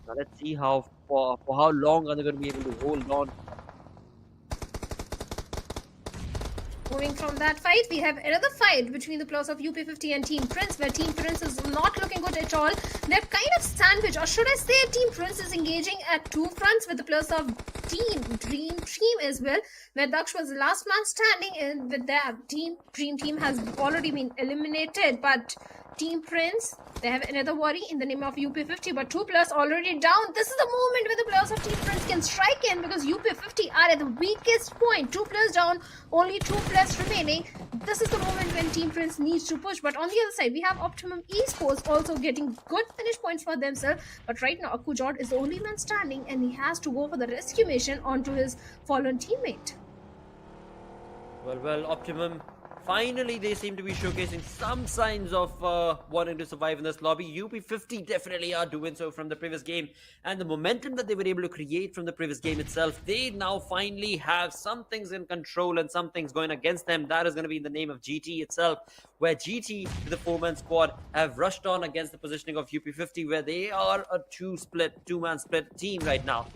Now let's see how for how long are they going to be able to hold on. Moving from that fight, we have another fight between the players of UP50 and Team Prince, where Team Prince is not looking good at all. They're kind of sandwiched, or should I say Team Prince is engaging at 2 fronts with the players of Dream Team as well, where Daksh was the last man standing, and with their Dream Team has already been eliminated, but Team Prince, they have another worry in the name of UP50, but 2 players already down. This is the moment where the players of Team Prince can strike in, because UP50 are at the weakest point. 2 players down, only 2 players remaining. This is the moment when Team Prince needs to push. But on the other side, we have Optimum Esports also getting good finish points for themselves. But right now, Akujot is the only man standing, and he has to go for the rescue mission onto his fallen teammate. Well, Optimum, finally they seem to be showcasing some signs of wanting to survive in this lobby. UP50 definitely are doing so from the previous game, and the momentum that they were able to create from the previous game itself, they now finally have some things in control and some things going against them. That is going to be in the name of GT itself, where GT, the 4-man squad, have rushed on against the positioning of UP50, where they are a 2-man split team right now.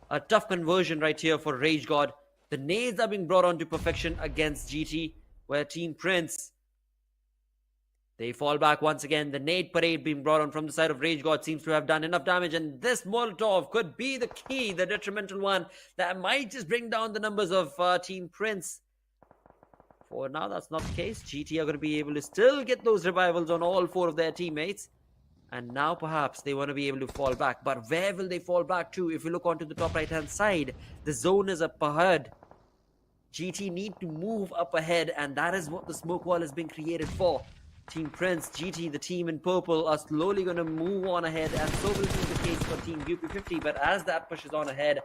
A tough conversion right here for Rage God. The nades are being brought on to perfection against GT, where Team Prince, they fall back once again. The nade parade being brought on from the side of Rage God seems to have done enough damage, and this Molotov could be the key, the detrimental one, that might just bring down the numbers of Team Prince. For now, that's not the case. GT are going to be able to still get those revivals on all 4 of their teammates, and now perhaps they want to be able to fall back. But where will they fall back to? If you look onto the top right-hand side, the zone is up ahead. GT need to move up ahead, and that is what the smoke wall has been created for. Team Prince, GT, the team in purple, are slowly going to move on ahead, and so will be the case for Team UP50. But as that pushes on ahead,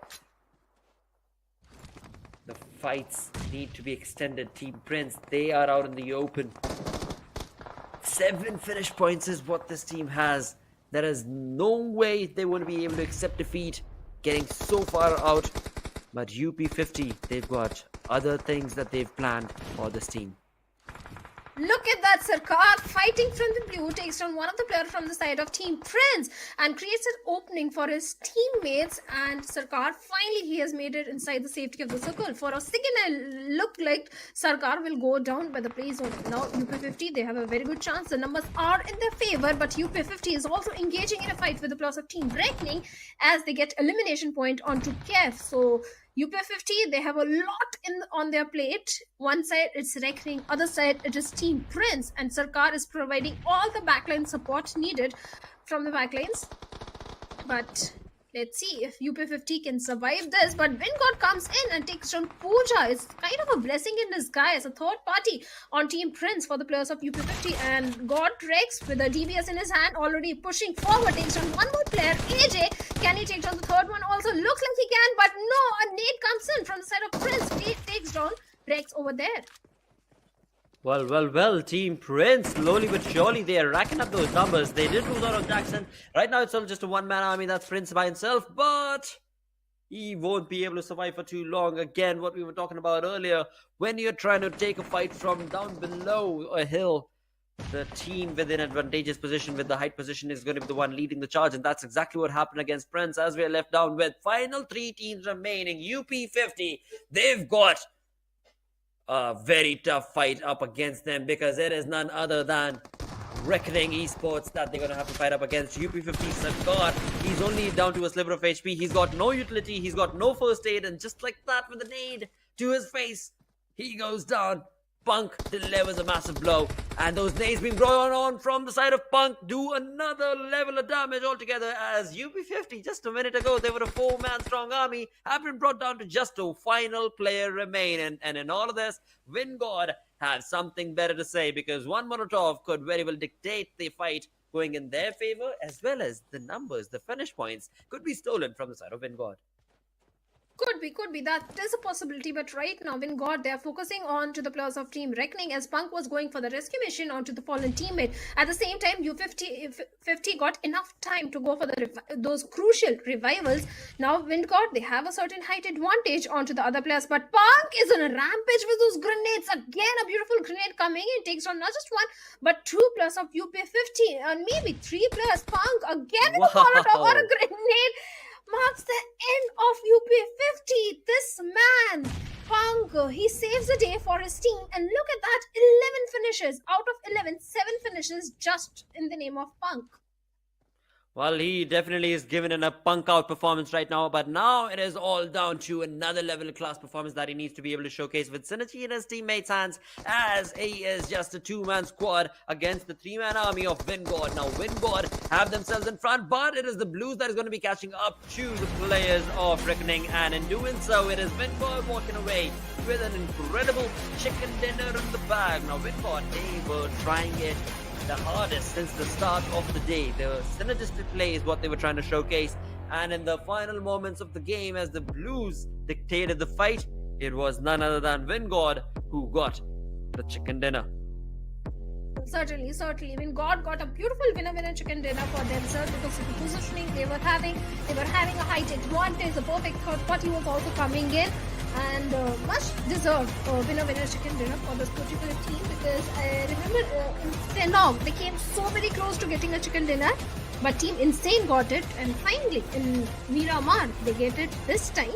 the fights need to be extended. Team Prince, they are out in the open. 7 finish points is what this team has. There is no way they want to be able to accept defeat, getting so far out. But UP50, they've got other things that they've planned for this team. Look at that, Sarkar fighting from the blue, takes down one of the players from the side of Team Prince and creates an opening for his teammates. And Sarkar, finally, he has made it inside the safety of the circle. For a second, it looked like Sarkar will go down by the play zone. Now, UP50, they have a very good chance. The numbers are in their favor, but UP50 is also engaging in a fight with the players of Team Reckoning as they get elimination point onto Kev. So, UP50, they have a lot on their plate. One side it's Reckoning, other side it is Team Prince, and Sarkar is providing all the backline support needed from the backlines. But let's see if UP50 can survive this. But WindGod comes in and takes down Pooja. It's kind of a blessing in disguise, a third party on Team Prince for the players of UP50. And God Rex with a DBS in his hand, already pushing forward, takes down one more player, AJ. Can he take down the third one? Also looks like he can, but no, a nade comes in from the side of Prince. Nade takes down Rex over there. Well, Team Prince, slowly but surely, they are racking up those numbers. They did lose out on Jackson. Right now, it's all just a one-man army. That's Prince by himself, but he won't be able to survive for too long. Again, what we were talking about earlier, when you're trying to take a fight from down below a hill, the team with an advantageous position, with the height position, is going to be the one leading the charge, and that's exactly what happened against Prince as we are left down with final 3 teams remaining. UP50, they've got a very tough fight up against them because it is none other than Reckoning Esports that they're going to have to fight up against. UP50 Sarkar, he's only down to a sliver of HP. He's got no utility, he's got no first aid, and just like that, with a nade to his face, he goes down. Punk delivers a massive blow, and those nades being brought on from the side of Punk do another level of damage altogether, as UP50, just a minute ago, they were a 4-man strong army, have been brought down to just a final player remain. And in all of this, WindGod has something better to say, because one Molotov could very well dictate the fight going in their favor, as well as the numbers, the finish points could be stolen from the side of WindGod. Could be. That is a possibility, but right now, WindGod, they're focusing on to the players of Team Reckoning as Punk was going for the rescue mission onto the fallen teammate. At the same time, U50 got enough time to go for those crucial revivals. Now, WindGod, they have a certain height advantage onto the other players, but Punk is on a rampage with those grenades. Again, a beautiful grenade coming in, takes on not just one, but 2 players of UP50, and maybe 3 players. Punk again with a Molotov or a grenade marks the end of UP50. This man, Punk, he saves the day for his team. And look at that, 11 finishes. Out of 11, 7 finishes just in the name of Punk. Well, he definitely is giving in a Punk out performance right now, but now it is all down to another level of class performance that he needs to be able to showcase with synergy in his teammates' hands, as he is just a 2-man squad against the 3-man army of WindGod. Now, WindGod have themselves in front, but it is the Blues that is going to be catching up to the players of Reckoning, and in doing so, it is WindGod walking away with an incredible chicken dinner in the bag. Now, WindGod, they were trying it the hardest since the start of the day. The synergistic play is what they were trying to showcase, and in the final moments of the game, as the Blues dictated the fight, it was none other than WindGod who got the chicken dinner. Certainly. WindGod got a beautiful winner chicken dinner for themselves because of the positioning they were having. They were having a height advantage. The perfect third party was also coming in, and much deserved winner chicken dinner for this particular team, because I remember in Sanhok they came so very close to getting a chicken dinner, but Team Insane got it, and finally in Miramar they get it this time.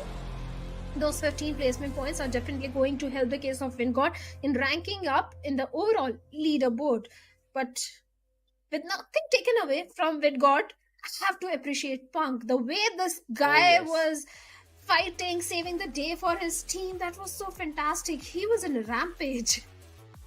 Those 15 placement points are definitely going to help the case of WindGod in ranking up in the overall leaderboard. But with nothing taken away from WindGod, I have to appreciate Punk. The way this guy was fighting, saving the day for his team, that was so fantastic. He was in a rampage.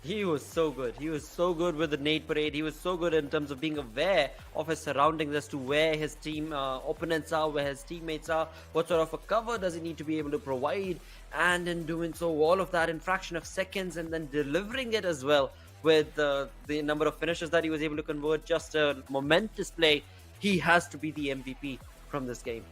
He was so good. He was so good with the nade parade. He was so good in terms of being aware of his surroundings as to where his team opponents are, where his teammates are, what sort of a cover does he need to be able to provide, and in doing so, all of that in fraction of seconds, and then delivering it as well with the number of finishes that he was able to convert. Just a momentous play. He has to be the MVP from this game.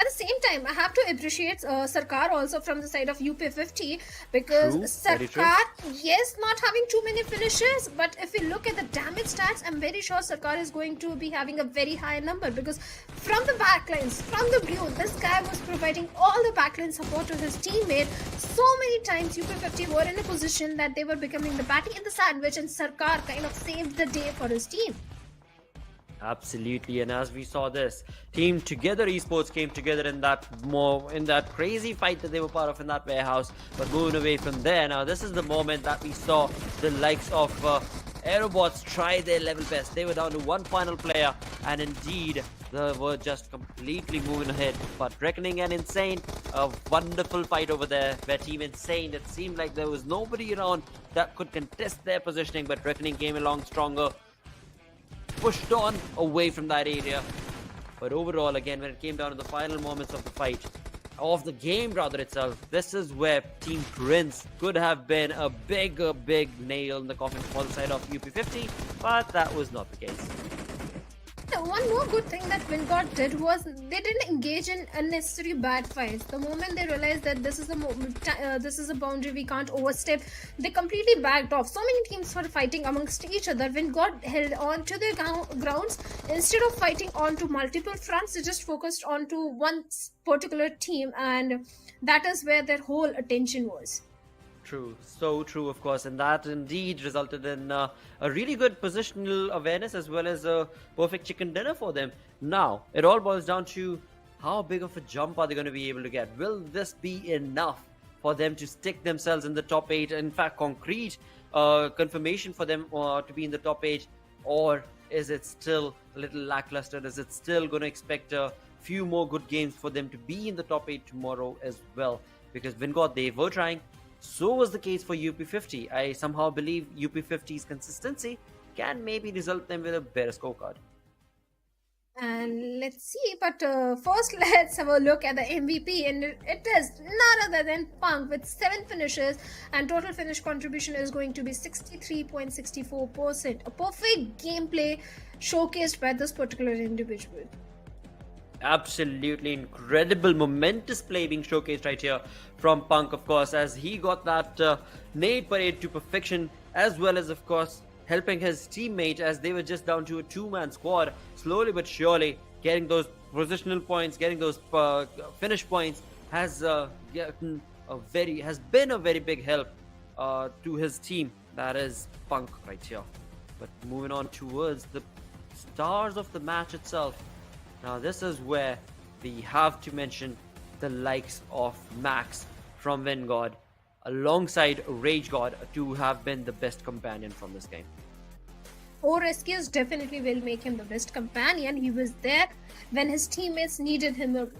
At the same time, I have to appreciate Sarkar also from the side of UP50, because True, very true. Sarkar, yes, not having too many finishes, but if we look at the damage stats, I'm very sure Sarkar is going to be having a very high number, because from the backlines, from the blue, this guy was providing all the backline support to his teammate. So many times UP50 were in a position that they were becoming the patty in the sandwich, and Sarkar kind of saved the day for his team. Absolutely, and as we saw this, Team Together Esports came together in that crazy fight that they were part of in that warehouse. But moving away from there, now this is the moment that we saw the likes of Aerobots try their level best. They were down to one final player, and indeed they were just completely moving ahead. But Reckoning and Insane, a wonderful fight over there where Team Insane, it seemed like there was nobody around that could contest their positioning, but Reckoning came along stronger, pushed on away from that area. But overall, again, when it came down to the final moments of the fight, of the game rather itself, this is where Team Prince could have been a big nail in the coffin for the side of UP50, but that was not the case. One more good thing that WindGod did was they didn't engage in unnecessary bad fights. The moment they realized that this is a boundary we can't overstep, they completely backed off. So many teams were fighting amongst each other. WindGod held on to their grounds. Instead of fighting onto multiple fronts, they just focused onto one particular team, and that is where their whole attention was. True, so true, of course, and that indeed resulted in a really good positional awareness as well as a perfect chicken dinner for them. Now, it all boils down to how big of a jump are they going to be able to get? Will this be enough for them to stick themselves in the top 8? In fact, concrete confirmation for them to be in the top 8, or is it still a little lackluster? Is it still going to expect a few more good games for them to be in the top 8 tomorrow as well? Because WindGod, they were trying. So was the case for UP50. I somehow believe UP50's consistency can maybe result them with a better scorecard. And let's see, but first let's have a look at the MVP, and it is none other than Punk with 7 finishes, and total finish contribution is going to be 63.64%. A perfect gameplay showcased by this particular individual. Absolutely incredible, momentous play being showcased right here from Punk, of course, as he got that nade parade to perfection, as well as, of course, helping his teammate as they were just down to a 2-man squad. Slowly but surely getting those positional points, getting those finish points has been a very big help to his team. That is Punk right here. But moving on towards the stars of the match itself. Now this is where we have to mention the likes of Max from WindGod alongside RageGod to have been the best companion from this game. Rescues definitely will make him the best companion. He was there when his teammates needed him the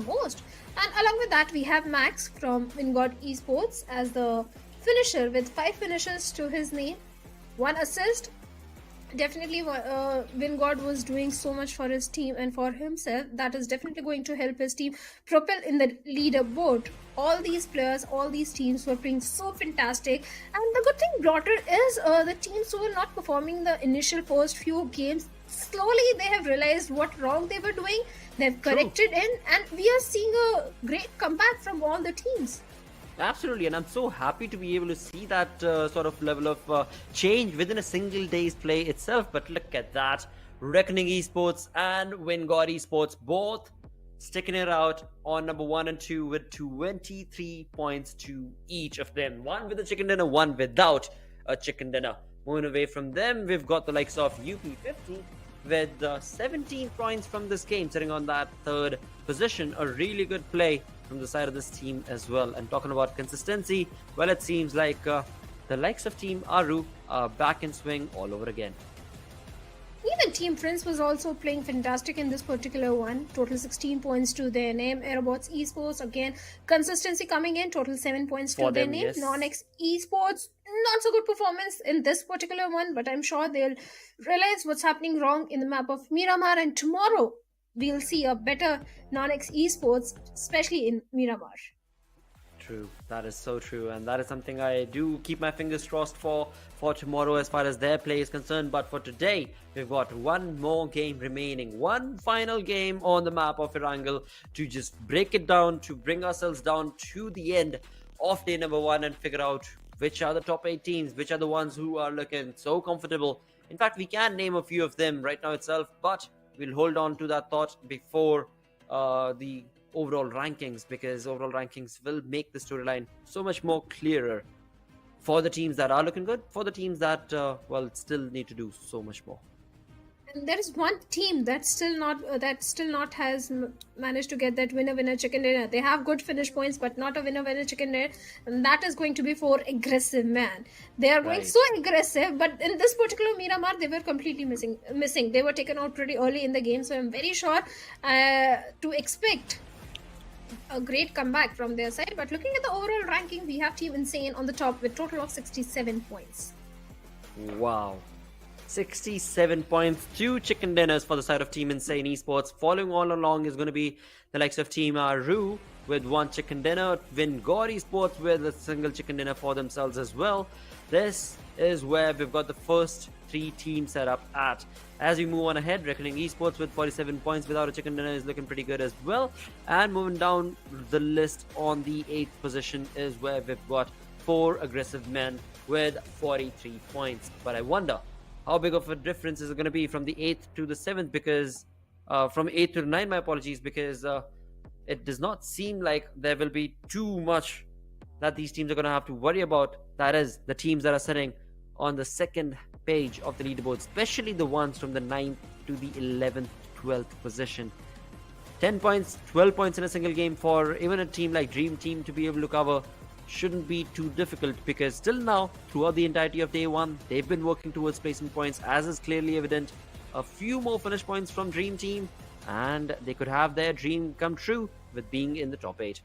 most. And along with that, we have Max from WindGod Esports as the finisher with 5 finishes to his name, 1 assist. Definitely WindGod was doing so much for his team and for himself. That is definitely going to help his team propel in the leaderboard. All these players, all these teams were playing so fantastic, and the good thing, Blotter, is the teams who were not performing the initial first few games, slowly they have realized what wrong they were doing. They've corrected in, and we are seeing a great comeback from all the teams. Absolutely, and I'm so happy to be able to see that sort of level of change within a single day's play itself. But look at that, Reckoning Esports and WindGod Esports both sticking it out on number 1 and 2 with 23 points to each of them. One with a chicken dinner, one without a chicken dinner. Moving away from them, we've got the likes of UP50 with 17 points from this game, sitting on that 3rd position. A really good play from the side of this team as well. And talking about consistency, well, it seems like the likes of Team Aaru are back in swing all over again. Even Team Prince was also playing fantastic in this particular one. Total 16 points to their name. AerobotzEsports, again, consistency coming in. Total 7 points to their name. Yes. NoNx ESPORts, not so good performance in this particular one, but I'm sure they'll realize what's happening wrong in the map of Miramar, and tomorrow we'll see a better NoNx Esports, especially in Miramar. True. That is so true, and that is something I do keep my fingers crossed for tomorrow as far as their play is concerned. But for today, we've got one more game remaining, one final game on the map of Erangel to just break it down, to bring ourselves down to the end of day number 1 and figure out which are the top 8 teams, which are the ones who are looking so comfortable. In fact, we can name a few of them right now itself, but we'll hold on to that thought before the overall rankings, because overall rankings will make the storyline so much more clearer for the teams that are looking good, for the teams that still need to do so much more. And there is one team that still not has managed to get that winner chicken dinner. They have good finish points, but not a winner chicken dinner, and that is going to be for aggressive man. They are going so aggressive, but in this particular Miramar, they were completely missing. They were taken out pretty early in the game, so I'm very sure to expect a great comeback from their side. But looking at the overall ranking, we have Team Insane on the top with total of 67 points. Wow. 67 points, 2 chicken dinners for the side of Team Insane Esports. Following all along is going to be the likes of Team Aaru with 1 chicken dinner, WindGod Esports with a single chicken dinner for themselves as well. This is where we've got the first 3 teams set up at. As we move on ahead, Reckoning Esports with 47 points without a chicken dinner is looking pretty good as well. And moving down the list on the 8th position is where we've got 4 aggressive men with 43 points. But I wonder how big of a difference is it going to be from the 8th to the 7th, because from 8th to the 9th, my apologies, because it does not seem like there will be too much that these teams are going to have to worry about. That is, the teams that are sitting on the second page of the leaderboard, especially the ones from the 9th to the 11th, 12th position. 10 points, 12 points in a single game for even a team like Dream Team to be able to cover shouldn't be too difficult, because still now, throughout the entirety of day 1, they've been working towards placement points, as is clearly evident. A few more finish points from Dream Team, and they could have their dream come true with being in the top 8.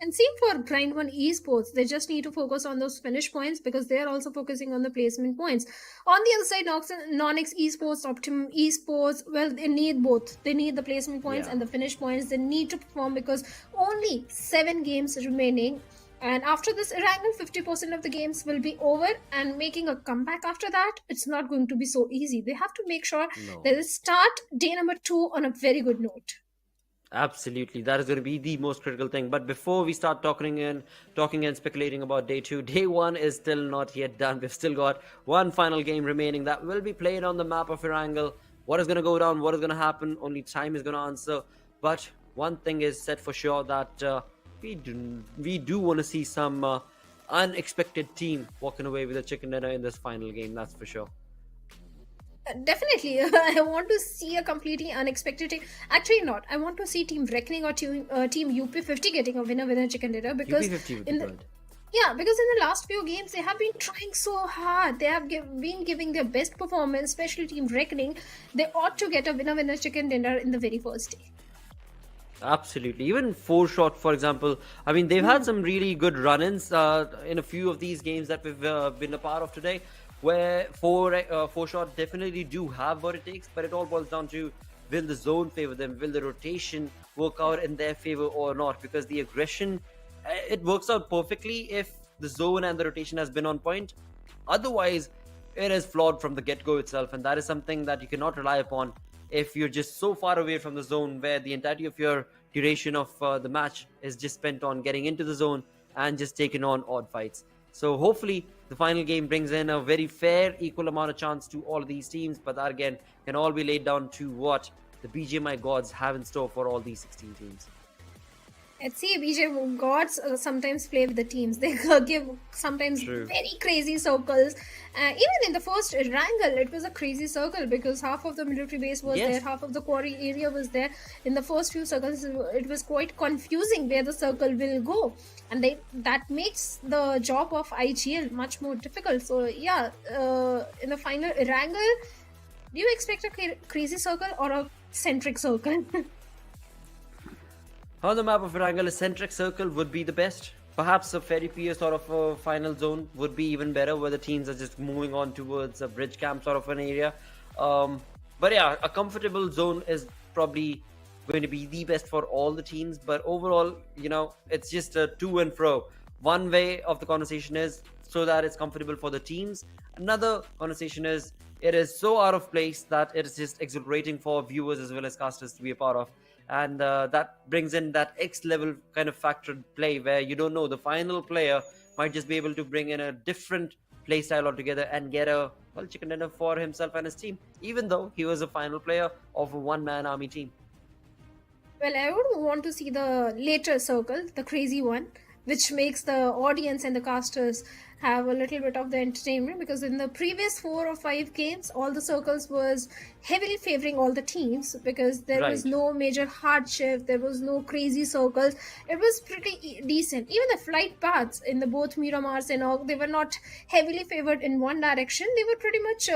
And same for Grind1 Esports. They just need to focus on those finish points, because they are also focusing on the placement points. On the other side, NoNx ESPORts, Optimum Esports, well, they need both. They need the placement points and the finish points. They need to perform, because only 7 games remaining. And after this Erangel, 50% of the games will be over, and making a comeback after that, it's not going to be so easy. They have to make sure that they start day number 2 on a very good note. Absolutely, that is going to be the most critical thing. But before we start talking and speculating about day 2, day 1 is still not yet done. We've still got one final game remaining that will be played on the map of Erangel. What is going to go down, what is going to happen, only time is going to answer. But one thing is set for sure, that we do want to see some unexpected team walking away with a chicken dinner in this final game, that's for sure. Definitely. I want to see a completely unexpected team. Actually not. I want to see Team Reckoning or Team UP50 getting a winner chicken dinner, because UP50 would be good. Yeah, because in the last few games, they have been trying so hard. They have been giving their best performance, especially Team Reckoning. They ought to get a winner chicken dinner in the very first day. Absolutely. Even 4Shot, for example, I mean, they've had some really good run-ins in a few of these games that we've been a part of today, where 4Shot definitely do have what it takes, but it all boils down to, will the zone favor them? Will the rotation work out in their favor or not? Because the aggression, it works out perfectly if the zone and the rotation has been on point. Otherwise, it is flawed from the get-go itself, and that is something that you cannot rely upon if you're just so far away from the zone, where the entirety of your duration of the match is just spent on getting into the zone and just taking on odd fights. So hopefully the final game brings in a very fair, equal amount of chance to all of these teams, but that again can all be laid down to what the BGMI gods have in store for all these 16 teams. Let's see, BGMI gods sometimes play with the teams. They give sometimes very crazy circles. Even in the first Erangel, it was a crazy circle, because half of the military base was there, half of the quarry area was there. In the first few circles, it was quite confusing where the circle will go. And that makes the job of IGL much more difficult. So yeah, in the final Erangel, do you expect a crazy circle or a centric circle? On the map of Erangel, a centric circle would be the best. Perhaps a Ferry Pier sort of a final zone would be even better, where the teams are just moving on towards a bridge camp sort of an area. But yeah, a comfortable zone is probably going to be the best for all the teams. But overall, you know, it's just a to and fro. One way of the conversation is so that it's comfortable for the teams. Another conversation is it is so out of place that it is just exhilarating for viewers as well as casters to be a part of. And that brings in that X level kind of factored play where you don't know, the final player might just be able to bring in a different play style altogether and get a chicken dinner for himself and his team, even though he was a final player of a one-man army team. Well, I would want to see the later circle, the crazy one, which makes the audience and the casters have a little bit of the entertainment, because in the previous 4 or 5 games, all the circles was heavily favoring all the teams because there was no major hardship, there was no crazy circles. It was pretty decent. Even the flight paths in the both Miramars and all, they were not heavily favored in one direction. They were pretty much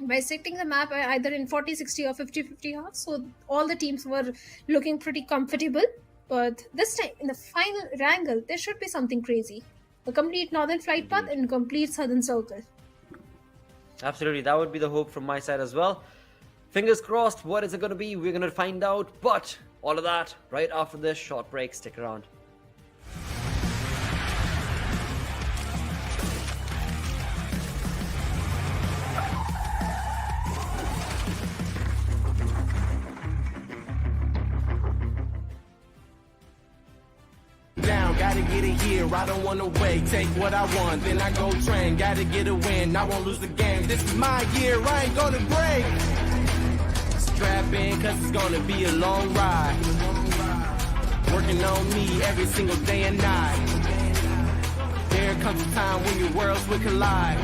bisecting the map either in 40-60 or 50-50 halves. So all the teams were looking pretty comfortable. But this time, in the final Erangel, there should be something crazy. A complete northern flight path and a complete southern circle. Absolutely, that would be the hope from my side as well. Fingers crossed, what is it going to be? We're going to find out. But all of that right after this short break. Stick around. Gotta get it here, I don't wanna wait. Take what I want, then I go train. Gotta get a win, I won't lose the game. This is my year, I ain't gonna break. Strap in, cause it's gonna be a long ride. Working on me every single day and night. There comes a time when your worlds will collide.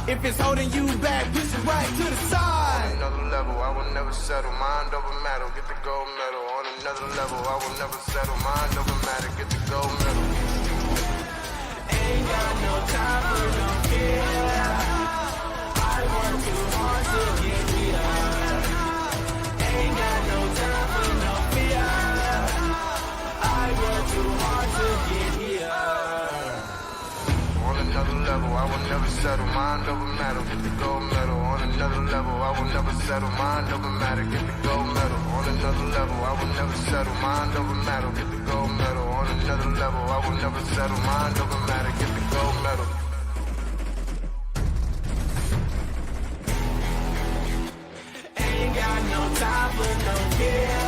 If it's holding you back, push it right to the side. On another level, I will never settle. Mind over matter, get the gold medal. On another level, I will never settle. Mind over matter, get the gold medal. Ain't got no time for no fear. I work too hard to get here. Ain't got no time for no fear. I work too hard to get here. On another level, I will never settle. Mind over matter, get the gold medal. On another level, I will never settle. Mind over matter, get the gold medal. On another level, I will never settle. Mind over matter, get the gold medal. On another level, I will never settle. Mind over matter, get the gold medal. Ain't got no time for no fear.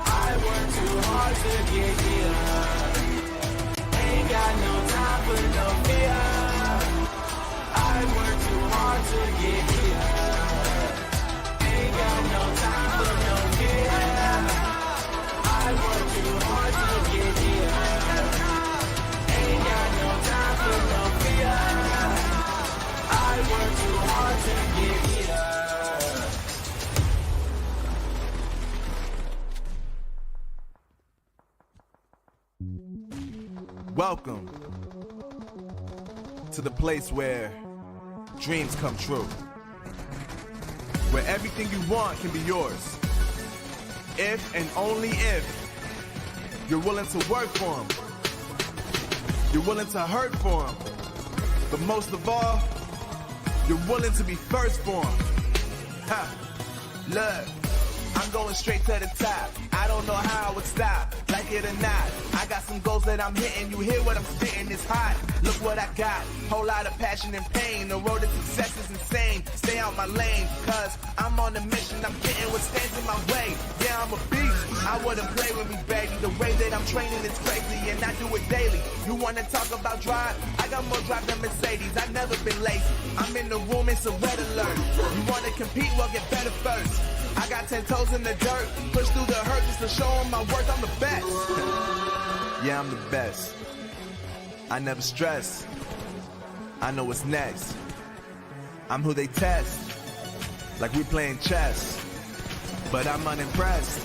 I work too hard to get here. Ain't got no time for no fear. I work too hard to get here. Ain't got no time for no fear. I work too hard to get here. Ain't got no time for no fear. I work too hard to get here. Welcome to the place where dreams come true. Where everything you want can be yours. If and only if you're willing to work for them. You're willing to hurt for them. But most of all, you're willing to be first for them. Ha! Look, I'm going straight to the top. I don't know how I would stop, like it or not. I got some goals that I'm hitting. You hear what I'm spitting, it's hot. Look what I got, whole lot of passion and pain. The road to success is insane. Stay out my lane, cause I'm on a mission. I'm getting what stands in my way. Yeah, I'm a beast. I wouldn't play with me, baby. The way that I'm training is crazy, and I do it daily. You wanna talk about drive? I got more drive than Mercedes. I've never been lazy. I'm in the room, it's a red alert. You wanna compete? Well, get better first. I got 10 toes in the dirt, push through the hurt just to show them my worth. I'm the best. Yeah, I'm the best. I never stress. I know what's next. I'm who they test, like we playing chess. But I'm unimpressed,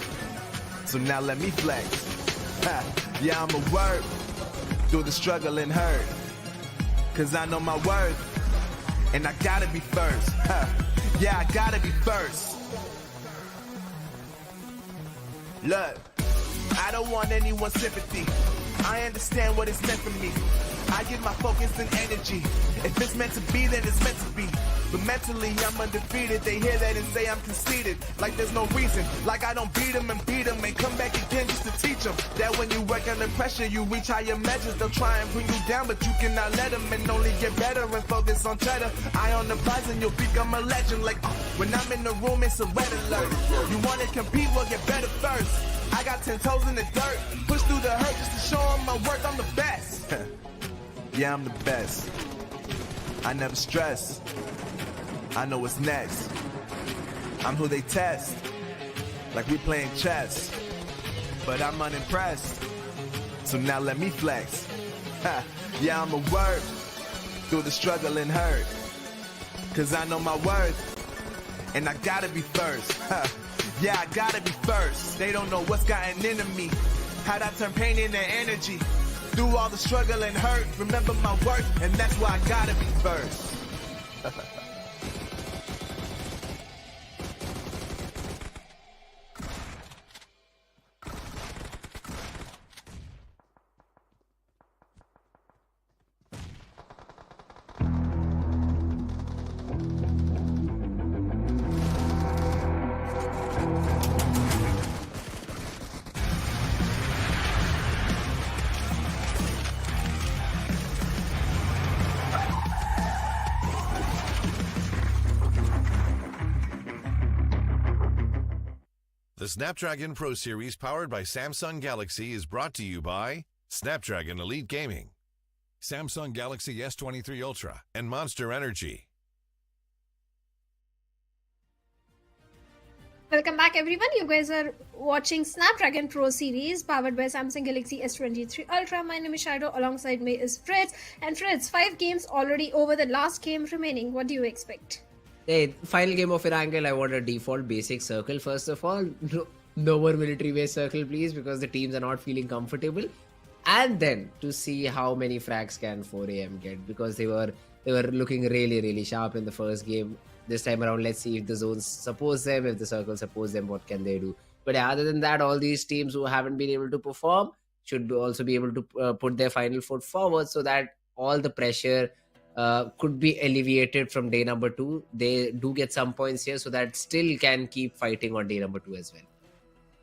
so now let me flex. Ha. Yeah, I'm a work through the struggle and hurt, cause I know my worth, and I gotta be first. Ha. Yeah, I gotta be first. Look, I don't want anyone's sympathy. I understand what it's meant for me. I give my focus and energy. If it's meant to be, then it's meant to be. But mentally, I'm undefeated. They hear that and say I'm conceited. Like there's no reason. Like I don't beat them and come back again just to teach them. That when you work under pressure, you reach higher measures. They'll try and bring you down, but you cannot let them and only get better and focus on cheddar. Eye on the prize and you'll become a legend. Like, when I'm in the room, it's a red alert. You want to compete, well, get better first. I got 10 toes in the dirt. Push through the hurt just to show them my worth. I'm the best. Yeah, I'm the best. I never stress. I know what's next. I'm who they test. Like we playing chess. But I'm unimpressed. So now let me flex. Yeah, I'm a word. Through the struggle and hurt. Cause I know my worth. And I gotta be first. Yeah, I gotta be first. They don't know what's gotten into me. How'd I turn pain into energy? Through all the struggle and hurt, remember my worth, and that's why I gotta be first. The Snapdragon Pro Series powered by Samsung Galaxy is brought to you by Snapdragon Elite Gaming, Samsung Galaxy S23 Ultra, and Monster Energy. Welcome back, everyone. You guys are watching Snapdragon Pro Series powered by Samsung Galaxy S23 Ultra. My name is Shadow. Alongside me is Fritz. And Fritz, 5 games already over, the last game remaining. What do you expect? Hey, final game of Erangel, I want a default basic circle first of all. No more military base circle, please, because the teams are not feeling comfortable. And then to see how many frags can 4 AM get, because they were looking really sharp in the first game. This time around, let's see if the zones suppose them, if the circles suppose them, what can they do? But other than that, all these teams who haven't been able to perform should also be able to put their final foot forward, so that all the pressure could be alleviated from day number 2. They do get some points here, so that still can keep fighting on day number 2 as well.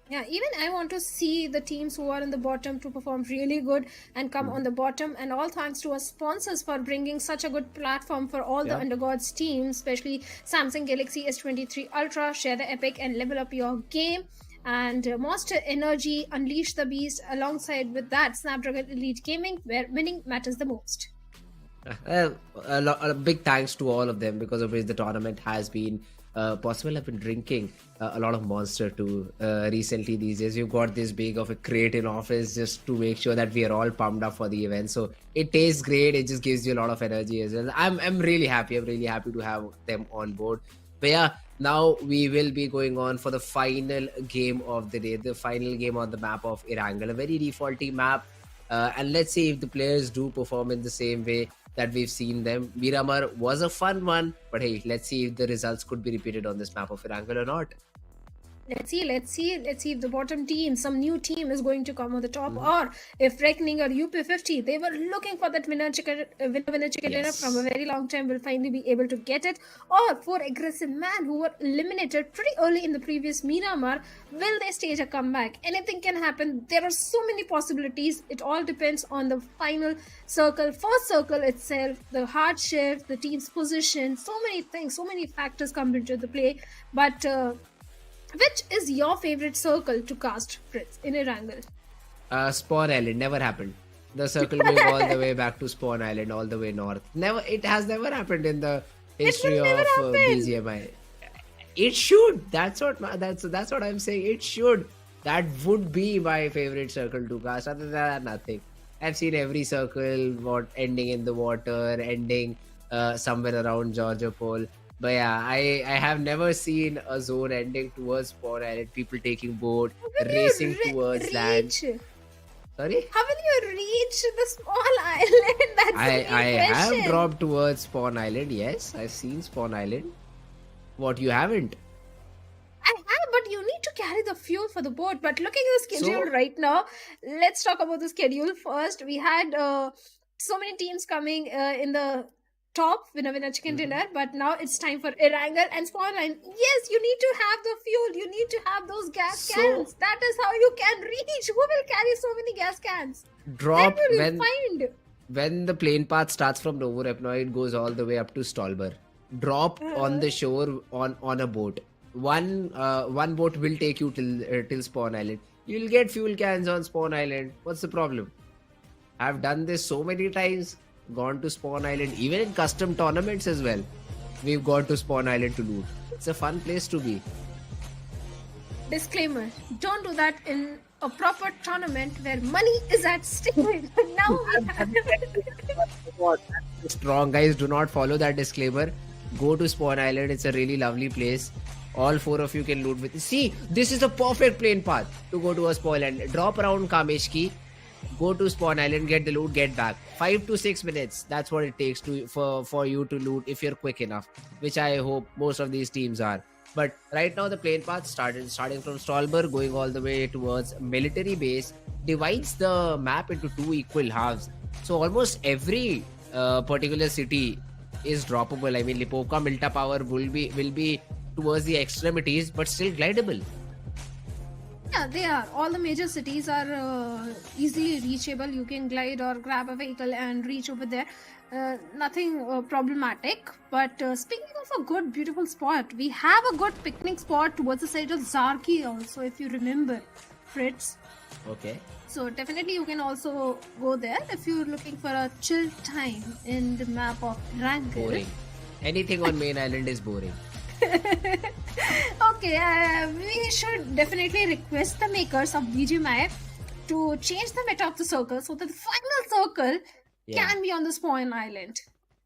Yeah, even I want to see the teams who are in the bottom to perform really good and come on the bottom. And all thanks to our sponsors for bringing such a good platform for all the Undergods teams, especially Samsung Galaxy S23 Ultra. Share the epic and level up your game. And Monster Energy, Unleash the Beast. Alongside with that, Snapdragon Elite Gaming, where winning matters the most. A big thanks to all of them, because of which the tournament has been possible. I've been drinking a lot of Monster too recently these days. We've got this big of a crate in office just to make sure that we are all pumped up for the event. So it tastes great. It just gives you a lot of energy as well. I'm really happy. I'm really happy to have them on board. But yeah, now we will be going on for the final game of the day, the final game on the map of Erangel, a very defaulty map. And let's see if the players do perform in the same way that we've seen them. Miramar was a fun one, but hey, let's see if the results could be repeated on this map of Erangel or not. Let's see if the bottom team, some new team is going to come on the top, or if Reckoning or UP50, they were looking for that winner chicken dinner from a very long time, will finally be able to get it. Or for Aggressive Man, who were eliminated pretty early in the previous Miramar, will they stage a comeback? Anything can happen. There are so many possibilities. It all depends on the final circle, first circle itself, the hard shift, the team's position, so many things, so many factors come into the play. But which is your favorite circle to cast, Fritz, in Erangel? Spawn Island, never happened. The circle going all the way back to Spawn Island, all the way north. It has never happened in the history of BGMI. It should. That's what I'm saying. It should. That would be my favorite circle to cast. Other than that, nothing. I've seen every circle ending in the water, ending somewhere around Georgia Pole. But yeah, I have never seen a zone ending towards Spawn Island, people taking boat, racing towards land. Sorry? How will you reach the small island? That's I have dropped towards Spawn Island, yes. I've seen Spawn Island. What, you haven't? I have, but you need to carry the fuel for the boat. But looking at the schedule right now, let's talk about the schedule first. We had so many teams coming in the top winner chicken dinner, but now it's time for Erangel and Spawnline. Yes, you need to have the fuel. You need to have those gas cans. That is how you can reach. Who will carry so many gas cans? Drop Where will you find? when the plane path starts from Novorepno, it goes all the way up to Stolber. Drop on the shore on a boat. One boat will take you till Spawn Island. You'll get fuel cans on Spawn Island. What's the problem? I've done this so many times. Gone to Spawn Island, even in custom tournaments as well. We've gone to Spawn Island to loot. It's a fun place to be. Disclaimer: don't do that in a proper tournament where money is at stake. Now we have Strong guys, do not follow that disclaimer. Go to Spawn Island. It's a really lovely place. All 4 of you can loot with. See, this is the perfect plane path to go to a Spawn Island. Drop around Kameshki. Go to Spawn Island, get the loot, get back. 5 to 6 minutes. That's what it takes for you to loot if you're quick enough, which I hope most of these teams are. But right now the plane path starting from Stolber, going all the way towards military base, divides the map into 2 equal halves. So almost every particular city is droppable. I mean, Lipovka, Milta Power will be towards the extremities, but still glidable. Yeah, they are. All the major cities are easily reachable. You can glide or grab a vehicle and reach over there. Nothing problematic. But speaking of a good, beautiful spot, we have a good picnic spot towards the side of Zarki also, if you remember, Fritz. Okay. So definitely you can also go there if you're looking for a chill time in the map of Erangel. Boring. Anything on main island is boring. Okay, we should definitely request the makers of BGMI to change the meta of the circle so that the final circle can be on the Spawn Island.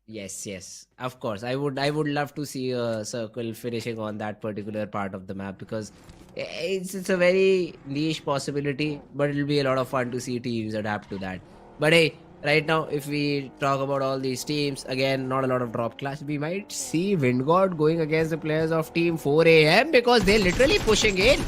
Yes, of course. I would love to see a circle finishing on that particular part of the map, because it's a very niche possibility, but it'll be a lot of fun to see teams adapt to that. But hey, right now, if we talk about all these teams, again, not a lot of drop clash. We might see WindGod going against the players of Team 4AM, because they're literally pushing in.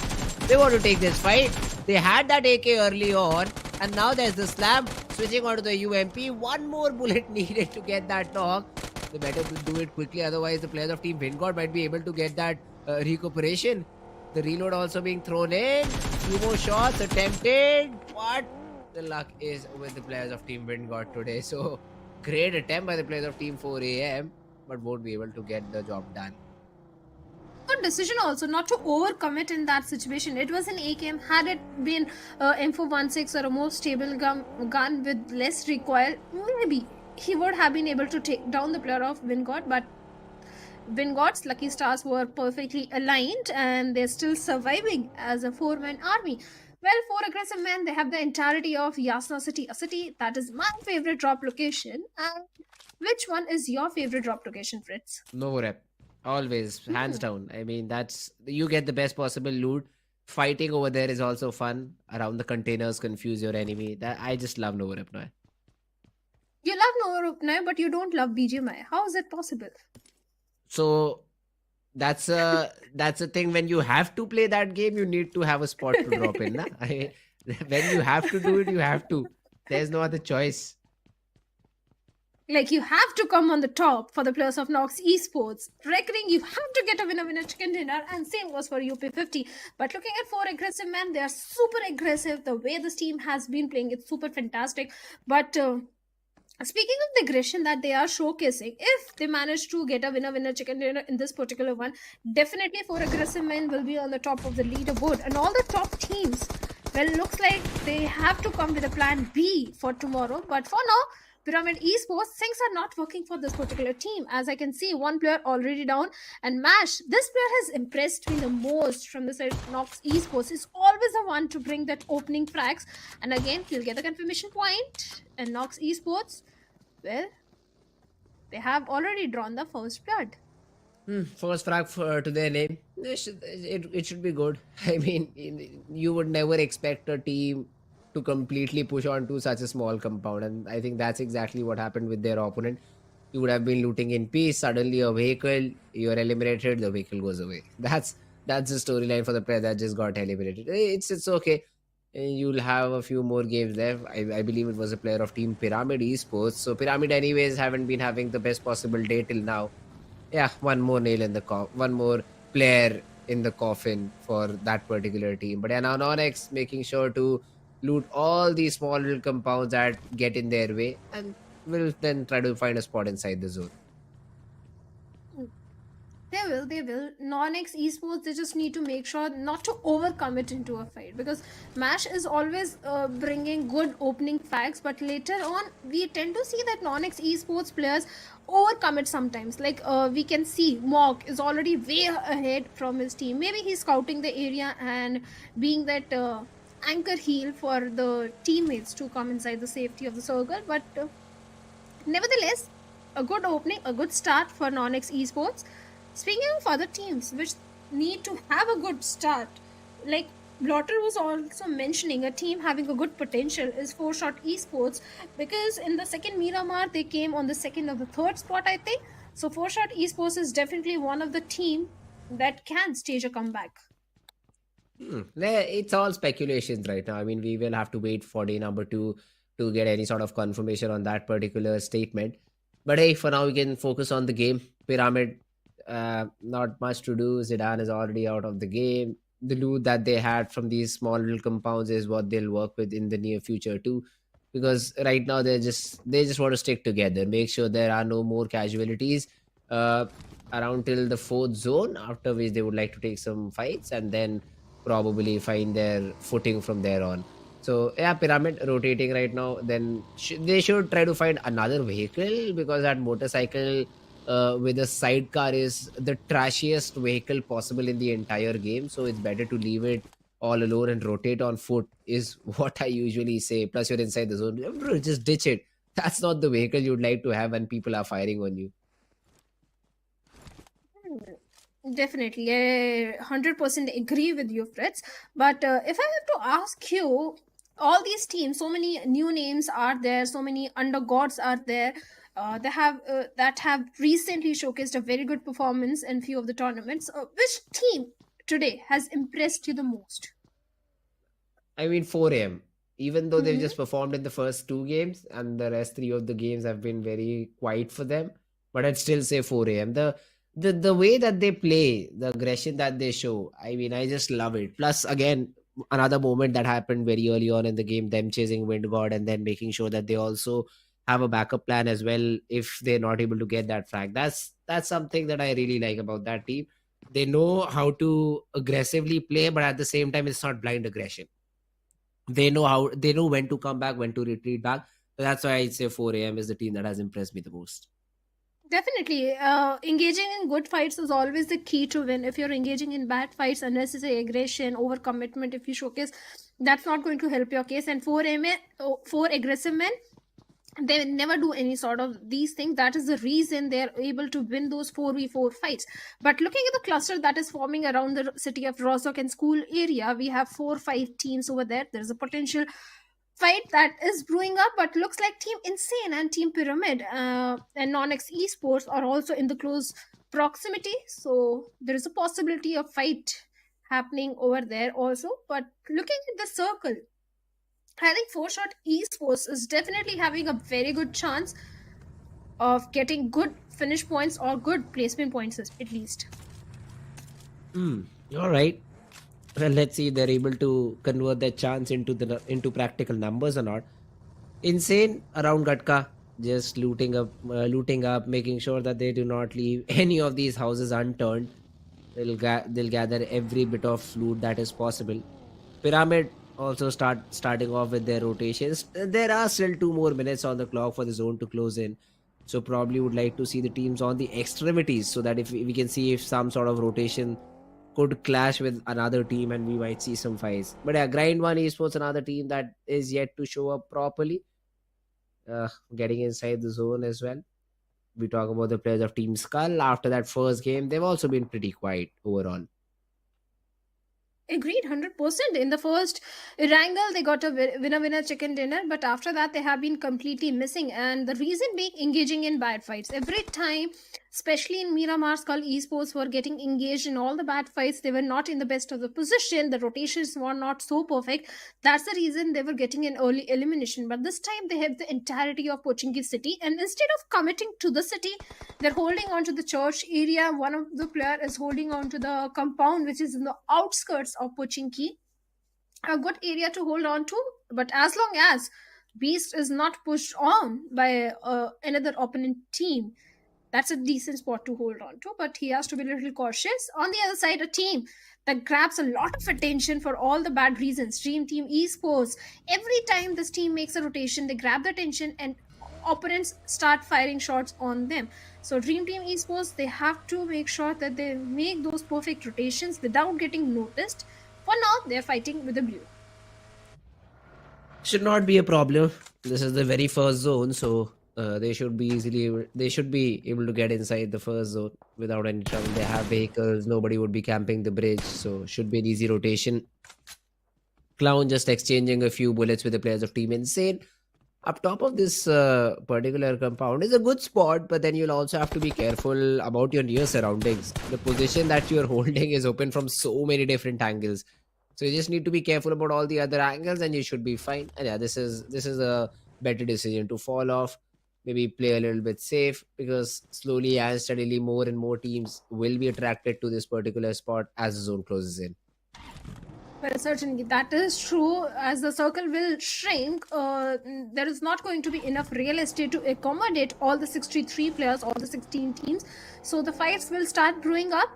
They want to take this fight. They had that AK early on, and now there's the slam. Switching onto the UMP. One more bullet needed to get that knock. They better do it quickly, otherwise the players of Team WindGod might be able to get that recuperation. The reload also being thrown in. Few more shots attempted. What? The luck is with the players of Team WindGod today. So, great attempt by the players of Team 4AM, but won't be able to get the job done. Good decision also not to overcommit in that situation. It was an AKM. Had it been M416 or a more stable gun with less recoil, maybe he would have been able to take down the player of WindGod, but WindGod's lucky stars were perfectly aligned and they're still surviving as a 4-man army. Well, 4 aggressive men, they have the entirety of Yasna City, a city that is my favorite drop location. And which one is your favorite drop location, Fritz? Novorep. Always, hands down. I mean, you get the best possible loot. Fighting over there is also fun. Around the containers, confuse your enemy. I just love Novorep now. You love Novorep now, but you don't love BGMI. How is it possible? So that's a thing. When you have to play that game, you need to have a spot to drop in. When you have to do it, you have to. There's no other choice. Like, you have to come on the top for the players of NoNx Esports. Reckoning you have to get a winner chicken dinner, and same goes for UP50. But looking at 4 aggressive men, they are super aggressive. The way this team has been playing, it's super fantastic. But speaking of the aggression that they are showcasing, if they manage to get a winner chicken dinner in this particular one, definitely 4 aggressive men will be on the top of the leaderboard. And all the top teams, well, looks like they have to come with a plan B for tomorrow. But for now, Pyramid Esports, things are not working for this particular team. As I can see, 1 player already down. And Mash, this player has impressed me the most from the side of NoNx Esports. He's always the one to bring that opening frags. And again, he'll get the confirmation point. And NoNx Esports, well, they have already drawn the first blood. First frag to their name. It should be good. I mean, you would never expect a team to completely push onto such a small compound, and I think that's exactly what happened with their opponent. You would have been looting in peace, suddenly a vehicle, you're eliminated, the vehicle goes away. That's the storyline for the player that just got eliminated. It's okay. you'll have a few more games there. I believe it was a player of Team Pyramid Esports. So Pyramid, anyways, haven't been having the best possible day till now. Yeah, one more nail in the one more player in the coffin for that particular team. But yeah, now NoNx making sure to loot all these small little compounds that get in their way, and will then try to find a spot inside the zone. They will. NoNx Esports, they just need to make sure not to overcommit into a fight, because MASH is always bringing good opening facts, but later on, we tend to see that NoNx Esports players overcommit sometimes. Like we can see Mock is already way ahead from his team. Maybe he's scouting the area and being that anchor heel for the teammates to come inside the safety of the circle, but nevertheless, a good opening, a good start for NoNx Esports. Speaking of other teams which need to have a good start, like Blotter was also mentioning, a team having a good potential is 4Shot Esports, because in the second Miramar they came on the second or the third spot, I think. So 4Shot Esports is definitely one of the team that can stage a comeback. It's all speculations right now. I mean, we will have to wait for day number 2 to get any sort of confirmation on that particular statement. But hey, for now we can focus on the game. Pyramid, not much to do. Zidane is already out of the game. The loot that they had from these small little compounds is what they'll work with in the near future too, because right now they just want to stick together, make sure there are no more casualties around till the fourth zone, after which they would like to take some fights and then probably find their footing from there on. So yeah, Pyramid rotating right now. Then they should try to find another vehicle, because that motorcycle with a sidecar is the trashiest vehicle possible in the entire game. So it's better to leave it all alone and rotate on foot, is what I usually say. Plus you're inside the zone. Bro, just ditch it. That's not the vehicle you'd like to have when people are firing on you. Definitely, I 100% agree with you, Fritz. But if I have to ask you, all these teams, so many new names are there, so many undergods are there. They have that have recently showcased a very good performance in few of the tournaments. Which team today has impressed you the most? I mean, 4am. Even though they've just performed in the first 2 games and the rest 3 of the games have been very quiet for them, but I'd still say 4am. The way that they play, the aggression that they show, I mean, I just love it. Plus, again, another moment that happened very early on in the game, them chasing WindGod and then making sure that they also have a backup plan as well if they're not able to get that frag. That's something that I really like about that team. They know how to aggressively play, but at the same time, it's not blind aggression. They know when to come back, when to retreat back. So that's why I'd say 4am is the team that has impressed me the most. Definitely, engaging in good fights is always the key to win. If you're engaging in bad fights, unnecessary aggression, overcommitment, if you showcase, that's not going to help your case. And 4 aggressive men, they never do any sort of these things. That is the reason they're able to win those 4v4 fights. But looking at the cluster that is forming around the city of Rozhok and school area, we have 4-5 teams over there. There's a potential fight that is brewing up, but looks like Team Insane and Team Pyramid and NoNx Esports are also in the close proximity. So there is a possibility of fight happening over there also. But looking at the circle, I think 4Shot Esports is definitely having a very good chance of getting good finish points or good placement points at least. All right. Well, let's see if they're able to convert that chance into practical numbers or not. Insane around Gatka, just looting up, making sure that they do not leave any of these houses unturned. They'll gather every bit of loot that is possible. Pyramid also starting off with their rotations. There are still 2 more minutes on the clock for the zone to close in. So probably would like to see the teams on the extremities, so that if we can see if some sort of rotation could clash with another team and we might see some fights. But yeah, Grind One Esports, another team that is yet to show up properly, getting inside the zone as well. We talk about the players of Team Skull. After that first game, they've also been pretty quiet overall. Agreed, 100%. In the first Erangel, they got a winner chicken dinner, but after that, they have been completely missing. And the reason being engaging in bad fights. Every time especially in Miramar. Skull Esports were getting engaged in all the bad fights. They were not in the best of the position. The rotations were not so perfect. That's the reason they were getting an early elimination. But this time they have the entirety of Pochinki city, and instead of committing to the city, they're holding on to the church area. One of the player is holding on to the compound, which is in the outskirts of Pochinki. A good area to hold on to, but as long as Beast is not pushed on by another opponent team, that's a decent spot to hold on to, but he has to be a little cautious. On the other side, a team that grabs a lot of attention for all the bad reasons, Dream Team Esports. Every time this team makes a rotation, they grab the attention and opponents start firing shots on them. So Dream Team Esports, they have to make sure that they make those perfect rotations without getting noticed. For now, they're fighting with the blue. Should not be a problem. This is the very first zone, so they should be able to get inside the first zone without any trouble. They have vehicles, nobody would be camping the bridge, so should be an easy rotation. Clown just exchanging a few bullets with the players of Team Insane. Up top of this particular compound is a good spot, but then you'll also have to be careful about your near surroundings. The position that you're holding is open from so many different angles, so you just need to be careful about all the other angles, and you should be fine. And yeah, this is a better decision to fall off. Maybe play a little bit safe, because slowly and steadily more and more teams will be attracted to this particular spot as the zone closes in. Well, certainly that is true. As the circle will shrink, there is not going to be enough real estate to accommodate all the 63 players, all the 16 teams. So the fights will start brewing up.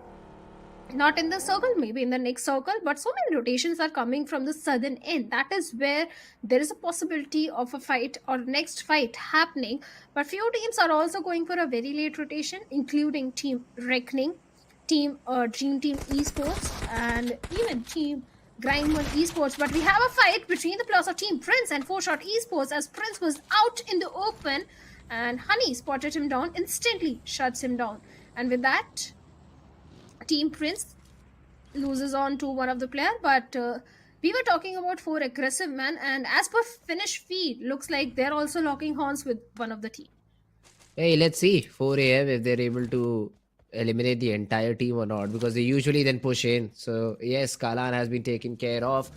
Not in the circle, maybe in the next circle, but so many rotations are coming from the southern end. That is where there is a possibility of a fight or next fight happening. But few teams are also going for a very late rotation, including Team Reckoning, Team Dream Team Esports, and even Team GrindGod Esports. But we have a fight between the players of Team Prince and 4Shot Esports, as Prince was out in the open and Honey spotted him down, instantly shuts him down. And with that, Team Prince loses on to one of the player. But we were talking about 4 aggressive men, and as per finish feed, looks like they're also locking horns with one of the team. Hey, let's see 4 a.m. if they're able to eliminate the entire team or not, because they usually then push in. So yes, Kalan has been taken care of.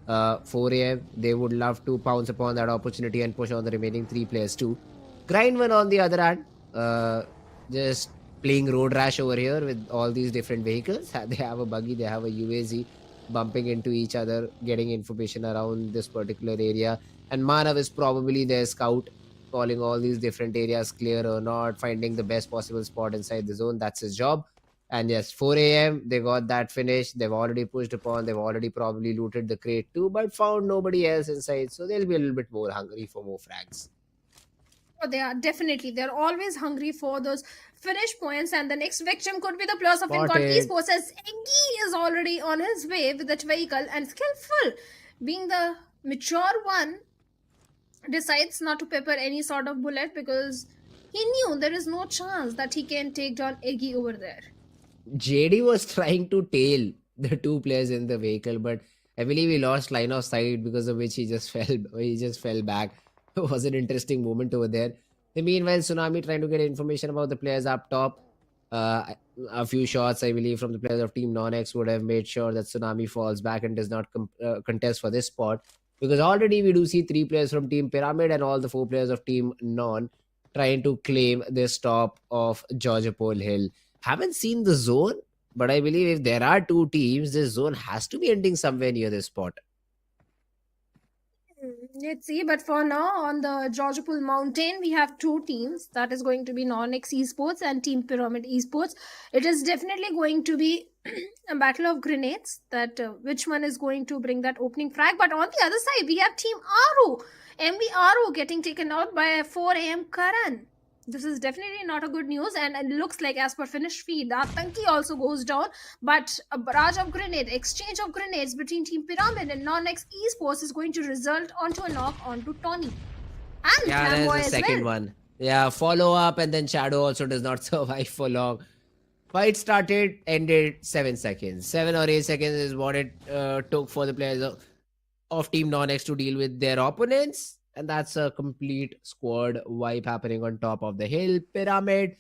4 a.m. they would love to pounce upon that opportunity and push on the remaining 3 players too. GrindGod on the other hand, just playing road rash over here with all these different vehicles. They have a buggy, they have a UAZ, bumping into each other, getting information around this particular area. And Manav is probably their scout, calling all these different areas clear or not, finding the best possible spot inside the zone. That's his job. And yes, 4 a.m. they got that finish. They've already pushed upon. They've already probably looted the crate too, but found nobody else inside. So they'll be a little bit more hungry for more frags. Oh, they are definitely. They're always hungry for those finish points, and the next victim could be the players of WindGod Esports, as Iggy is already on his way with that vehicle and skillful. Being the mature one, decides not to pepper any sort of bullet, because he knew there is no chance that he can take down Iggy over there. JD was trying to tail the 2 players in the vehicle, but I believe he lost line of sight, because of which he just fell back. It was an interesting moment over there. Meanwhile, Tsunami trying to get information about the players up top. A few shots, I believe, from the players of Team NoNx would have made sure that Tsunami falls back and does not contest for this spot. Because already we do see 3 players from Team Pyramid and all the 4 players of Team Non trying to claim this top of Georgia Pole Hill. Haven't seen the zone, but I believe if there are 2 teams, this zone has to be ending somewhere near this spot. Let's see, but for now, on the Georgia Pool Mountain, we have 2 teams. That is going to be NoNx Esports and Team Pyramid Esports. It is definitely going to be a battle of grenades, that which one is going to bring that opening frag. But on the other side, we have Team Aaru, MB Aaru, getting taken out by 4 a.m. Karan. This is definitely not a good news, and it looks like, as per finish feed, Atanki also goes down. But a barrage of grenade, exchange of grenades between Team Pyramid and NoNx Esports is going to result onto a knock onto Tony. And yeah, there's a second one. Yeah, follow up, and then Shadow also does not survive for long. Fight started, ended 7 seconds. 7 or 8 seconds is what it took for the players of Team NoNx to deal with their opponents. And that's a complete squad wipe happening on top of the hill. Pyramid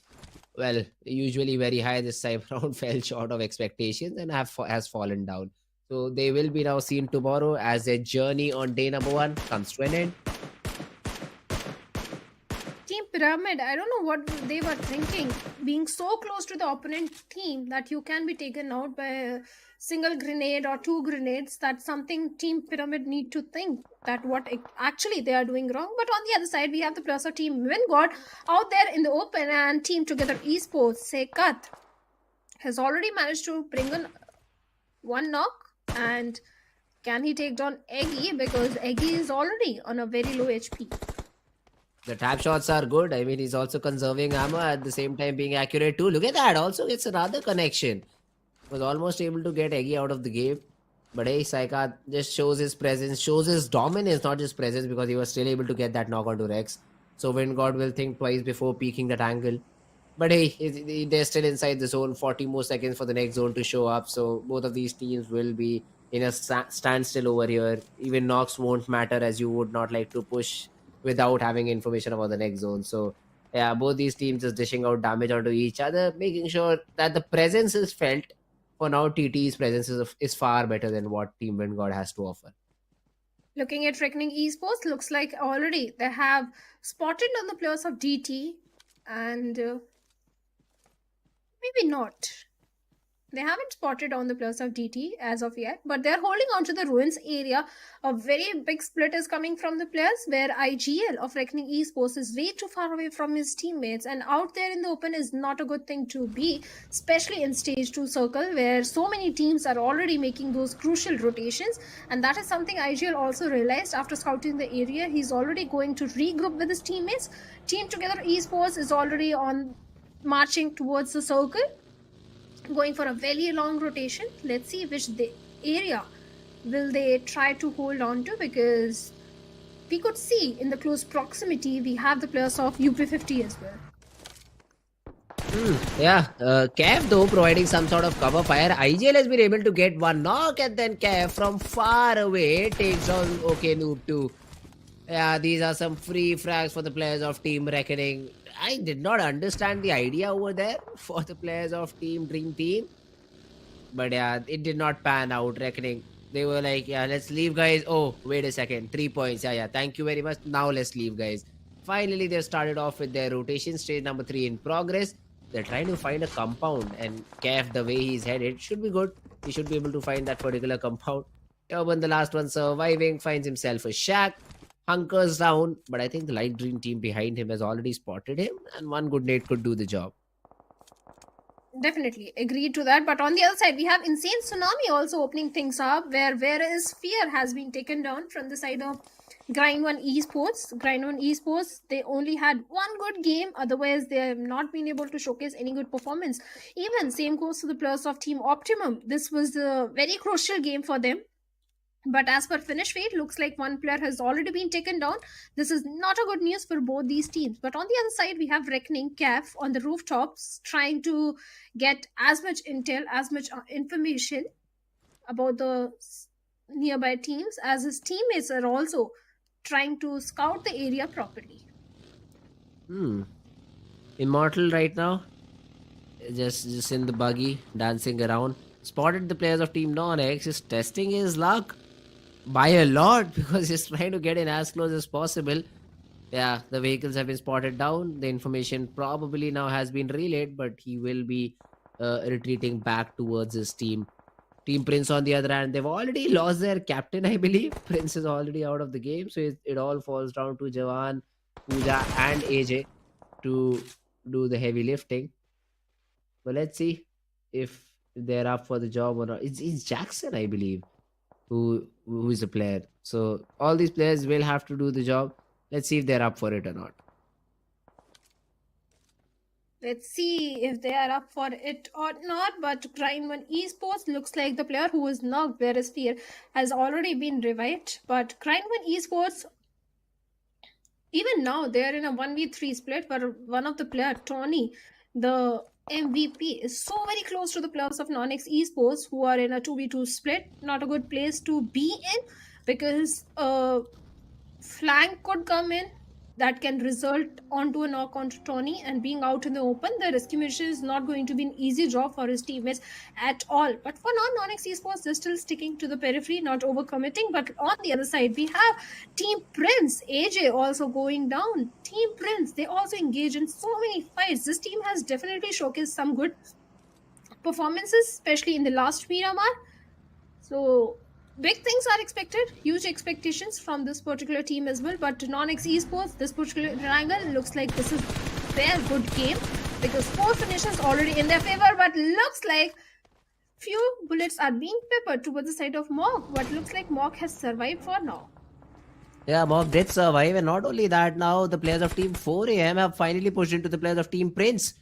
well, usually very high this time around, fell short of expectations and has fallen down. So they will be now seen tomorrow as their journey on day number 1 comes to an end. Team Pyramid, I don't know what they were thinking, being so close to the opponent team that you can be taken out by a single grenade or 2 grenades. That's something Team Pyramid need to think, that what actually they are doing wrong. But on the other side, we have the plus of Team WindGod out there in the open, and Team Together Esports, Sekat, has already managed to bring in 1 knock. And can he take down Eggy, because Eggy is already on a very low HP. The tap shots are good. I mean, he's also conserving ammo at the same time being accurate too. Look at that. Also, it's another connection. Was almost able to get Eggy out of the game. But hey, Saikat just shows his presence, shows his dominance, not just presence, because he was still able to get that knock onto Rex. So WindGod will think twice before peeking that angle. But hey, they're still inside the zone. 40 more seconds for the next zone to show up. So both of these teams will be in a standstill over here. Even knocks won't matter, as you would not like to push without having information about the next zone. So yeah, both these teams just dishing out damage onto each other, making sure that the presence is felt. For now, TT's presence is far better than what Team WindGod has to offer. Looking at Reckoning Esports, looks like already they have spotted on the players of DT, and maybe not. They haven't spotted on the players of DT as of yet, but they're holding on to the ruins area. A very big split is coming from the players, where IGL of Reckoning Esports is way too far away from his teammates, and out there in the open is not a good thing to be, especially in stage 2 circle, where so many teams are already making those crucial rotations. And that is something IGL also realized after scouting the area. He's already going to regroup with his teammates. Team Together Esports is already on marching towards the circle, going for a very long rotation. Let's see which area will they try to hold on to, because we could see in the close proximity we have the players of UP50 as well. Yeah, Kev though providing some sort of cover fire. IGL has been able to get 1 knock, and then Kev from far away takes on OK Noob 2. Yeah, these are some free frags for the players of Team Reckoning. I did not understand the idea over there for the players of Team Dream Team. But yeah, it did not pan out. Reckoning, they were like, yeah, let's leave, guys. Oh, wait a second. 3 points. Yeah. Thank you very much. Now let's leave, guys. Finally, they started off with their rotation. Stage number 3 in progress. They're trying to find a compound. And Kef, the way he's headed, should be good. He should be able to find that particular compound. Urban, the last one surviving, finds himself a shack. Hunkers down, but I think the light green team behind him has already spotted him, and 1 good nade could do the job. Definitely agreed to that. But on the other side, we have Insane Tsunami also opening things up, where Whereas Fear has been taken down from the side of Grind1 Esports. Grind1 Esports, they only had 1 good game, otherwise they have not been able to showcase any good performance. Even same goes to the players of Team Optimum. This was a very crucial game for them. But as per finish rate, looks like 1 player has already been taken down. This is not a good news for both these teams. But on the other side, we have Reckoning Caf on the rooftops, trying to get as much intel, as much information about the nearby teams, as his teammates are also trying to scout the area properly. Immortal right now, just in the buggy, dancing around. Spotted the players of Team NoNx is testing his luck by a lot, because he's trying to get in as close as possible. Yeah, the vehicles have been spotted down. The information probably now has been relayed, but he will be retreating back towards his team. Team Prince, on the other hand, they've already lost their captain, I believe. Prince is already out of the game, so it all falls down to Jawan, Pooja, and AJ to do the heavy lifting. But let's see if they're up for the job or not. It's Jackson, I believe, who is a player. So all these players will have to do the job. Let's see if they're up for it or not. Let's see if they are up for it or not. But Grind1 Esports, looks like the player who was knocked, Whereas Fear, has already been revived. But Grind1 Esports, even now, they are in a 1v3 split, where one of the player, Tony, the MVP, is so very close to the players of NoNx Esports, who are in a 2v2 split. Not a good place to be in, because flank could come in that can result onto a knock onto Tony, and being out in the open, the rescue mission is not going to be an easy job for his teammates at all. But for now, NoNx Esports is still sticking to the periphery, not overcommitting. But on the other side, we have Team Prince, AJ also going down. Team Prince, they also engage in so many fights. This team has definitely showcased some good performances, especially in the last Miramar. So big things are expected, huge expectations from this particular team as well. But NoNx Esports, this particular Erangel, looks like this is their good game, because 4 finishes already in their favor. But looks like few bullets are being peppered towards the side of Mog, but looks like Mog has survived for now. Yeah, Mock did survive, and not only that, now the players of Team 4AM have finally pushed into the players of Team Prince.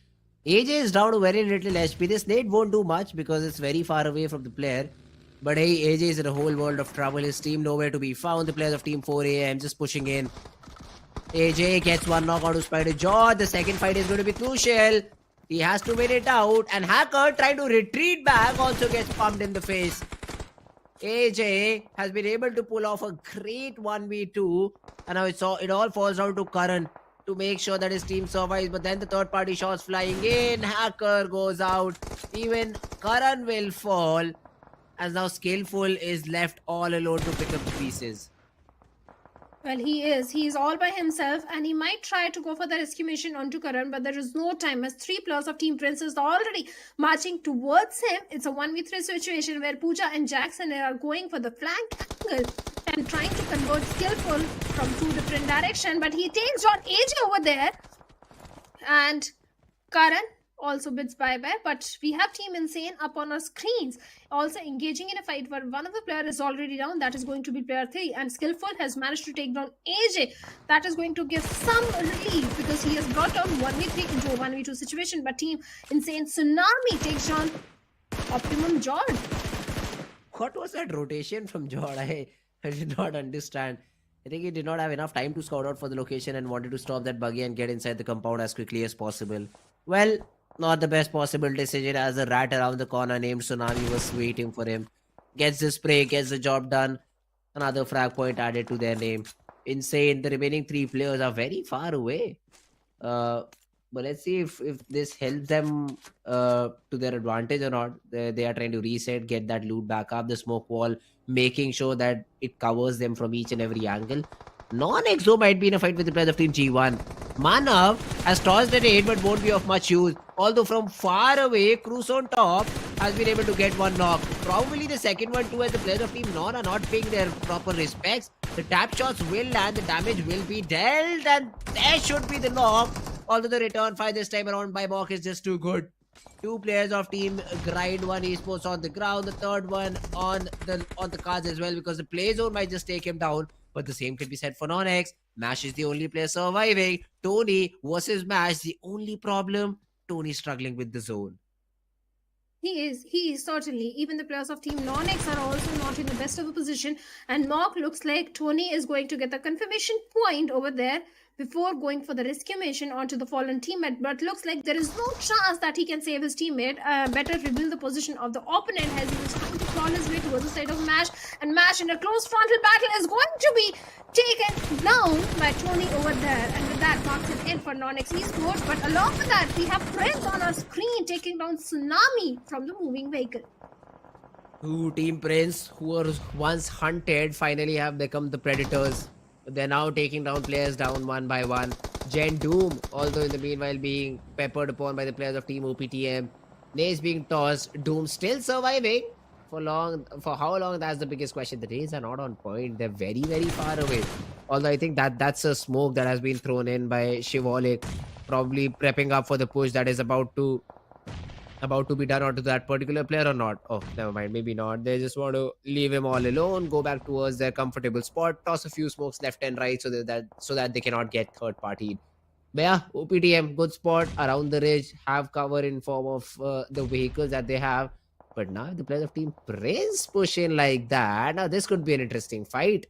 AJ is down to very little HP. This nade won't do much because it's very far away from the player. But hey, AJ is in a whole world of trouble. His team nowhere to be found. The players of Team 4AM just pushing in. AJ gets one knock out of Spider Jaw. The second fight is going to be crucial. He has to win it out. And Hacker, trying to retreat back, also gets pumped in the face. AJ has been able to pull off a great 1v2. And now it all falls down to Karan to make sure that his team survives. But then the third party shots flying in. Hacker goes out. Even Karan will fall. As now Skillful is left all alone to pick up the pieces. Well, he is all by himself, and he might try to go for the rescue mission onto Karan, but there is no time, as 3 players of Team Princess are already marching towards him. It's a 1v3 situation where Pooja and Jackson are going for the flank angle and trying to convert Skillful from 2 different directions, but he takes down AJ over there, and Karan also bids bye-bye. But we have Team Insane up on our screens, also engaging in a fight where one of the players is already down. That is going to be player 3, and Skillful has managed to take down AJ. That is going to give some relief, because he has brought down 1v3 into a 1v2 situation. But Team Insane Tsunami takes down Optimum Jord. What was that rotation from Jord? I did not understand. I think he did not have enough time to scout out for the location and wanted to stop that buggy and get inside the compound as quickly as possible. Well, not the best possible decision, as a rat around the corner named Tsunami was waiting for him. Gets the spray, gets the job done. Another frag point added to their name. Insane. The remaining 3 players are very far away. But let's see if this helps them to their advantage or not. They are trying to reset, get that loot back up, the smoke wall, making sure that it covers them from each and every angle. NoNx might be in a fight with the players of Team G1. Manav has tossed an 8 but won't be of much use. Although from far away, Cruz on top has been able to get 1 knock. Probably the second one too, as the players of Team Non are not paying their proper respects. The tap shots will land, the damage will be dealt, and there should be the knock. Although the return fire this time around by Mok is just too good. 2 players of Team WindGod Esports on the ground. The third one on the cards as well, because the play zone might just take him down. But the same can be said for NoNx. Mash is the only player surviving. Tony versus Mash. The only problem, Tony struggling with the zone. He is certainly. Even the players of Team NoNx are also not in the best of a position. And Mok looks like Tony is going to get the confirmation point over there before going for the rescue mission onto the fallen teammate. But looks like there is no chance that he can save his teammate. Better reveal the position of the opponent, as he was trying to crawl his way towards the side of Mash. And Mash in a close frontal battle is going to be taken down by Tony over there. And with that marks it in for NoNx Esports. But along with that, we have Prince on our screen taking down Tsunami from the moving vehicle. Team Prince, who were once hunted, finally have become the predators. They're now taking down players down one by one. Gen Doom, although in the meanwhile being peppered upon by the players of Team OPTM. Nays being tossed. Doom still surviving. For how long? That's the biggest question. The Nays are not on point. They're very, very far away. Although I think that's a smoke that has been thrown in by Shivalik, probably prepping up for the push that is about to be done onto that particular player or not. Oh, never mind, maybe not. They just want to leave him all alone, go back towards their comfortable spot, toss a few smokes left and right so that they cannot get third partied. But yeah, OPTM, good spot around the ridge, have cover in form of the vehicles that they have. But now if the players of Team Prince push in like that, now this could be an interesting fight.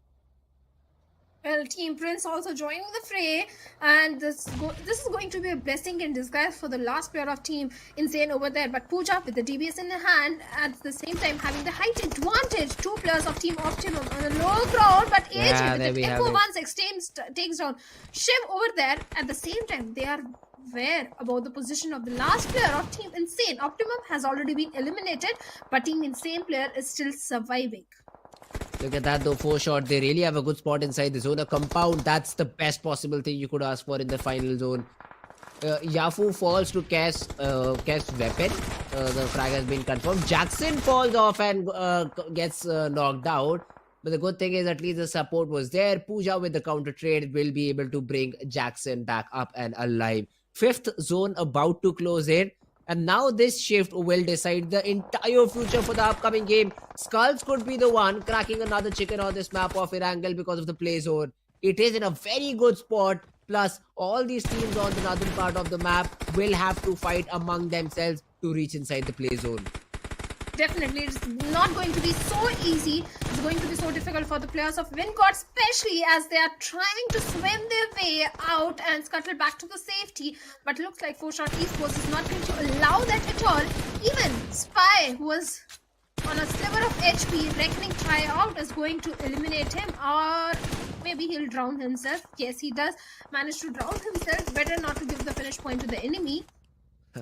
Well, Team Prince also joining the fray, and this is going to be a blessing in disguise for the last player of Team Insane over there. But Pooja with the DBS in the hand, at the same time having the height advantage. Two players of Team Optimum on the low ground, but AJ with the Echo 116 takes down Shiv over there. At the same time, they are aware about the position of the last player of Team Insane. Optimum has already been eliminated, but Team Insane player is still surviving. Look at that though, 4 shot. They really have a good spot inside the zone. A compound, that's the best possible thing you could ask for in the final zone. Yafu falls to Kess weapon. The frag has been confirmed. Jackson falls off and gets knocked out. But the good thing is at least the support was there. Pooja with the counter trade will be able to bring Jackson back up and alive. 5th zone about to close in. And now this shift will decide the entire future for the upcoming game. SkullTz could be the one cracking another chicken on this map of Erangel because of the play zone. It is in a very good spot. Plus, all these teams on the northern part of the map will have to fight among themselves to reach inside the play zone. Definitely, it's not going to be so easy. It's going to be so difficult for the players of WindGod, especially as they are trying to swim their way out and scuttle back to the safety. But looks like WindGod Esports is not going to allow that at all. Even Spy, who was on a sliver of HP, Reckoning tryout is going to eliminate him, or maybe he'll drown himself. Yes, he does manage to drown himself. Better not to give the finish point to the enemy,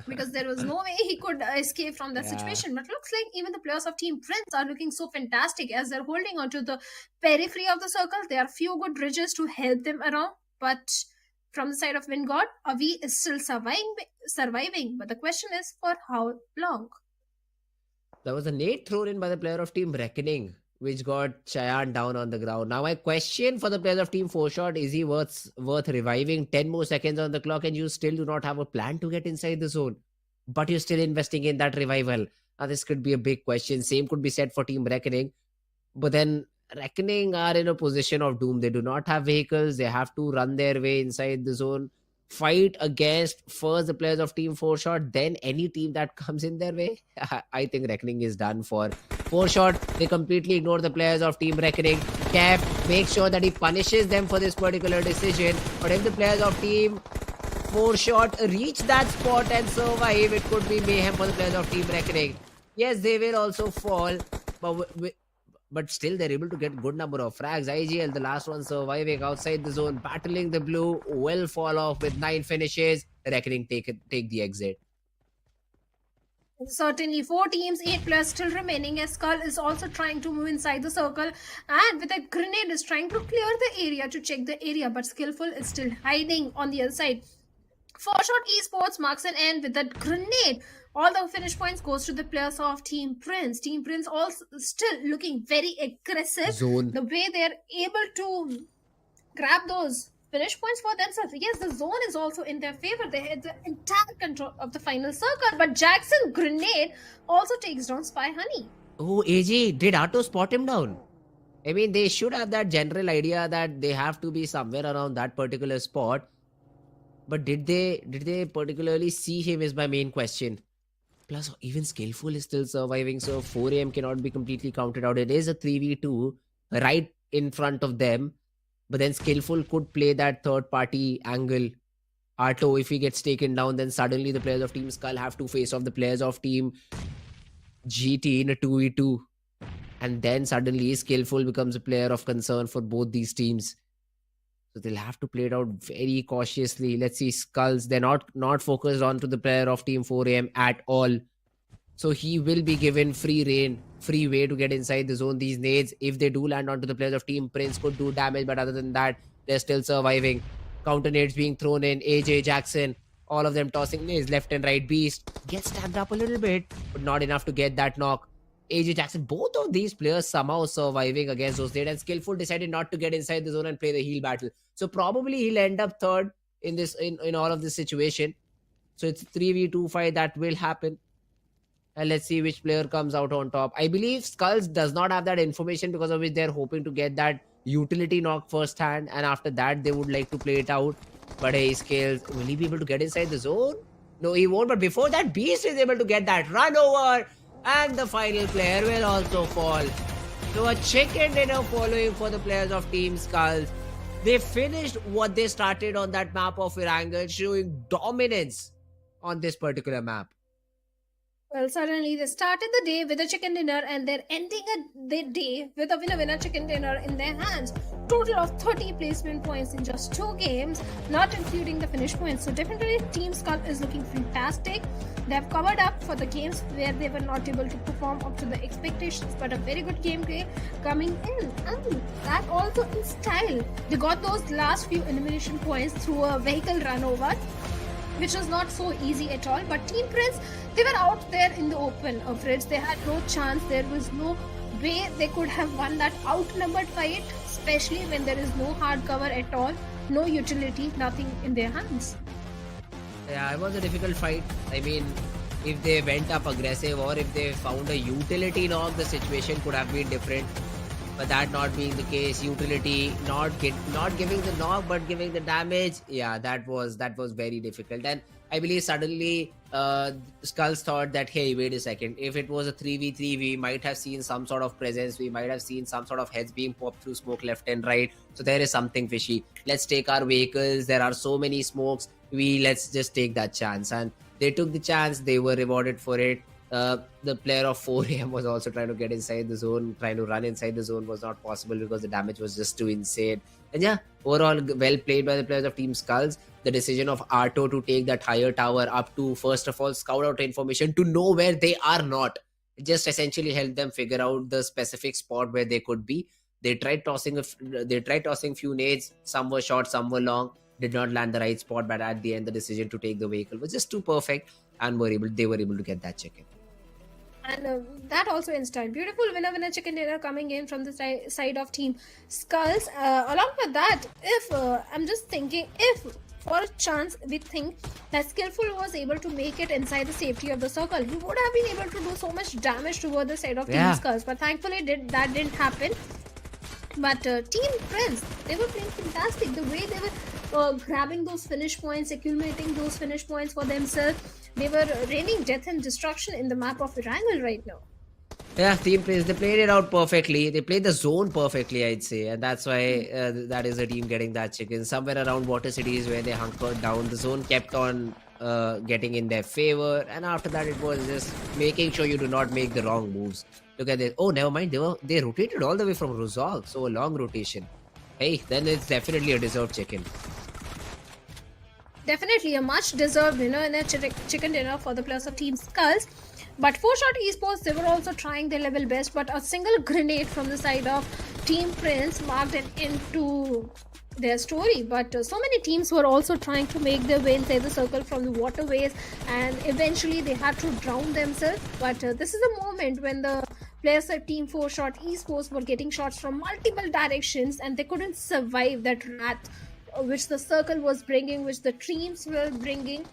because there was no way he could escape from that situation. But looks like even the players of Team Prince are looking so fantastic as they're holding onto the periphery of the circle. There are few good bridges to help them around, but from the side of WindGod, Avi is still surviving. But the question is, for how long? There was a nade thrown in by the player of Team Reckoning, which got Cheyenne down on the ground. Now my question for the players of Team 4Shot, is he worth reviving? 10 more seconds on the clock and you still do not have a plan to get inside the zone, but you're still investing in that revival. Now this could be a big question. Same could be said for Team Reckoning. But then Reckoning are in a position of doom. They do not have vehicles. They have to run their way inside the zone. Fight against first the players of Team 4Shot, then any team that comes in their way. I think Reckoning is done for. 4Shot, they completely ignore the players of Team Reckoning. Kev makes sure that he punishes them for this particular decision. But if the players of Team 4Shot reach that spot and survive, it could be mayhem for the players of Team Reckoning. Yes, they will also fall, but still they're able to get good number of frags. IGL, the last one surviving outside the zone, battling the blue, will fall off with 9 finishes. Reckoning take the exit. Certainly, 4 teams, 8 players still remaining, as Skull is also trying to move inside the circle, and with a grenade is trying to clear the area to check the area, but Skillful is still hiding on the other side. 4Shot Esports marks an end with that grenade. All the finish points goes to the players of Team Prince. Team Prince also still looking very aggressive. Zone. The way they're able to grab those finish points for themselves. Yes, the zone is also in their favor. They had the entire control of the final circle. But Jackson grenade also takes down Spy Honey. Oh, AJ, did Atto spot him down? I mean, they should have that general idea that they have to be somewhere around that particular spot. But did they particularly see him is my main question. Plus, even Skillful is still surviving, so 4 AM cannot be completely counted out. It is a 3v2 right in front of them. But then Skillful could play that third party angle. Arto, if he gets taken down, then suddenly the players of Team Skull have to face off the players of Team GT in a 2v2. And then suddenly Skillful becomes a player of concern for both these teams. So they'll have to play it out very cautiously. Let's see, SkullTz, they're not focused on to the player of Team 4AM at all. So he will be given free reign, free way to get inside the zone. These nades, if they do land onto the players of Team Prince, could do damage. But other than that, they're still surviving. Counter nades being thrown in. AJ, Jackson, all of them tossing nades left and right. Beast gets stabbed up a little bit, but not enough to get that knock. AJ Jackson, both of these players somehow surviving against those nades, and Skillful decided not to get inside the zone and play the heal battle. So probably he'll end up third in this in all of this situation. So it's 3v2 fight that will happen. And let's see which player comes out on top. I believe SkullTz does not have that information, because of which they're hoping to get that utility knock first hand, and after that they would like to play it out. But hey, Scales, will he be able to get inside the zone? No, he won't. But before that, Beast is able to get that run over, and the final player will also fall. So a chicken dinner following for the players of Team SkullTz. They finished what they started on that map of Erangel, showing dominance on this particular map. Well, suddenly they started the day with a chicken dinner and they're ending the day with a winner chicken dinner in their hands. Total of 30 placement points in just 2 games, not including the finish points. So definitely Team Skull is looking fantastic. They have covered up for the games where they were not able to perform up to the expectations, but a very good gameplay coming in. And that also in style. They got those last few elimination points through a vehicle run over, which was not so easy at all. But Team Prince, they were out there in the open, Fritz. They had no chance. There was no way they could have won that outnumbered fight, especially when there is no hard cover at all, no utility, nothing in their hands. Yeah, it was a difficult fight. I mean, if they went up aggressive or if they found a utility knock, the situation could have been different. But that not being the case, utility not giving the knock but giving the damage, yeah, that was very difficult. And I believe suddenly SkullTz thought that, hey, wait a second, if it was a 3v3, we might have seen some sort of presence, we might have seen some sort of heads being popped through smoke left and right. So there is something fishy. Let's take our vehicles, there are so many smokes, let's just take that chance. And they took the chance, they were rewarded for it. The player of 4am was also trying to get inside the zone, trying to run inside the zone was not possible because the damage was just too insane. And yeah, overall well played by the players of Team SkullTz. The decision of Arto to take that higher tower up to, first of all, scout out information to know where they are not. It just essentially helped them figure out the specific spot where they could be. They tried tossing few nades, some were short, some were long, did not land the right spot, but at the end the decision to take the vehicle was just too perfect, and they were able to get that chicken. And that also in style. Beautiful winner chicken dinner coming in from the side of Team SkullTz. Along with that, if I'm just thinking, if for a chance we think that Skillful was able to make it inside the safety of the circle, he would have been able to do so much damage toward the side of Team SkullTz. But thankfully that didn't happen. But Team Prince, they were playing fantastic. The way they were grabbing those finish points, accumulating those finish points for themselves. They were raining death and destruction in the map of Erangel right now. Yeah, Team Prince, they played it out perfectly. They played the zone perfectly, I'd say. And that's why that is the team getting that chicken. Somewhere around Water Cities where they hunkered down, the zone kept on getting in their favor. And after that, it was just making sure you do not make the wrong moves. Look at this. Oh, never mind. They rotated all the way from Rosal. So a long rotation. Hey, then it's definitely a deserved chicken. Definitely a much deserved winner in a chicken dinner for the players of Team SkullTz. But 4-shot esports, they were also trying their level best, but a single grenade from the side of Team Prince marked an end to their story. But so many teams were also trying to make their way inside the circle from the waterways, and eventually they had to drown themselves. But this is a moment when the players of Team 4-shot esports were getting shots from multiple directions and they couldn't survive that wrath which the circle was bringing, which the teams were bringing.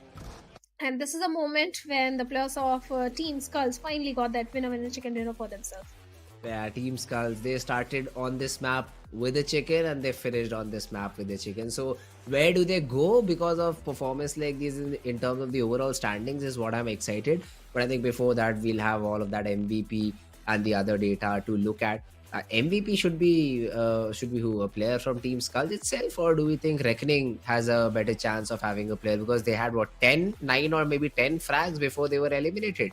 And this is a moment when the players of Team SkullTz finally got that winner chicken dinner for themselves. Yeah, Team SkullTz, they started on this map with a chicken and they finished on this map with a chicken. So where do they go because of performance like this in terms of the overall standings is what I'm excited. But I think before that, we'll have all of that MVP and the other data to look at. MVP should be who? A player from Team SkullTz itself, or do we think Reckoning has a better chance of having a player because they had 9 or maybe 10 frags before they were eliminated?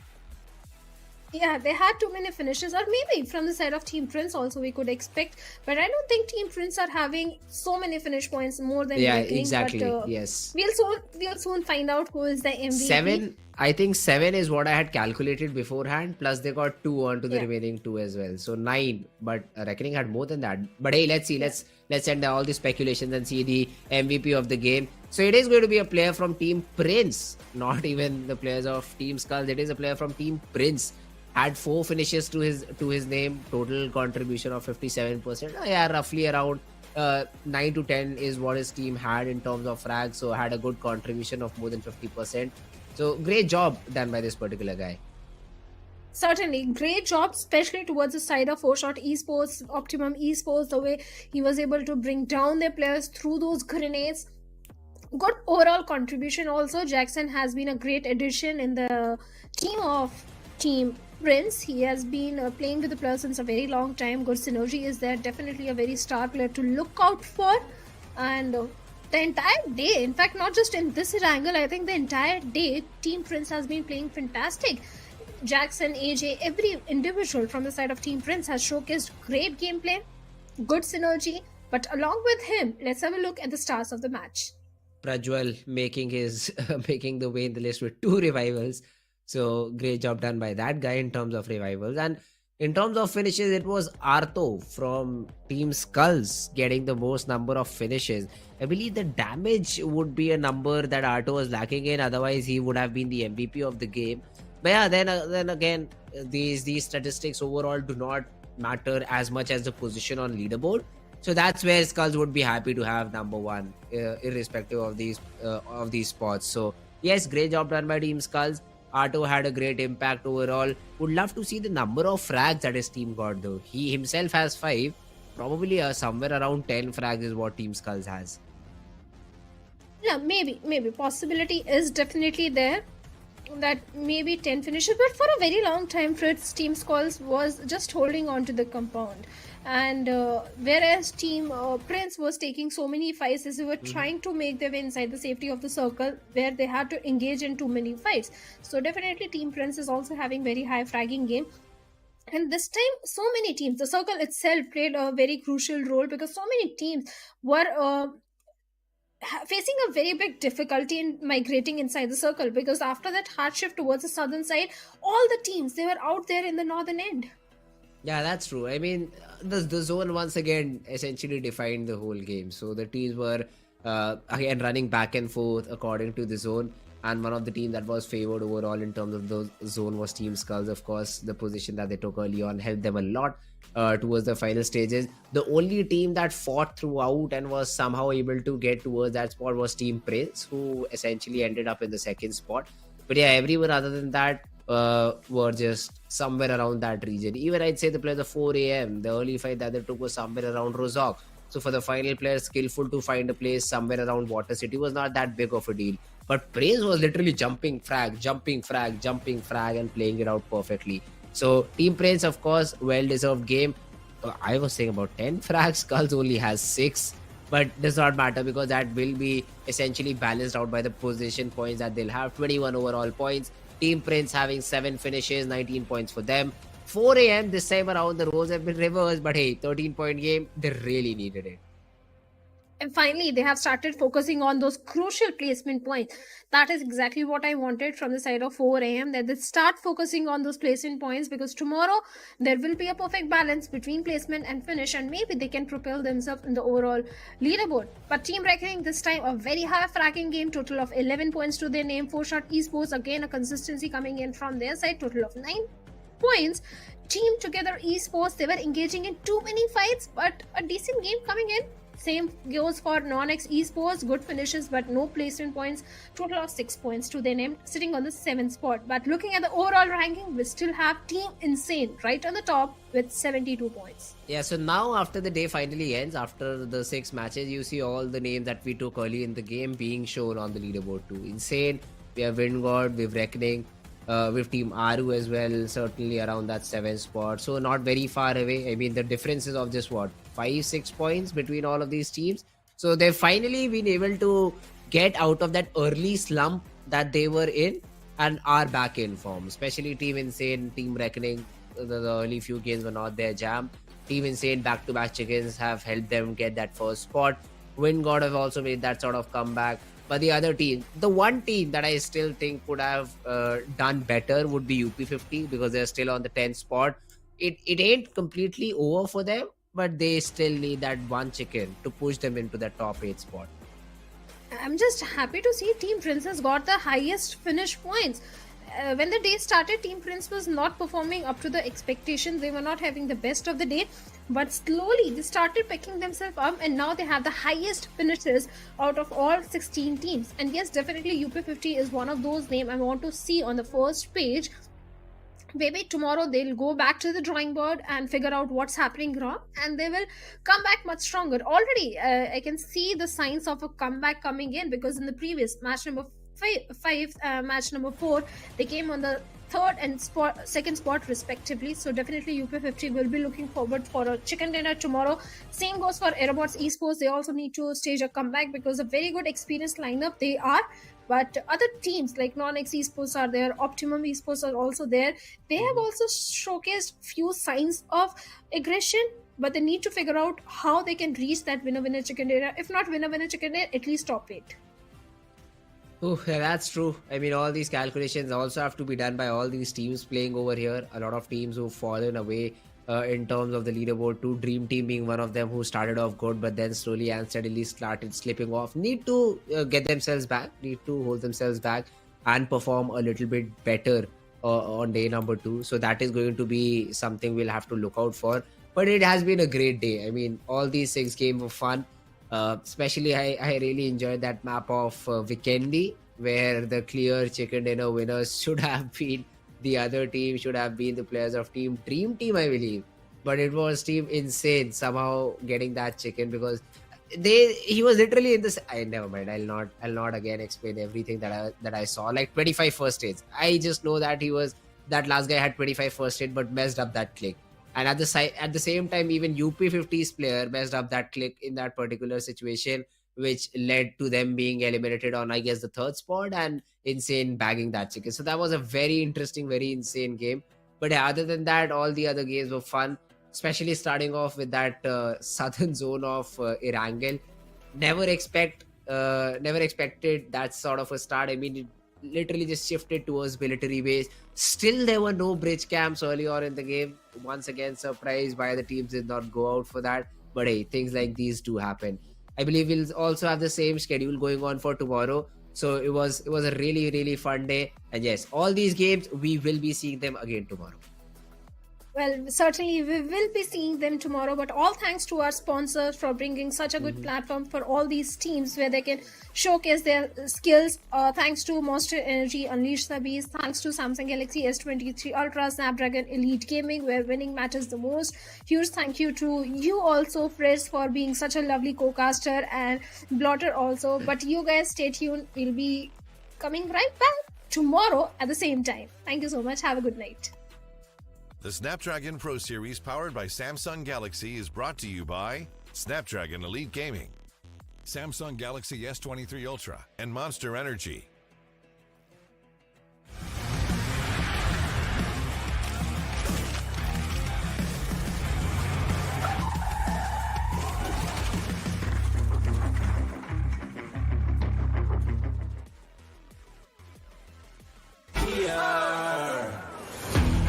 Yeah, they had too many finishes, or maybe from the side of Team Prince also we could expect. But I don't think Team Prince are having so many finish points more than Reckoning. Exactly. But, yes. We'll soon find out who is the MVP. I think 7 is what I had calculated beforehand. Plus they got 2 onto the remaining 2 as well. So 9. But Reckoning had more than that. But hey, let's see. Let's end all the speculations and see the MVP of the game. So it is going to be a player from Team Prince, not even the players of Team SkullTz. It is a player from Team Prince. Had 4 finishes to his name. Total contribution of 57%. Yeah, roughly around 9 to 10 is what his team had in terms of frags. So had a good contribution of more than 50%. So great job done by this particular guy. Certainly, great job, especially towards the side of 4-shot esports, Optimum Esports, the way he was able to bring down their players through those grenades. Good overall contribution also. Jackson has been a great addition in the team of Team Prince. He has been playing with the players since a very long time. Good synergy is there. Definitely a very star player to look out for. And the entire day, in fact, not just in this Erangel, I think the entire day, Team Prince has been playing fantastic. Jackson, AJ, every individual from the side of Team Prince has showcased great gameplay, good synergy. But along with him, let's have a look at the stars of the match. Prajwal making his making the way in the list with 2 revivals. So great job done by that guy in terms of revivals. And in terms of finishes, it was Artho from Team SkullTz getting the most number of finishes. I believe the damage would be a number that Artho was lacking in. Otherwise, he would have been the MVP of the game. But yeah, then again, these statistics overall do not matter as much as the position on leaderboard. So that's where SkullTz would be happy to have number 1, irrespective of these spots. So yes, great job done by Team SkullTz. Arto had a great impact overall. Would love to see the number of frags that his team got though. He himself has 5. Probably somewhere around 10 frags is what Team SkullTz has. Yeah, maybe. Possibility is definitely there. That maybe 10 finishes, but for a very long time, Fritz Team SkullTz was just holding on to the compound. And whereas Team Prince was taking so many fights as they were trying to make their way inside the safety of the circle, where they had to engage in too many fights. So definitely Team Prince is also having very high fragging game. And this time, so many teams, the circle itself played a very crucial role, because so many teams were facing a very big difficulty in migrating inside the circle, because after that hard shift towards the southern side, all the teams, they were out there in the northern end. Yeah, that's true. I mean, the zone once again essentially defined the whole game. So the teams were again running back and forth according to the zone. And one of the teams that was favored overall in terms of the zone was Team SkullTz. Of course, the position that they took early on helped them a lot towards the final stages. The only team that fought throughout and was somehow able to get towards that spot was Team Prince, who essentially ended up in the second spot. But yeah, everyone other than that were just somewhere around that region. Even I'd say the players of 4 a.m., the early fight that they took was somewhere around Rozok. So for the final player, skillful to find a place somewhere around Water City was not that big of a deal. But Praise was literally jumping frag, and playing it out perfectly. So Team Praise, of course, well-deserved game. I was saying about 10 frags. SkullTz only has 6. But does not matter, because that will be essentially balanced out by the position points that they'll have. 21 overall points. Team Prince having 7 finishes, 19 points for them. 4 a.m. this time around, the roles have been reversed. But hey, 13-point game, they really needed it. And finally, they have started focusing on those crucial placement points. That is exactly what I wanted from the side of 4 a.m. That they start focusing on those placement points, because tomorrow there will be a perfect balance between placement and finish, and maybe they can propel themselves in the overall leaderboard. But Team Reckoning this time, a very high fragging game, total of 11 points to their name. 4-shot Esports, again a consistency coming in from their side, total of 9 points. Teamtogether Esports, they were engaging in too many fights, but a decent game coming in. Same goes for NoNx Esports, good finishes but no placement points, total of 6 points to their name, sitting on the 7th spot. But looking at the overall ranking, we still have Team Insane right on the top with 72 points. Yeah, so now after the day finally ends, after the 6 matches, you see all the names that we took early in the game being shown on the leaderboard too. Insane, we have WindGod, we have Reckoning, with Team Aaru as well, certainly around that 7th spot. So not very far away. I mean, the difference is of just 5-6 points between all of these teams. So they've finally been able to get out of that early slump that they were in and are back in form. Especially Team Insane, Team Reckoning, the early few games were not their jam. Team Insane back-to-back chickens have helped them get that first spot. WindGod have also made that sort of comeback. But the other team, the one team that I still think could have done better would be UP50, because they're still on the 10th spot. It ain't completely over for them, but they still need that one chicken to push them into the top 8 spot. I'm just happy to see Team Princess got the highest finish points. When the day started, Team Prince was not performing up to the expectations. They were not having the best of the day, but slowly they started picking themselves up, and now they have the highest finishes out of all 16 teams. And yes, definitely UP50 is one of those names I want to see on the first page. Maybe tomorrow they'll go back to the drawing board and figure out what's happening wrong, and they will come back much stronger. Already I can see the signs of a comeback coming in, because in the previous match number 5, match number 4, they came on the third and second spot respectively. So definitely UP50 will be looking forward for a chicken dinner tomorrow. Same goes for AerobotzEsports. They also need to stage a comeback because a very good experienced lineup they are. But other teams like NoNx Esports are there, Optimum Esports are also there. They have also showcased few signs of aggression, but they need to figure out how they can reach that winner chicken dinner. If not winner chicken dinner, at least top 8. Oh, yeah, that's true. I mean, all these calculations also have to be done by all these teams playing over here. A lot of teams who've fallen away in terms of the leaderboard, too. Dream Team being one of them who started off good, but then slowly and steadily started slipping off. Need to get themselves back, need to hold themselves back and perform a little bit better on day number 2. So that is going to be something we'll have to look out for. But it has been a great day. I mean, all these 6 games were fun. Especially I really enjoyed that map of Vikendi, where the clear chicken dinner winners should have been the other team, should have been the players of Team Dream Team, I believe. But it was Team Insane somehow getting that chicken, because he was literally in this. Never mind. I'll not again explain everything that I saw. Like 25 first hits. I just know that that last guy had 25 first hit, but messed up that click. And at the same time, even UP50's player messed up that click in that particular situation, which led to them being eliminated on, I guess, the 3rd spot, and Insane bagging that chicken. So that was a very interesting, very insane game. But yeah, other than that, all the other games were fun, especially starting off with that southern zone of Erangel. Never expected that sort of a start. I mean, it literally just shifted towards military base. Still, there were no bridge camps early on in the game. Once again, surprised why the teams did not go out for that. But hey, things like these do happen. I believe we'll also have the same schedule going on for tomorrow. So it was a really, really fun day. And yes, all these games, we will be seeing them again tomorrow. Well, certainly we will be seeing them tomorrow, but all thanks to our sponsors for bringing such a good platform for all these teams where they can showcase their skills. Thanks to Monster Energy, Unleash the Beast. Thanks to Samsung Galaxy S23 Ultra, Snapdragon Elite Gaming, where winning matters the most. Huge thank you to you also, Fritz, for being such a lovely co-caster, and Blotter also. But you guys stay tuned. We'll be coming right back tomorrow at the same time. Thank you so much. Have a good night. The Snapdragon Pro Series powered by Samsung Galaxy is brought to you by Snapdragon Elite Gaming, Samsung Galaxy S23 Ultra, and Monster Energy.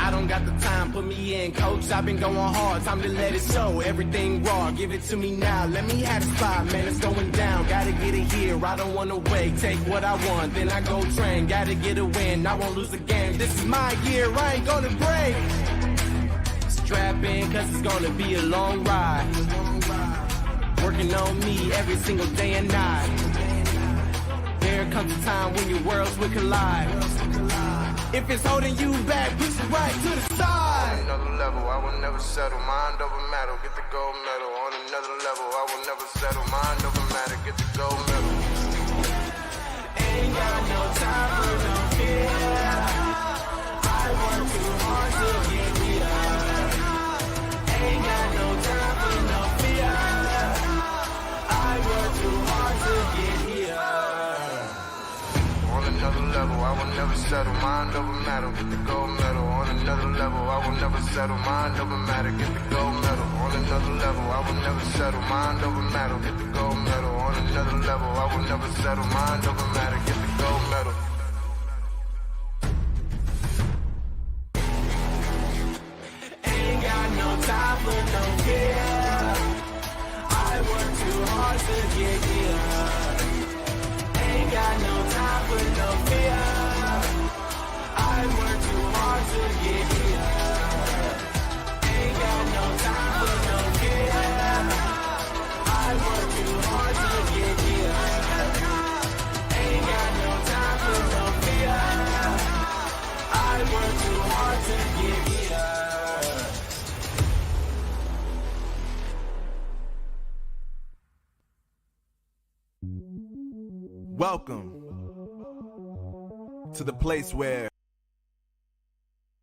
I don't got the time, put me in, coach. I've been going hard, time to let it show. Everything raw, give it to me now. Let me have the spot, man, it's going down. Gotta get it here, I don't wanna wait. Take what I want, then I go train. Gotta get a win, I won't lose the game. This is my year, I ain't gonna break. Strap in, cause it's gonna be a long ride. Working on me every single day and night. There comes a time when your worlds will collide. If it's holding you back, push it right to the side. On another level, I will never settle. Mind over matter, get the gold medal. On another level, I will never settle. Mind over matter, get the gold medal. Ain't got no time for no fear. I work too hard to get here. Ain't got no time for no fear. I work too hard to get here. On another level, I will never settle. Mind over matter, get the gold medal. On another level, I will never settle. Mind over matter, get the gold medal. On another level, I will never settle. Mind over matter, get the gold medal. On another level, I will never settle. Mind over matter, get the gold medal. Ain't got no time for no fear. I work too hard to get here. Ain't got no time for no fear. I work too hard to get here. Ain't got no time for no fear. I work too hard to get here. Ain't got no time for no fear. I work too hard to get here. Welcome to the place where